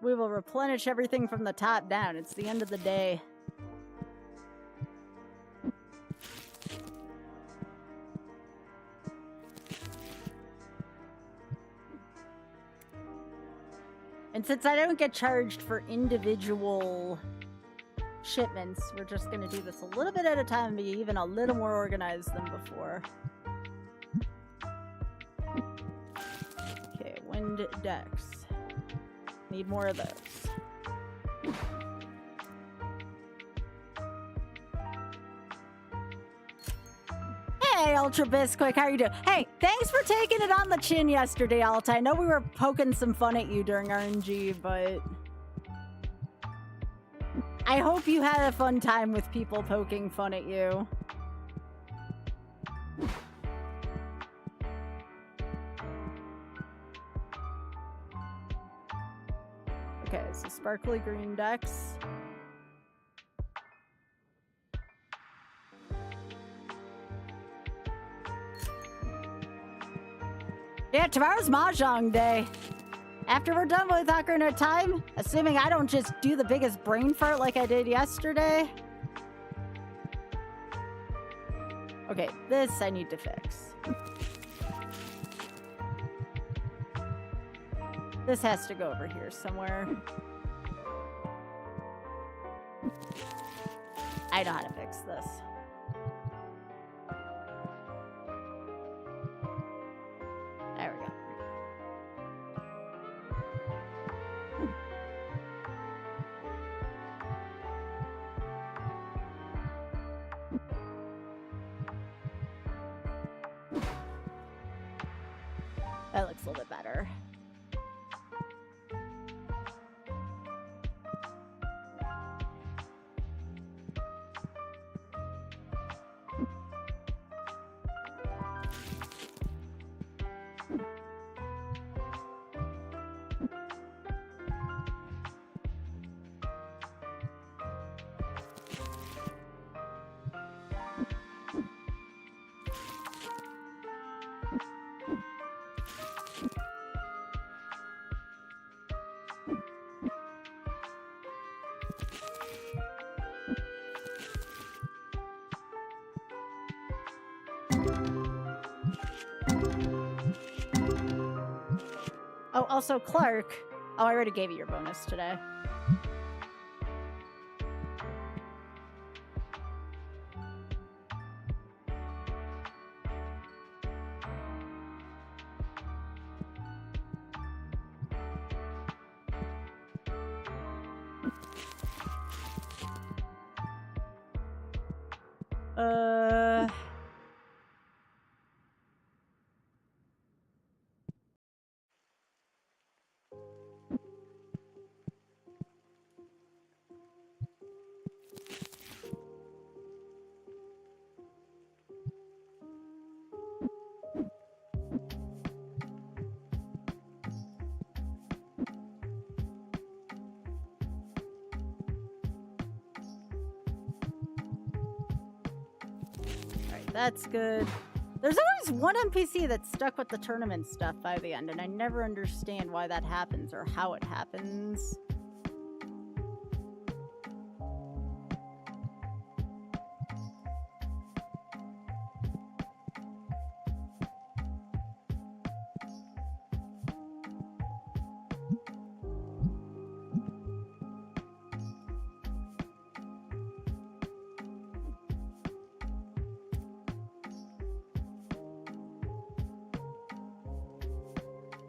We will replenish everything from the top down. It's the end of the day. And since I don't get charged for individual shipments, we're just going to do this a little bit at a time and be even a little more organized than before. Okay, wind decks. Need more of those. Hey, Ultra Bisquick, how are you doing? Hey, thanks for taking it on the chin yesterday, Alta. I know we were poking some fun at you during RNG, but I hope you had a fun time with people poking fun at you. Okay, so sparkly green decks. Yeah, tomorrow's Mahjong day. After we're done with Ocarina of Time, assuming I don't just do the biggest brain fart like I did yesterday. Okay, this I need to fix. This has to go over here somewhere. I know how to fix this. There we go. That looks a little bit better. Oh, also, Clark. Oh, I already gave you your bonus today. That's good. There's always one NPC that's stuck with the tournament stuff by the end, and I never understand why that happens or how it happens.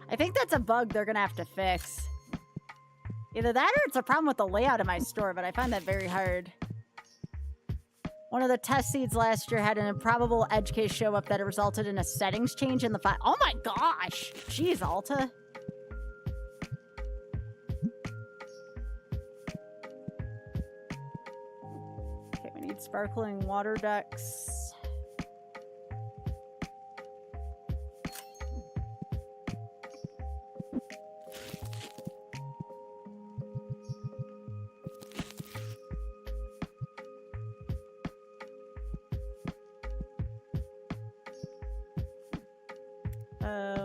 I think that's a bug they're gonna have to fix. Either that or it's a problem with the layout of my store, but I find that very hard. One of the test seeds last year had an improbable edge case show up that it resulted in a settings change in the file. Oh my gosh! Jeez, Alta. Okay, we need sparkling water ducks.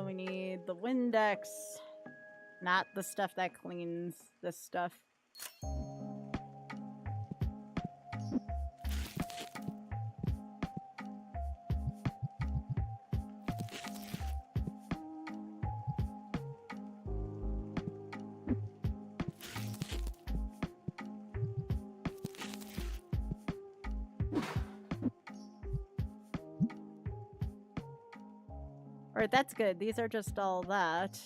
We need the Windex, not the stuff that cleans this stuff. Alright, that's good. These are just all that.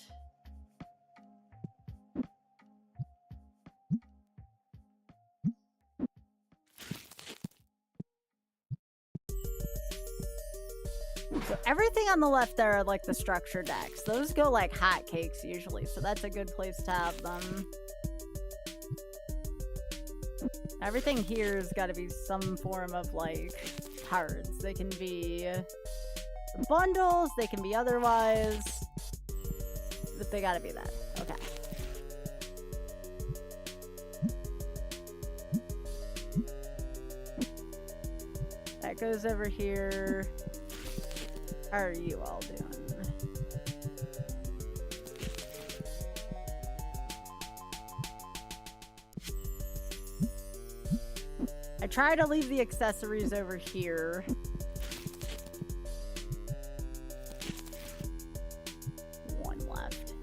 So everything on the left there are like the structure decks. Those go like hotcakes usually, so that's a good place to have them. Everything here's got to be some form of like cards. They can be bundles, they can be otherwise, but they gotta be that. Okay. That goes over here. How are you all doing? I try to leave the accessories over here. One left.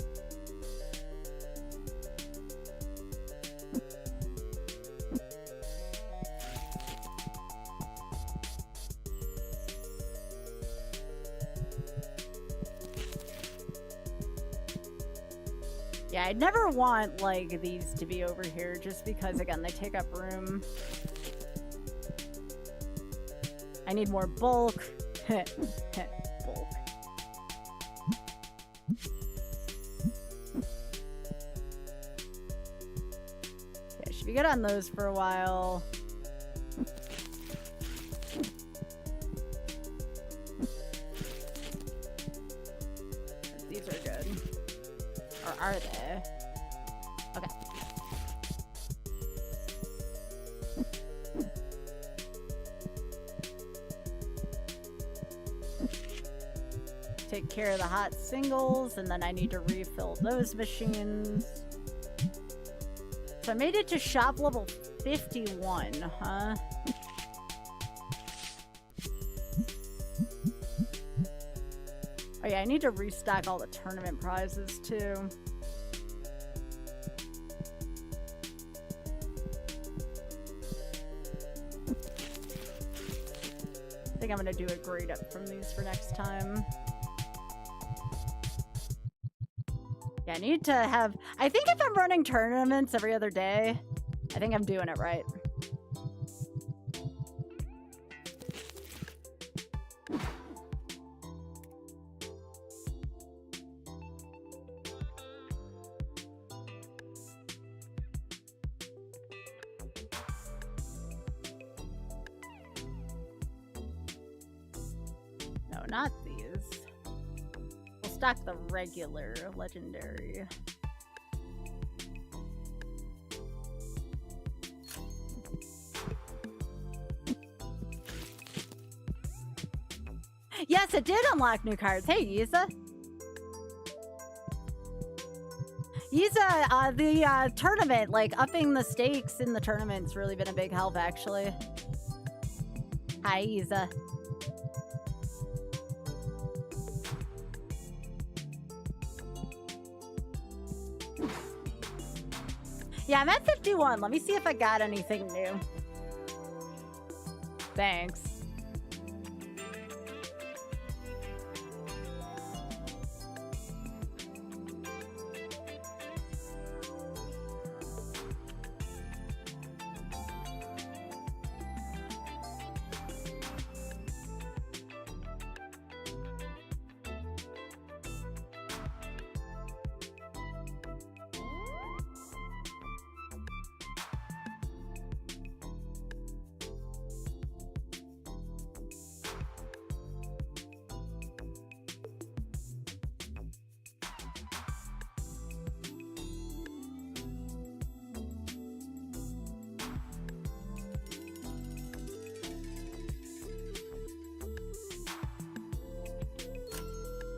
Yeah, I'd never want like these to be over here just because again they take up room. I need more bulk. Bulk. Okay, should be good on those for a while. These are good. Or are they? Okay. Take care of the hot singles, and then I need to refill those machines. So I made it to shop level 51, huh? Oh yeah, I need to restock all the tournament prizes too. I think I'm gonna do a grade up from these for next time. Yeah, I need to have... I think if I'm running tournaments every other day, I think I'm doing it right. No, not these. We'll stock the regular legendary. Yes, it did unlock new cards. Hey, Yiza. Yiza, the tournament, like upping the stakes in the tournament's really been a big help, actually. Hi, Yiza. Yeah, I'm at 51. Let me see if I got anything new. Thanks.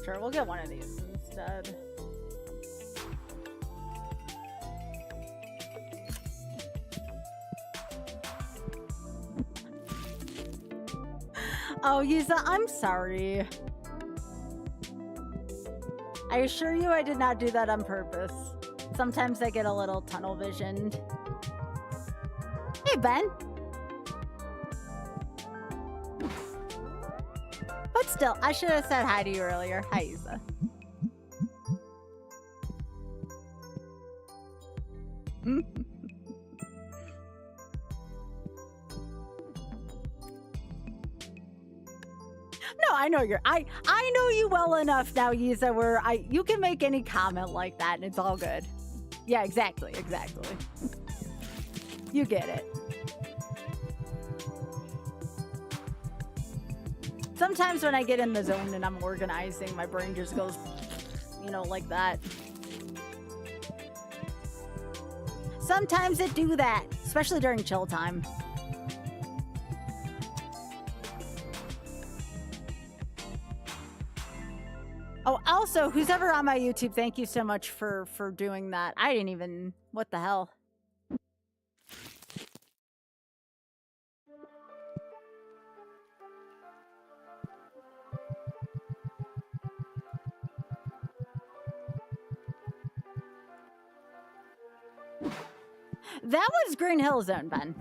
Sure, we'll get one of these instead. Oh, Yuza, I'm sorry. I assure you I did not do that on purpose. Sometimes I get a little tunnel visioned. Hey, Ben. But still, I should have said hi to you earlier. Hi, Yuza. No, I know I know you well enough now, Yuza, where you can make any comment like that and it's all good. Yeah, exactly. You get it. Sometimes when I get in the zone and I'm organizing, my brain just goes, you know, like that. Sometimes it do that, especially during chill time. Oh, also, who's ever on my YouTube, thank you so much for doing that. I didn't even... What the hell? That was Green Hill Zone, Ben.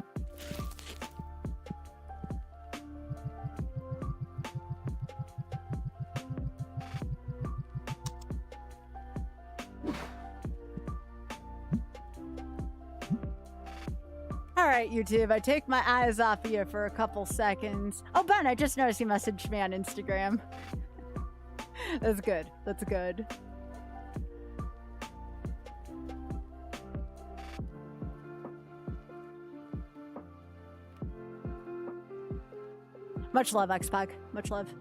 All right, YouTube, I take my eyes off of you for a couple seconds. Oh, Ben, I just noticed you messaged me on Instagram. That's good. That's good. Much love, Xpog. Much love.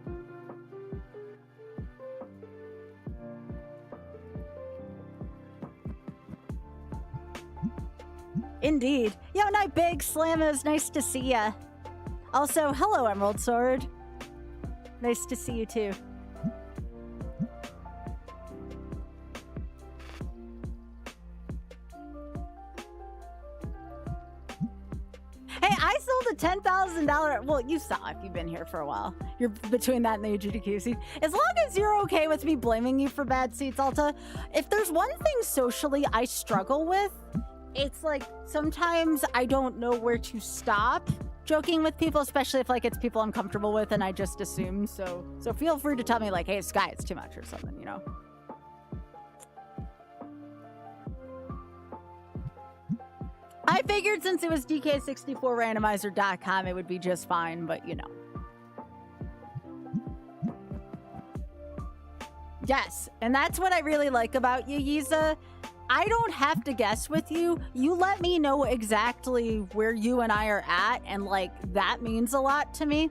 Indeed. Yo, night big Slammers, nice to see ya. Also, hello, Emerald Sword. Nice to see you too. Hey, I sold a $10,000. Well, you saw if you've been here for a while. You're between that and the UGDQ seat. As long as you're okay with me blaming you for bad seats, Alta, if there's one thing socially I struggle with, it's like sometimes I don't know where to stop joking with people, especially if like it's people I'm comfortable with and I just assume. So feel free to tell me like, hey, Sky, it's too much or something, you know? I figured since it was DK64randomizer.com, it would be just fine, but you know. Yes, and that's what I really like about you, Yiza. I don't have to guess with you. You let me know exactly where you and I are at, and like that means a lot to me.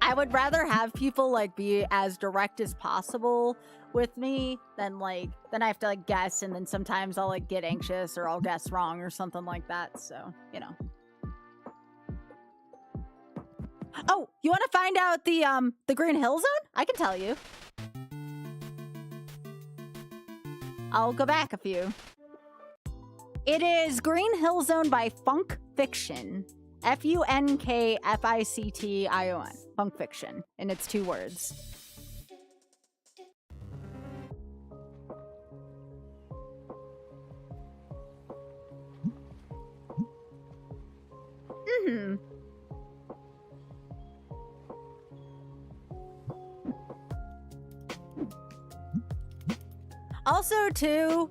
I would rather have people like be as direct as possible with me than I have to like guess, and then sometimes I'll like get anxious or I'll guess wrong or something like that. So, you know. Oh, you want to find out the Green Hill Zone? I can tell you. I'll go back a few. It is Green Hill Zone by Funk Fiction. Funkfiction. Funk Fiction. And it's 2 words. Mm-hmm. Also, too,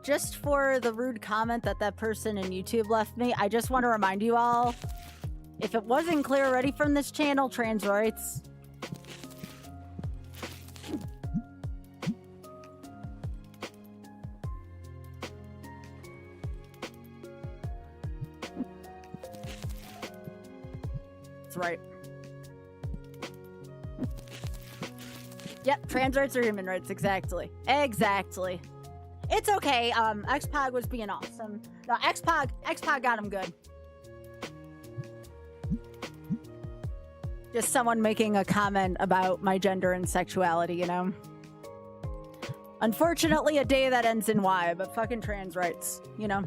just for the rude comment that person in YouTube left me, I just want to remind you all, if it wasn't clear already from this channel, trans rights. That's right. Yep, trans rights are human rights, exactly. Exactly. It's okay, Xpog was being awesome. No, Xpog got him good. Just someone making a comment about my gender and sexuality, you know? Unfortunately, a day that ends in Y, but fucking trans rights, you know?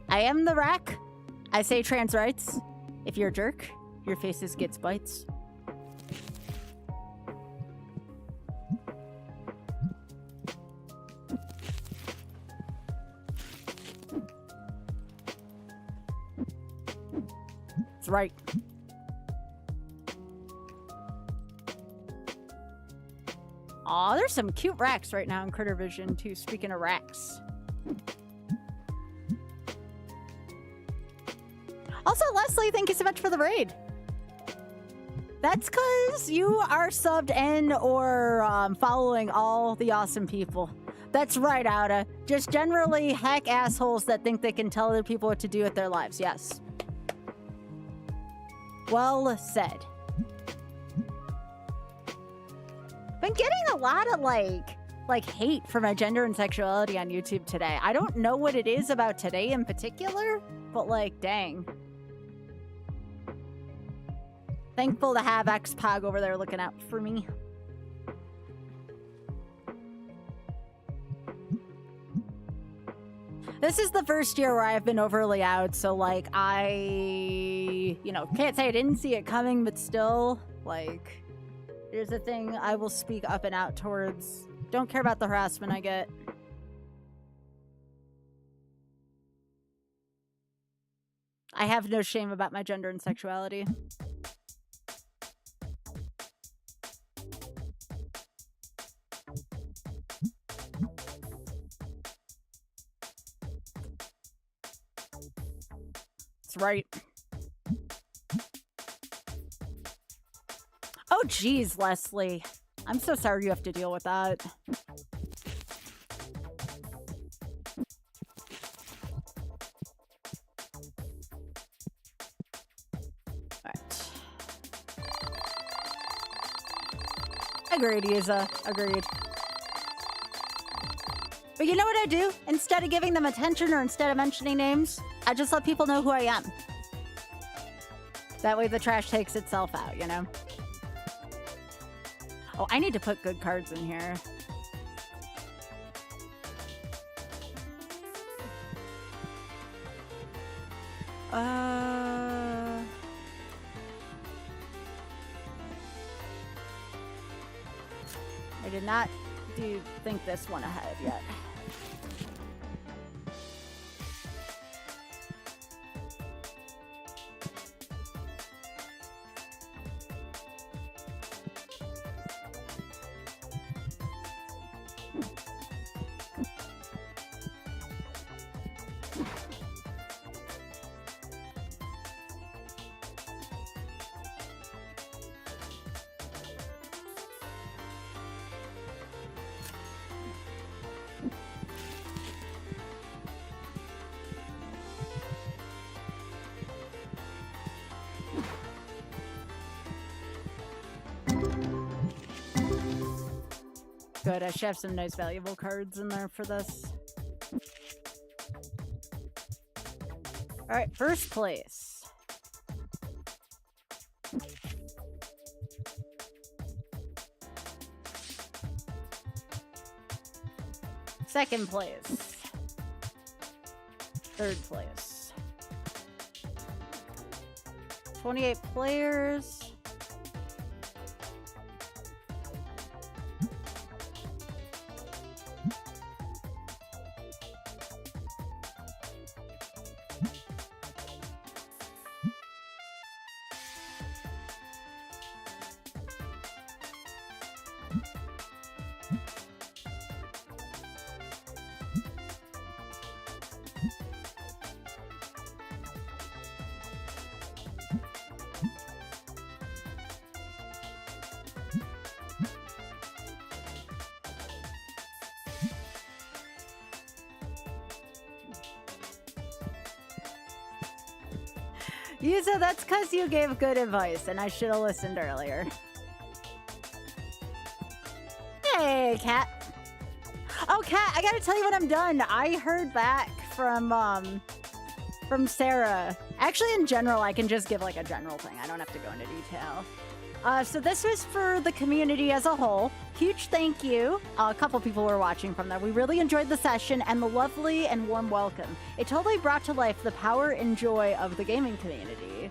I am the rack. I say trans rights. If you're a jerk, your faces gets bites. That's right. Aw, there's some cute racks right now in Critter Vision, too, speaking of racks. Also, Leslie, thank you so much for the raid. That's because you are subbed and or following all the awesome people. That's right, Auda. Just generally hack assholes that think they can tell other people what to do with their lives, yes. Well said. Been getting a lot of like hate for my gender and sexuality on YouTube today. I don't know what it is about today in particular, but like, dang. Thankful to have Xpog over there looking out for me. This is the first year where I've been overly out, so like I, can't say I didn't see it coming, but still, like, here's the thing I will speak up and out towards. Don't care about the harassment I get. I have no shame about my gender and sexuality. That's right. Oh, geez, Leslie. I'm so sorry you have to deal with that. Alright. Agreed, Yuza. Agreed. But you know what I do? Instead of giving them attention or instead of mentioning names, I just let people know who I am. That way the trash takes itself out, you know? Oh, I need to put good cards in here. I did not think this one ahead yet. Good, I should have some nice valuable cards in there for this. Alright, first place. Second place. Third place. 28 players. Yuza, that's because you gave good advice and I should have listened earlier. Hey, Kat. Oh, Kat, I gotta tell you when I'm done. I heard back from Sarah Actually, in general, I can just give like a general thing. I don't have to go into detail. So this was for the community as a whole. Huge thank you. A couple people were watching from there. We really enjoyed the session and the lovely and warm welcome. It totally brought to life the power and joy of the gaming community.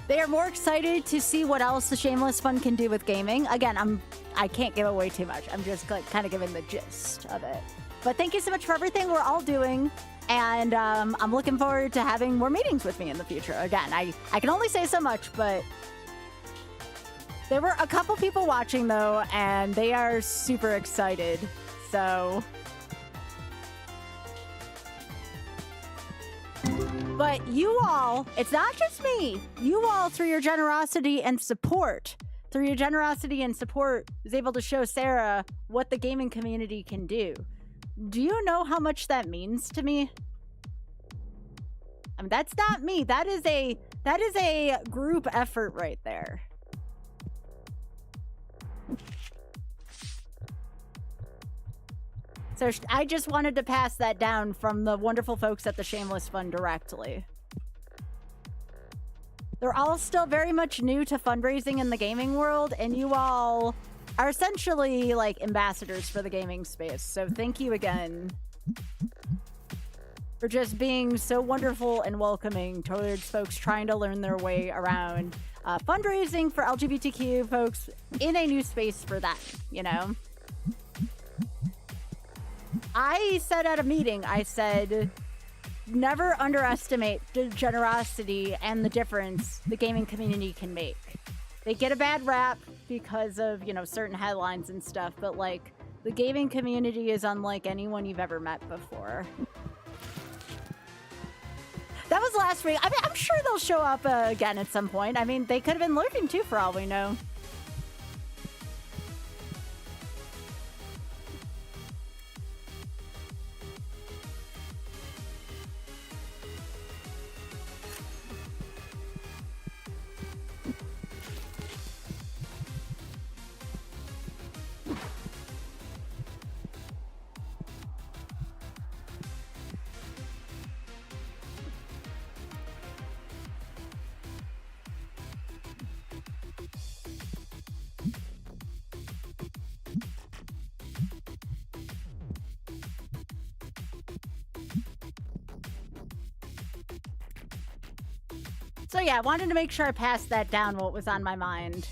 They are more excited to see what else the Shameless Fun can do with gaming. Again, I can't give away too much. I'm just like, kind of giving the gist of it. But thank you so much for everything we're all doing. And I'm looking forward to having more meetings with me in the future. Again, I can only say so much, but there were a couple people watching, though, and they are super excited. So... But you all, it's not just me, you all, through your generosity and support, is able to show Sarah what the gaming community can do. Do you know how much that means to me? I mean, that's not me. That is a group effort right there. So I just wanted to pass that down from the wonderful folks at the Shameless Fund directly. They're all still very much new to fundraising in the gaming world, and you all are essentially like ambassadors for the gaming space. So thank you again for just being so wonderful and welcoming towards folks trying to learn their way around fundraising for LGBTQ folks in a new space for them, you know? I said at a meeting, I said, never underestimate the generosity and the difference the gaming community can make. They get a bad rap because of, you know, certain headlines and stuff, but like the gaming community is unlike anyone you've ever met before. That was last week. I mean, I'm sure they'll show up again at some point. I mean, they could have been lurking too, for all we know. So yeah, I wanted to make sure I passed that down, what was on my mind.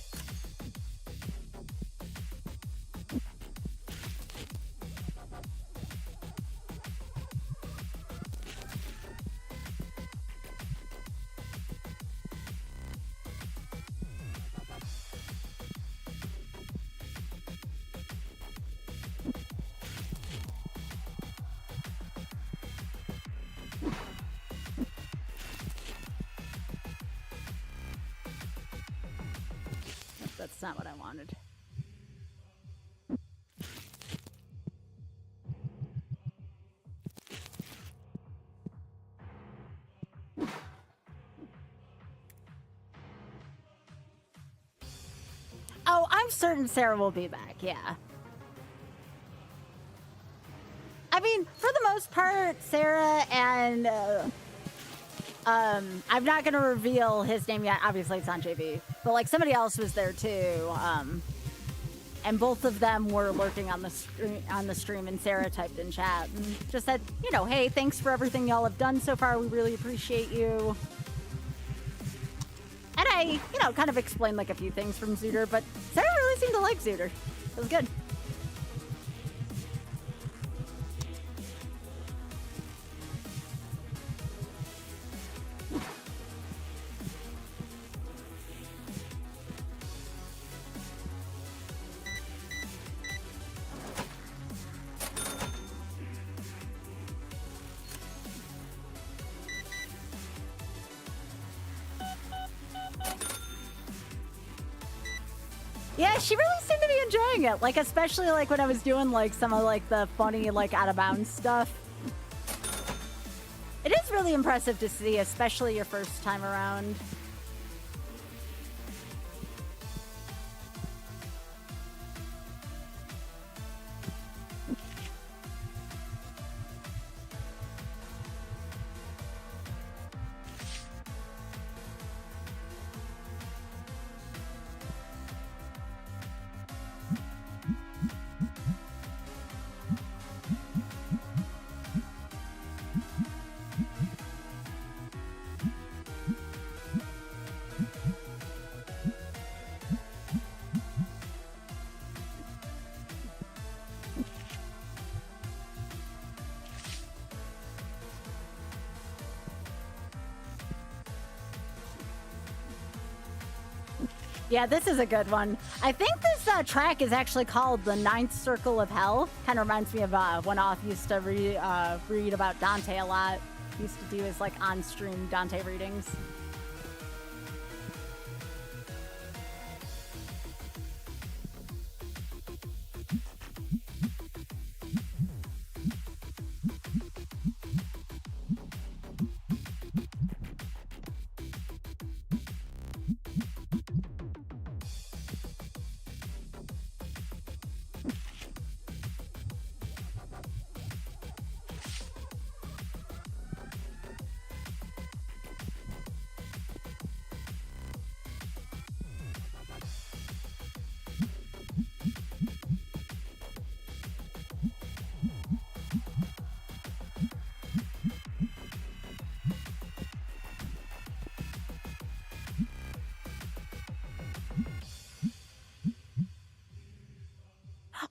That's not what I wanted. Oh, I'm certain Sarah will be back, yeah. I mean, for the most part, Sarah and... I'm not gonna reveal his name yet. Obviously, it's on JV. But, like, somebody else was there, too. And both of them were lurking on the stream, and Sarah typed in chat and just said, you know, hey, thanks for everything y'all have done so far. We really appreciate you. And I, you know, kind of explained, like, a few things from Zooter, but Sarah really seemed to like Zooter. It was good. Yeah, she really seemed to be enjoying it. Like, especially, like, when I was doing, like, some of, like, the funny, like, out-of-bounds stuff. It is really impressive to see, especially your first time around. Yeah, this is a good one. I think this track is actually called The Ninth Circle of Hell. Kind of reminds me of when Off used to read about Dante a lot. He used to do his like on-stream Dante readings.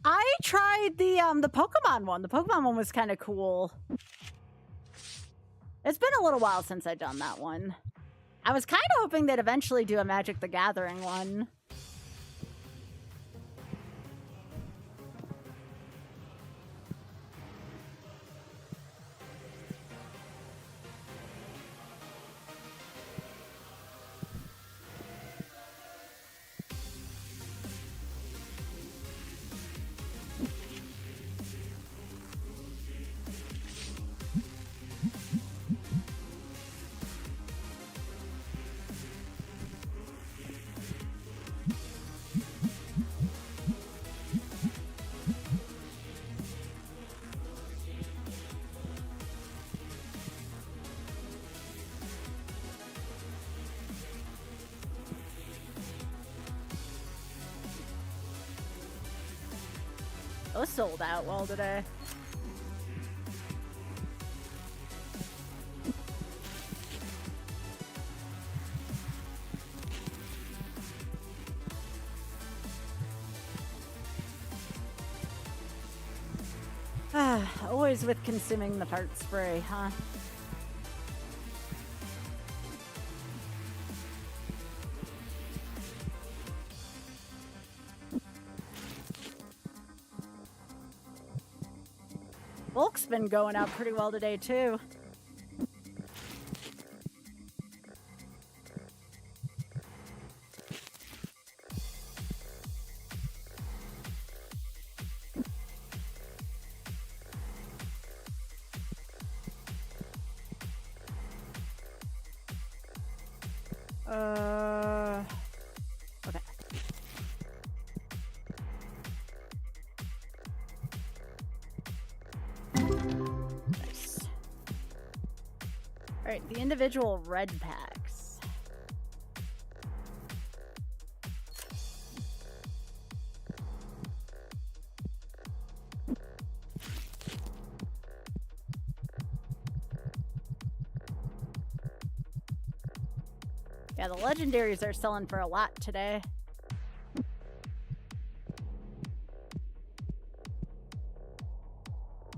I tried the Pokemon one. The Pokemon one was kind of cool. It's been a little while since I've done that one. I was kind of hoping they'd eventually do a Magic the Gathering one. Those sold out well today. Always with consuming the fart spray, huh? Bulk's been going out pretty well today, too. Okay. Nice. All right, the individual red packs. Yeah, the legendaries are selling for a lot today.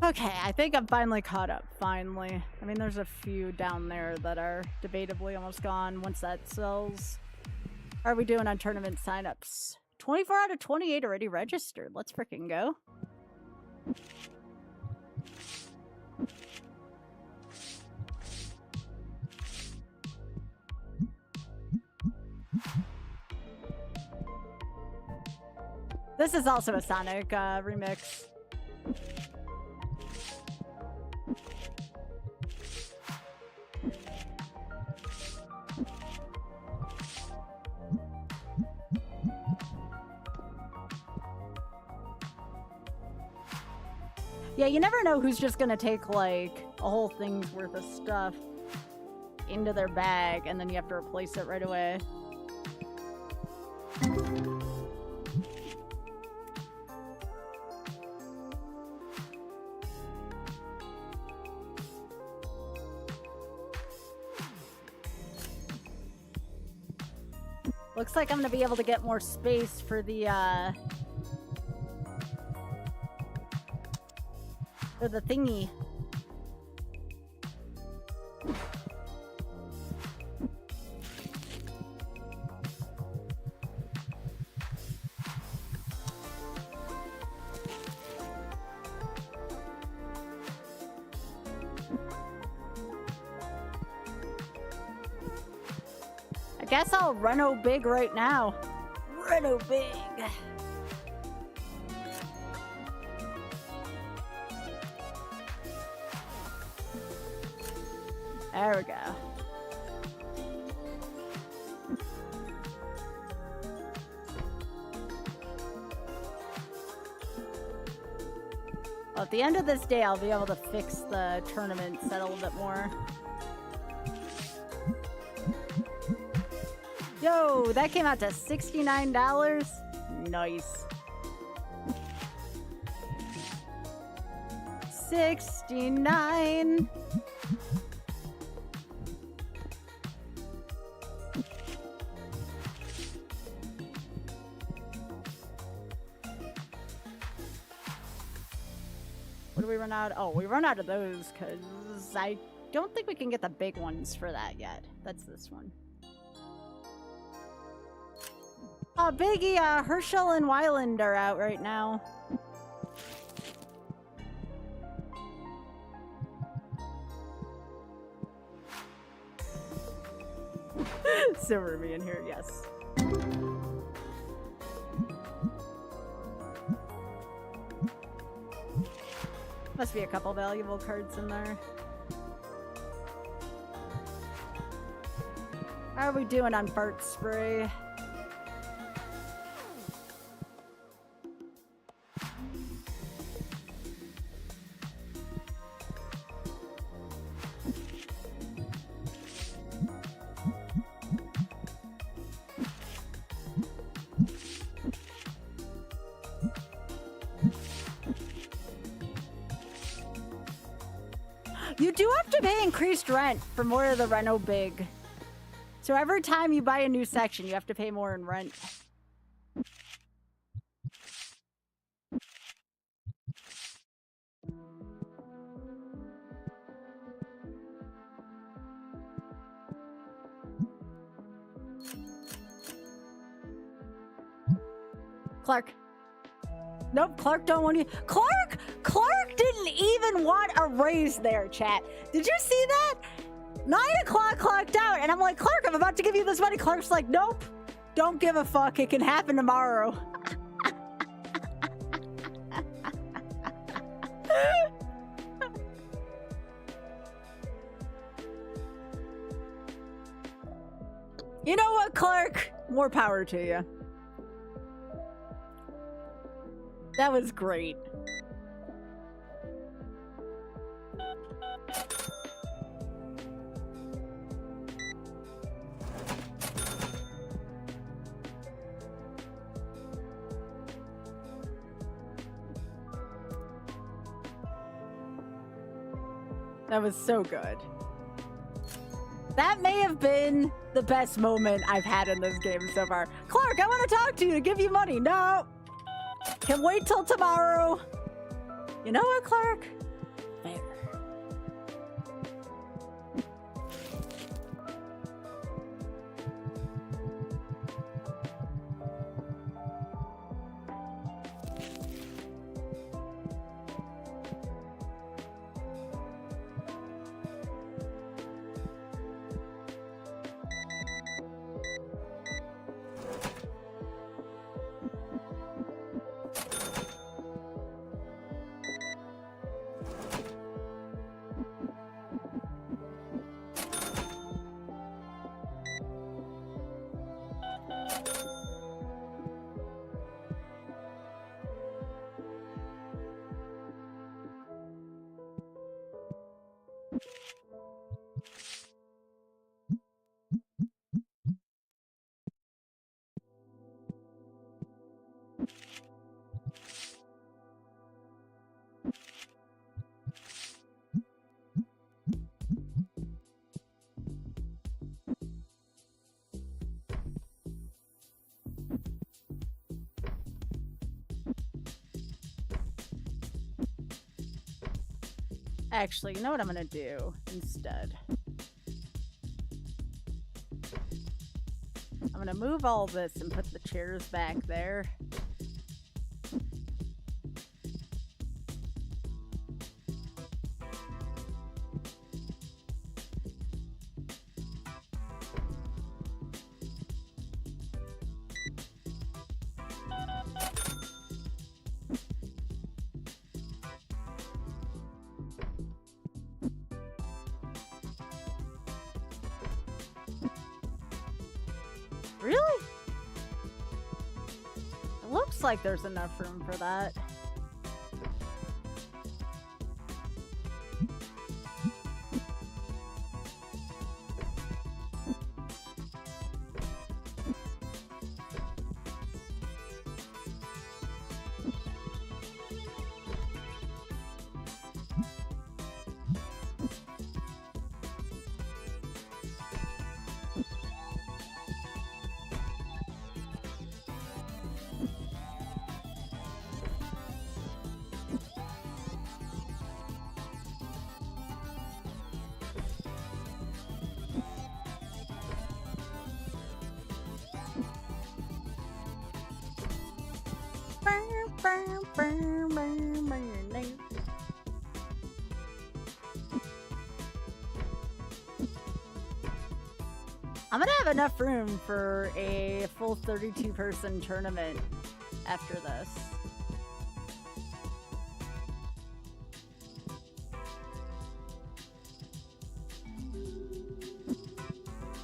Okay, I think I'm finally caught up, finally. I mean, there's a few down there that are debatably almost gone once that sells. How are we doing on tournament signups? 24 out of 28 already registered. Let's freaking go. This is also a Sonic remix. Yeah, you never know who's just gonna take like a whole thing's worth of stuff into their bag and then you have to replace it right away. Looks like I'm gonna be able to get more space for the thingy. I guess I'll reno big right now. Reno big. There we go. Well, at the end of this day, I'll be able to fix the tournament set a little bit more. Yo, that came out to $69. Nice. 69. What do we run out? Oh, we run out of those because I don't think we can get the big ones for that yet. That's this one. Oh, Biggie, Herschel and Wyland are out right now. Silver me in here, yes. Must be a couple valuable cards in there. How are we doing on Fart Spray? You do have to pay increased rent for more of the reno big. So every time you buy a new section, you have to pay more in rent. Clark. Nope, Clark don't want you. Clark didn't even want a raise there, chat. Did you see that? 9 o'clock clocked out, and I'm like, Clark, I'm about to give you this money. Clark's like, nope, don't give a fuck. It can happen tomorrow. You know what, Clark? More power to you. That was great. That was so good. That may have been the best moment I've had in this game so far. Clark, I want to talk to you to give you money. No. Can wait till tomorrow. You know what, Clark? Fair. Actually, you know what I'm gonna do instead? I'm gonna move all this and put the chairs back there. Really? It looks like there's enough room for that. I'm gonna have enough room for a full 32-person tournament after this.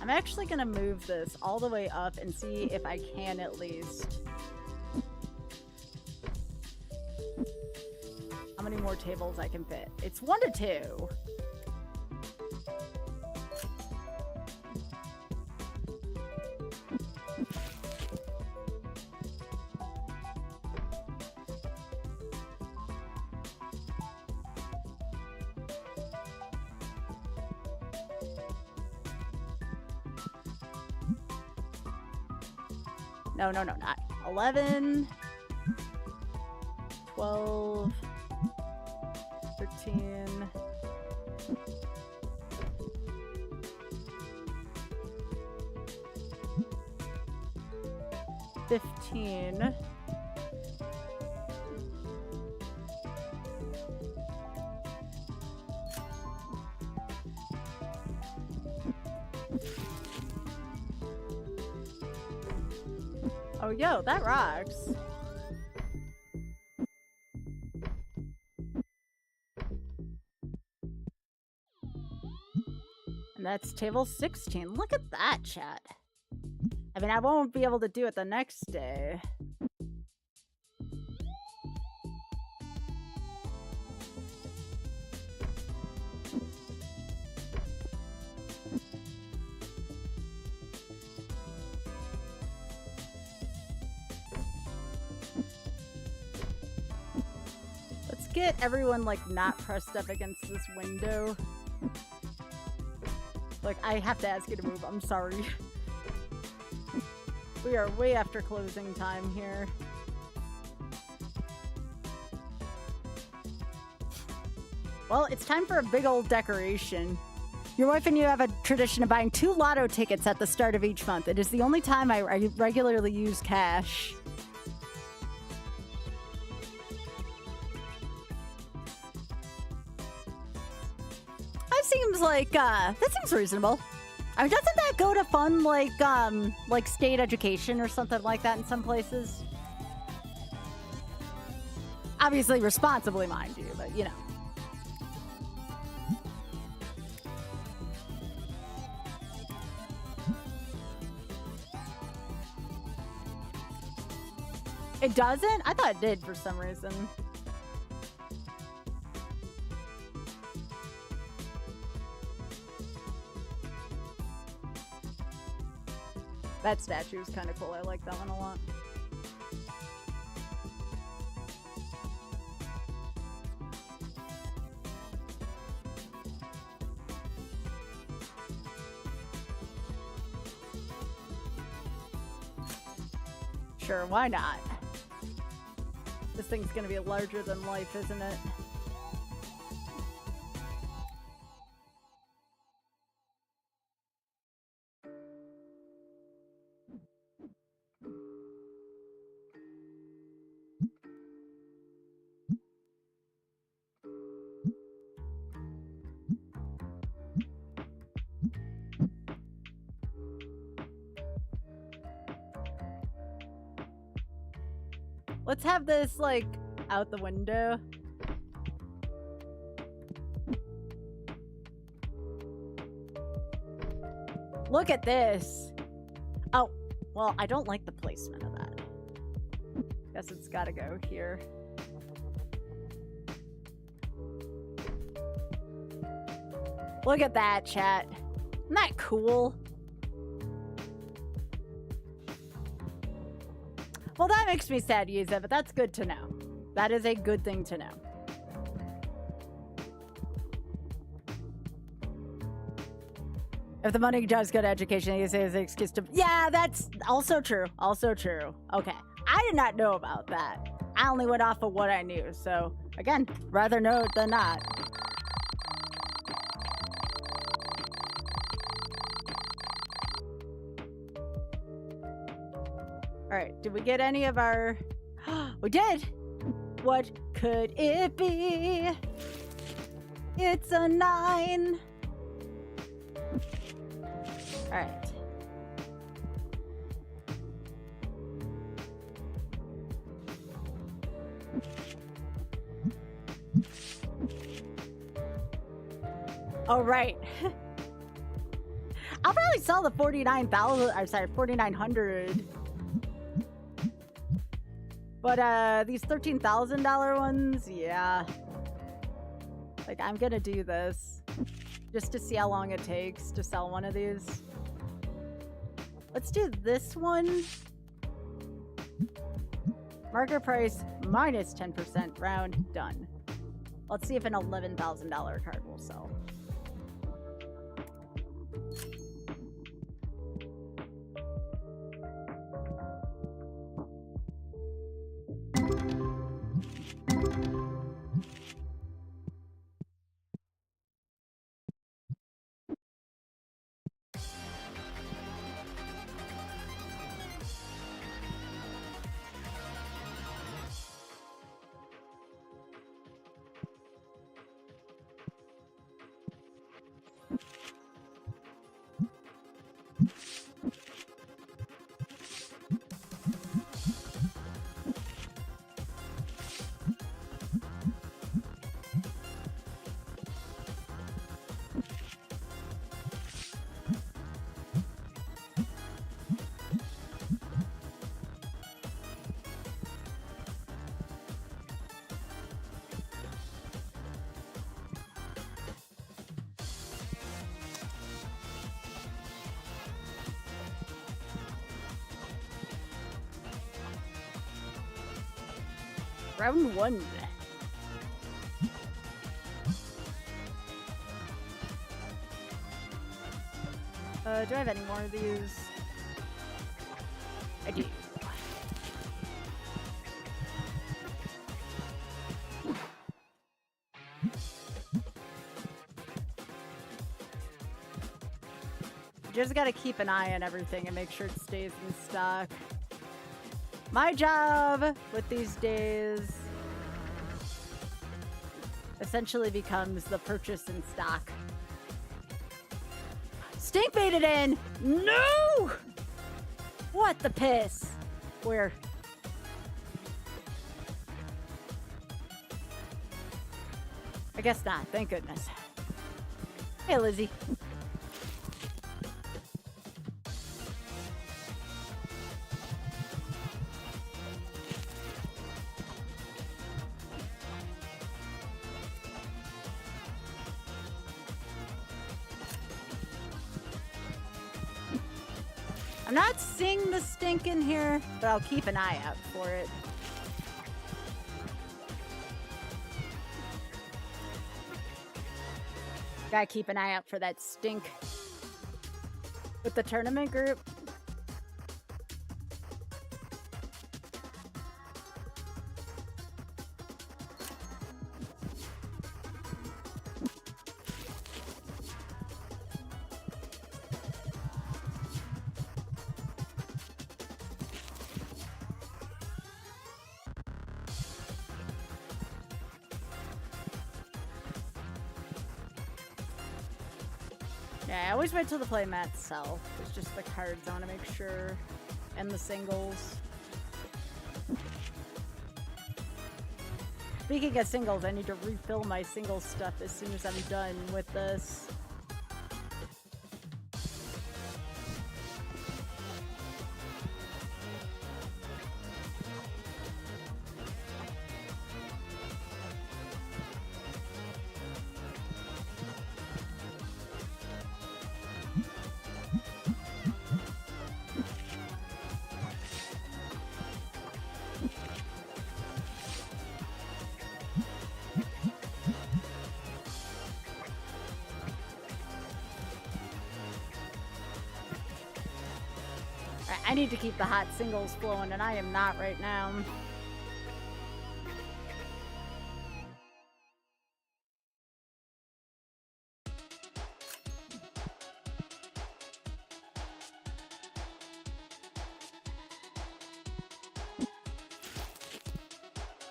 I'm actually gonna move this all the way up and see if I can at least. How many more tables I can fit? It's 1 to 2. No, not 11, 12, 13, 15, 'Oh, yo, that rocks. And that's table 16. Look at that, chat. I mean, I won't be able to do it the next day. Get everyone like not pressed up against this window. Like, I have to ask you to move. I'm sorry. We are way after closing time here. Well, it's time for a big old decoration. Your wife and you have a tradition of buying 2 lotto tickets at the start of each month. It is the only time I regularly use cash. Seems like that seems reasonable. I mean, doesn't that go to fund like state education or something like that in some places? Obviously responsibly, mind you, but you know. It doesn't? I thought it did for some reason. That statue is kind of cool. I like that one a lot. Sure, why not? This thing's gonna be larger than life, isn't it? Let's have this, like, out the window. Look at this. Oh, Well, I don't like the placement of that. Guess it's gotta go here. Look at that, chat. Isn't that cool? Well, that makes me sad to use it, but that's good to know. That is a good thing to know. If the money does go to education, you say it's an excuse to... Yeah, that's also true. Also true. Okay. I did not know about that. I only went off of what I knew. So, again, rather know than not. All right. Did we get any of our... We did! What could it be? It's a 9. All right. All right. I'll probably sell the 49,000. I'm sorry, 4,900. But these $13,000 ones, yeah. Like, I'm gonna do this just to see how long it takes to sell one of these. Let's do this one. Market price minus 10%, round, done. Let's see if an $11,000 card will sell. Round 1. Do I have any more of these? I do. Just gotta keep an eye on everything and make sure it stays in stock. My job with these days essentially becomes the purchase in stock. Stink baited in! No! What the piss? Where? I guess not, thank goodness. Hey, Lizzie. I'm not seeing the stink in here, but I'll keep an eye out for it. Gotta keep an eye out for that stink. With the tournament group. Yeah, I always wait till the play mats sell. It's just the cards I want to make sure. And the singles. Speaking of singles, I need to refill my singles stuff as soon as I'm done with this. I need to keep the hot singles flowing, and I am not right now.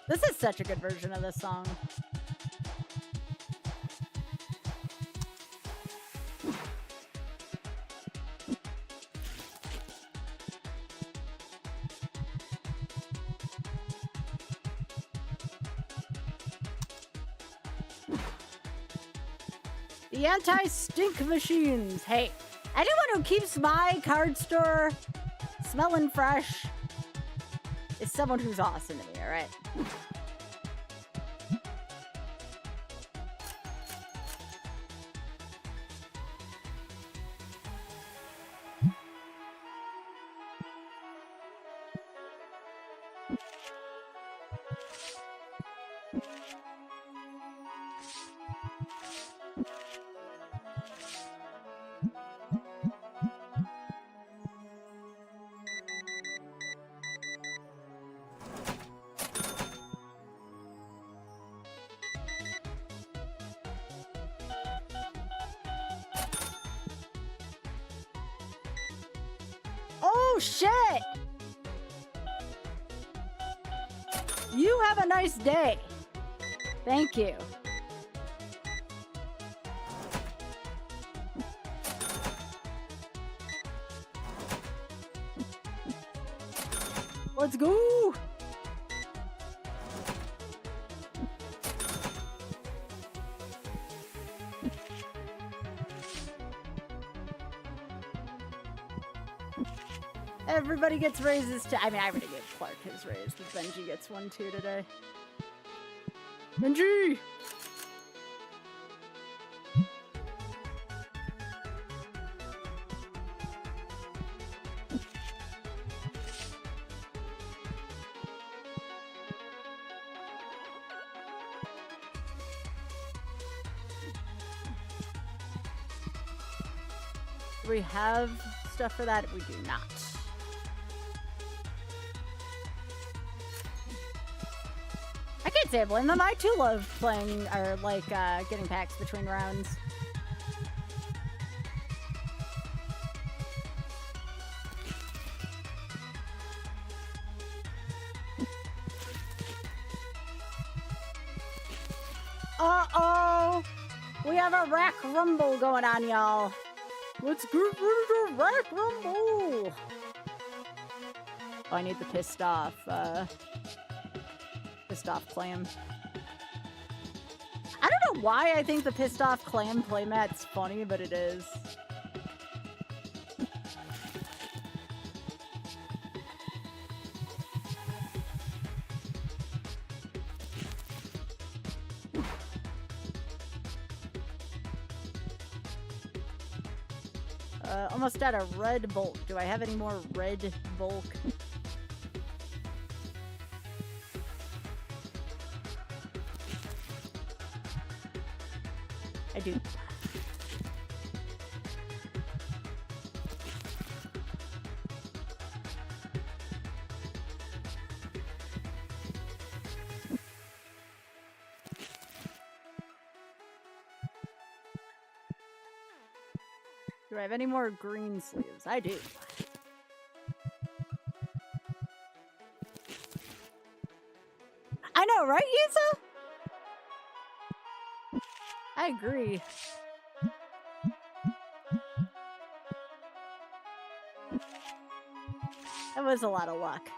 This is such a good version of this song. The anti-stink machines. Hey, anyone who keeps my card store smelling fresh is someone who's awesome to me, all right? Oh, shit! You have a nice day. Thank you. Let's go! Everybody gets raises to. I mean, I already gave Clark his raise, but Benji gets one too today. Benji! Do we have stuff for that? We do not. I can't say I blame them. I too love playing, or like, getting packs between rounds. Uh-oh! We have a rack rumble going on, y'all. Let's get ready to rack rumble! Oh, I need the pissed off clam. I don't know why I think the pissed off clam playmat's funny, but it is. Almost out of red bulk. Do I have any more red bulk? I do. Do I have any more green sleeves? I do. I know, right, Yusa? I agree. That was a lot of luck.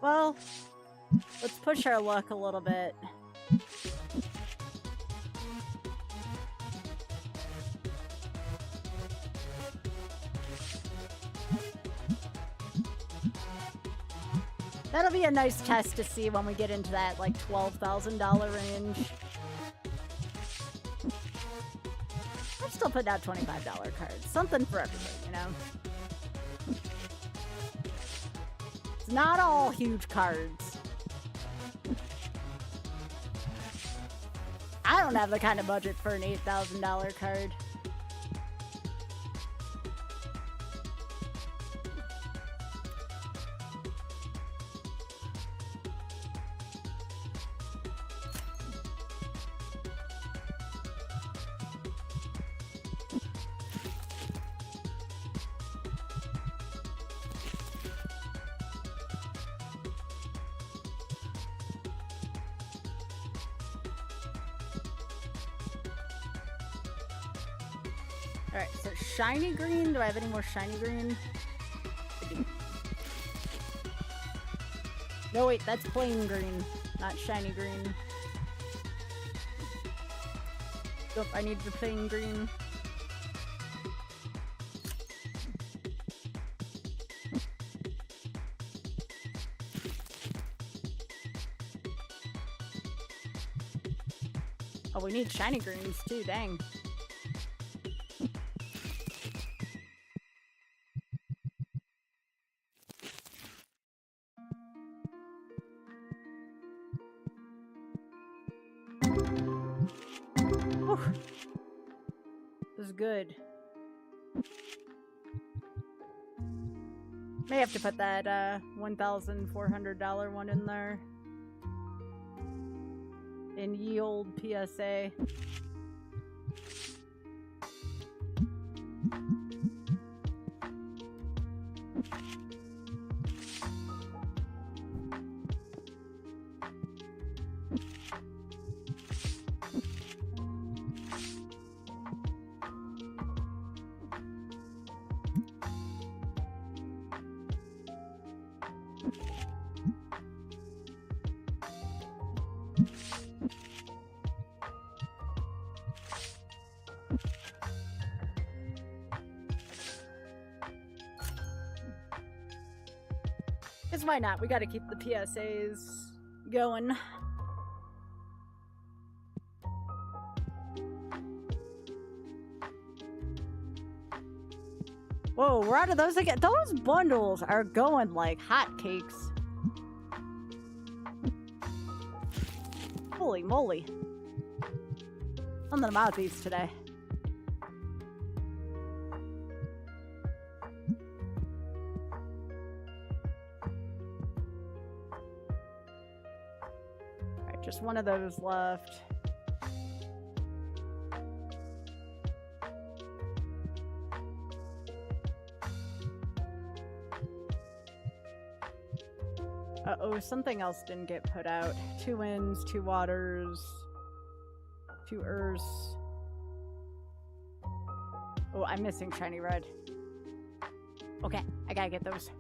Well, let's push our luck a little bit. That'll be a nice test to see when we get into that, like, $12,000 range. I'm still putting out $25 cards. Something for everybody, you know? It's not all huge cards. I don't have the kind of budget for an $8,000 card. Alright, so shiny green. Do I have any more shiny green? I do. No, wait, that's plain green, not shiny green. Nope, I need the plain green. Oh, we need shiny greens too, dang. This is good. May have to put that $1,400 one in there. In ye old PSA. Because why not? We gotta keep the PSAs going. Whoa, we're out of those again. Those bundles are going like hotcakes. Holy moly. Something about these today. Alright, just one of those left. Uh-oh, something else didn't get put out. 2 winds, 2 waters, 2 earths. Oh, I'm missing shiny red. Okay, I gotta get those.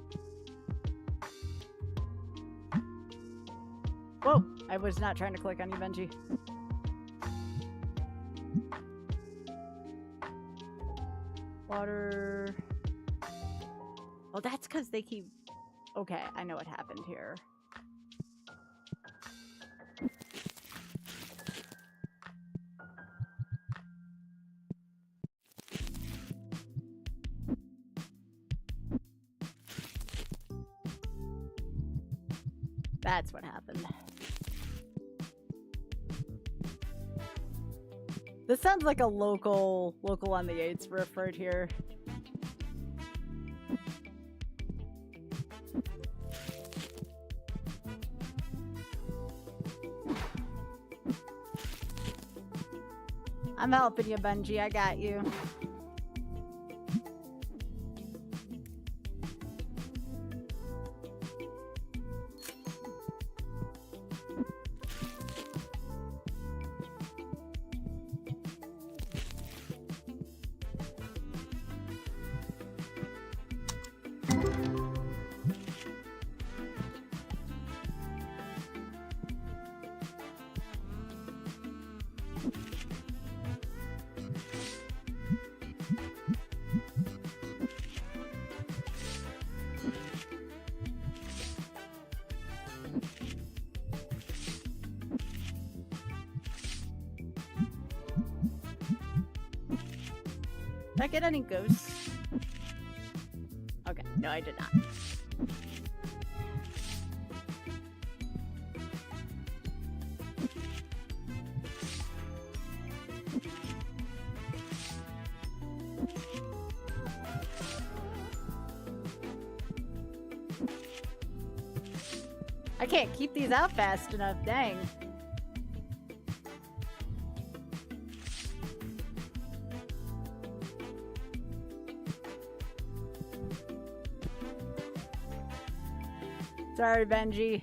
Whoa, I was not trying to click on you, Benji. Water. Oh, that's because they keep... Okay, I know what happened here. That's what happened. This sounds like a local on the 8s riff right here. I'm helping you, Benji. I got you. Did I get any ghosts? Okay, no, I did not. I can't keep these out fast enough, dang. Sorry, Benji.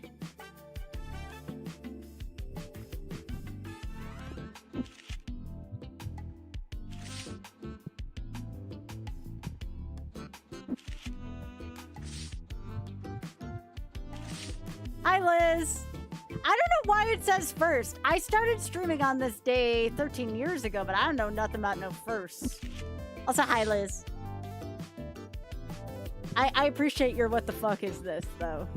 Hi, Liz. I don't know why it says first. I started streaming on this day 13 years ago, but I don't know nothing about no firsts. Also, hi, Liz. I appreciate your what the fuck is this, though.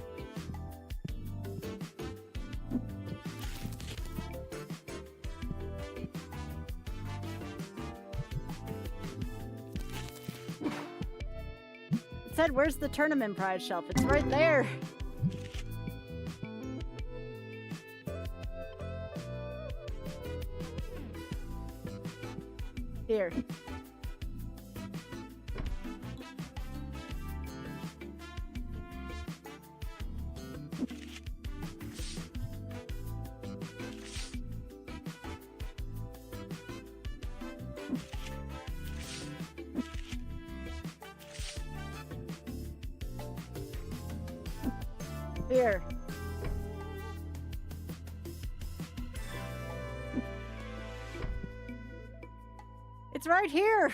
It said, where's the tournament prize shelf? It's right there. Here. Here. It's right here.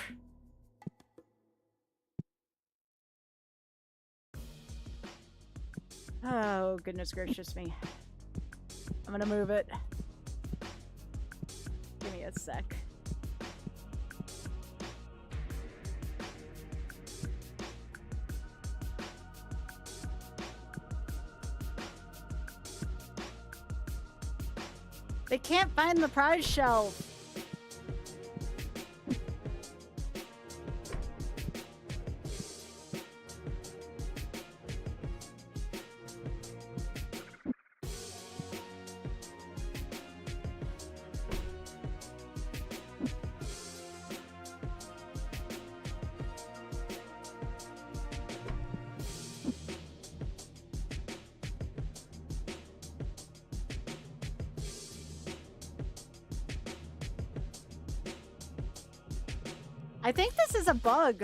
Oh, goodness gracious me. I'm gonna move it. Give me a sec. They can't find the prize shelf. I think this is a bug.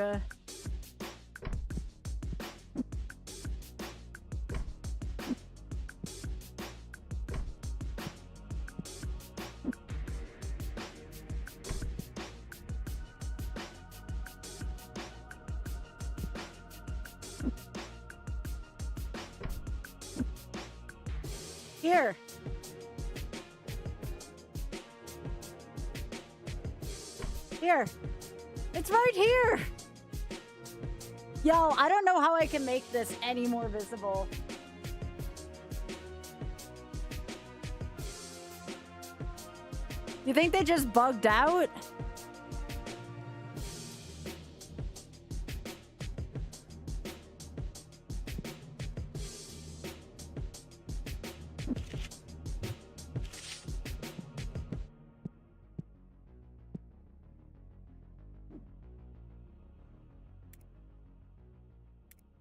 Here. Here. It's right here! Yo, I don't know how I can make this any more visible. You think they just bugged out?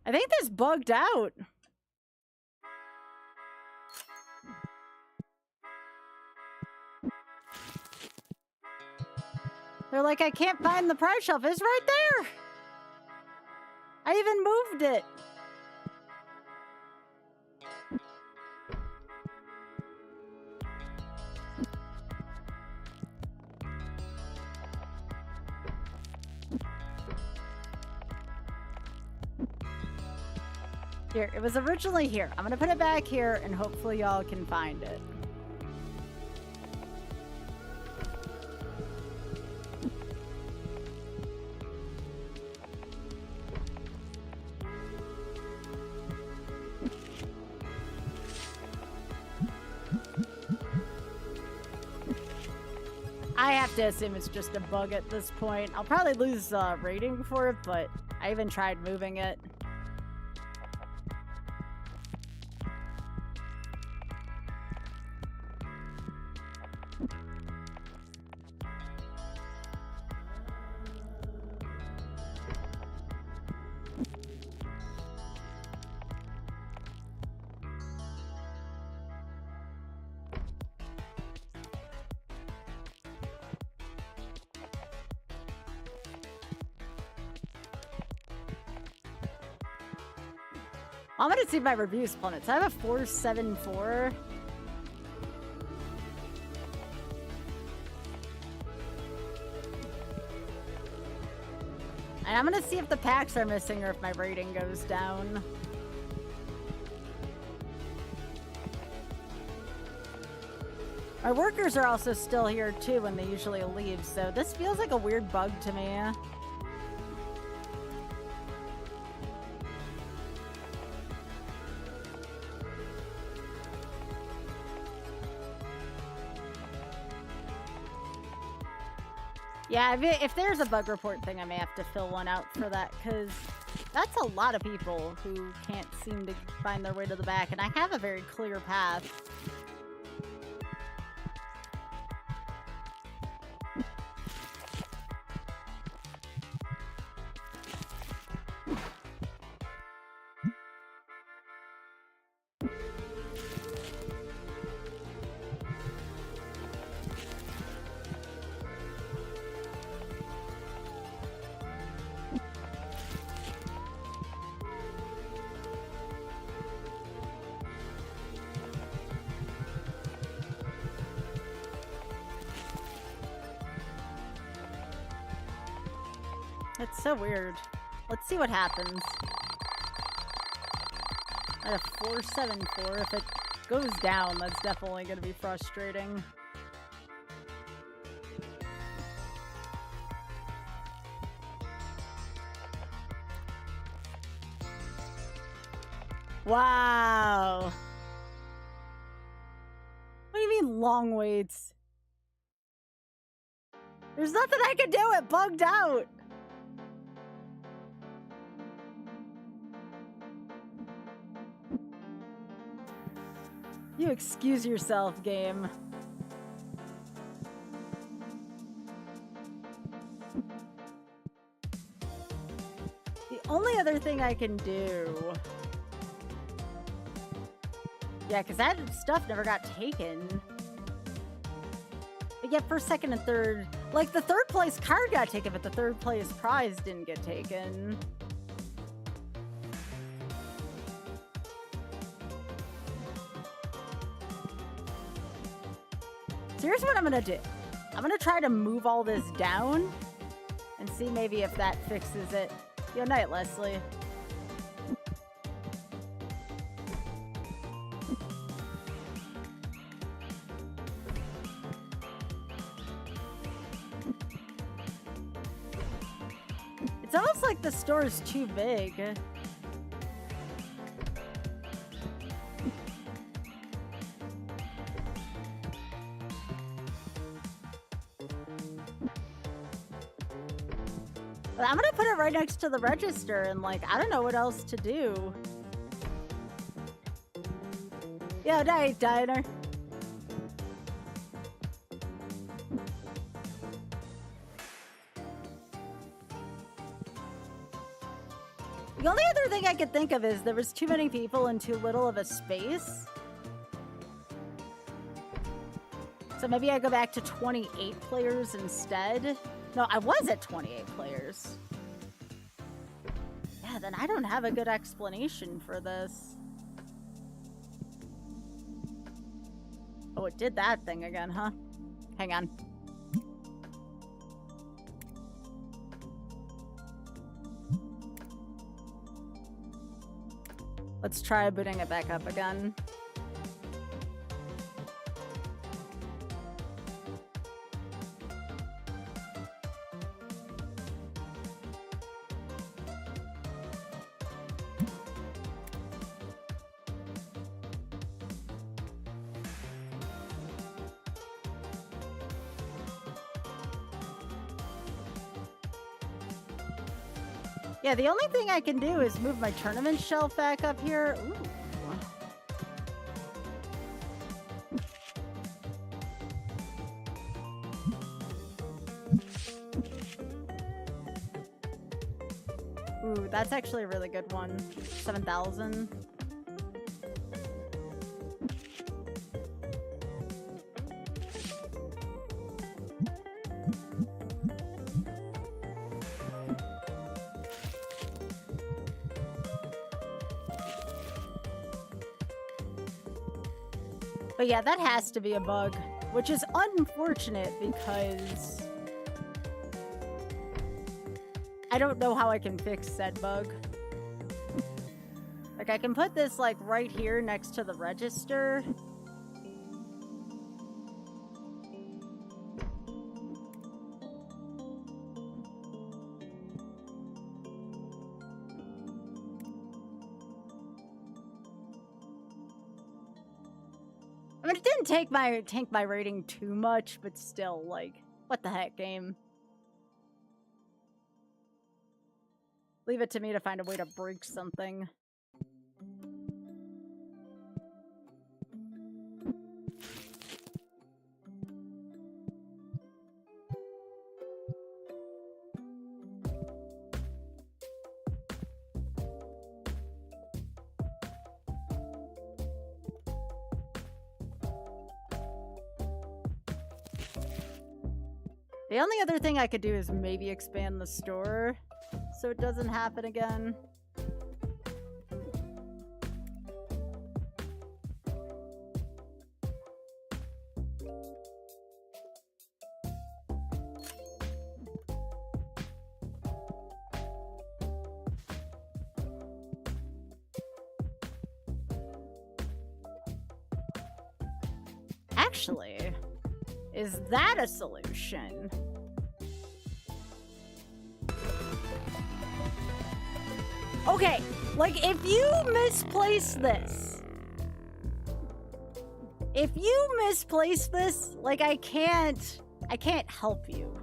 I think this bugged out. They're like, I can't find the prize shelf. It's right there. I even moved it. Here, it was originally here. I'm gonna put it back here and hopefully y'all can find it. I have to assume it's just a bug at this point. I'll probably lose rating for it, but I even tried moving it. I'm gonna see my reviews planet. So I have a 474. And I'm gonna see if the packs are missing or if my rating goes down. My workers are also still here too when they usually leave, so this feels like a weird bug to me. Yeah, if there's a bug report thing, I may have to fill one out for that, because that's a lot of people who can't seem to find their way to the back, and I have a very clear path. It's so weird. Let's see what happens. I have 474. If it goes down, that's definitely going to be frustrating. Wow. What do you mean long waits? There's nothing I can do. It bugged out. You excuse yourself, game. The only other thing I can do... Yeah, because that stuff never got taken. But yet first, second, and third... Like, the third place card got taken, but the third place prize didn't get taken. So here's what I'm gonna do. I'm gonna try to move all this down and see maybe if that fixes it. Yo, night, Leslie. It's almost like the store is too big. But I'm gonna put it right next to the register and, like, I don't know what else to do. Yeah, night, diner. The only other thing I could think of is there was too many people in too little of a space. So maybe I go back to 28 players instead. No, I was at 28 players. Yeah, then I don't have a good explanation for this. Oh, it did that thing again, huh? Hang on. Let's try booting it back up again. Yeah, the only thing I can do is move my tournament shelf back up here. Ooh, that's actually a really good one. 7,000. But yeah, that has to be a bug, which is unfortunate because I don't know how I can fix said bug. Like, I can put this, like, right here next to the register. I mean, it didn't tank my rating too much, but still, like, what the heck, game? Leave it to me to find a way to break something. The only other thing I could do is maybe expand the store so it doesn't happen again. Actually, is that a solution? Okay, like, if you misplace this, like, I can't help you.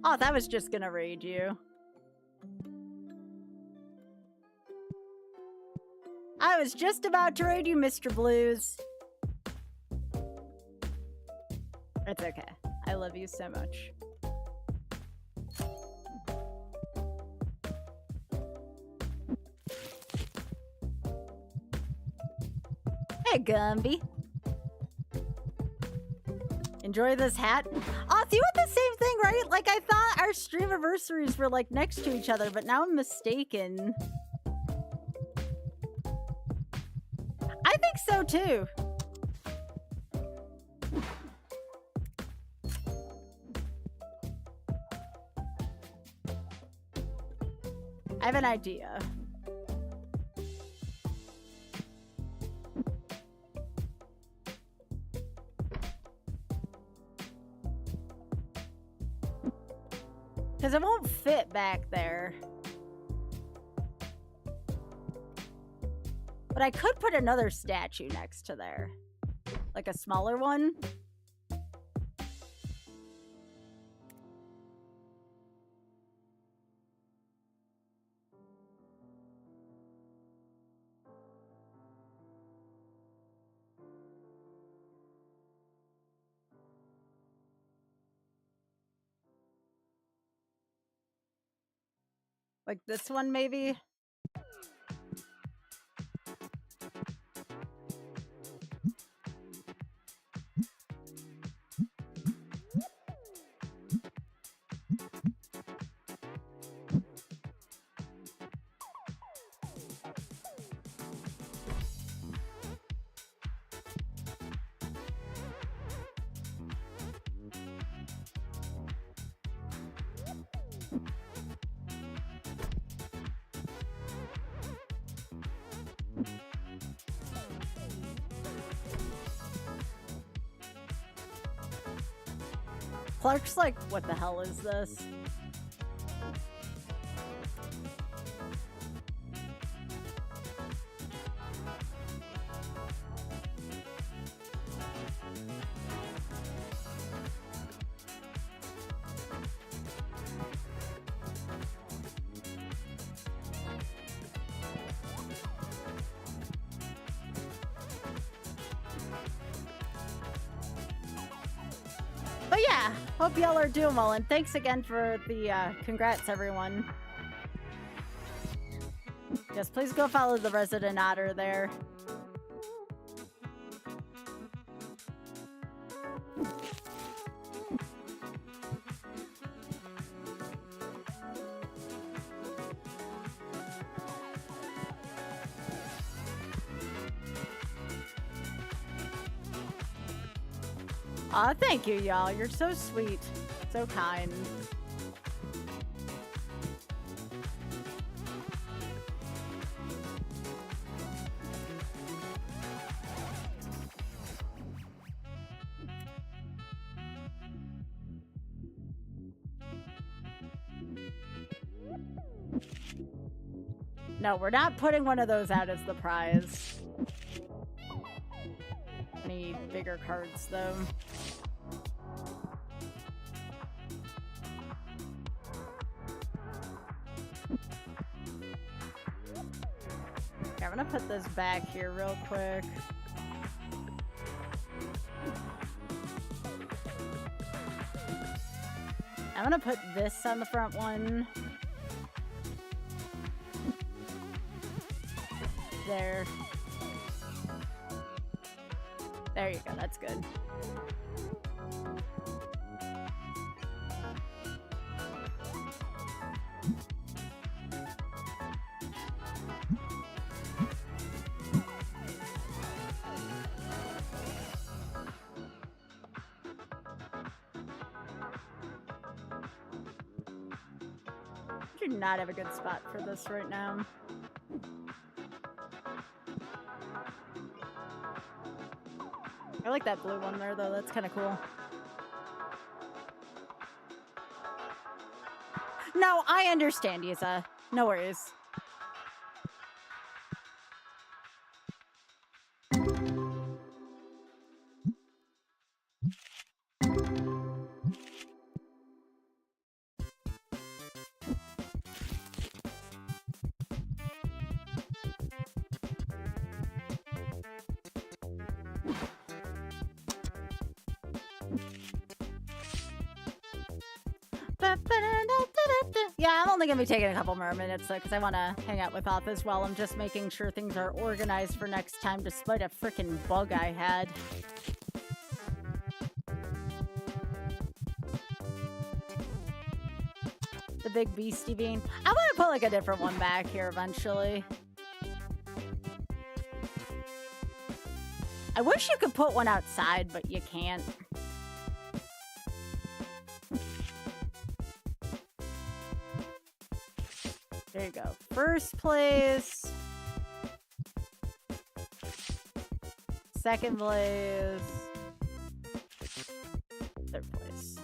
Oh, that was just gonna raid you. I was just about to raid you, Mr. Blues. It's okay. I love you so much. Hey, Gumby. Enjoy this hat. Oh, see, what the same thing, right? Like, I thought our stream anniversaries were, like, next to each other, but now I'm mistaken. I think so, too. I have an idea. Because it won't fit back there. But I could put another statue next to there. Like a smaller one. Like this one, maybe? Clark's like, what the hell is this? But yeah, hope y'all are doing well, and thanks again for the congrats, everyone. Yes, please go follow the resident otter there. Aw, thank you, y'all. You're so sweet. So kind. No, we're not putting one of those out as the prize. Need bigger cards, though. Okay, I'm gonna put this back here real quick. I'm gonna put this on the front one. There. There you go, that's good. I do not have a good spot for this right now. I like that blue one there, though. That's kind of cool. No, I understand, Yusa. No worries. Yeah, I'm only gonna be taking a couple more minutes though, because I want to hang out with Oth as well. I'm just making sure things are organized for next time, despite a freaking bug I had. The big beastie bean. I want to put like a different one back here eventually. I wish you could put one outside, but you can't. There you go. First place. Second place. Third place.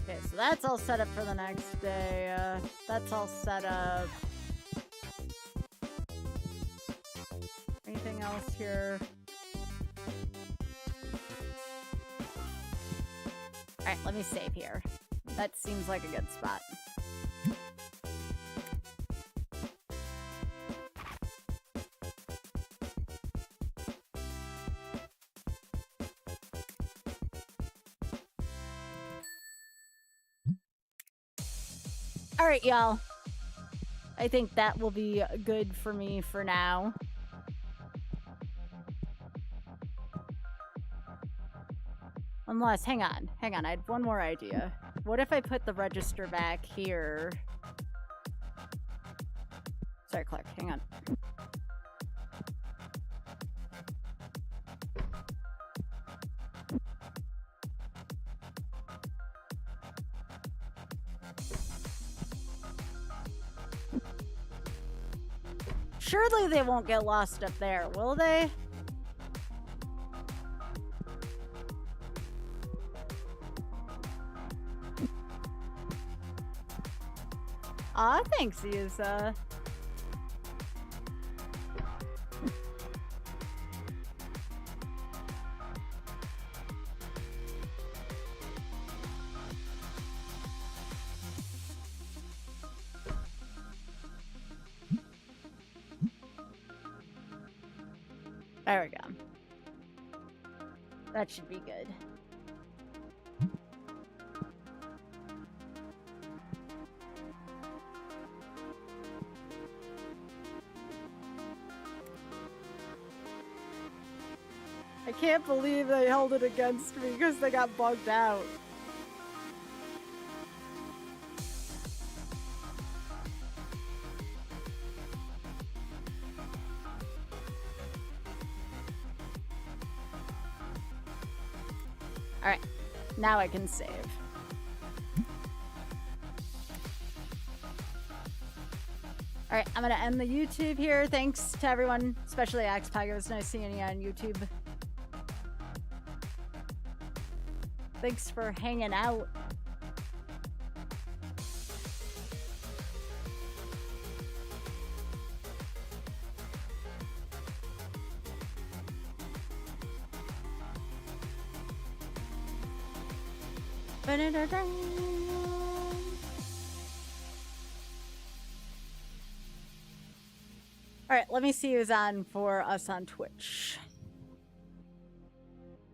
Okay, so that's all set up for the next day. That's all set up. Anything else here? Alright, let me save here. That seems like a good spot. All right, y'all. I think that will be good for me for now. Unless, hang on. I had one more idea. What if I put the register back here? Sorry, Clark, hang on. Surely they won't get lost up there, will they? Aw, thanks, Yusa. There we go. That should be good. I can't believe they held it against me because they got bugged out. All right, now I can save. All right, I'm gonna end the YouTube here. Thanks to everyone, especially Axpag. It was nice seeing you on YouTube. Thanks for hanging out. All right, let me see who's on for us on Twitch.